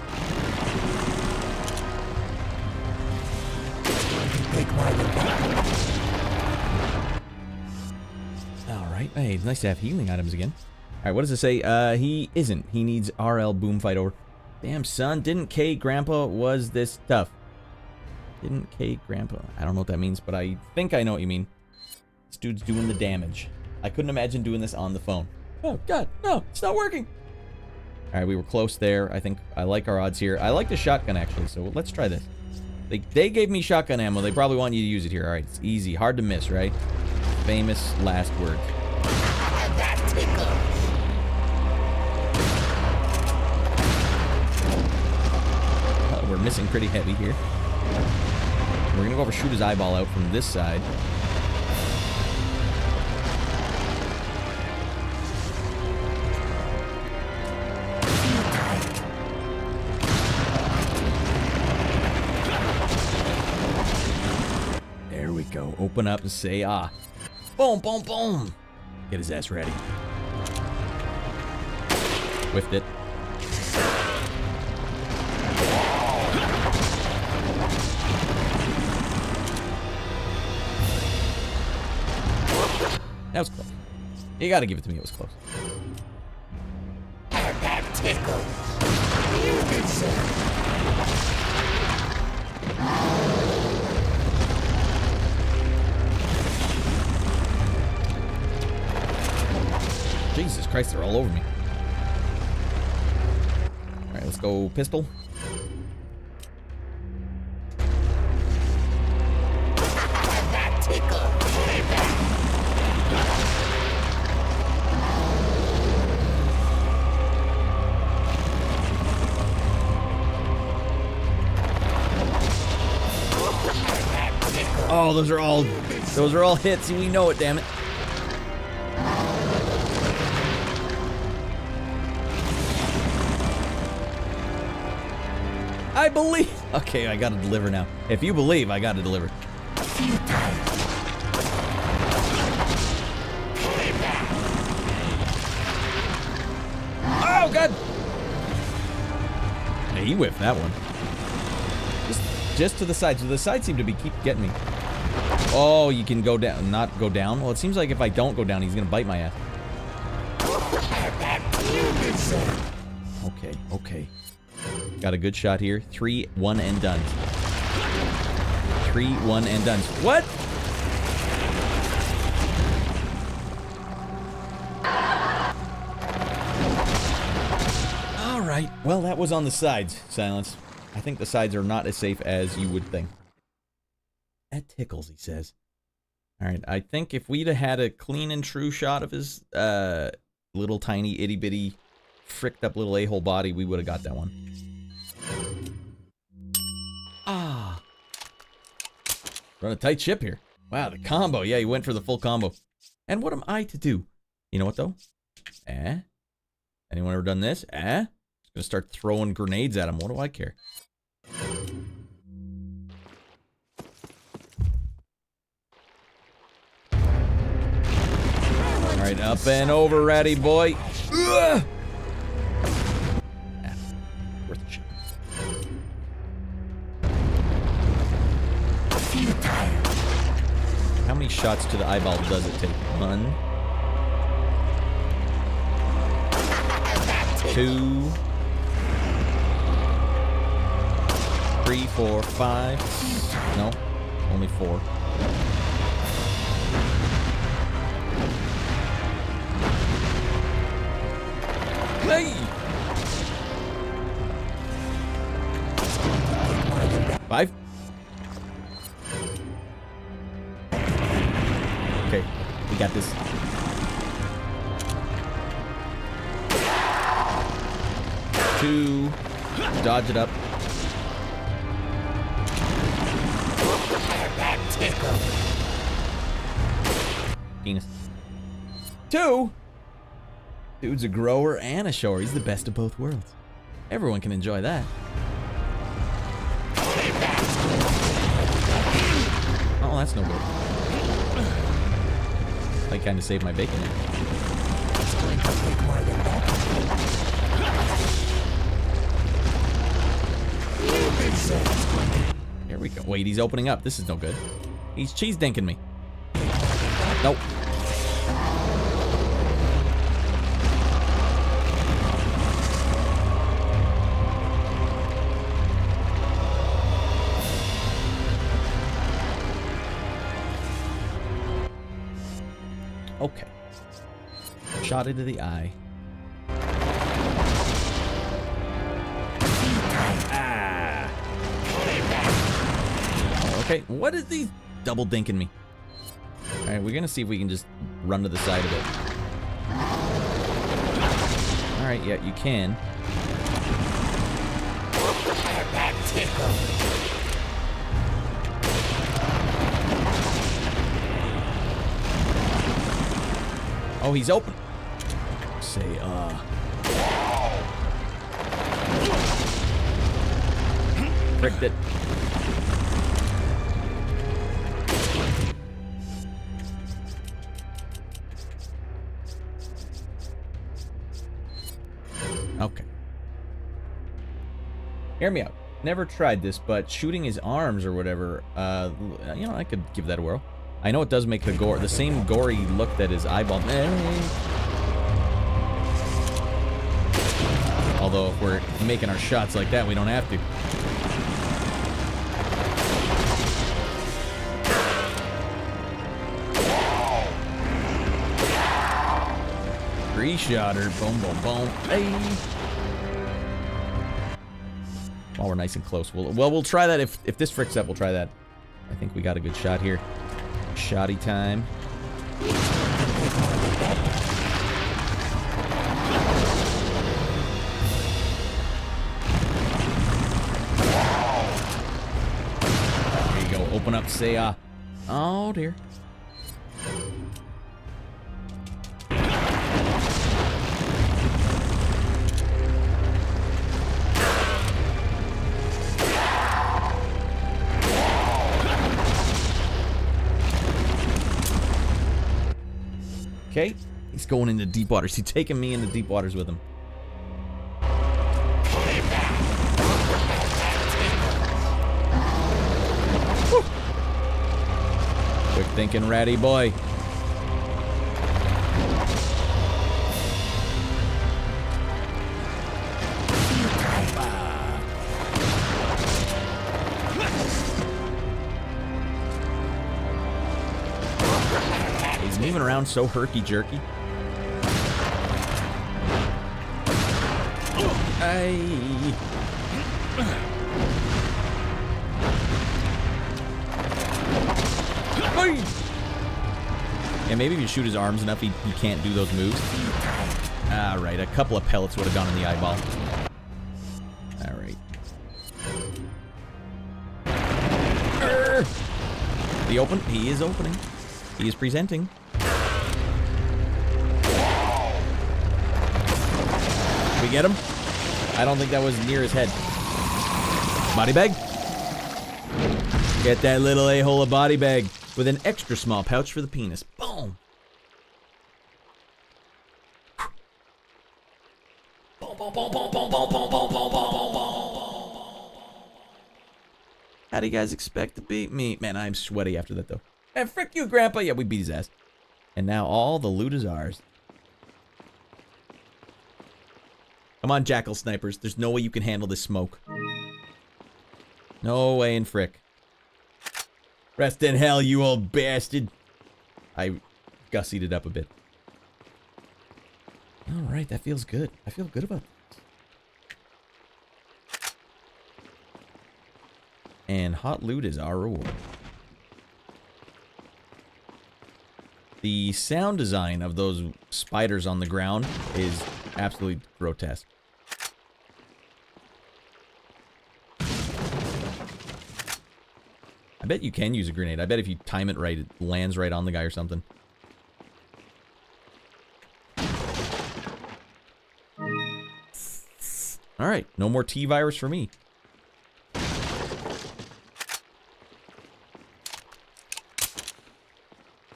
Alright, hey, it's nice to have healing items again. Alright, what does it say? He isn't. He needs RL boom fight over. Damn, son, didn't K Grandpa was this tough? Didn't K Grandpa? I don't know what that means, but I think I know what you mean. This dude's doing the damage. I couldn't imagine doing this on the phone. Oh, God, no, it's not working. Alright, we were close there. I think I like our odds here. I like the shotgun, actually, so let's try this. They gave me shotgun ammo. They probably want you to use it here. Alright, it's easy. Hard to miss, right? Famous last word. We're missing pretty heavy here. We're gonna go over shoot his eyeball out from this side. There we go. Open up and say ah. Boom, boom, boom. Get his ass ready. Whiffed it. That was close. You gotta give it to me, it was close. That tickles. You deserve. Jesus Christ, they're all over me. Alright, let's go pistol. Oh, those are all hits. We know it, damn it. I believe. Okay, I gotta deliver now. If you believe, I gotta deliver. Oh, God. Hey, he whiffed that one. Just to the side. So the sides seem to keep getting me. Oh, you can go down, not go down. Well, it seems like if I don't go down, he's gonna bite my ass. Okay, okay. Got a good shot here. 3, 1 and done. 3, 1 and done. What? All right. Well, that was on the sides, Silence. I think the sides are not as safe as you would think. That tickles, he says. All right, I think if we'd have had a clean and true shot of his little tiny itty bitty fricked up little a-hole body, we would have got that one. Ah. Run a tight ship here. Wow, the combo. Yeah, he went for the full combo. And what am I to do? You know what, though? Anyone ever done this? Just gonna start throwing grenades at him. What do I care? Alright, up and over, ratty boy. Ugh! Worth the shit. How many shots to the eyeball does it take? 1, 2, 3, 4, 5. No, only 4. Hey! 5. Okay, we got this. Two. Dodge it up. Penis. 2. Dude's a grower and a shower. He's the best of both worlds. Everyone can enjoy that. Oh, that's no good. I kind of saved my bacon there. Here we go. Wait, he's opening up. This is no good. He's cheese dinking me. Nope. Okay. Shot into the eye. Ah. Okay, what is these double dinking me? Alright, we're gonna see if we can just run to the side of it. Alright, yeah, you can. Oh, he's open. Say, Fricked it. Okay. Hear me out. Never tried this, but shooting his arms or whatever, you know, I could give that a whirl. I know it does make the same gory look that his eyeball. Although if we're making our shots like that, we don't have to. Three-shotter. Boom, boom, boom. Hey. While we're nice and close. We'll try that. If this fricks up, we'll try that. I think we got a good shot here. Shotty time. There you go. Open up, say, oh, dear. Okay, he's going into deep waters. He's taking me into deep waters with him. Woo. Quick thinking, ratty boy. Moving around so herky-jerky. Hey. Yeah, maybe if you shoot his arms enough, he can't do those moves. All right, a couple of pellets would have gone in the eyeball. All right. The open? He is opening. He is presenting. We get him? I don't think that was near his head. Body bag? Get that little a-hole a body bag with an extra small pouch for the penis. Boom! How do you guys expect to beat me? Man, I'm sweaty after that, though. And frick you, Grandpa! Yeah, we beat his ass. And now all the loot is ours. Come on, jackal snipers. There's no way you can handle this smoke. No way in frick. Rest in hell, you old bastard. I gussied it up a bit. Alright, that feels good. I feel good about this. And hot loot is our reward. The sound design of those spiders on the ground is absolutely grotesque. I bet you can use a grenade. I bet if you time it right, it lands right on the guy or something. Alright, no more T-virus for me.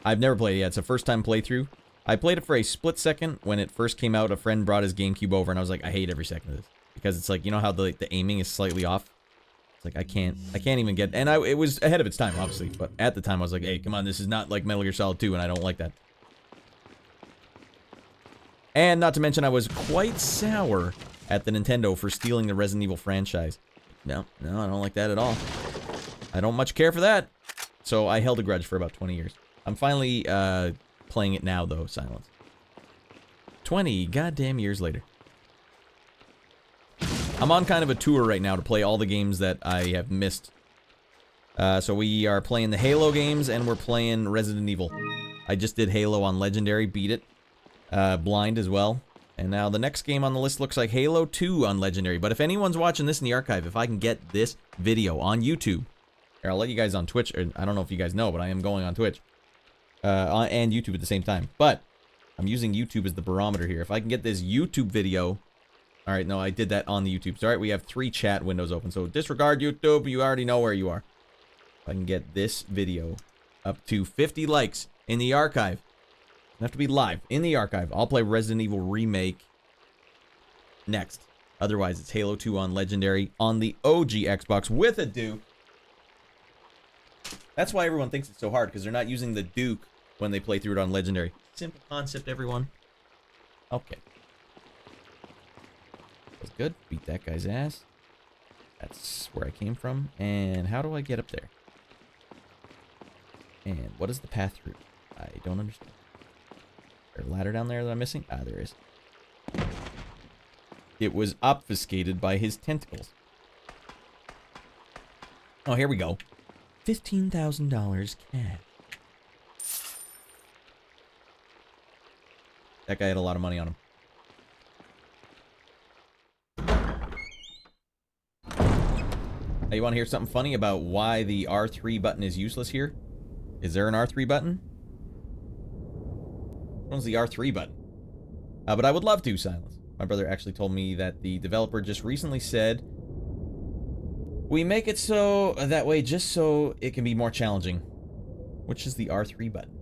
I've never played it yet. It's a first-time playthrough. I played it for a split second when it first came out. A friend brought his GameCube over, and I was like, I hate every second of this. Because it's like, you know how the aiming is slightly off? It's like, I can't even get... And it was ahead of its time, obviously. But at the time, I was like, hey, come on, this is not like Metal Gear Solid 2, and I don't like that. And not to mention, I was quite sour at the Nintendo for stealing the Resident Evil franchise. No, I don't like that at all. I don't much care for that. So I held a grudge for about 20 years. I'm finally playing it now, though, Silence. 20 goddamn years later. I'm on kind of a tour right now to play all the games that I have missed. So we are playing the Halo games, and we're playing Resident Evil. I just did Halo on Legendary, beat it. Blind as well. And now the next game on the list looks like Halo 2 on Legendary. But if anyone's watching this in the archive, if I can get this video on YouTube, here, I'll let you guys on Twitch. Or I don't know if you guys know, but I am going on Twitch. And YouTube at the same time. But I'm using YouTube as the barometer here. If I can get this YouTube video... Alright, no, I did that on the YouTube. So, alright, we have 3 chat windows open. So, disregard YouTube. You already know where you are. If I can get this video up to 50 likes in the archive. Doesn't have to be live. In the archive. I'll play Resident Evil Remake next. Otherwise, it's Halo 2 on Legendary on the OG Xbox with a Duke. That's why everyone thinks it's so hard, because they're not using the Duke when they play through it on Legendary. Simple concept, everyone. Okay. That's good. Beat that guy's ass. That's where I came from. And how do I get up there? And what is the path through? I don't understand. there a ladder down there that I'm missing? Ah, there is. It was obfuscated by his tentacles. Oh, here we go. $15,000 cash. That guy had a lot of money on him. Now, you want to hear something funny about why the R3 button is useless here? Is there an R3 button? Which one's the R3 button? But I would love to, Silence. My brother actually told me that the developer just recently said, we make it so that way just so it can be more challenging. Which is the R3 button?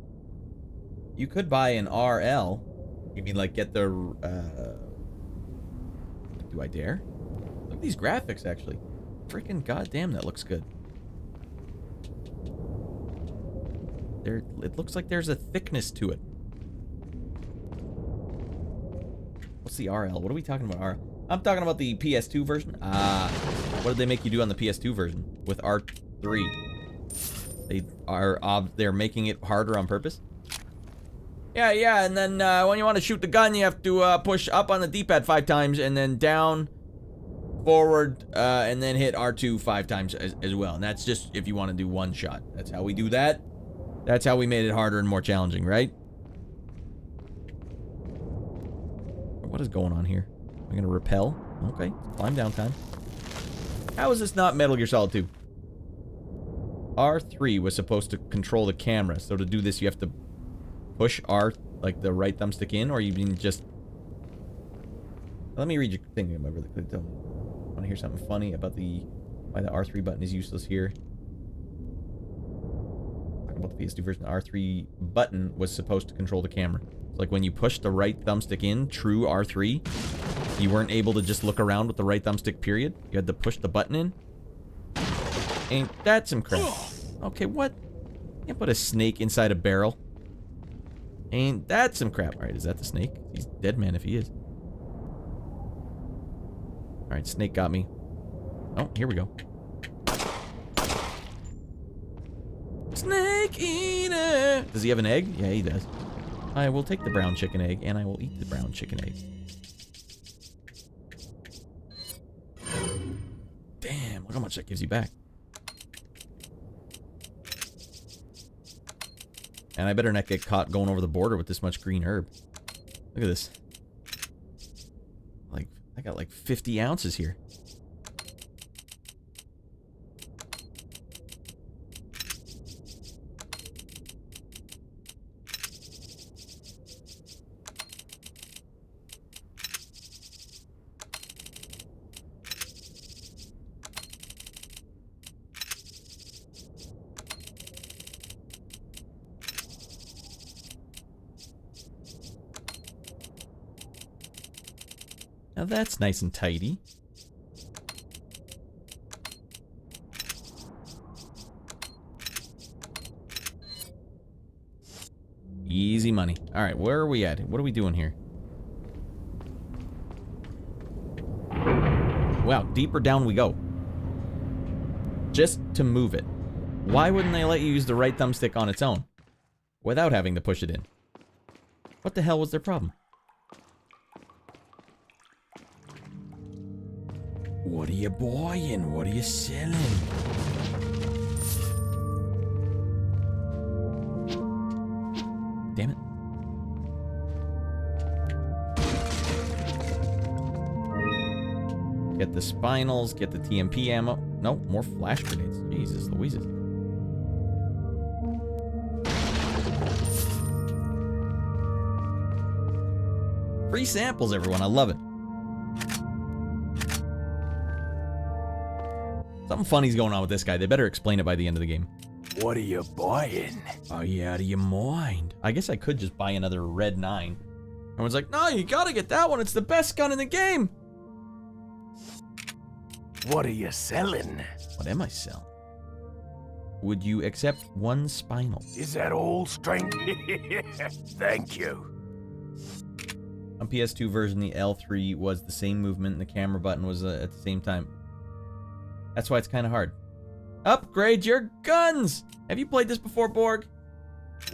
You could buy an RL. You mean like get the... do I dare? Look at these graphics, actually. Freaking goddamn, that looks good. It looks like there's a thickness to it. What's the RL? What are we talking about, RL? I'm talking about the PS2 version. What did they make you do on the PS2 version with R3? They're making it harder on purpose? Yeah, and then when you want to shoot the gun, you have to push up on the D-pad 5 times, and then down, forward, and then hit R2 5 times as well. And that's just if you want to do one shot. That's how we do that. That's how we made it harder and more challenging, right? What is going on here? Am I gonna repel? Okay, climb down time. How is this not Metal Gear Solid 2? R3 was supposed to control the camera, so to do this you have to push R, like the right thumbstick in, or you mean just... Let me read your thing really quick. I want to hear something funny about why the R3 button is useless here. Talking about the PS2 version, the R3 button was supposed to control the camera. It's like when you push the right thumbstick in, true R3, you weren't able to just look around with the right thumbstick, period. You had to push the button in. Ain't that some crap? Okay, what? You can't put a snake inside a barrel. Ain't that some crap? Alright, is that the snake? He's dead man if he is. Alright, snake got me. Oh, here we go. Snake eater! Does he have an egg? Yeah, he does. I will take the brown chicken egg, and I will eat the brown chicken egg. Damn, look how much that gives you back. And I better not get caught going over the border with this much green herb. Look at this. Like, I got like 50 ounces here. Now that's nice and tidy. Easy money. Alright, where are we at? What are we doing here? Wow, deeper down we go. Just to move it. Why wouldn't they let you use the right thumbstick on its own? Without having to push it in? What the hell was their problem? What are you buying? What are you selling? Damn it. Get the spinals, get the TMP ammo. No, more flash grenades. Jesus Louises. Free samples, everyone. I love it. Something funny's going on with this guy. They better explain it by the end of the game. What are you buying? Are you out of your mind? I guess I could just buy another Red 9. Everyone's like, no, you gotta get that one. It's the best gun in the game. What are you selling? What am I selling? Would you accept one spinal? Is that all strength? Thank you. On PS2 version, the L3 was the same movement and the camera button was at the same time. That's why it's kind of hard. Upgrade your guns! Have you played this before, Borg?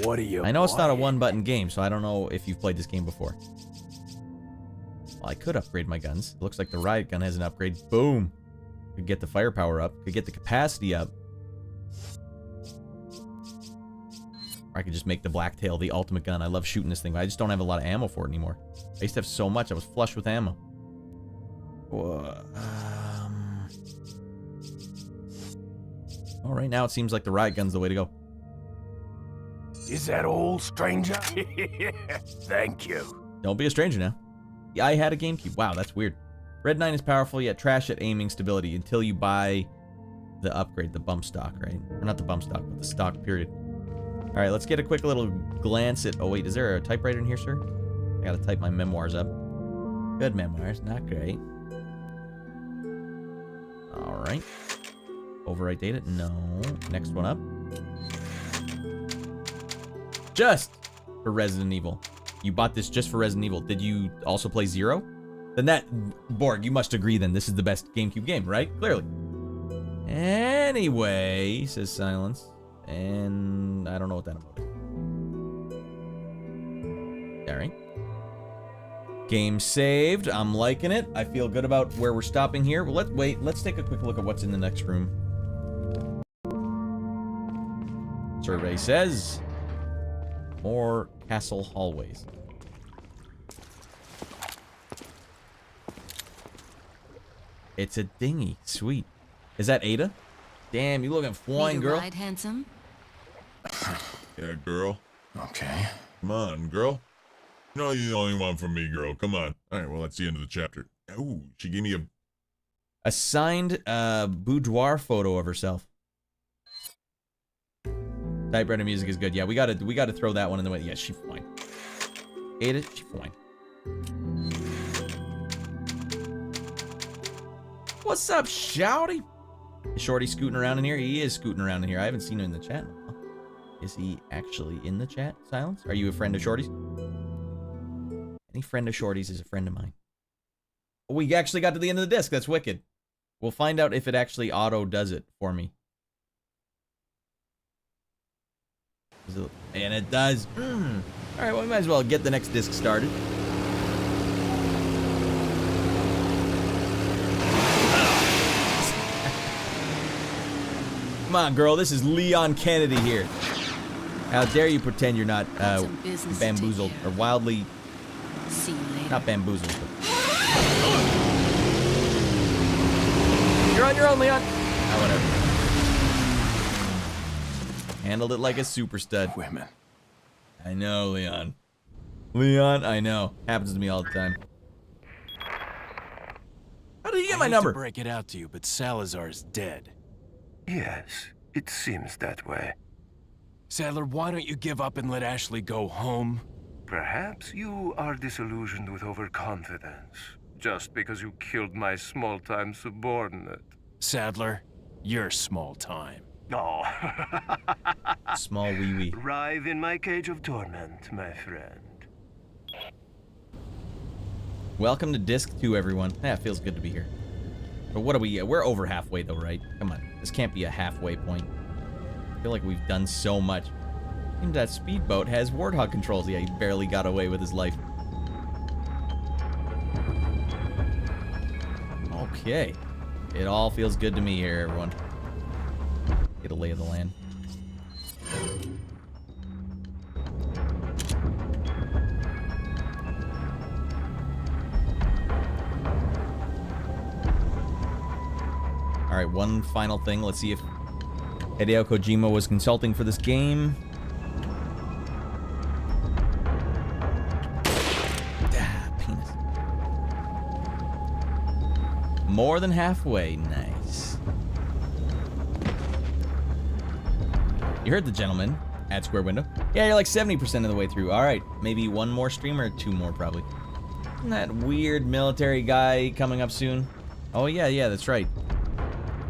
What are you? I know it's not a buying? one-button game, so I don't know if you've played this game before. Well, I could upgrade my guns. It looks like the riot gun has an upgrade. Boom. Could get the firepower up. Could get the capacity up. Or I could just make the Blacktail the ultimate gun. I love shooting this thing, but I just don't have a lot of ammo for it anymore. I used to have so much. I was flush with ammo. Oh, right now it seems like the riot gun's the way to go. Is that all, stranger? Thank you. Don't be a stranger now. Yeah, I had a GameCube. Wow, that's weird. Red 9 is powerful, yet trash at aiming stability until you buy the upgrade, the bump stock, right? Or not the bump stock, but the stock, period. Alright, let's get a quick little glance at... Oh, wait, is there a typewriter in here, sir? I gotta type my memoirs up. Good memoirs, not great. Alright. Overwrite data? No. Next one up. Just for Resident Evil. You bought this just for Resident Evil. Did you also play Zero? Then that... Borg, you must agree then this is the best GameCube game, right? Clearly. Anyway, says Silence. And I don't know what that about is. Alright. Game saved. I'm liking it. I feel good about where we're stopping here. Well, let's take a quick look at what's in the next room. Survey says... More castle hallways. It's a dinghy. Sweet. Is that Ada? Damn, you looking fine, girl. Ride, handsome? Yeah, girl. Okay. Come on, girl. No, you're the only one from me, girl. Come on. All right, well, that's the end of the chapter. Ooh, she gave me A signed boudoir photo of herself. Typewriter music is good. Yeah, we gotta throw that one in the way. Yeah, she's fine. Ada, she's fine. What's up, Shouty? Is Shorty scooting around in here? He is scooting around in here. I haven't seen him in the chat. Is he actually in the chat? Silence? Are you a friend of Shorty's? Any friend of Shorty's is a friend of mine. We actually got to the end of the disc. That's wicked. We'll find out if it actually auto does it for me. And it does. Alright, well, we might as well get the next disc started. Come on, girl. This is Leon Kennedy here. How dare you pretend you're not bamboozled or wildly... See you later. Not bamboozled, but... You're on your own, Leon. Ah, whatever. Handled it like a super stud. Women. I know, Leon. Leon, I know. Happens to me all the time. How did you get my number? I hate to break it out to you, but Salazar's dead. Yes, it seems that way. Sadler, why don't you give up and let Ashley go home? Perhaps you are disillusioned with overconfidence, just because you killed my small-time subordinate. Sadler, you're small time. Oh. Small wee wee. Writhe in my cage of torment, my friend. Welcome to Disc 2, everyone. Yeah, it feels good to be here. But what are we... We're over halfway, though, right? Come on. This can't be a halfway point. I feel like we've done so much. Seems that speedboat has warthog controls. Yeah, he barely got away with his life. Okay. It all feels good to me here, everyone. Get a lay of the land. Alright, one final thing. Let's see if Hideo Kojima was consulting for this game. Ah, penis. More than halfway. Nice. You heard the gentleman at Square Window. Yeah, you're like 70% of the way through. Alright, maybe one more stream or two more, probably. Isn't that weird military guy coming up soon? Oh, yeah, that's right.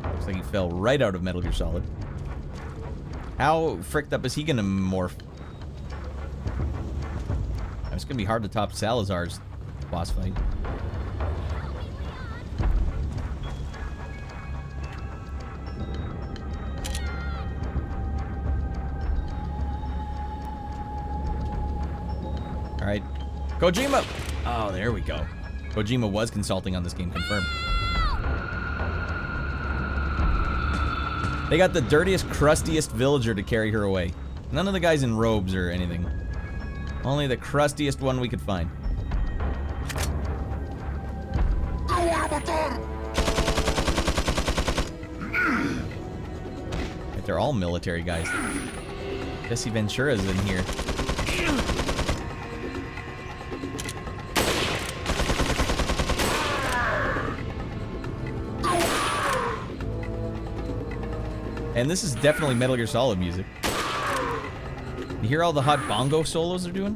Looks like he fell right out of Metal Gear Solid. How fricked up is he gonna morph? It's gonna be hard to top Salazar's boss fight. Kojima! Oh, there we go. Kojima was consulting on this game, confirmed. They got the dirtiest, crustiest villager to carry her away. None of the guys in robes or anything. Only the crustiest one we could find. Right, they're all military guys. Jesse Ventura's in here. And this is definitely Metal Gear Solid music. You hear all the hot bongo solos they're doing?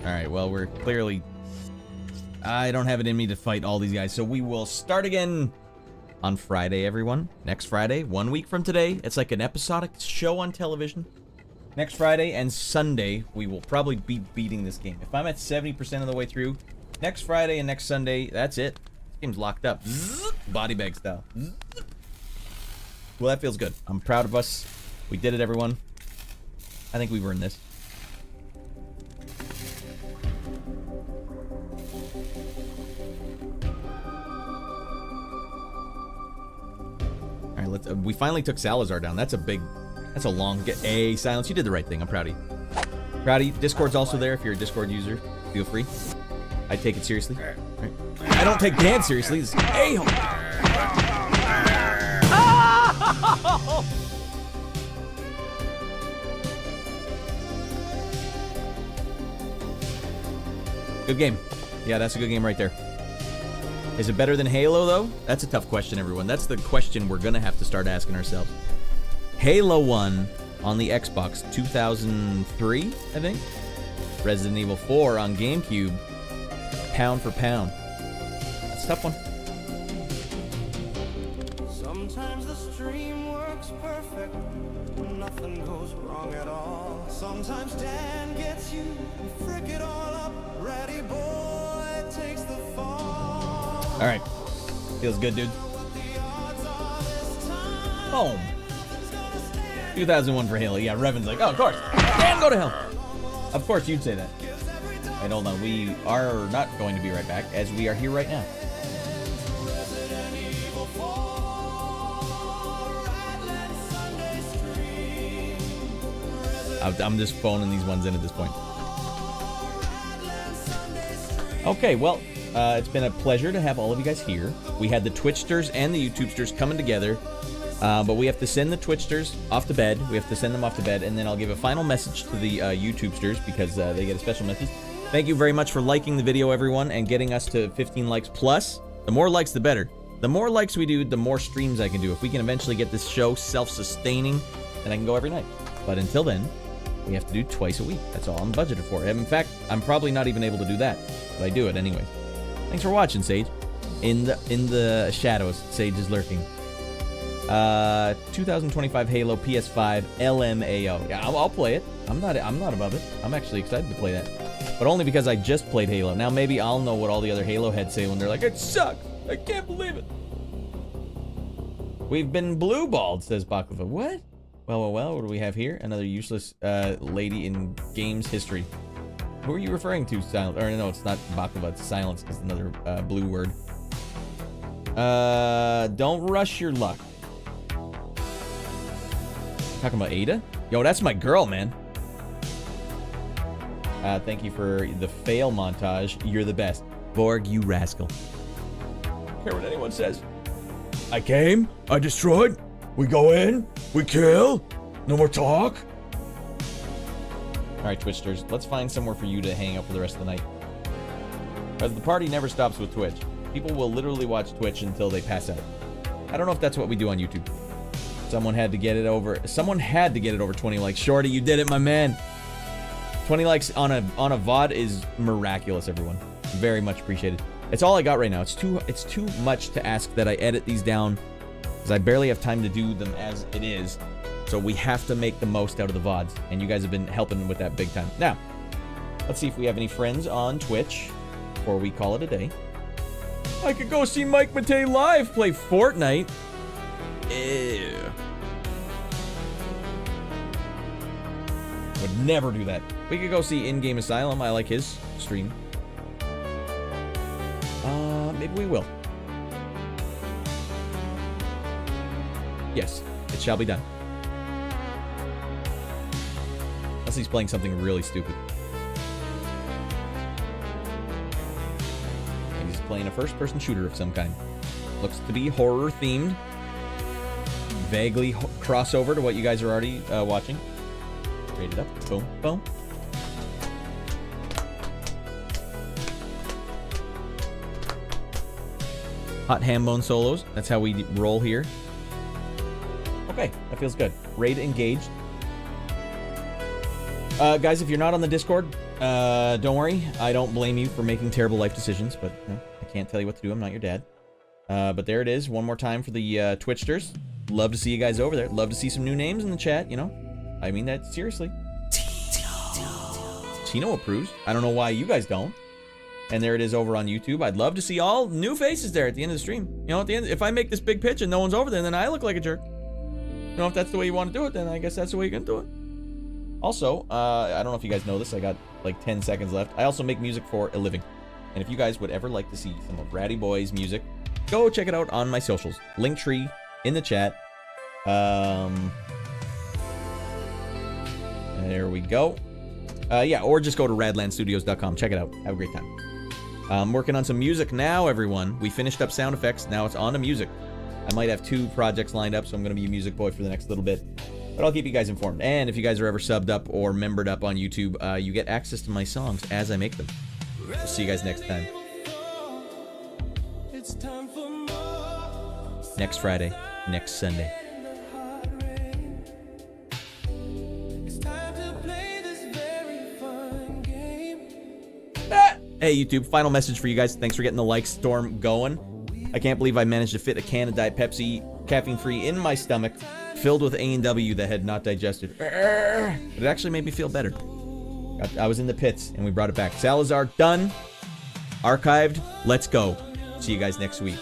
Alright, well, we're clearly... I don't have it in me to fight all these guys, so we will start again on Friday, everyone. Next Friday, 1 week from today. It's like an episodic show on television. Next Friday and Sunday, we will probably be beating this game. If I'm at 70% of the way through, next Friday and next Sunday, that's it. This game's locked up. Body bag style. Well, that feels good. I'm proud of us. We did it, everyone. I think we've earned this. All right, let's. We finally took Salazar down. That's a big. That's a long. Silence. You did the right thing. I'm proud of you. Proud of you. Discord's also there. If you're a Discord user, feel free. I take it seriously. All right. I don't take Dan seriously. This a-hole. Good game. Yeah, that's a good game right there. Is it better than Halo, though? That's a tough question, everyone. That's the question we're going to have to start asking ourselves. Halo 1 on the Xbox 2003, I think. Resident Evil 4 on GameCube. Pound for pound. That's a tough one. Sometimes the stream works perfect when nothing goes wrong at all. Sometimes Dan gets you, frick it all up. Ready boy takes the fall. All right. Feels good, dude. Boom. 2001 for Halo. Yeah, Revan's like, oh, of course. Dan, go to hell. Of course you'd say that. Wait, hold on. We are not going to be right back, as we are here right now. I'm just phoning these ones in at this point. Okay, well, it's been a pleasure to have all of you guys here. We had the Twitchsters and the YouTubesters coming together, but we have to send the Twitchsters off to bed. We have to send them off to bed, and then I'll give a final message to the YouTubesters because they get a special message. Thank you very much for liking the video, everyone, and getting us to 15 likes plus. The more likes, the better. The more likes we do, the more streams I can do. If we can eventually get this show self-sustaining, then I can go every night. But until then, we have to do twice a week. That's all I'm budgeted for. In fact, I'm probably not even able to do that, but I do it anyway. Thanks for watching, Sage. In the shadows, Sage is lurking. 2025 Halo PS5 LMAO. Yeah, I'll play it. I'm not above it. I'm actually excited to play that, but only because I just played Halo. Now maybe I'll know what all the other Halo heads say when they're like, "It sucks. I can't believe it." We've been blue-balled, says Baklava. What? Well, what do we have here? Another useless lady in games history. Who are you referring to, Silence? Or no, it's not Baklava, it's Silence. It's another blue word. Don't rush your luck. Talking about Ada? Yo, that's my girl, man. Thank you for the fail montage. You're the best. Borg, you rascal. I don't care what anyone says. I came, I destroyed, we go in, we kill, no more talk. Alright, Twitchsters, let's find somewhere for you to hang out for the rest of the night. Because the party never stops with Twitch. People will literally watch Twitch until they pass out. I don't know if that's what we do on YouTube. Someone had to get it over 20 likes. Shorty, you did it, my man. 20 likes on a VOD is miraculous, everyone. Very much appreciated. It's all I got right now. It's too much to ask that I edit these down, because I barely have time to do them as it is. So we have to make the most out of the VODs, and you guys have been helping with that big time. Now, let's see if we have any friends on Twitch before we call it a day. I could go see Mike Matei live play Fortnite. Ew. Would never do that. We could go see In-Game Asylum. I like his stream. Maybe we will. Yes, it shall be done. Unless he's playing something really stupid. And he's playing a first-person shooter of some kind. Looks to be horror-themed. Vaguely crossover to what you guys are already watching. Rate it up. Boom, boom. Hot ham bone solos. That's how we roll here. Okay, that feels good. Raid engaged. Guys, if you're not on the Discord, don't worry. I don't blame you for making terrible life decisions, but you know, I can't tell you what to do. I'm not your dad. But there it is. One more time for the Twitchsters. Love to see you guys over there. Love to see some new names in the chat, you know. I mean that seriously. Tino approves. I don't know why you guys don't. And there it is over on YouTube. I'd love to see all new faces there at the end of the stream. You know, at the end, if I make this big pitch and no one's over there, then I look like a jerk. You know, if that's the way you want to do it, then I guess that's the way you're gonna do it. Also, I don't know if you guys know this. I got like 10 seconds left. I also make music for a living. And if you guys would ever like to see some of Ratty Boy's music, go check it out on my socials. Linktree in the chat. There we go. Yeah, or just go to radlandstudios.com. Check it out. Have a great time. I'm working on some music now, everyone. We finished up sound effects. Now it's on to music. I might have 2 projects lined up, so I'm going to be a music boy for the next little bit. But I'll keep you guys informed. And if you guys are ever subbed up or membered up on YouTube, you get access to my songs as I make them. We'll see you guys next time. Next Friday. Next Sunday. Hey YouTube, final message for you guys. Thanks for getting the like storm going. I can't believe I managed to fit a can of Diet Pepsi, caffeine-free, in my stomach, filled with A&W that had not digested. It actually made me feel better. I was in the pits, and we brought it back. Salazar, done. Archived. Let's go. See you guys next week.